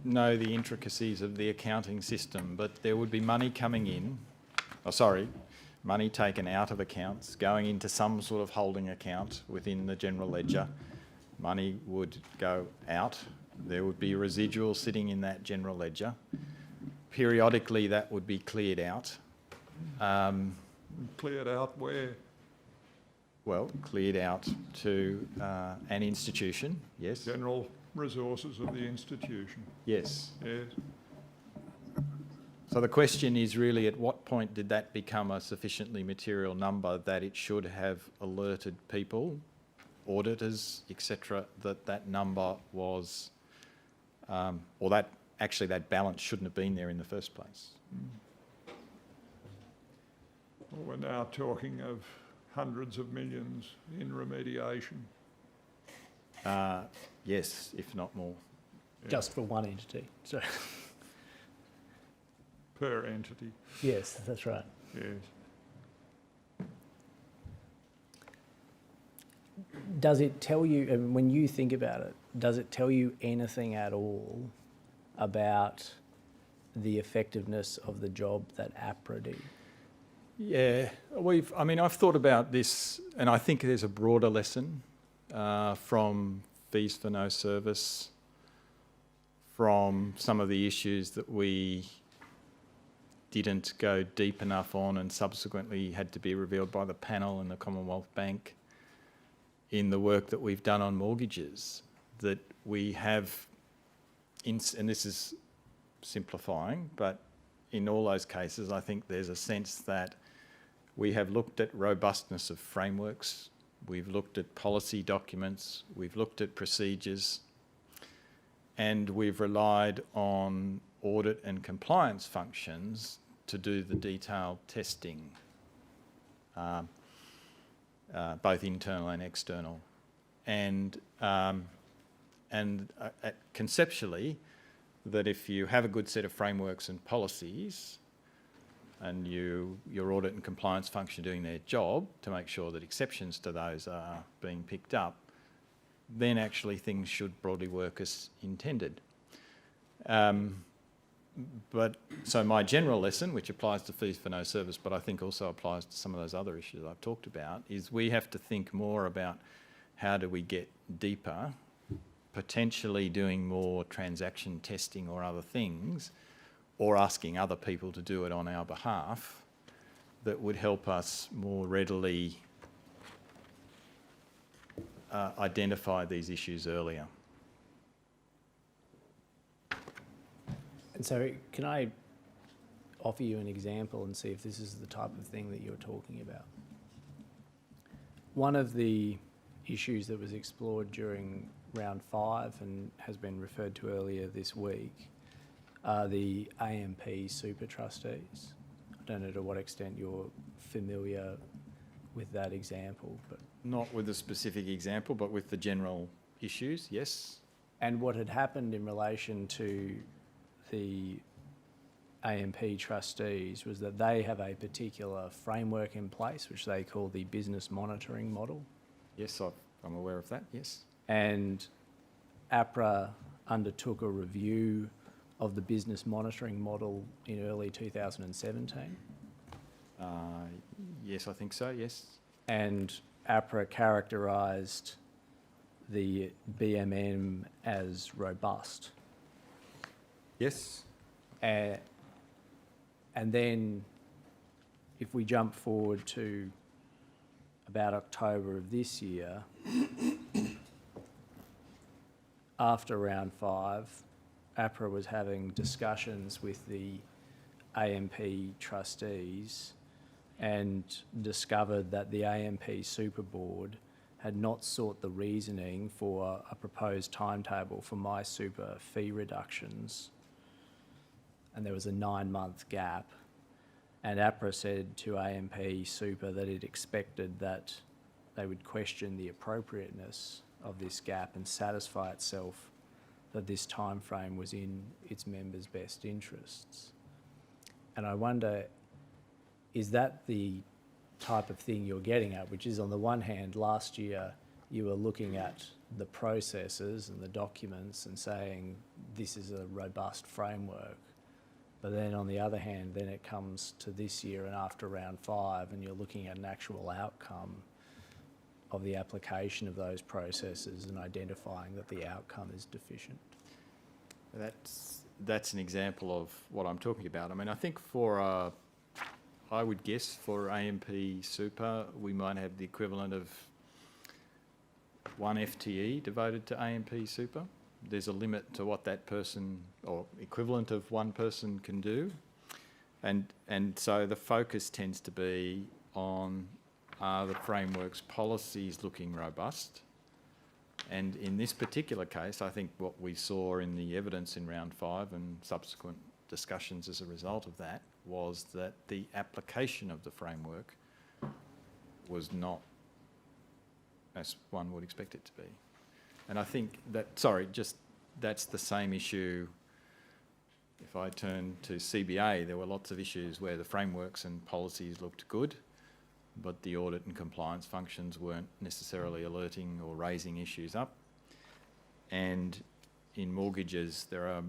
know the intricacies of the accounting system, but there would be money coming in, money taken out of accounts, going into some sort of holding account within the general ledger. Money would go out. There would be residual sitting in that general ledger. Periodically, that would be cleared out. Cleared out where? Well, cleared out to an institution, yes. General resources of the institution. Yes. Yes. So the question is really, at what point did that become a sufficiently material number that it should have alerted people, auditors, etc., that that number was, or that actually that balance shouldn't have been there in the first place? Well, we're now talking of hundreds of millions in remediation. Yes, if not more. just for one entity. So Per entity, yes, that's right. yes. Does it tell you, and when you think about it, does it tell you anything at all about the effectiveness of the job that Apra did? Yeah, I've thought about this, and I think there's a broader lesson from fees for no service, from some of the issues that we didn't go deep enough on and subsequently had to be revealed by the panel and the Commonwealth Bank in the work that we've done on mortgages, that we have, and this is simplifying, but in all those cases, I think there's a sense that we have looked at robustness of frameworks, we've looked at policy documents, we've looked at procedures, and we've relied on audit and compliance functions to do the detailed testing, both internal and external. And conceptually, that if you have a good set of frameworks and policies and your audit and compliance function doing their job to make sure that exceptions to those are being picked up, then actually things should broadly work as intended. But so my general lesson, which applies to fees for no service, but I think also applies to some of those other issues I've talked about, is we have to think more about how do we get deeper, potentially doing more transaction testing or other things, or asking other people to do it on our behalf, that would help us more readily identify these issues earlier. And so can I offer you an example and see if this is the type of thing that you're talking about? One of the issues that was explored during round 5 and has been referred to earlier this week are the AMP super trustees. I don't know to what extent you're familiar with that example, but... Not with a specific example, but with the general issues, yes. And what had happened in relation to the AMP trustees was that they have a particular framework in place, which they call the business monitoring model. Yes, I'm aware of that, yes. And APRA undertook a review of the business monitoring model in early 2017. Yes, I think so, yes. And APRA characterised the BMM as robust. Yes. And then if we jump forward to about October of this year, after round 5, APRA was having discussions with the AMP trustees and discovered that the AMP Super Board had not sought the reasoning for a proposed timetable for my super fee reductions. And there was a 9-month gap. And APRA said to AMP Super that it expected that they would question the appropriateness of this gap and satisfy itself that this time frame was in its members' best interests. And I wonder, is that the type of thing you're getting at, which is on the one hand, last year you were looking at the processes and the documents and saying this is a robust framework, but then on the other hand, then it comes to this year and after round 5 and you're looking at an actual outcome of the application of those processes and identifying that the outcome is deficient. That's an example of what I'm talking about. I mean, I think I would guess for AMP Super, we might have the equivalent of 1 FTE devoted to AMP Super. There's a limit to what that person, or equivalent of one person, can do. And so the focus tends to be on, are the framework's policies looking robust? And in this particular case, I think what we saw in the evidence in round 5 and subsequent discussions as a result of that was that the application of the framework was not as one would expect it to be. And I think that, that's the same issue. If I turn to CBA, there were lots of issues where the frameworks and policies looked good, but the audit and compliance functions weren't necessarily alerting or raising issues up. And in mortgages, there are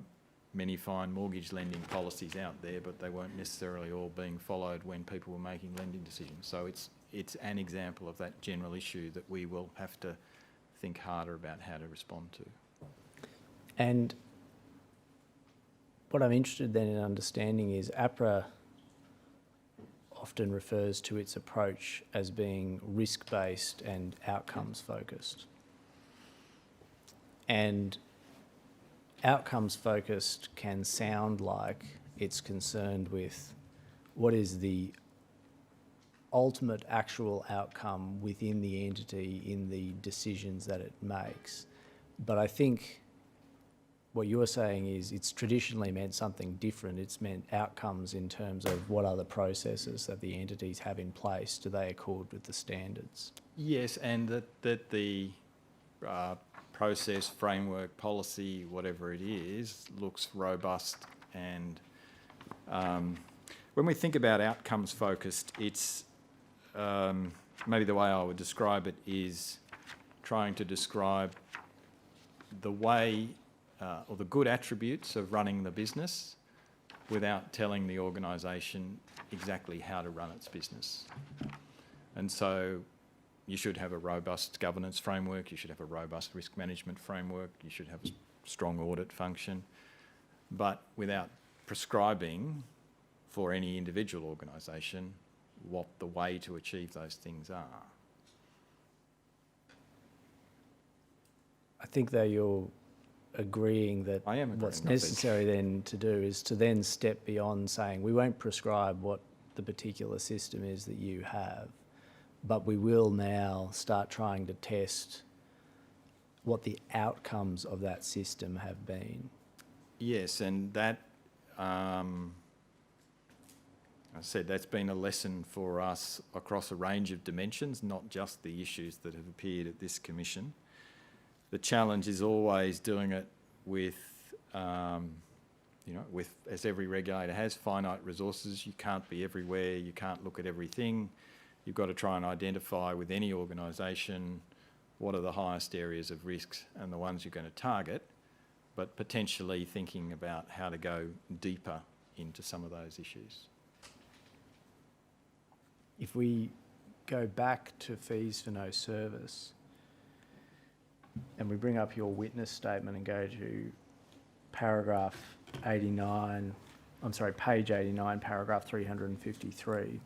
many fine mortgage lending policies out there, but they weren't necessarily all being followed when people were making lending decisions. So it's an example of that general issue that we will have to think harder about how to respond to. And what I'm interested then in understanding is APRA often refers to its approach as being risk-based and outcomes-focused. And outcomes-focused can sound like it's concerned with what is the ultimate actual outcome within the entity in the decisions that it makes. But I think what you're saying is it's traditionally meant something different. It's meant outcomes in terms of what are the processes that the entities have in place. Do they accord with the standards? Yes, and that the process, framework, policy, whatever it is, looks robust. And when we think about outcomes focused, it's maybe the way I would describe it is trying to describe the way or the good attributes of running the business without telling the organisation exactly how to run its business. And so you should have a robust governance framework, you should have a robust risk management framework, you should have a strong audit function, but without prescribing for any individual organisation what the way to achieve those things are. I think that you're agreeing that I am agreeing, what's I think. necessary then to do is to then step beyond saying we won't prescribe what the particular system is that you have, but we will now start trying to test what the outcomes of that system have been. Yes, and that, I said, that's been a lesson for us across a range of dimensions, not just the issues that have appeared at this commission. The challenge is always doing it with as every regulator has, finite resources. You can't be everywhere, you can't look at everything. You've got to try and identify with any organisation what are the highest areas of risks and the ones you're going to target, but potentially thinking about how to go deeper into some of those issues. If we go back to fees for no service, and we bring up your witness statement and go to page 89, paragraph 353.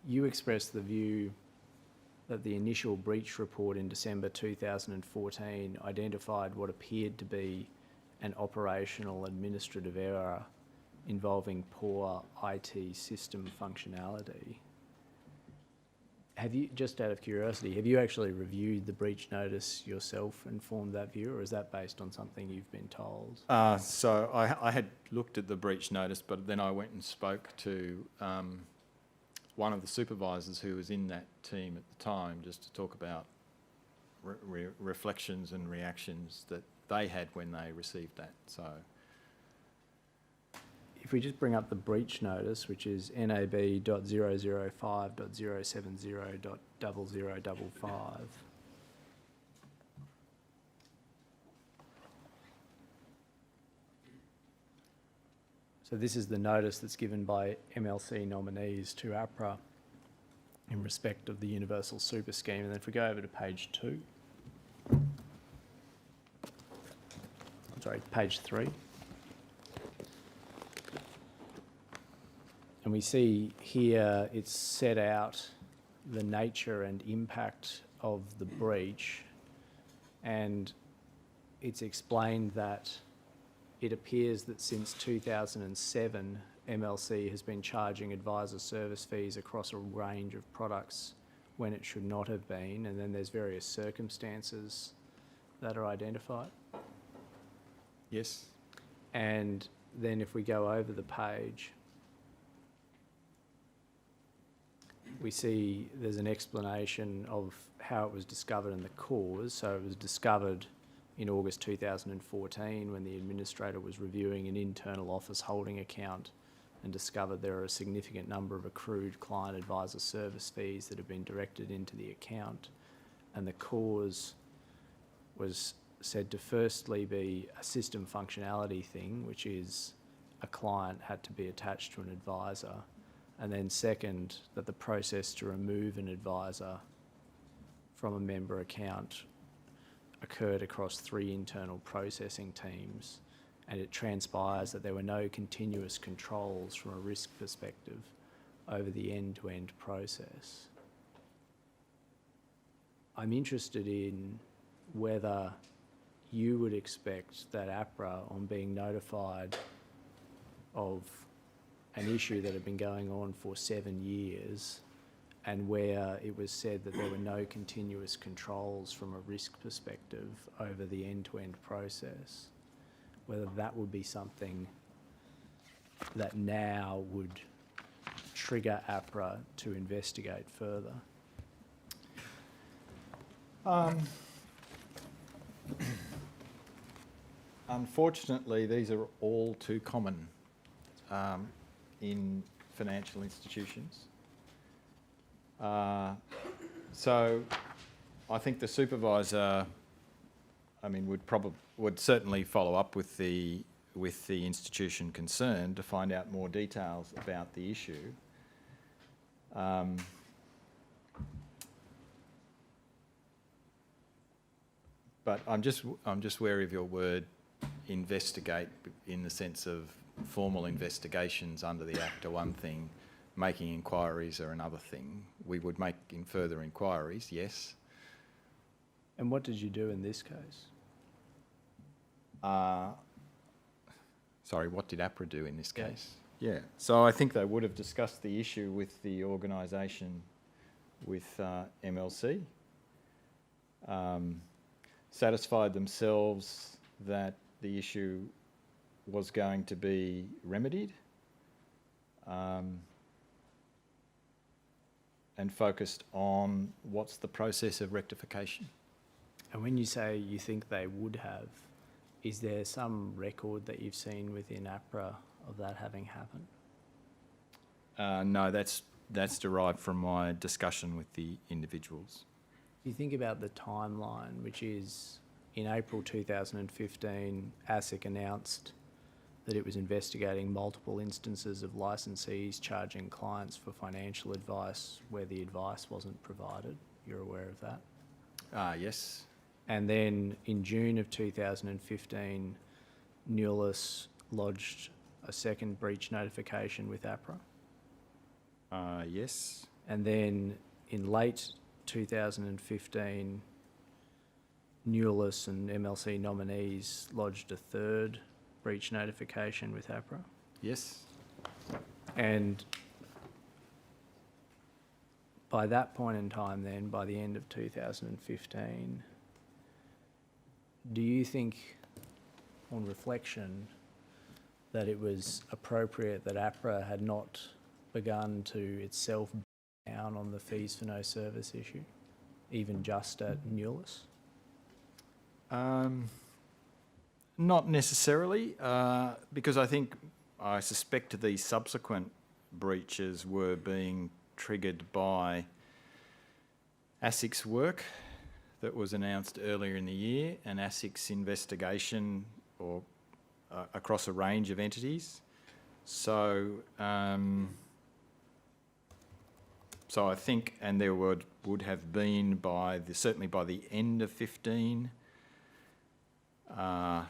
You expressed the view that the initial breach report in December 2014 identified what appeared to be an operational administrative error involving poor IT system functionality. Have you, just out of curiosity, have you actually reviewed the breach notice yourself and formed that view, or is that based on something you've been told? So I had looked at the breach notice, but then I went and spoke to one of the supervisors who was in that team at the time, just to talk about reflections and reactions that they had when they received that. So if we just bring up the breach notice, which is NAB.005.070.0055. So this is the notice that's given by MLC nominees to Apra in respect of the Universal Super Scheme. And then if we go over to page 2, page 3. And we see here it's set out the nature and impact of the breach, and it's explained that it appears that since 2007, MLC has been charging advisor service fees across a range of products when it should not have been, and then there's various circumstances that are identified. yes, And then if we go over the page, we see there's an explanation of how it was discovered and the cause. So it was discovered in August 2014 when the administrator was reviewing an internal office holding account and discovered there are a significant number of accrued client advisor service fees that have been directed into the account. And the cause was said to firstly be a system functionality thing, which is a client had to be attached to an advisor. And then second, that the process to remove an advisor from a member account occurred across 3 internal processing teams, and it transpires that there were no continuous controls from a risk perspective over the end-to-end process. I'm interested in whether you would expect that Apra, on being notified of an issue that had been going on for 7 years and where it was said that there were no continuous controls from a risk perspective over the end-to-end process, whether that would be something that now would trigger Apra to investigate further. Unfortunately, these are all too common in financial institutions. So I think the supervisor, would certainly follow up with the institution concerned to find out more details about the issue. But I'm just wary of your word investigate, in the sense of formal investigations under the Act are one thing, making inquiries are another thing. We would make further inquiries, yes. And what did you do in this case? Sorry, what did Apra do in this case? Yeah, so I think they would have discussed the issue with the organisation, with MLC, satisfied themselves that the issue was going to be remedied, and focused on what's the process of rectification. And when you say you think they would have, is there some record that you've seen within APRA of that having happened? No, that's derived from my discussion with the individuals. If you think about the timeline, which is in April 2015, ASIC announced that it was investigating multiple instances of licensees charging clients for financial advice where the advice wasn't provided. You're aware of that? Yes. And then in June of 2015, Newlis lodged a second breach notification with APRA. Yes. And then in late 2015, Newlis and MLC nominees lodged a third breach notification with APRA. Yes. And by that point in time then, by the end of 2015, do you think, on reflection, that it was appropriate that APRA had not begun to itself down on the fees for no service issue, even just at Newlis? Not necessarily, because I suspect these subsequent breaches were being triggered by ASIC's work that was announced earlier in the year, and ASIC's investigation across a range of entities. So I think, and there would have been certainly by the end of 15, APRA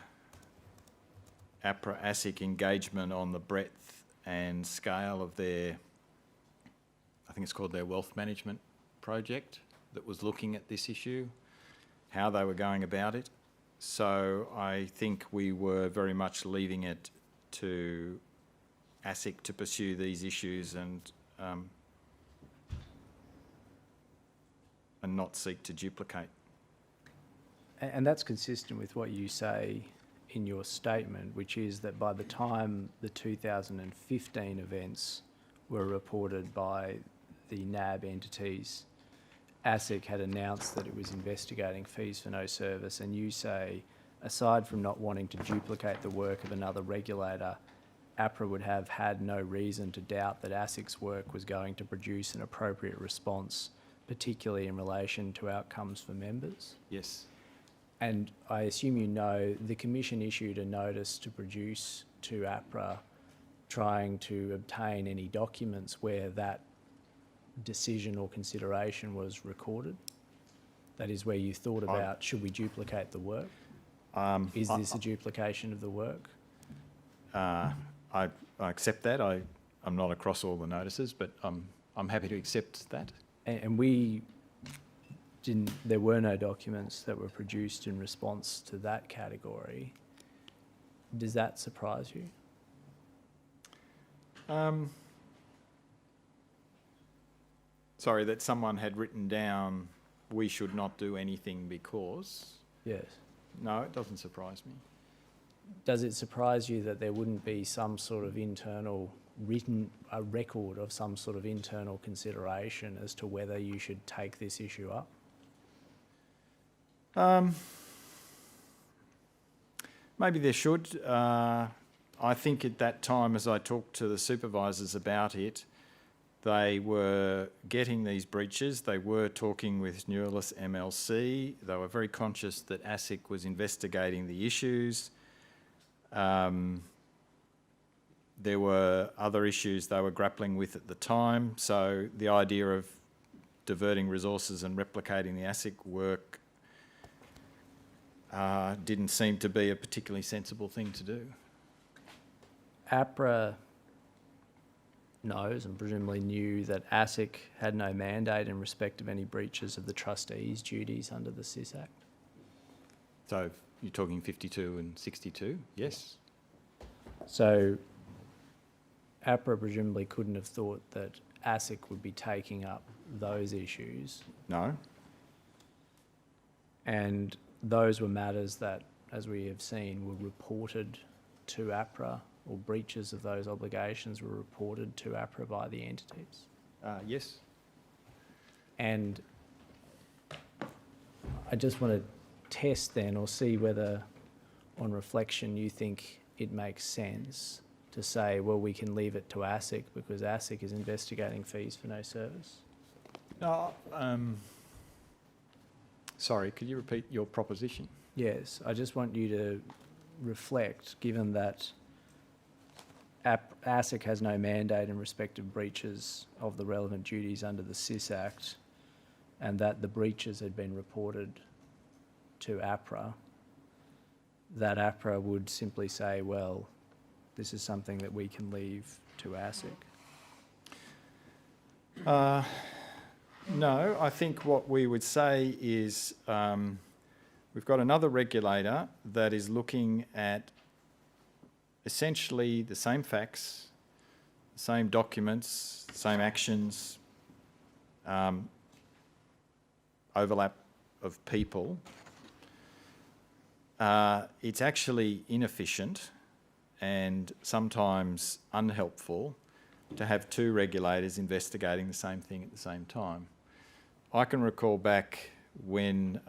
ASIC engagement on the breadth and scale of their, I think it's called their wealth management project that was looking at this issue, how they were going about it. So I think we were very much leaving it to ASIC to pursue these issues and not seek to duplicate. And that's consistent with what you say in your statement, which is that by the time the 2015 events were reported by the NAB entities, ASIC had announced that it was investigating fees for no service, and you say, aside from not wanting to duplicate the work of another regulator, APRA would have had no reason to doubt that ASIC's work was going to produce an appropriate response, particularly in relation to outcomes for members. Yes. And I assume you know the Commission issued a notice to produce to APRA trying to obtain any documents where that decision or consideration was recorded. That is where you thought about, should we duplicate the work? Is this a duplication of the work? I accept that. I'm not across all the notices, but I'm happy to accept that. And there were no documents that were produced in response to that category. Does that surprise you? Sorry, that someone had written down, we should not do anything because... Yes. No, it doesn't surprise me. Does it surprise you that there wouldn't be some sort of a record of some sort of internal consideration as to whether you should take this issue up? Maybe there should. I think at that time, as I talked to the supervisors about it, they were getting these breaches. They were talking with Newlis MLC. They were very conscious that ASIC was investigating the issues. There were other issues they were grappling with at the time. So the idea of diverting resources and replicating the ASIC work didn't seem to be a particularly sensible thing to do. APRA knows and presumably knew that ASIC had no mandate in respect of any breaches of the trustees' duties under the SIS Act. So you're talking 52 and 62? Yes. So APRA presumably couldn't have thought that ASIC would be taking up those issues. No. And those were matters that, as we have seen, were reported to APRA, or breaches of those obligations were reported to APRA by the entities. Yes. And I just want to test then, or see whether on reflection you think it makes sense to say, well, we can leave it to ASIC because ASIC is investigating fees for no service? No, sorry, could you repeat your proposition? Yes, I just want you to reflect, given that ASIC has no mandate in respect of breaches of the relevant duties under the SIS Act, and that the breaches had been reported to Apra, that Apra would simply say, well, this is something that we can leave to ASIC. No, I think what we would say is we've got another regulator that is looking at essentially the same facts, the same documents, same actions, overlap of people. It's actually inefficient and sometimes unhelpful to have two regulators investigating the same thing at the same time. I can recall back when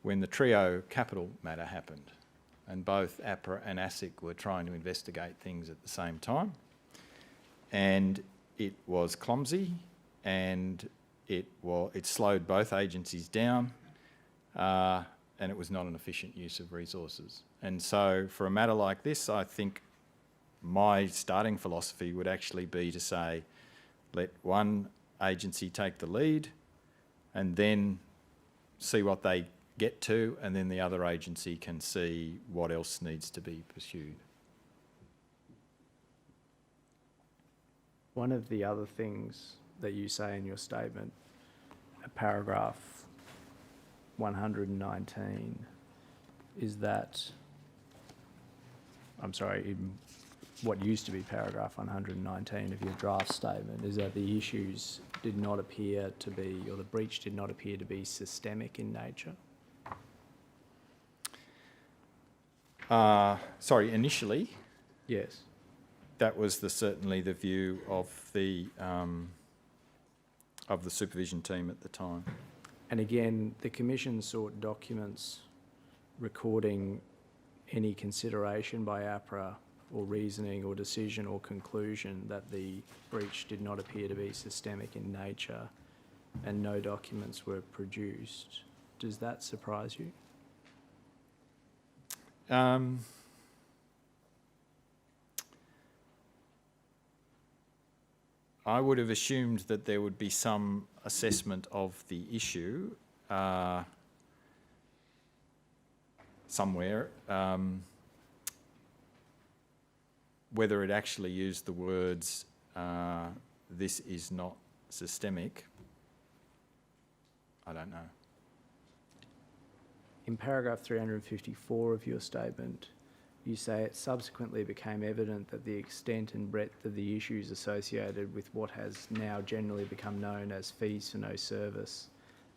the Trio Capital matter happened, and both APRA and ASIC were trying to investigate things at the same time, and it was clumsy, and it slowed both agencies down, and it was not an efficient use of resources. And so for a matter like this, I think my starting philosophy would actually be to say, let one agency take the lead and then see what they get to, and then the other agency can see what else needs to be pursued. One of the other things that you say in your statement, paragraph 119, is that, I'm sorry, in what used to be paragraph 119 of your draft statement, is that the issues did not appear to be, or the breach did not appear to be systemic in nature. Sorry, initially, Yes. that was certainly the view of the supervision team at the time. And again, the Commission sought documents recording any consideration by APRA or reasoning or decision or conclusion that the breach did not appear to be systemic in nature, and no documents were produced. Does that surprise you? I would have assumed that there would be some assessment of the issue somewhere. Whether it actually used the words, this is not systemic, I don't know. In paragraph 354 of your statement, you say it subsequently became evident that the extent and breadth of the issues associated with what has now generally become known as fees for no service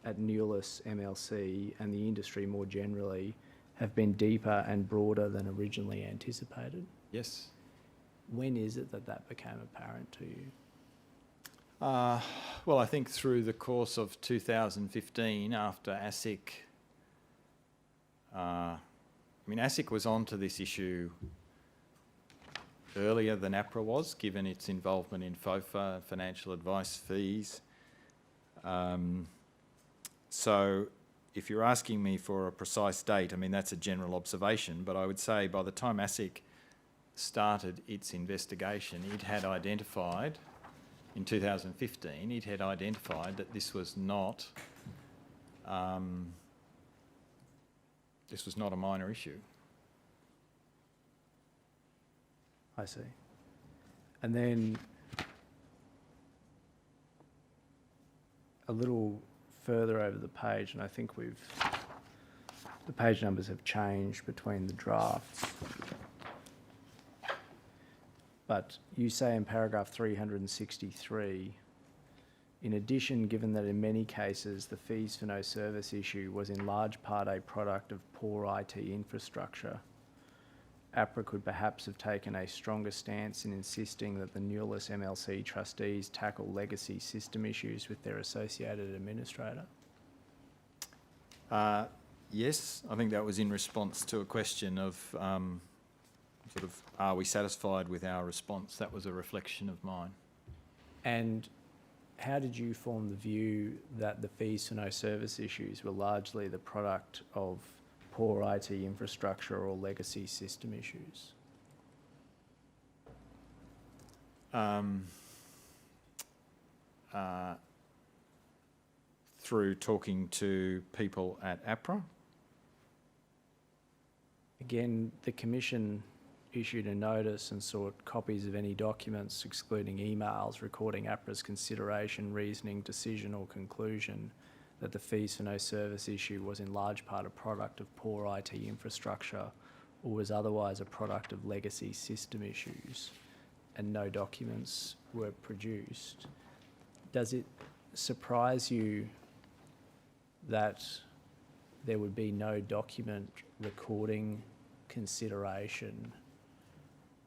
at Newless MLC and the industry more generally have been deeper and broader than originally anticipated. Yes. When is it that that became apparent to you? Well, I think through the course of 2015, after ASIC, ASIC was onto this issue earlier than APRA was, given its involvement in FOFA, financial advice fees. So if you're asking me for a precise date, that's a general observation, but I would say by the time ASIC started its investigation, it had identified, in 2015, it had identified that this was not a minor issue. I see. And then a little further over the page, and I think the page numbers have changed between the drafts. But you say in paragraph 363, in addition, given that in many cases the fees for no service issue was in large part a product of poor IT infrastructure, APRA could perhaps have taken a stronger stance in insisting that the Newless MLC trustees tackle legacy system issues with their associated administrator. Yes, I think that was in response to a question of sort of, are we satisfied with our response? That was a reflection of mine. And how did you form the view that the fees for no service issues were largely the product of poor IT infrastructure or legacy system issues? Through talking to people at Apra. Again, the Commission issued a notice and sought copies of any documents, excluding emails, recording APRA's consideration, reasoning, decision or conclusion that the fees for no service issue was in large part a product of poor IT infrastructure or was otherwise a product of legacy system issues, and no documents were produced. Does it surprise you that there would be no document recording consideration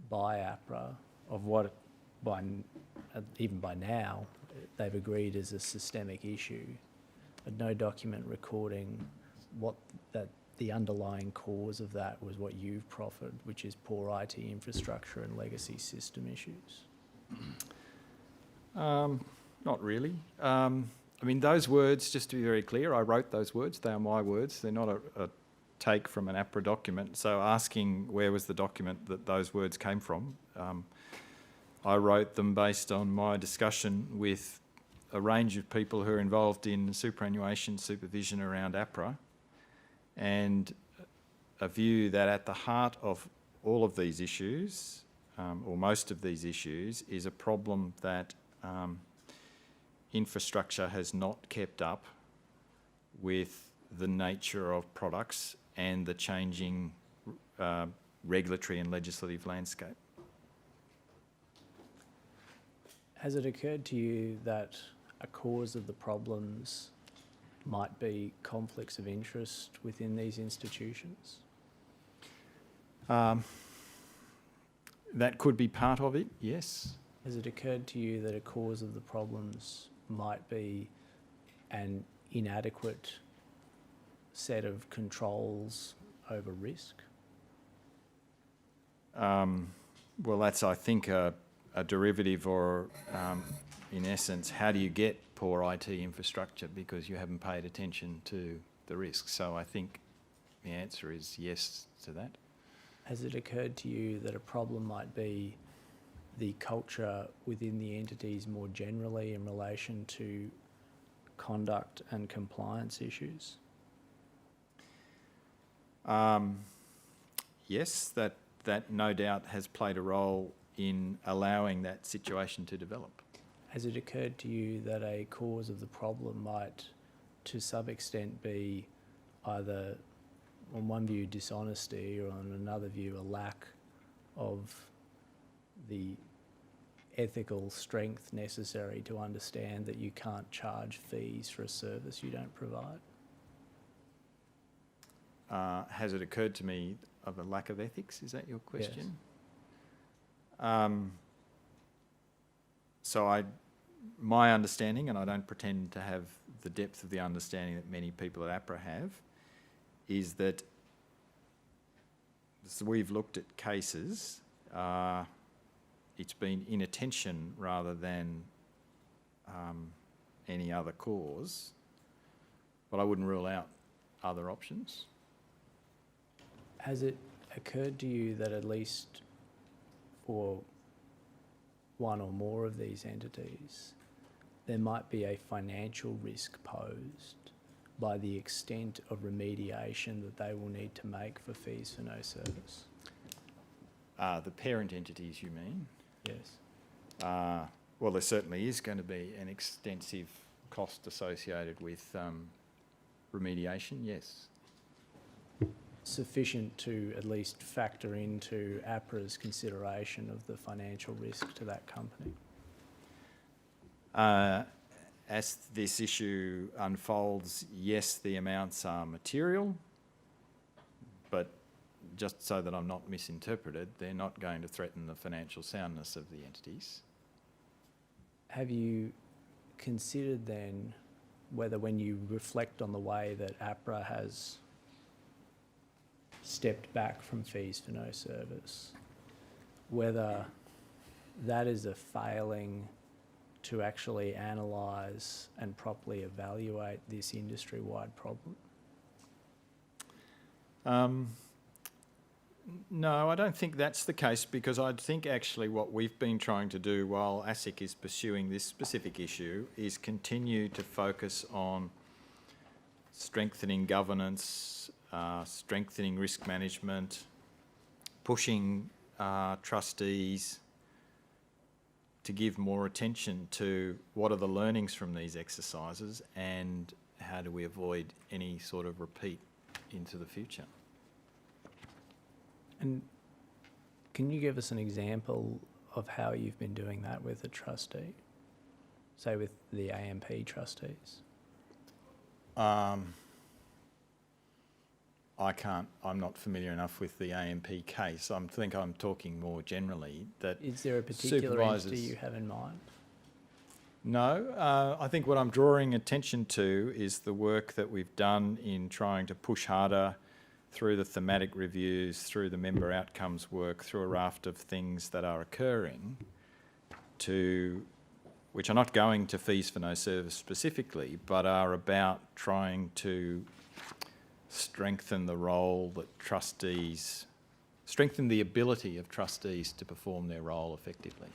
by APRA of what, even by now, they've agreed is a systemic issue, but no document recording what the underlying cause of that was what you've proffered, which is poor IT infrastructure and legacy system issues? Not really. I mean, those words, just to be very clear, I wrote those words. They are my words. They're not a take from an APRA document. So asking where was the document that those words came from, I wrote them based on my discussion with a range of people who are involved in superannuation supervision around APRA, and a view that at the heart of all of these issues, or most of these issues, is a problem that infrastructure has not kept up with the nature of products and the changing regulatory and legislative landscape. Has it occurred to you that a cause of the problems might be conflicts of interest within these institutions? That could be part of it, yes. Has it occurred to you that a cause of the problems might be an inadequate set of controls over risk? Well, that's, I think, a derivative or, in essence, how do you get poor IT infrastructure because you haven't paid attention to the risks? So I think the answer is yes to that. Has it occurred to you that a problem might be the culture within the entities more generally in relation to conduct and compliance issues? Yes, that no doubt has played a role in allowing that situation to develop. Has it occurred to you that a cause of the problem might, to some extent, be either, on one view, dishonesty, or on another view, a lack of the ethical strength necessary to understand that you can't charge fees for a service you don't provide? Has it occurred to me of a lack of ethics? Is that your question? So my understanding, and I don't pretend to have the depth of the understanding that many people at APRA have, is that we've looked at cases, it's been inattention rather than any other cause, but I wouldn't rule out other options. Has it occurred to you that at least for one or more of these entities, there might be a financial risk posed by the extent of remediation that they will need to make for fees for no service? The parent entities, you mean? Yes. Well, there certainly is going to be an extensive cost associated with remediation, yes. Sufficient to at least factor into APRA's consideration of the financial risk to that company? As this issue unfolds, yes, the amounts are material, but just so that I'm not misinterpreted, they're not going to threaten the financial soundness of the entities. Have you considered then whether when you reflect on the way that Apra has stepped back from fees for no service, whether that is a failing to actually analyse and properly evaluate this industry-wide problem? No, I don't think that's the case, because I think actually what we've been trying to do while ASIC is pursuing this specific issue is continue to focus on strengthening governance, strengthening risk management, pushing trustees to give more attention to what are the learnings from these exercises and how do we avoid any sort of repeat into the future. And can you give us an example of how you've been doing that with a trustee? Say with the AMP trustees? I'm not familiar enough with the AMP case. I think I'm talking more generally that Is there a particular entity you have in mind? No, I think what I'm drawing attention to is the work that we've done in trying to push harder through the thematic reviews, through the member outcomes work, through a raft of things that are occurring which are not going to fees for no service specifically, but are about trying to strengthen the role that trustees, strengthen the ability of trustees to perform their role effectively.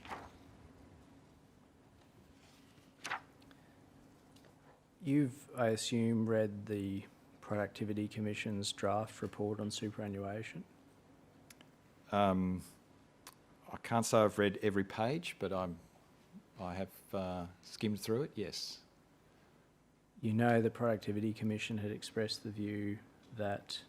You've, I assume, read the Productivity Commission's draft report on superannuation? I can't say I've read every page, but I have skimmed through it, yes. You know the Productivity Commission had expressed the view that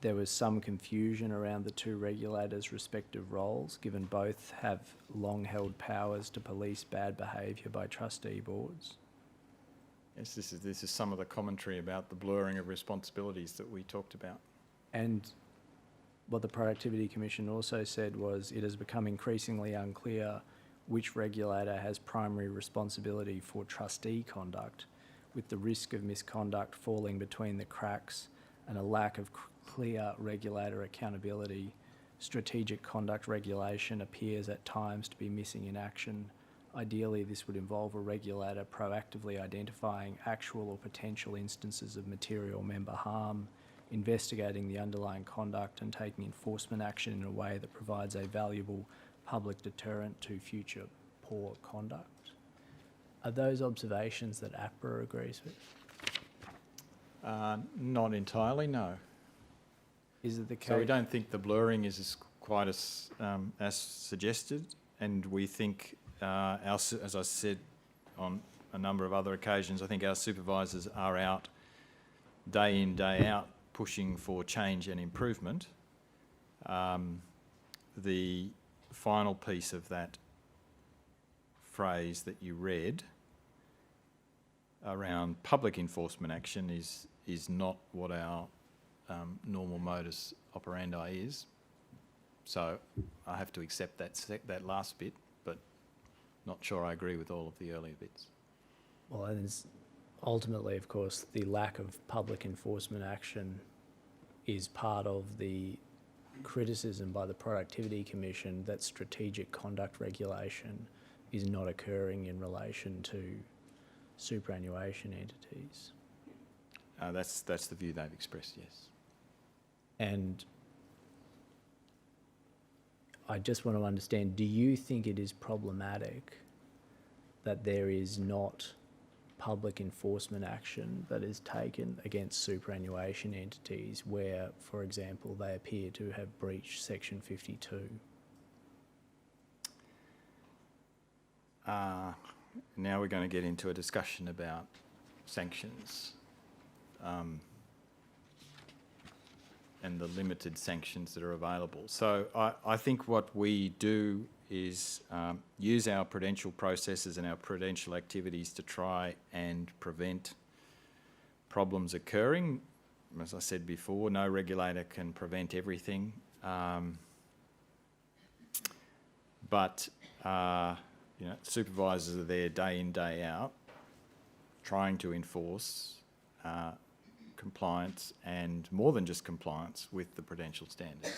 there was some confusion around the two regulators' respective roles, given both have long-held powers to police bad behaviour by trustee boards. Yes, this is some of the commentary about the blurring of responsibilities that we talked about. And what the Productivity Commission also said was it has become increasingly unclear which regulator has primary responsibility for trustee conduct, with the risk of misconduct falling between the cracks and a lack of clear regulator accountability. Strategic conduct regulation appears at times to be missing in action. Ideally, this would involve a regulator proactively identifying actual or potential instances of material member harm, investigating the underlying conduct and taking enforcement action in a way that provides a valuable public deterrent to future poor conduct. Are those observations that Apra agrees with? Not entirely, no. Is it the case? So we don't think the blurring is quite as suggested, and we think, as I said on a number of other occasions, I think our supervisors are out day in, day out, pushing for change and improvement. The final piece of that phrase that you read around public enforcement action is not what our normal modus operandi is. So I have to accept that last bit, but not sure I agree with all of the earlier bits. Well, and ultimately, of course, the lack of public enforcement action is part of the criticism by the Productivity Commission that strategic conduct regulation is not occurring in relation to superannuation entities. That's the view they've expressed, yes. And I just want to understand, do you think it is problematic that there is not public enforcement action that is taken against superannuation entities where, for example, they appear to have breached Section 52? Now we're going to get into a discussion about sanctions and the limited sanctions that are available. So I think what we do is use our prudential processes and our prudential activities to try and prevent problems occurring. As I said before, no regulator can prevent everything. But supervisors are there day in, day out trying to enforce compliance, and more than just compliance, with the Prudential standards.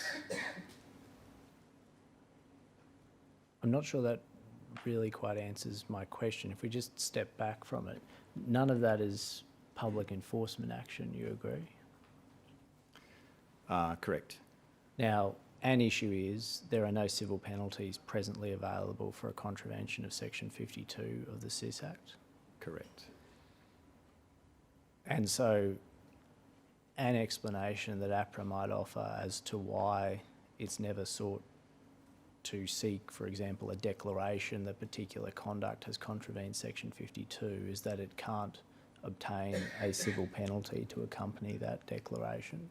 I'm not sure that really quite answers my question. If we just step back from it, none of that is public enforcement action, you agree? Correct. Now, an issue is there are no civil penalties presently available for a contravention of Section 52 of the SIS Act. Correct. And so an explanation that APRA might offer as to why it's never sought to seek, for example, a declaration that particular conduct has contravened Section 52 is that it can't obtain a civil penalty to accompany that declaration.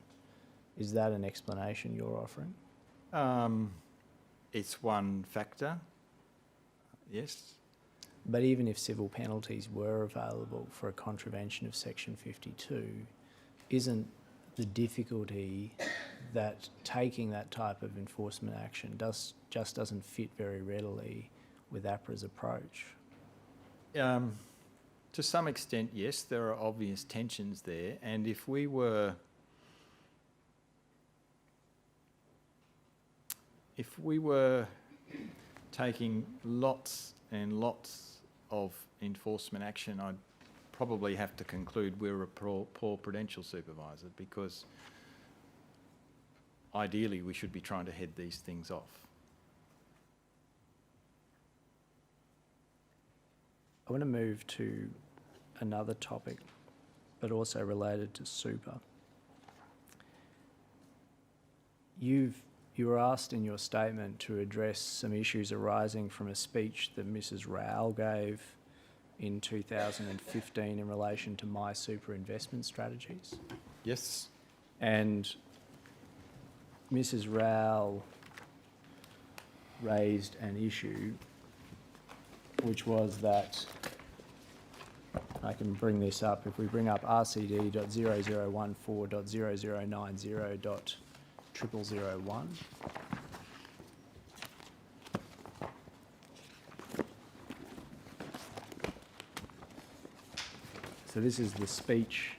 Is that an explanation you're offering? It's one factor, yes. But even if civil penalties were available for a contravention of Section 52, isn't the difficulty that taking that type of enforcement action just doesn't fit very readily with APRA's approach? To some extent, yes, there are obvious tensions there, and if we were taking lots and lots of enforcement action, I'd probably have to conclude we're a poor Prudential supervisor, because ideally we should be trying to head these things off. I want to move to another topic, but also related to super. You were asked in your statement to address some issues arising from a speech that Mrs. Rao gave in 2015 in relation to My Super investment strategies. Yes. And Mrs. Rao raised an issue, which was that, I can bring this up, if we bring up RCD.0014.0090.0001, so this is the speech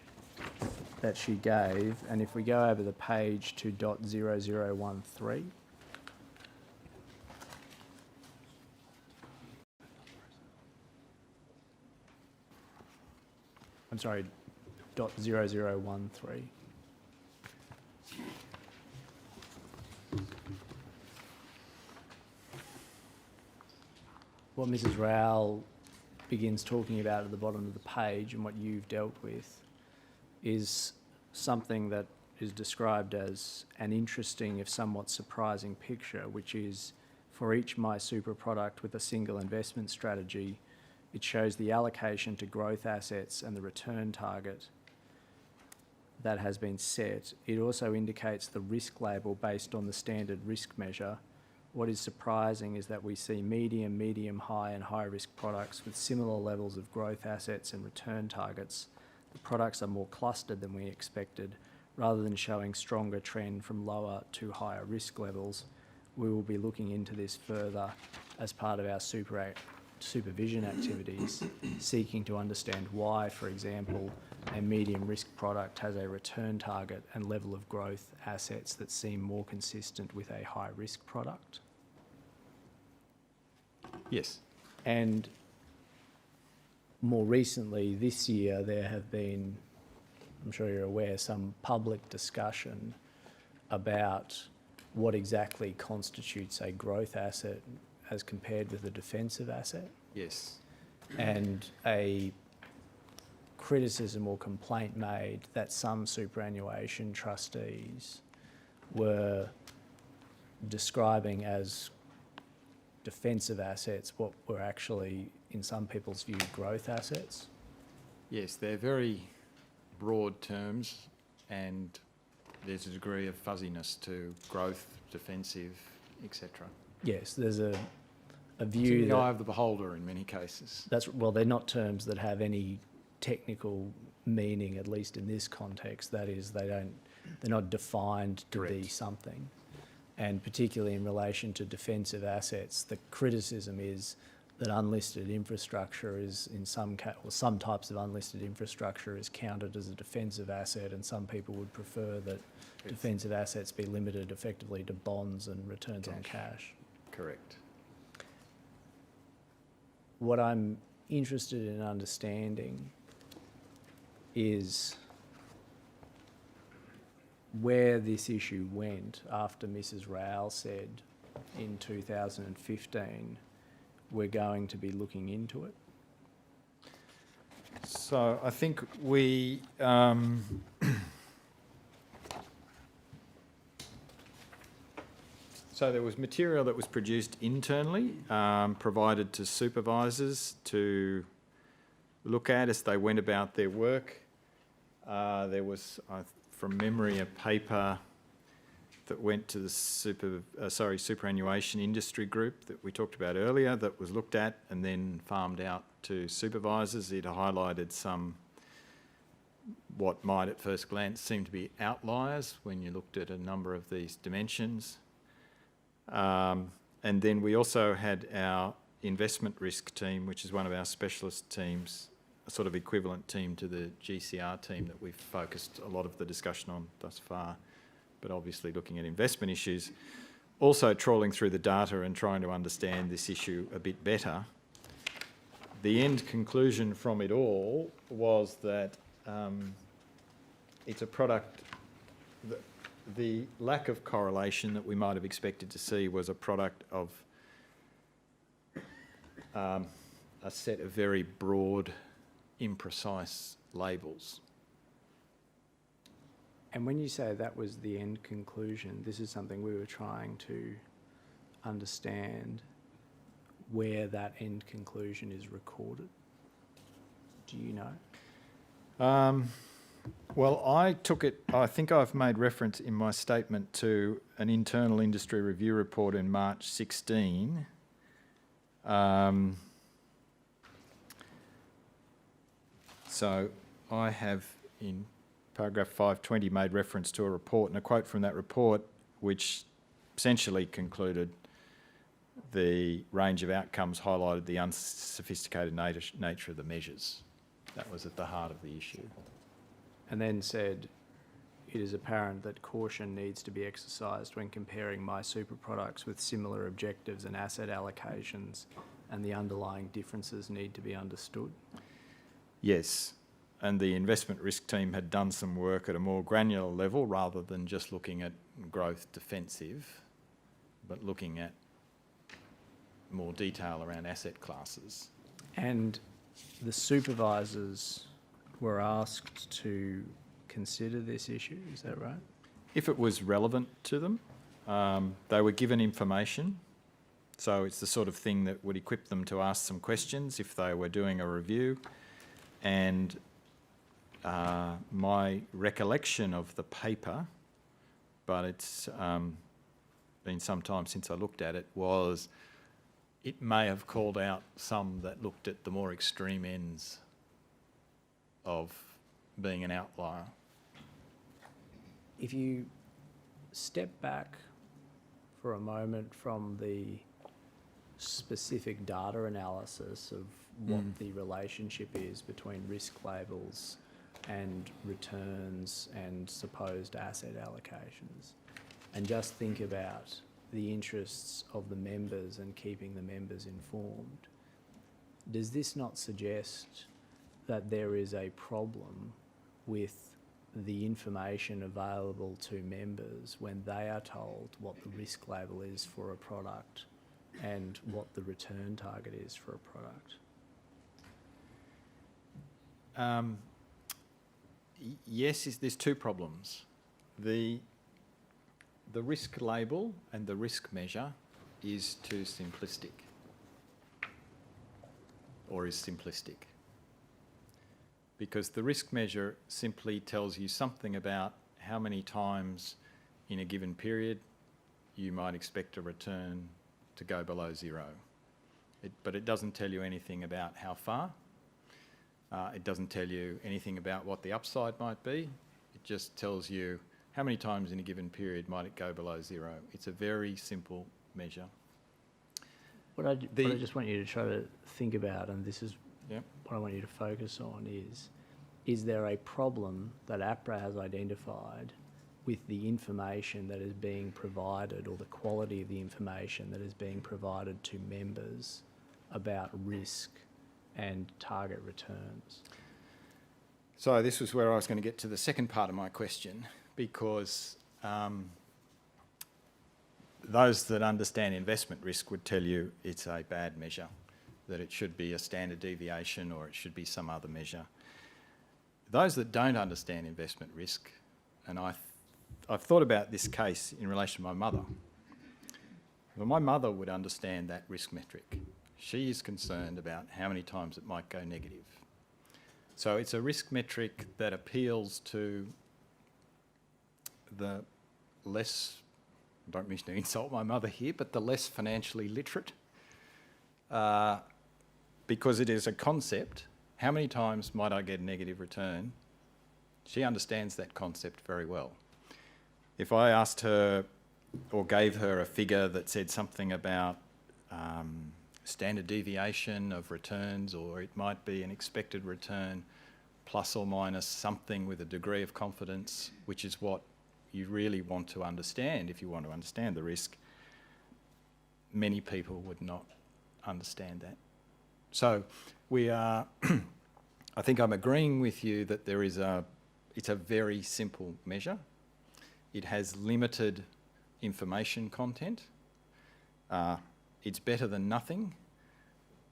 that she gave, and if we go over the page to .0013, I'm sorry, .0013. What Mrs. Rao begins talking about at the bottom of the page, and what you've dealt with, is something that is described as an interesting, if somewhat surprising picture, which is for each My Super product with a single investment strategy, it shows the allocation to growth assets and the return target that has been set. It also indicates the risk label based on the standard risk measure. What is surprising is that we see medium, medium-high and high-risk products with similar levels of growth assets and return targets. The products are more clustered than we expected. Rather than showing stronger trend from lower to higher risk levels, we will be looking into this further as part of our supervision activities, seeking to understand why, for example, a medium risk product has a return target and level of growth assets that seem more consistent with a high risk product. Yes. And more recently, this year, there have been, I'm sure you're aware, some public discussion about what exactly constitutes a growth asset as compared with a defensive asset. Yes. And a criticism or complaint made that some superannuation trustees were describing as defensive assets what were actually, in some people's view, growth assets. Yes, they're very broad terms, and there's a degree of fuzziness to growth, defensive, etc. Yes, there's a It's view in the eye that of the beholder in many cases. well, they're not terms that have any technical meaning, at least in this context. That is, they're not defined to be Correct. something. And particularly in relation to defensive assets, the criticism is that unlisted infrastructure is some types of unlisted infrastructure is counted as a defensive asset, and some people would prefer that defensive assets be limited effectively to bonds and returns on cash. Correct. What I'm interested in understanding is where this issue went after Mrs. Rao said in 2015, we're going to be looking into it. So I think we so there was material that was produced internally, provided to supervisors to look at as they went about their work. There was, from memory, a paper that went to the superannuation industry group that we talked about earlier that was looked at and then farmed out to supervisors. It highlighted some what might at first glance seem to be outliers when you looked at a number of these dimensions. And then we also had our investment risk team, which is one of our specialist teams, a sort of equivalent team to the GCR team that we've focused a lot of the discussion on thus far, but obviously looking at investment issues, also trawling through the data and trying to understand this issue a bit better. The end conclusion from it all was that it's a product that the lack of correlation that we might have expected to see was a product of a set of very broad, imprecise labels. And when you say that was the end conclusion, this is something we were trying to understand where that end conclusion is recorded. Do you know? Well, I think I've made reference in my statement to an internal industry review report in March 16. So I have in paragraph 520 made reference to a report and a quote from that report which essentially concluded the range of outcomes highlighted the unsophisticated nature of the measures. That was at the heart of the issue. And then said, it is apparent that caution needs to be exercised when comparing my super products with similar objectives and asset allocations, and the underlying differences need to be understood. Yes, and the investment risk team had done some work at a more granular level rather than just looking at growth defensive, but looking at more detail around asset classes. And the supervisors were asked to consider this issue, is that right? If it was relevant to them, they were given information. So it's the sort of thing that would equip them to ask some questions if they were doing a review. And my recollection of the paper, but it's been some time since I looked at it, was it may have called out some that looked at the more extreme ends of being an outlier. If you step back for a moment from the specific data analysis of what the relationship is between risk labels and returns and supposed asset allocations, and just think about the interests of the members and keeping the members informed, does this not suggest that there is a problem with the information available to members when they are told what the risk label is for a product and what the return target is for a product? Yes, there's two problems. The risk label and the risk measure is too simplistic, or is simplistic. Because the risk measure simply tells you something about how many times in a given period you might expect a return to go below zero. But it doesn't tell you anything about how far. It doesn't tell you anything about what the upside might be. It just tells you how many times in a given period might it go below zero. It's a very simple measure. What I just want you to try to think about, and this is Yep. what I want you to focus on, is there a problem that APRA has identified with the information that is being provided, or the quality of the information that is being provided to members about risk and target returns? So this was where I was going to get to the second part of my question, because those that understand investment risk would tell you it's a bad measure, that it should be a standard deviation or it should be some other measure. Those that don't understand investment risk, and I've thought about this case in relation to my mother. Well, my mother would understand that risk metric. She is concerned about how many times it might go negative. So it's a risk metric that appeals to the less, I don't mean to insult my mother here, but the less financially literate, because it is a concept. How many times might I get a negative return? She understands that concept very well. If I asked her or gave her a figure that said something about standard deviation of returns, or it might be an expected return plus or minus something with a degree of confidence, which is what you really want to understand if you want to understand the risk, many people would not understand that. So we are, I think I'm agreeing with you that it's a very simple measure. It has limited information content. It's better than nothing,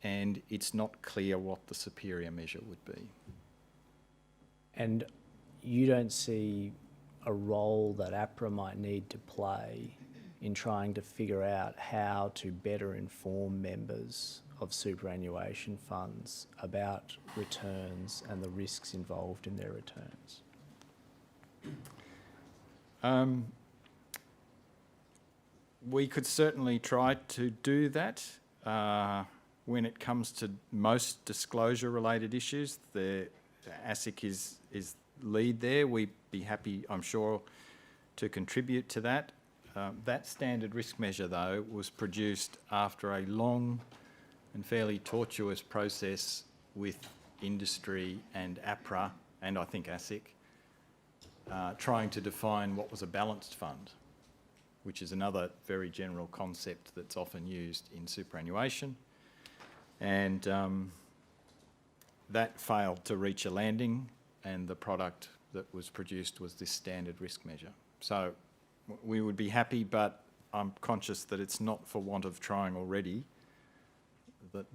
and it's not clear what the superior measure would be. And you don't see a role that APRA might need to play in trying to figure out how to better inform members of superannuation funds about returns and the risks involved in their returns? We could certainly try to do that. When it comes to most disclosure-related issues, the ASIC is lead there. We'd be happy, I'm sure, to contribute to that. That standard risk measure, though, was produced after a long and fairly tortuous process with industry and APRA, and I think ASIC, trying to define what was a balanced fund, which is another very general concept that's often used in superannuation. And that failed to reach a landing, and the product that was produced was this standard risk measure. So we would be happy, but I'm conscious that it's not for want of trying already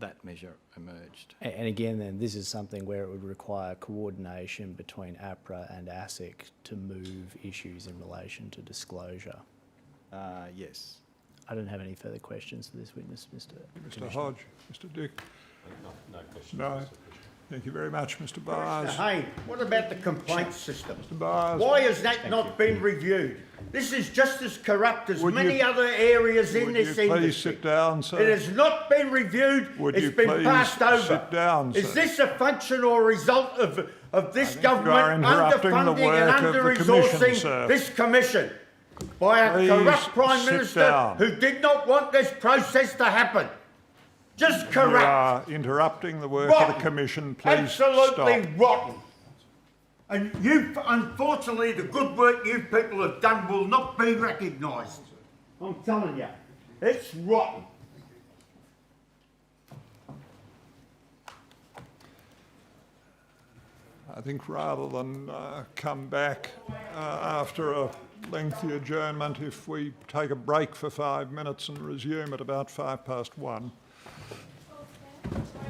that measure emerged. And again, then, this is something where it would require coordination between APRA and ASIC to move issues in relation to disclosure. Yes. I don't have any further questions for this witness, Mr. Mr. Commissioner. Hodge, Mr. Dick. No questions. No. Thank you very much, Mr. Byres. Hey, what about the complaint system? Mr. Byres. Why has that not been reviewed? This is just as corrupt as Would many you- other areas in Would this you please industry. sit down, sir? It has not been reviewed. Would you It's been please passed over. sit down, Is sir? this a function or result of this think you are government interrupting the underfunding work and of the commission, under-resourcing sir. this commission by a Please corrupt Prime sit Minister down. who did not want this process to happen? Just You corrupt. are interrupting the work of Rotten. the commission. Please Absolutely stop. rotten. And you, unfortunately, the good work you people have done will not be recognised. I'm telling you, it's rotten. I think rather than come back after a lengthy adjournment, if we take a break for 5 minutes and resume at about 1:05. Sorry.